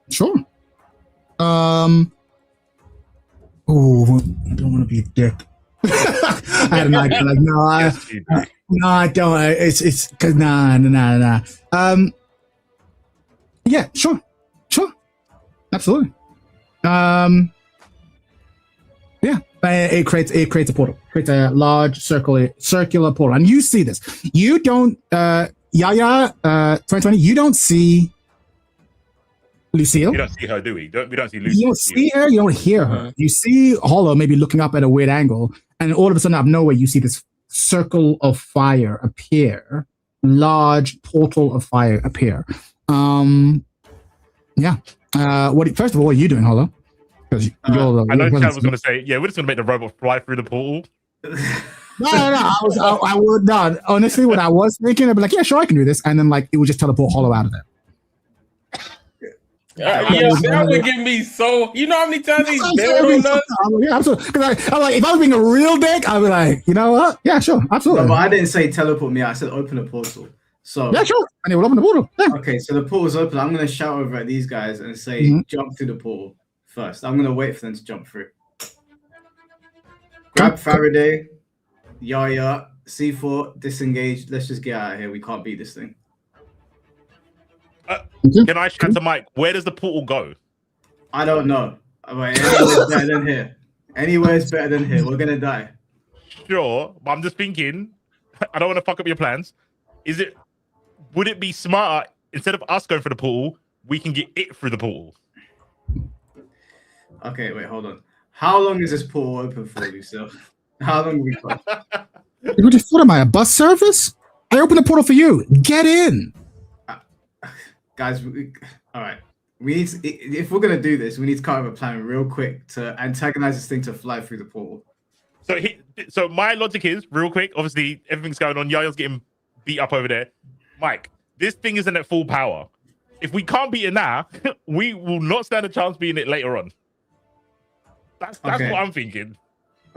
sure. Oh, I don't want to be a dick. I don't like no, I don't. It's because nah. Yeah, sure, absolutely. Yeah, it creates a portal, creates a large circular portal, and you see this. You don't, Yaya, 2020. You don't see Lucille. We don't see her, do we? We don't see Lucille. You don't see her. You don't hear her. You see Hollow maybe looking up at a weird angle, and all of a sudden, out of nowhere, you see this circle of fire appear, large portal of fire appear. Yeah. First of all, what are you doing, Hollow? Because I know Chad was going to say, yeah, we're just going to make the robot fly through the portal. No. I would not. Honestly, what I was thinking, I'd be like, yeah, sure, I can do this, and then like it would just teleport Hollow out of there. That would get me so. You know how many times he's building us? Yeah, absolutely. Because I'm like, if I was being a real dick, I'd be like, you know what? Yeah, sure, absolutely. No, but I didn't say teleport me. I said open a portal. So yeah, sure. And it will open the portal. Yeah. Okay, so the portal's open. I'm gonna shout over at these guys and say, jump through the portal first. I'm gonna wait for them to jump through. Grab Faraday, Yaya, C4, disengage. Let's just get out of here. We can't beat this thing. Can I shout to Mike? Where does the portal go? I don't know. Anywhere's better than here. Anywhere's better than here. We're gonna die. Sure, but I'm just thinking. I don't want to fuck up your plans. Would it be smarter instead of us going for the portal, we can get it through the portal? Okay, wait, hold on. How long is this portal open for, Lucille? How long have we got? What am I, a bus service? I opened the portal for you. Get in. Guys, all right. We need to, if we're gonna do this, we need to come up with a plan real quick to antagonize this thing to fly through the portal. So my logic is real quick. Obviously, everything's going on. Yaya's getting beat up over there. Mike, this thing isn't at full power. If we can't beat it now, we will not stand a chance beating it later on. That's okay. What I'm thinking.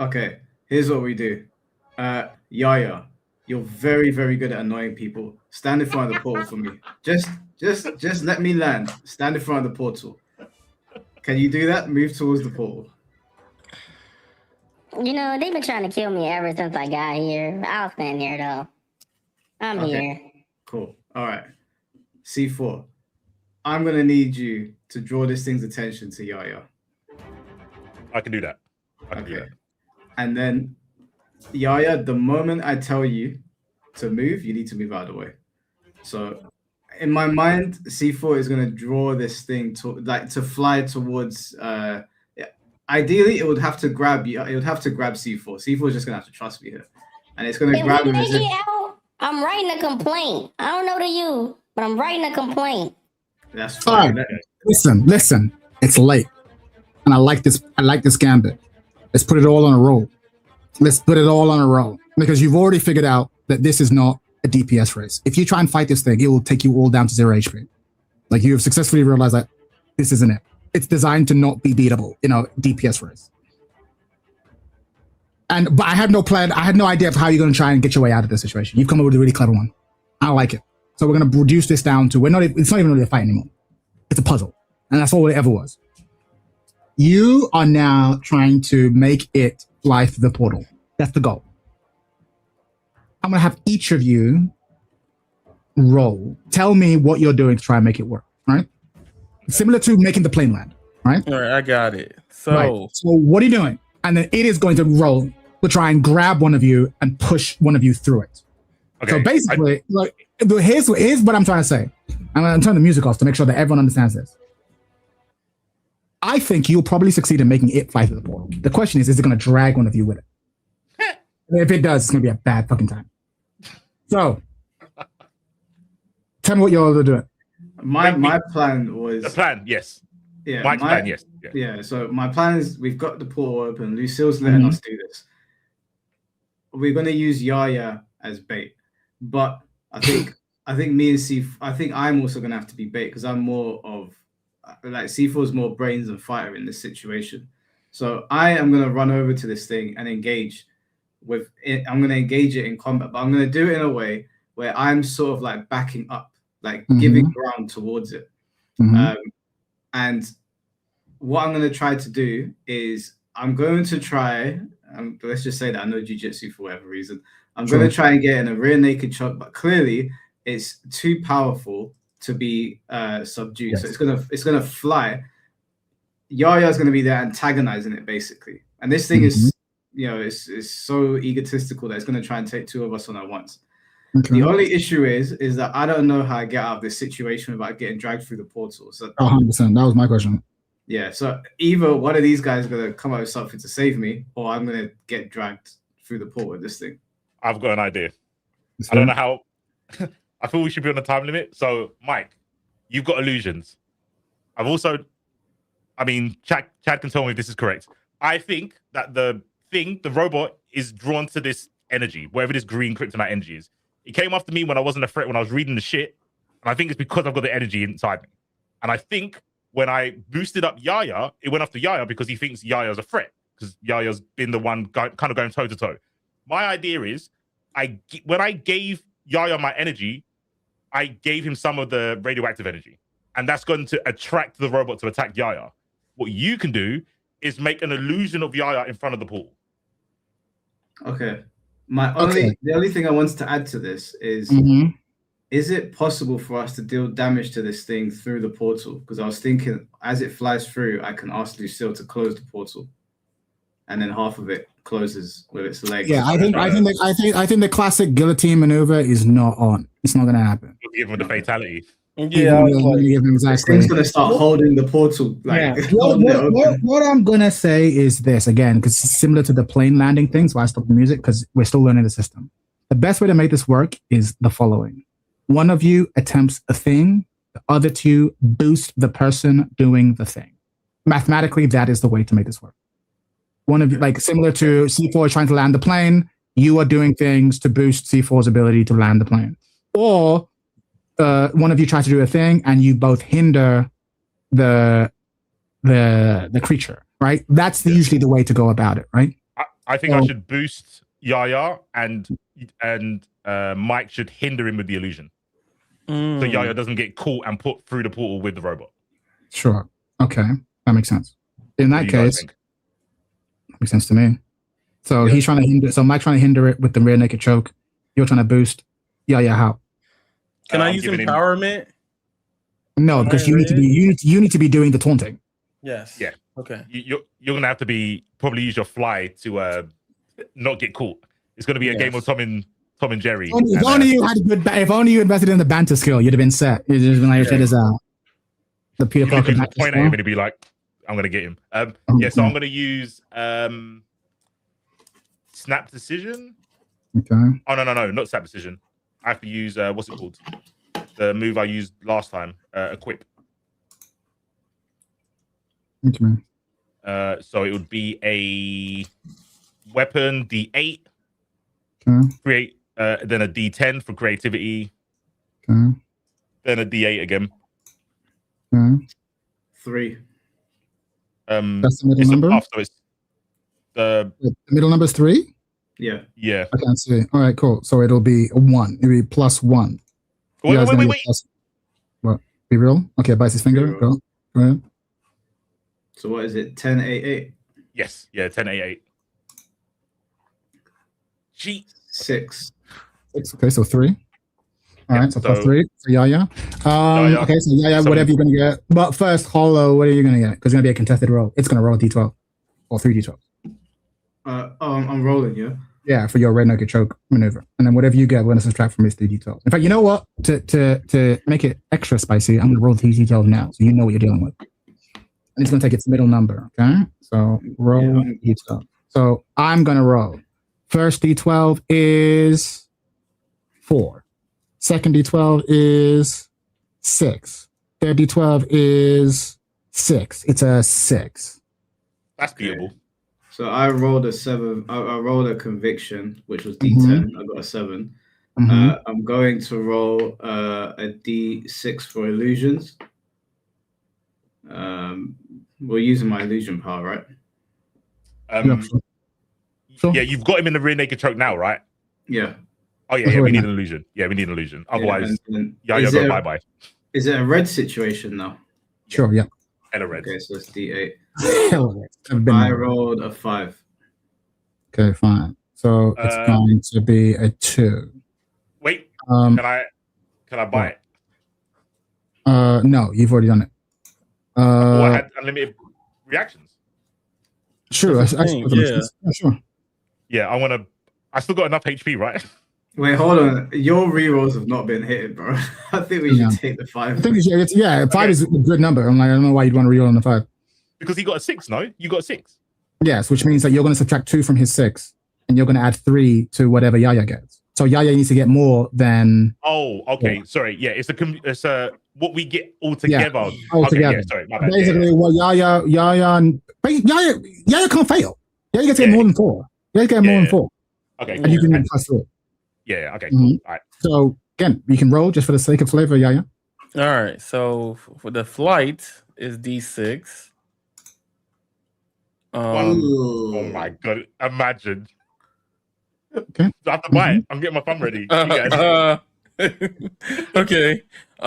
Okay, here's what we do. Yaya, you're very, very good at annoying people. Stand in front of the portal for me. Just let me land. Stand in front of the portal. Can you do that? Move towards the portal. You know, they've been trying to kill me ever since I got here. I'll stand here, though. I'm here. Cool. All right. C4, I'm going to need you to draw this thing's attention to Yaya. I can do that. I can do that. And then, Yaya, the moment I tell you to move, you need to move out of the way. So, in my mind, C4 is going to draw this thing to fly towards. Ideally, it would have to grab you. It would have to grab C4. C4 is just going to have to trust me here, and it's going to grab him. I'm writing a complaint. I don't know to you, but I'm writing a complaint. That's fine. Right. Listen. It's late, and I like this gambit. Let's put it all on a roll. Because you've already figured out that this is not a DPS race. If you try and fight this thing, it will take you all down to 0 HP. Like you have successfully realized that this isn't it. It's designed to not be beatable in a DPS race. But I had no plan. I had no idea of how you're going to try and get your way out of this situation. You've come up with a really clever one. I like it. So we're going to reduce this down to it's not even really a fight anymore. It's a puzzle. And that's all it ever was. You are now trying to make it fly through the portal. That's the goal. I'm going to have each of you roll. Tell me what you're doing to try and make it work, right? Similar to making the plane land, right? All right, I got it. So what are you doing? And then it is going to roll to try and grab one of you and push one of you through it. Okay. So basically, here's what I'm trying to say. I'm going to turn the music off to make sure that everyone understands this. I think you'll probably succeed in making it fly through the portal. The question is it going to drag one of you with it? If it does, it's going to be a bad fucking time. So, tell me what you're doing. My plan was... The plan, yes. Yeah, Mike's plan, yes. Yeah, so my plan is we've got the portal open. Lucille's letting us do this. We're going to use Yaya as bait. But I think me and C... I think I'm also going to have to be bait because I'm more of... Like, C4's more brains and fighter in this situation. So I am going to run over to this thing and engage with it. I'm going to engage it in combat, but I'm going to do it in a way where I'm sort of like backing up, like giving ground towards it. And what I'm going to try to do is I'm going to try, let's just say that I know jiu-jitsu for whatever reason. I'm going to try and get in a rear naked choke, but clearly it's too powerful to be subdued. Yes. So it's gonna fly. Yaya's gonna be there antagonizing it basically. And this thing is, is so egotistical that it's gonna try and take two of us on at once. Okay. The only issue is that I don't know how I get out of this situation without getting dragged through the portal. So 100%. That was my question. Yeah. So either one of these guys is gonna come up with something to save me, or I'm gonna get dragged through the portal with this thing. I've got an idea. I don't know how. I feel we should be on a time limit. So, Mike, you've got illusions. I've also, Chad can tell me if this is correct. I think that the robot is drawn to this energy, wherever this green kryptonite energy is. It came after me when I wasn't a threat, when I was reading the shit. And I think it's because I've got the energy inside me. And I think when I boosted up Yaya, it went after Yaya because he thinks Yaya's a threat. Because Yaya's been the one kind of going toe to toe. My idea is, when I gave Yaya my energy, I gave him some of the radioactive energy, and that's going to attract the robot to attack Yaya. What you can do is make an illusion of Yaya in front of the pool. Okay. The only thing I wanted to add to this is, is it possible for us to deal damage to this thing through the portal? Because I was thinking, as it flies through, I can ask Lucille to close the portal, and then half of it closes with its legs. Yeah, I think the classic guillotine maneuver is not on. It's not going to happen. Give him the fatality. Yeah, exactly. It's going to start holding the portal. What I'm going to say is this again, because it's similar to the plane landing thing. So I stopped the music because we're still learning the system. The best way to make this work is the following: one of you attempts a thing, the other two boost the person doing the thing. Mathematically, that is the way to make this work. One of you, like similar to C4 trying to land the plane, you are doing things to boost C4's ability to land the plane. Or one of you tries to do a thing and you both hinder the creature, right? That's usually the way to go about it, right? I think I should boost Yaya and Mike should hinder him with the illusion. So Yaya doesn't get caught and put through the portal with the robot. Sure. Okay. That makes sense. In that case, makes sense to me. So he's trying to hinder. So Mike's trying to hinder it with the rear naked choke. You're trying to boost. Yeah. How? Can I use empowerment? No, because you need to be doing the taunting. Yes. Yeah. Okay. You're gonna have to probably use your fly to not get caught. It's gonna be a game of Tom and Jerry. If only you invested in the banter skill, you'd have been set. You'd just been like, check this out. The Peter Parker just point at him and he'd be like, I'm gonna get him. So I'm gonna use snap decision. Okay. Oh no, not snap decision. I have to use what's it called? The move I used last time, equip. Okay. So it would be a weapon D8. Okay. then a D10 for creativity, Okay. then a D8 again. Okay. 3. That's the middle It's number? a buff, so it's the middle number is 3? Yeah. I can't see. All right, cool. So it'll be a 1. It'll be +1. Wait. What? Be real? Okay, bites his finger. Go ahead. So what is it? 10, 8, 8? Yes. Yeah, 10, 8, 8. Gee. 6. Okay, so 3. All right, so +3. So yeah. Okay, so whatever you're gonna get. But first, Hollow, what are you gonna get? Because it's gonna be a contested roll. It's gonna roll a D12 or 3 D12. I'm rolling, yeah. Yeah, for your red naked choke maneuver, and then whatever you get, we're gonna subtract from his 3 D12. In fact, you know what? To make it extra spicy, I'm gonna roll 3 D12 now, so you know what you're dealing with. And it's gonna take its middle number. Okay, so roll D12. So I'm gonna roll. First D12 is 4. Second D12 is 6. Third D12 is 6. It's a 6. That's beatable. So I rolled a 7. I rolled a conviction, which was D10. I got a 7. I'm going to roll a D6 for illusions. We're using my illusion power, right? Yeah, you've got him in the rear naked choke now, right? Yeah. Oh yeah, we need an illusion. Yeah, we need an illusion. Otherwise, you're go bye-bye. Is it a red situation now? Sure, yeah. And a red. Okay, so it's D8. I rolled a 5. Okay, fine. So it's going to be a 2. Wait, can I buy it? No, you've already done it. I had unlimited reactions. Sure, sure. Yeah, I still got enough HP, right? Wait, hold on. Your rerolls have not been hit, bro. I think we should take the 5. I think 5 is a good number. I don't know why you'd want to reroll on the 5. Because he got a 6, no? You got a 6. Yes, which means that you're going to subtract 2 from his 6, and you're going to add 3 to whatever Yaya gets. So Yaya needs to get more than. Oh, okay. Yeah. Sorry. Yeah, it's a what we get all together. Yeah, all together. Yeah, sorry, my bad. Basically, what Yaya can't fail. Yaya gets to get more than 4. Yaya gets more than 4. Okay, and you can get +4. Yeah. Okay. Cool. All right. So again, you can roll just for the sake of flavor, Yaya. All right. So for the flight is D6. Oh my god! Imagine. Okay. I have to buy it. I'm getting my thumb ready. Okay.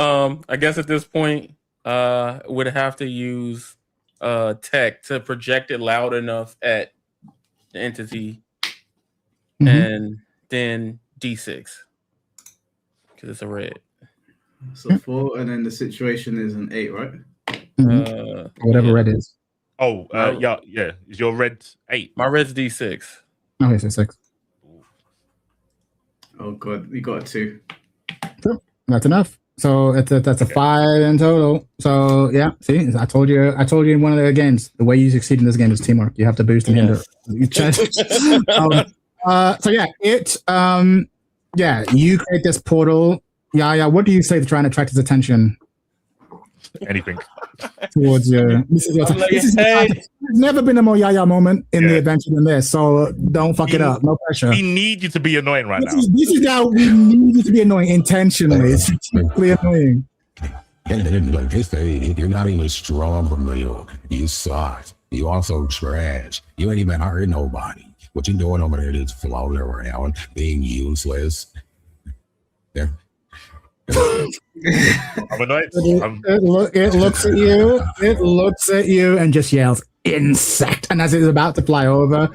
I guess at this point, would have to use tech to project it loud enough at the entity, and then D6 because it's a red. So 4, and then the situation is an 8, right? Whatever red is. Oh, yeah. Is your red 8? My red's D6. Okay, so 6. Oh god, we got a 2. Sure. That's enough. So that's a 5 in total. So yeah, see, I told you in one of the games, the way you succeed in this game is teamwork. You have to boost and hinder. So you create this portal. Yeah. What do you say to try and attract his attention? Anything towards you. There's never been a more Yaya moment in the adventure than this, so don't fuck it up. No pressure. We need you to be annoying right now. This is how we need you to be annoying intentionally. It's strategically annoying. Like they say, you're not even strong from you. You suck. You also trash. You ain't even hurt nobody. What you doing over there is floating around, being useless. There. I'm annoyed. It looks at you. It looks at you and just yells insect. And as it's about to fly over,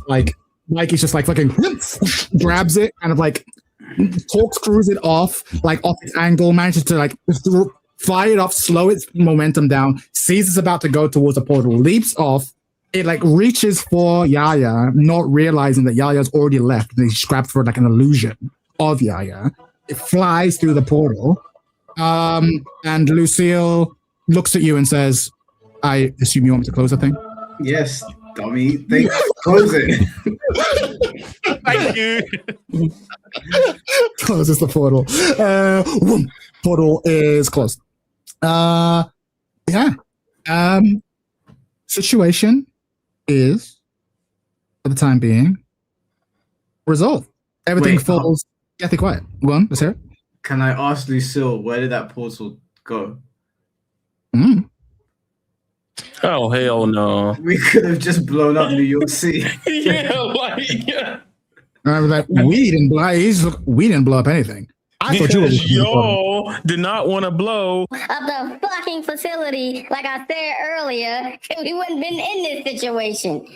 like Mikey's just like fucking grabs it, kind of like corkscrews it off its angle, manages to like fly it off, slow its momentum down, sees it's about to go towards a portal, leaps off. It like reaches for Yaya, not realizing that Yaya's already left. And he's grabbed for like an illusion of Yaya. It flies through the portal. And Lucille looks at you and says, I assume you want me to close the thing? Yes, dummy. Close it. Thank you. Closes the portal. Portal is closed. Situation is, for the time being, resolved. Everything falls. Kathy, quiet. Go on, let's hear it. Can I ask Lucille, where did that portal go? Oh, hell no. We could have just blown up New York City. Yeah, like, yeah. I was like, we didn't blow up anything. I thought you were y'all did not want to blow up the fucking facility, like I said earlier, we wouldn't been in this situation.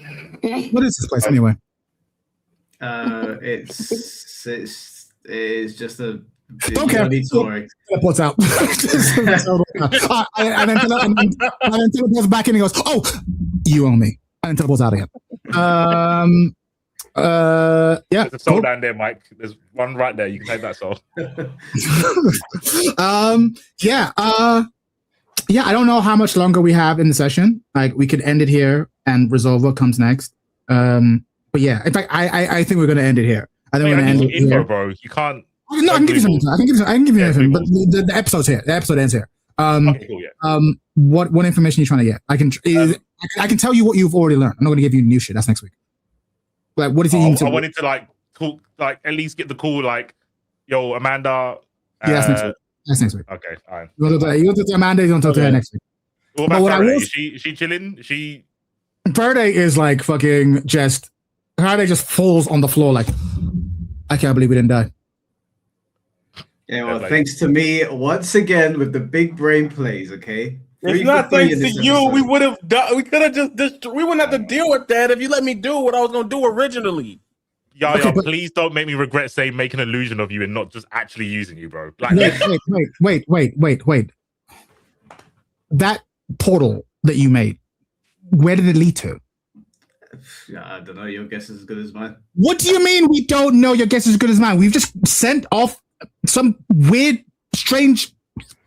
What is this place anyway? It's just a don't care. story. Teleports out. and then teleports back in and goes, "Oh, you owe me." And then teleports out again. Yeah. There's a soul down there, Mike. There's one right there. You can take that soul. Yeah. I don't know how much longer we have in the session. Like, we could end it here and resolve what comes next. But yeah, in fact, I think we're going to end it here. I think we're going to end it here, bro. You can't. No, I can give you something. I can give you anything. But the episode's here. The episode ends here. Okay, cool, yeah. What information are you trying to get? I can tell you what you've already learned. I'm not going to give you new shit. That's next week. Like, what is it? I wanted to like talk, like at least get the call, like, yo, Amanda. Yeah, that's next week. That's next week. Okay, fine. You want to talk to Amanda? You want to talk to her next week? What about Faraday? Is she chilling? Faraday is like fucking just. Faraday just falls on the floor like, I can't believe we didn't die. Yeah, well, thanks to me once again with the big brain plays. Okay. It's not thanks to you. Episode. We would have done. We could have just. We wouldn't have to deal with that if you let me do what I was going to do originally. Yaya, please don't make me regret saying make an illusion of you and not just actually using you, bro. Like, wait. That portal that you made, where did it lead to? I don't know. Your guess is as good as mine. What do you mean we don't know? Your guess is as good as mine. We've just sent off some weird, strange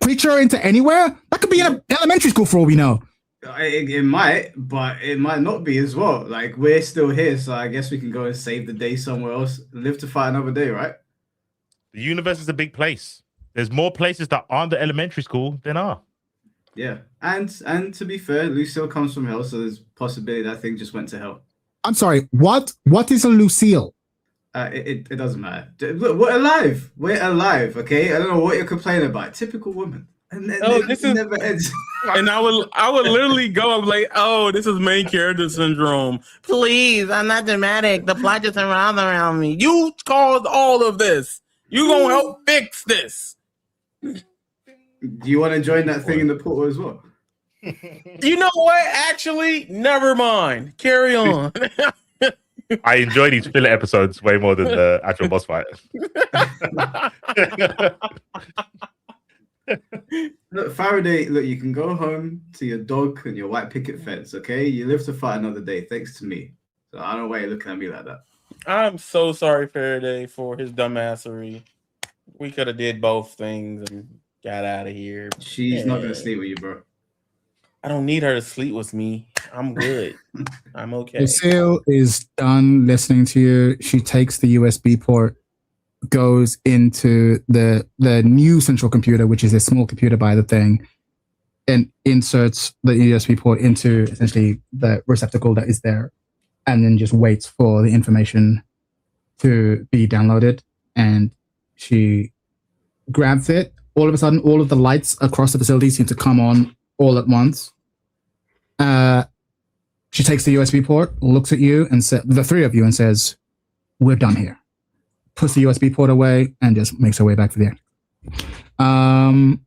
creature into anywhere. That could be in an elementary school for all we know. It might, but it might not be as well. Like, we're still here, so I guess we can go and save the day somewhere else. Live to fight another day, right? The universe is a big place. There's more places that aren't the elementary school than are. Yeah, and to be fair, Lucille comes from hell, so there's possibility that thing just went to hell. I'm sorry. What is a Lucille? It doesn't matter. Look, we're alive. We're alive. Okay, I don't know what you're complaining about. Typical woman. And this is never ends. And I would literally go up like, oh, this is main character syndrome. Please, I'm not dramatic. The plot just around me. You caused all of this. You gonna help fix this. Do you want to join that thing in the portal as well? You know what? Actually, never mind. Carry on. I enjoy these filler episodes way more than the actual boss fight. Look, Faraday, look, you can go home to your dog and your white picket fence, okay? You live to fight another day, thanks to me. So I don't know why you're looking at me like that. I'm so sorry, Faraday, for his dumbassery. We could have did both things and got out of here. She's not going to sleep with you, bro. I don't need her to sleep with me. I'm good. I'm okay. Lucille is done listening to you. She takes the USB port, goes into the new central computer, which is a small computer by the thing, and inserts the USB port into essentially the receptacle that is there, and then just waits for the information to be downloaded. And she grabs it. All of a sudden, all of the lights across the facility seem to come on all at once. She takes the USB port, looks at you, and the three of you, and says, "We're done here." Puts the USB port away and just makes her way back to the end.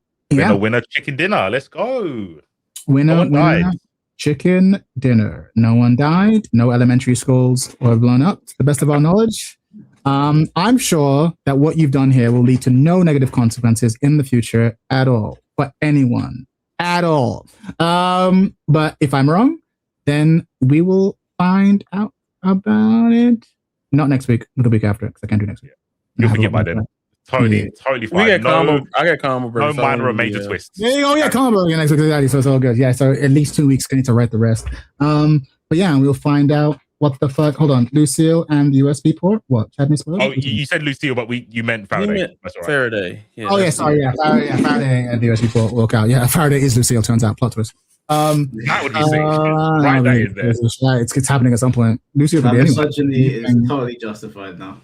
Winner, chicken dinner. Let's go. Winner, chicken dinner. No one died. No elementary schools were blown up, to the best of our knowledge. I'm sure that what you've done here will lead to no negative consequences in the future at all for anyone at all. But if I'm wrong, then we will find out about it. Not next week, but the week after, because I can't do next week. You'll forget by then. Totally fine. I got combo. No minor or major twists. Yeah, combo next week, exactly. So it's all good. Yeah, so at least 2 weeks. I need to write the rest. But yeah, we'll find out what the fuck. Hold on, Lucille and the USB port. What? Chad missed? Oh, you said Lucille, but you meant Faraday. That's all right. Faraday. Yeah, Faraday and the USB port work out. Yeah, Faraday is Lucille. Turns out, plot twist. That would be sick. Right, that is there. It's happening at some point. Lucille would be misogyny is totally justified now.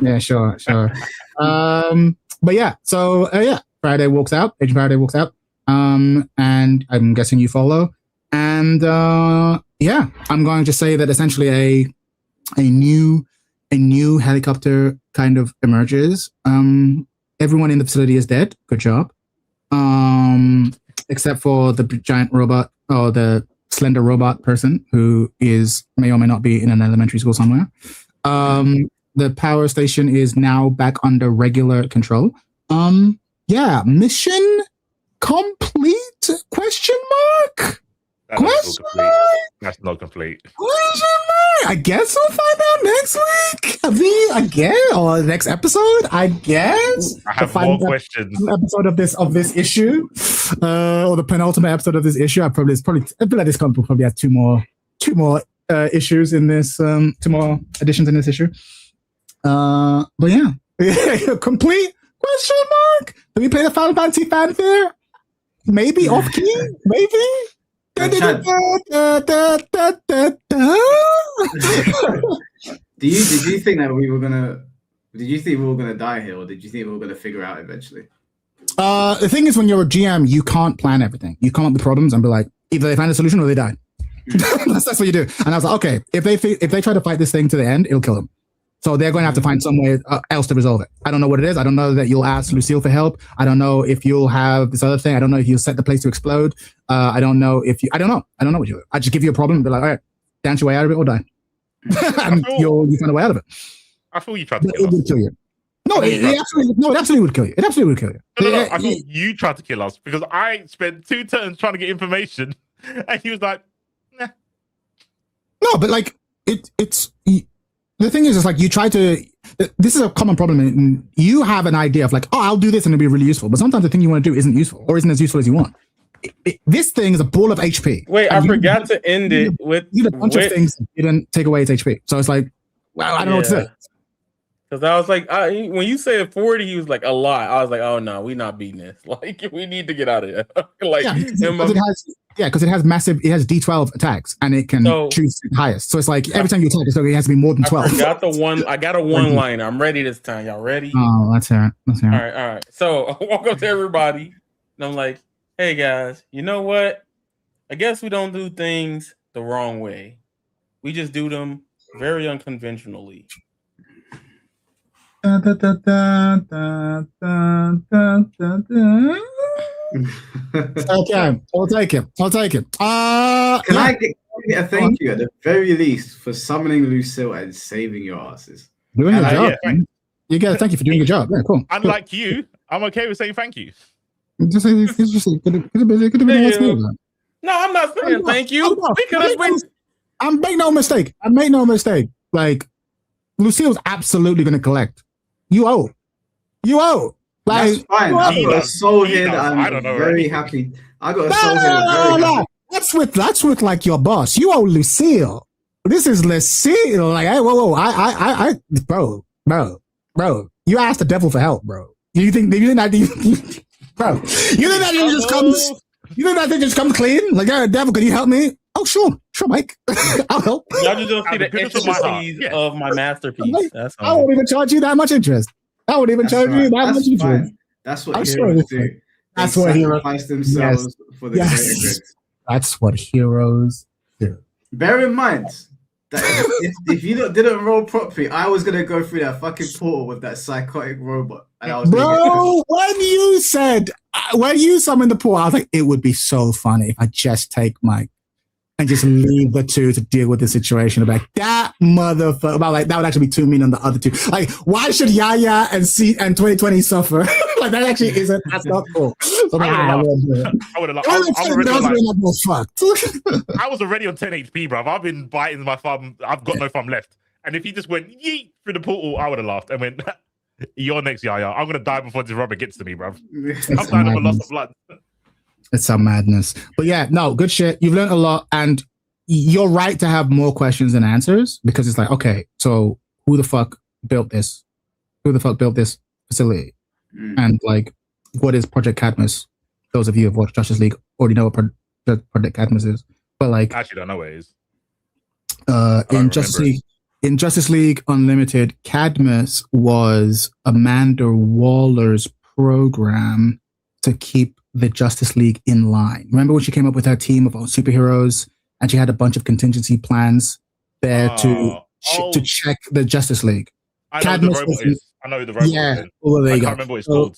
Yeah, sure. But yeah, so Friday walks out. Agent Friday walks out. And I'm guessing you follow. And I'm going to say that essentially a new helicopter kind of emerges. Everyone in the facility is dead. Good job. Except for the giant robot or the slender robot person who may or may not be in an elementary school somewhere. The power station is now back under regular control. Mission complete? Question mark? Question mark? That's not complete. Question mark? I guess we'll find out next week. Or next episode. I guess. I have more questions. Episode of this issue, or the penultimate episode of this issue. I feel like this comic book probably has two more issues in this. 2 more editions in this issue. But yeah, complete? Question mark? Do we play the Final Fantasy fanfare? Maybe off key? Maybe? Did you think that we were gonna? Did you think we were gonna die here, or did you think we were gonna figure out eventually? The thing is, when you're a GM, you can't plan everything. You come up with problems and be like, either they find a solution or they die. That's what you do. And I was like, okay, if they try to fight this thing to the end, it'll kill them. So they're going to have to find some way else to resolve it. I don't know what it is. I don't know that you'll ask Lucille for help. I don't know if you'll have this other thing. I don't know if you'll set the place to explode. I don't know if you. I don't know. I don't know what you do. I just give you a problem and be like, all right, dance your way out of it or die. And you find a way out of it. I feel you tried to kill us. It would kill you. No, it absolutely would kill you. It absolutely would kill you. No. I thought you tried to kill us because I spent 2 turns trying to get information, and he was like, "Nah." No, but like it's. The thing is, like you try to. This is a common problem. You have an idea of like, oh, I'll do this and it'll be really useful. But sometimes the thing you want to do isn't useful or isn't as useful as you want. This thing is a ball of HP. Wait, I forgot to end it with a bunch of things that didn't take away its HP. So it's like, well, I don't know what to say. Because I was like, when you said 40, he was like a lot. I was like, oh no, we not beating this. Like we need to get out of here. Like because it has massive. It has D12 attacks and it can choose the highest. So it's like every time you attack, it has to be more than 12. I got a one-liner. I'm ready this time. Y'all ready? Oh, let's hear it. All right. So I walk up to everybody and I'm like, hey guys, you know what? I guess we don't do things the wrong way. We just do them very unconventionally. Okay, I'll take it. Can I get a thank you at the very least for summoning Lucille and saving your asses? Doing your job. You get a thank you for doing your job. Yeah, cool. Unlike you, I'm okay with saying thank you. Just say could have been. No, I'm not saying thank you. I make no mistake. Like Lucille's absolutely going to collect. You owe. Like, that's fine. I've got a soul here that I'm very happy. I got a soul here that's very happy. That's with like your boss. You owe Lucille. This is Lucille. Like, hey, whoa, bro. You asked the devil for help, bro. You think that thing just comes clean? Like, yeah, devil, can you help me? Oh, sure, Mike. I'll help. Y'all just don't see the intricacies of my masterpiece. I won't even charge you that much interest. That's what heroes do. That's what heroes sacrifice themselves for the greater good. That's what heroes do. Bear in mind that if you didn't roll properly, I was gonna go through that fucking portal with that psychotic robot. And I was when you summoned the portal, I was like, it would be so funny if I just take Mike and just leave the two to deal with the situation. Like that motherfucker. About like that would actually be too mean on the other two. Like, why should Yaya and 2020 suffer? Like that actually isn't. That's not cool. So, I would have laughed. I was already on 10 HP, bro. I've been biting my thumb. I've got no thumb left. And if he just went yeet through the portal, I would have laughed and went, "You're next, Yaya. I'm gonna die before this rubber gets to me, bro. I'm dying of a loss of blood." It's some madness. But yeah, no, good shit. You've learned a lot and you're right to have more questions than answers because it's like, okay, so who the fuck built this? Who the fuck built this facility? And like, what is Project Cadmus? Those of you who have watched Justice League already know what Project Cadmus is. But like, I actually don't know what it is. In Justice League, in Justice League Unlimited, Cadmus was Amanda Waller's program to keep the Justice League in line. Remember when she came up with her team of superheroes and she had a bunch of contingency plans there to check the Justice League? I know who the robot is. I know who the robot is. Well, there you I go. can't remember what it's called.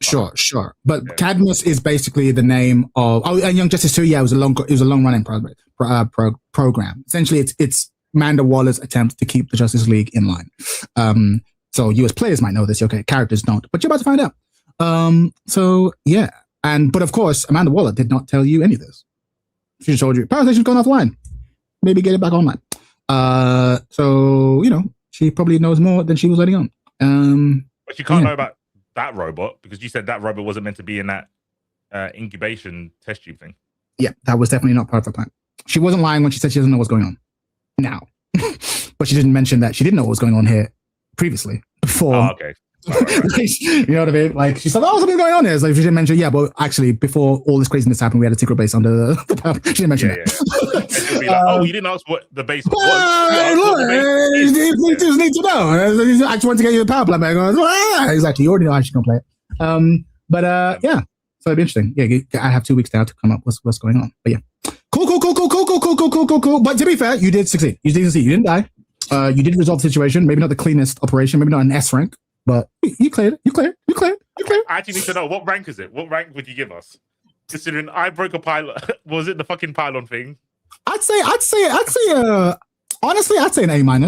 Sure. But Cadmus is basically the name of and Young Justice 2, it was a long running program. Essentially it's Amanda Waller's attempt to keep the Justice League in line. So US players might know this, okay, characters don't, but you're about to find out. But of course, Amanda Waller did not tell you any of this. She just told you, Power Station's gone offline. Maybe get it back online. She probably knows more than she was letting on. But you can't know about that robot because you said that robot wasn't meant to be in that incubation test tube thing. Yeah, that was definitely not part of the plan. She wasn't lying when she said she doesn't know what's going on now. But she didn't mention that she didn't know what was going on here previously, before. Oh, okay. Right. You know what I mean? Like, she said, something's going on here. It's like, she didn't mention, but actually, before all this craziness happened, we had a secret base under the She didn't mention that. Yeah. You didn't ask what the base was. You just need to know. I just want to get you the power plant back. Exactly. You already know how she's going to play it. So it'd be interesting. Yeah, I have 2 weeks now to come up with what's going on. But yeah. Cool. But to be fair, you did succeed. You didn't die. You did resolve the situation. Maybe not the cleanest operation. Maybe not an S rank. But you cleared it. You cleared it. I actually need to know, what rank is it? What rank would you give us? Considering I broke a pylon. Was it the fucking pylon thing? I'd say honestly, I'd say an A-.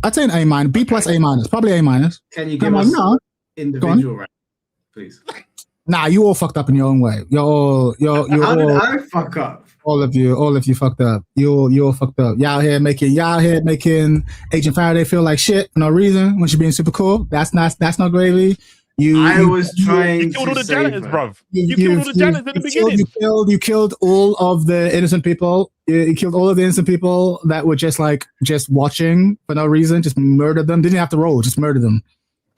I'd say an A-, B+, A-, probably A-. Can you give us individual rank, please? Nah, you all fucked up in your own way. How did I fuck up? All of you fucked up. You all fucked up. Y'all here making Agent Faraday feel like shit for no reason when she's being super cool. That's not gravy. I was trying to killed all the janitors, bruv. You killed all the janitors at the beginning. You killed all of the innocent people. You killed all of the innocent people that were just watching for no reason. Just murdered them. Didn't have to roll. Just murdered them.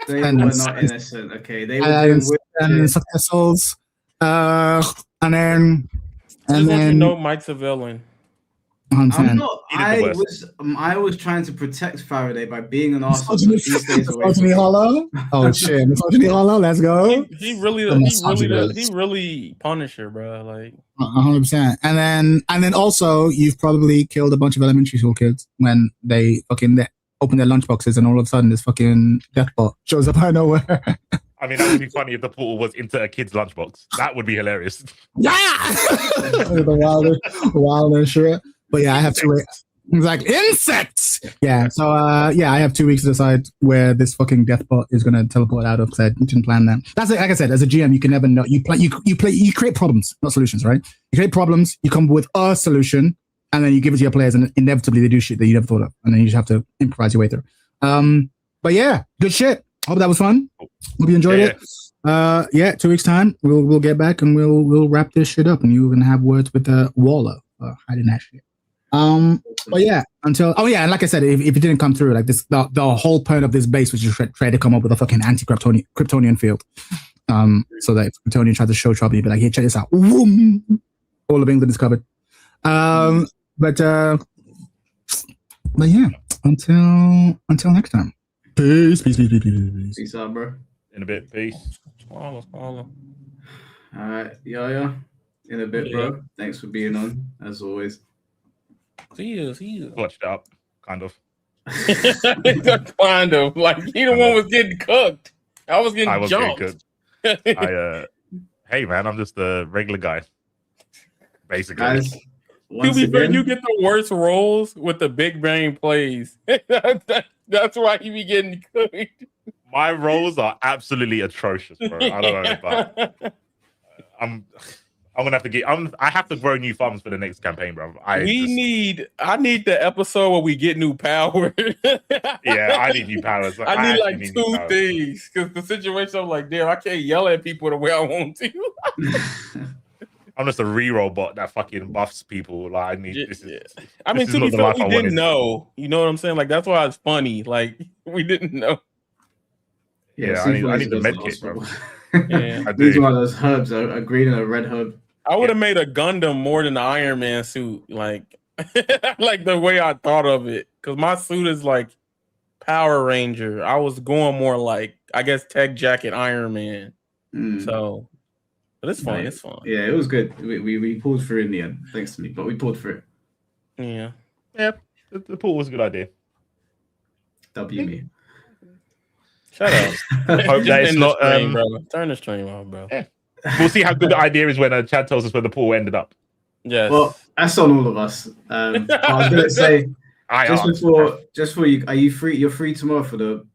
They were not innocent. Okay, they were doing suck their souls. And then Mike's a villain. I'm not. I was trying to protect Faraday by being an arsehole. Misogyny Hollow. Oh shit, Misogyny Hollow. Let's go. He really Punisher, bro. Like 100%. And then also, you've probably killed a bunch of elementary school kids when they open their lunchboxes, and all of a sudden this fucking deathbot shows up out of nowhere. I mean, that would be funny if the portal was into a kid's lunchbox. That would be hilarious. Yeah, the wilder shit. But yeah, I have to wait. It's like insects. Yeah. So I have 2 weeks to decide where this fucking deathbot is going to teleport out of. Because I didn't plan that. That's like I said, as a GM, you can never know. You create problems, not solutions, right? You create problems. You come up with a solution, and then you give it to your players, and inevitably they do shit that you never thought of, and then you just have to improvise your way through. But yeah, good shit. Hope that was fun. Hope you enjoyed it. 2 weeks time, we'll get back and we'll wrap this shit up, and you're gonna have words with Waller hiding that shit. But yeah, and like I said, if it didn't come through, like this, the whole point of this base was just try to come up with a fucking anti-Kryptonian field. So that if Kryptonian tried to show trouble, you'd be like, hey, check this out. Whoom! All of England is covered. But yeah, until next time. Peace. Peace out, bro. In a bit, peace. All right, yeah. In a bit, bro. Thanks for being on, as always. See you. Watched up, kind of. Kind of. Like, he the one was getting cooked. I was getting jumped. Getting cooked. Hey, man, I'm just a regular guy. Basically. Guys, to be fair, you get the worst roles with the big brain plays. That's why you be getting cooked. My roles are absolutely atrocious, bro. I don't know, but I'm gonna have to get. I have to grow new farms for the next campaign, bro. I need the episode where we get new power. Yeah, I need new powers. I need like two things because the situation, I'm like, damn, I can't yell at people the way I want to. I'm just a reroll bot that fucking buffs people. Like, I need this. I mean, to be fair, we didn't know. You know what I'm saying? Like, that's why it's funny. Like, we didn't know. Yeah, I need the med kit, bro. Yeah. These one of those herbs, a green and a red herb. I would have made a Gundam more than the Iron Man suit, like, like the way I thought of it, because my suit is like Power Ranger. I was going more like, I guess, Tech Jacket Iron Man. So, but it's fun. It's fun. Yeah, it was good. We pulled through in the end, thanks to me, but we pulled through. Yeah. The pool was a good idea. W me. Shut up. Hope that it's not. Bro. Turn the stream off, bro. Yeah. We'll see how good the idea is when Chad tells us where the pool ended up. Yes. Well, that's on all of us. I was gonna say just before you, are you free? You're free tomorrow for the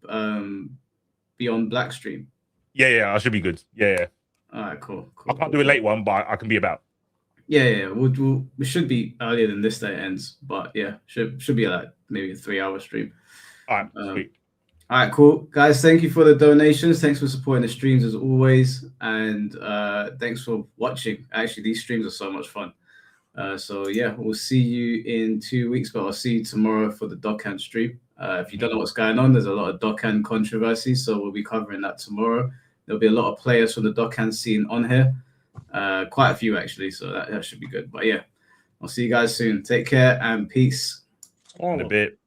Beyond Black stream. Yeah, I should be good. Yeah. All right, cool. I can't do a late one, but I can be about. Yeah. We should be earlier than this day ends, but yeah, should be like maybe a 3-hour stream. All right, sweet. All right, cool. Guys, thank you for the donations. Thanks for supporting the streams as always. And thanks for watching. Actually, these streams are so much fun. So yeah, we'll see you in 2 weeks, but I'll see you tomorrow for the Dokkan stream. If you don't know what's going on, there's a lot of Dokkan controversy, so we'll be covering that tomorrow. There'll be a lot of players from the Dokkan scene on here. Quite a few, actually, so that should be good. But yeah, I'll see you guys soon. Take care and peace. In a bit.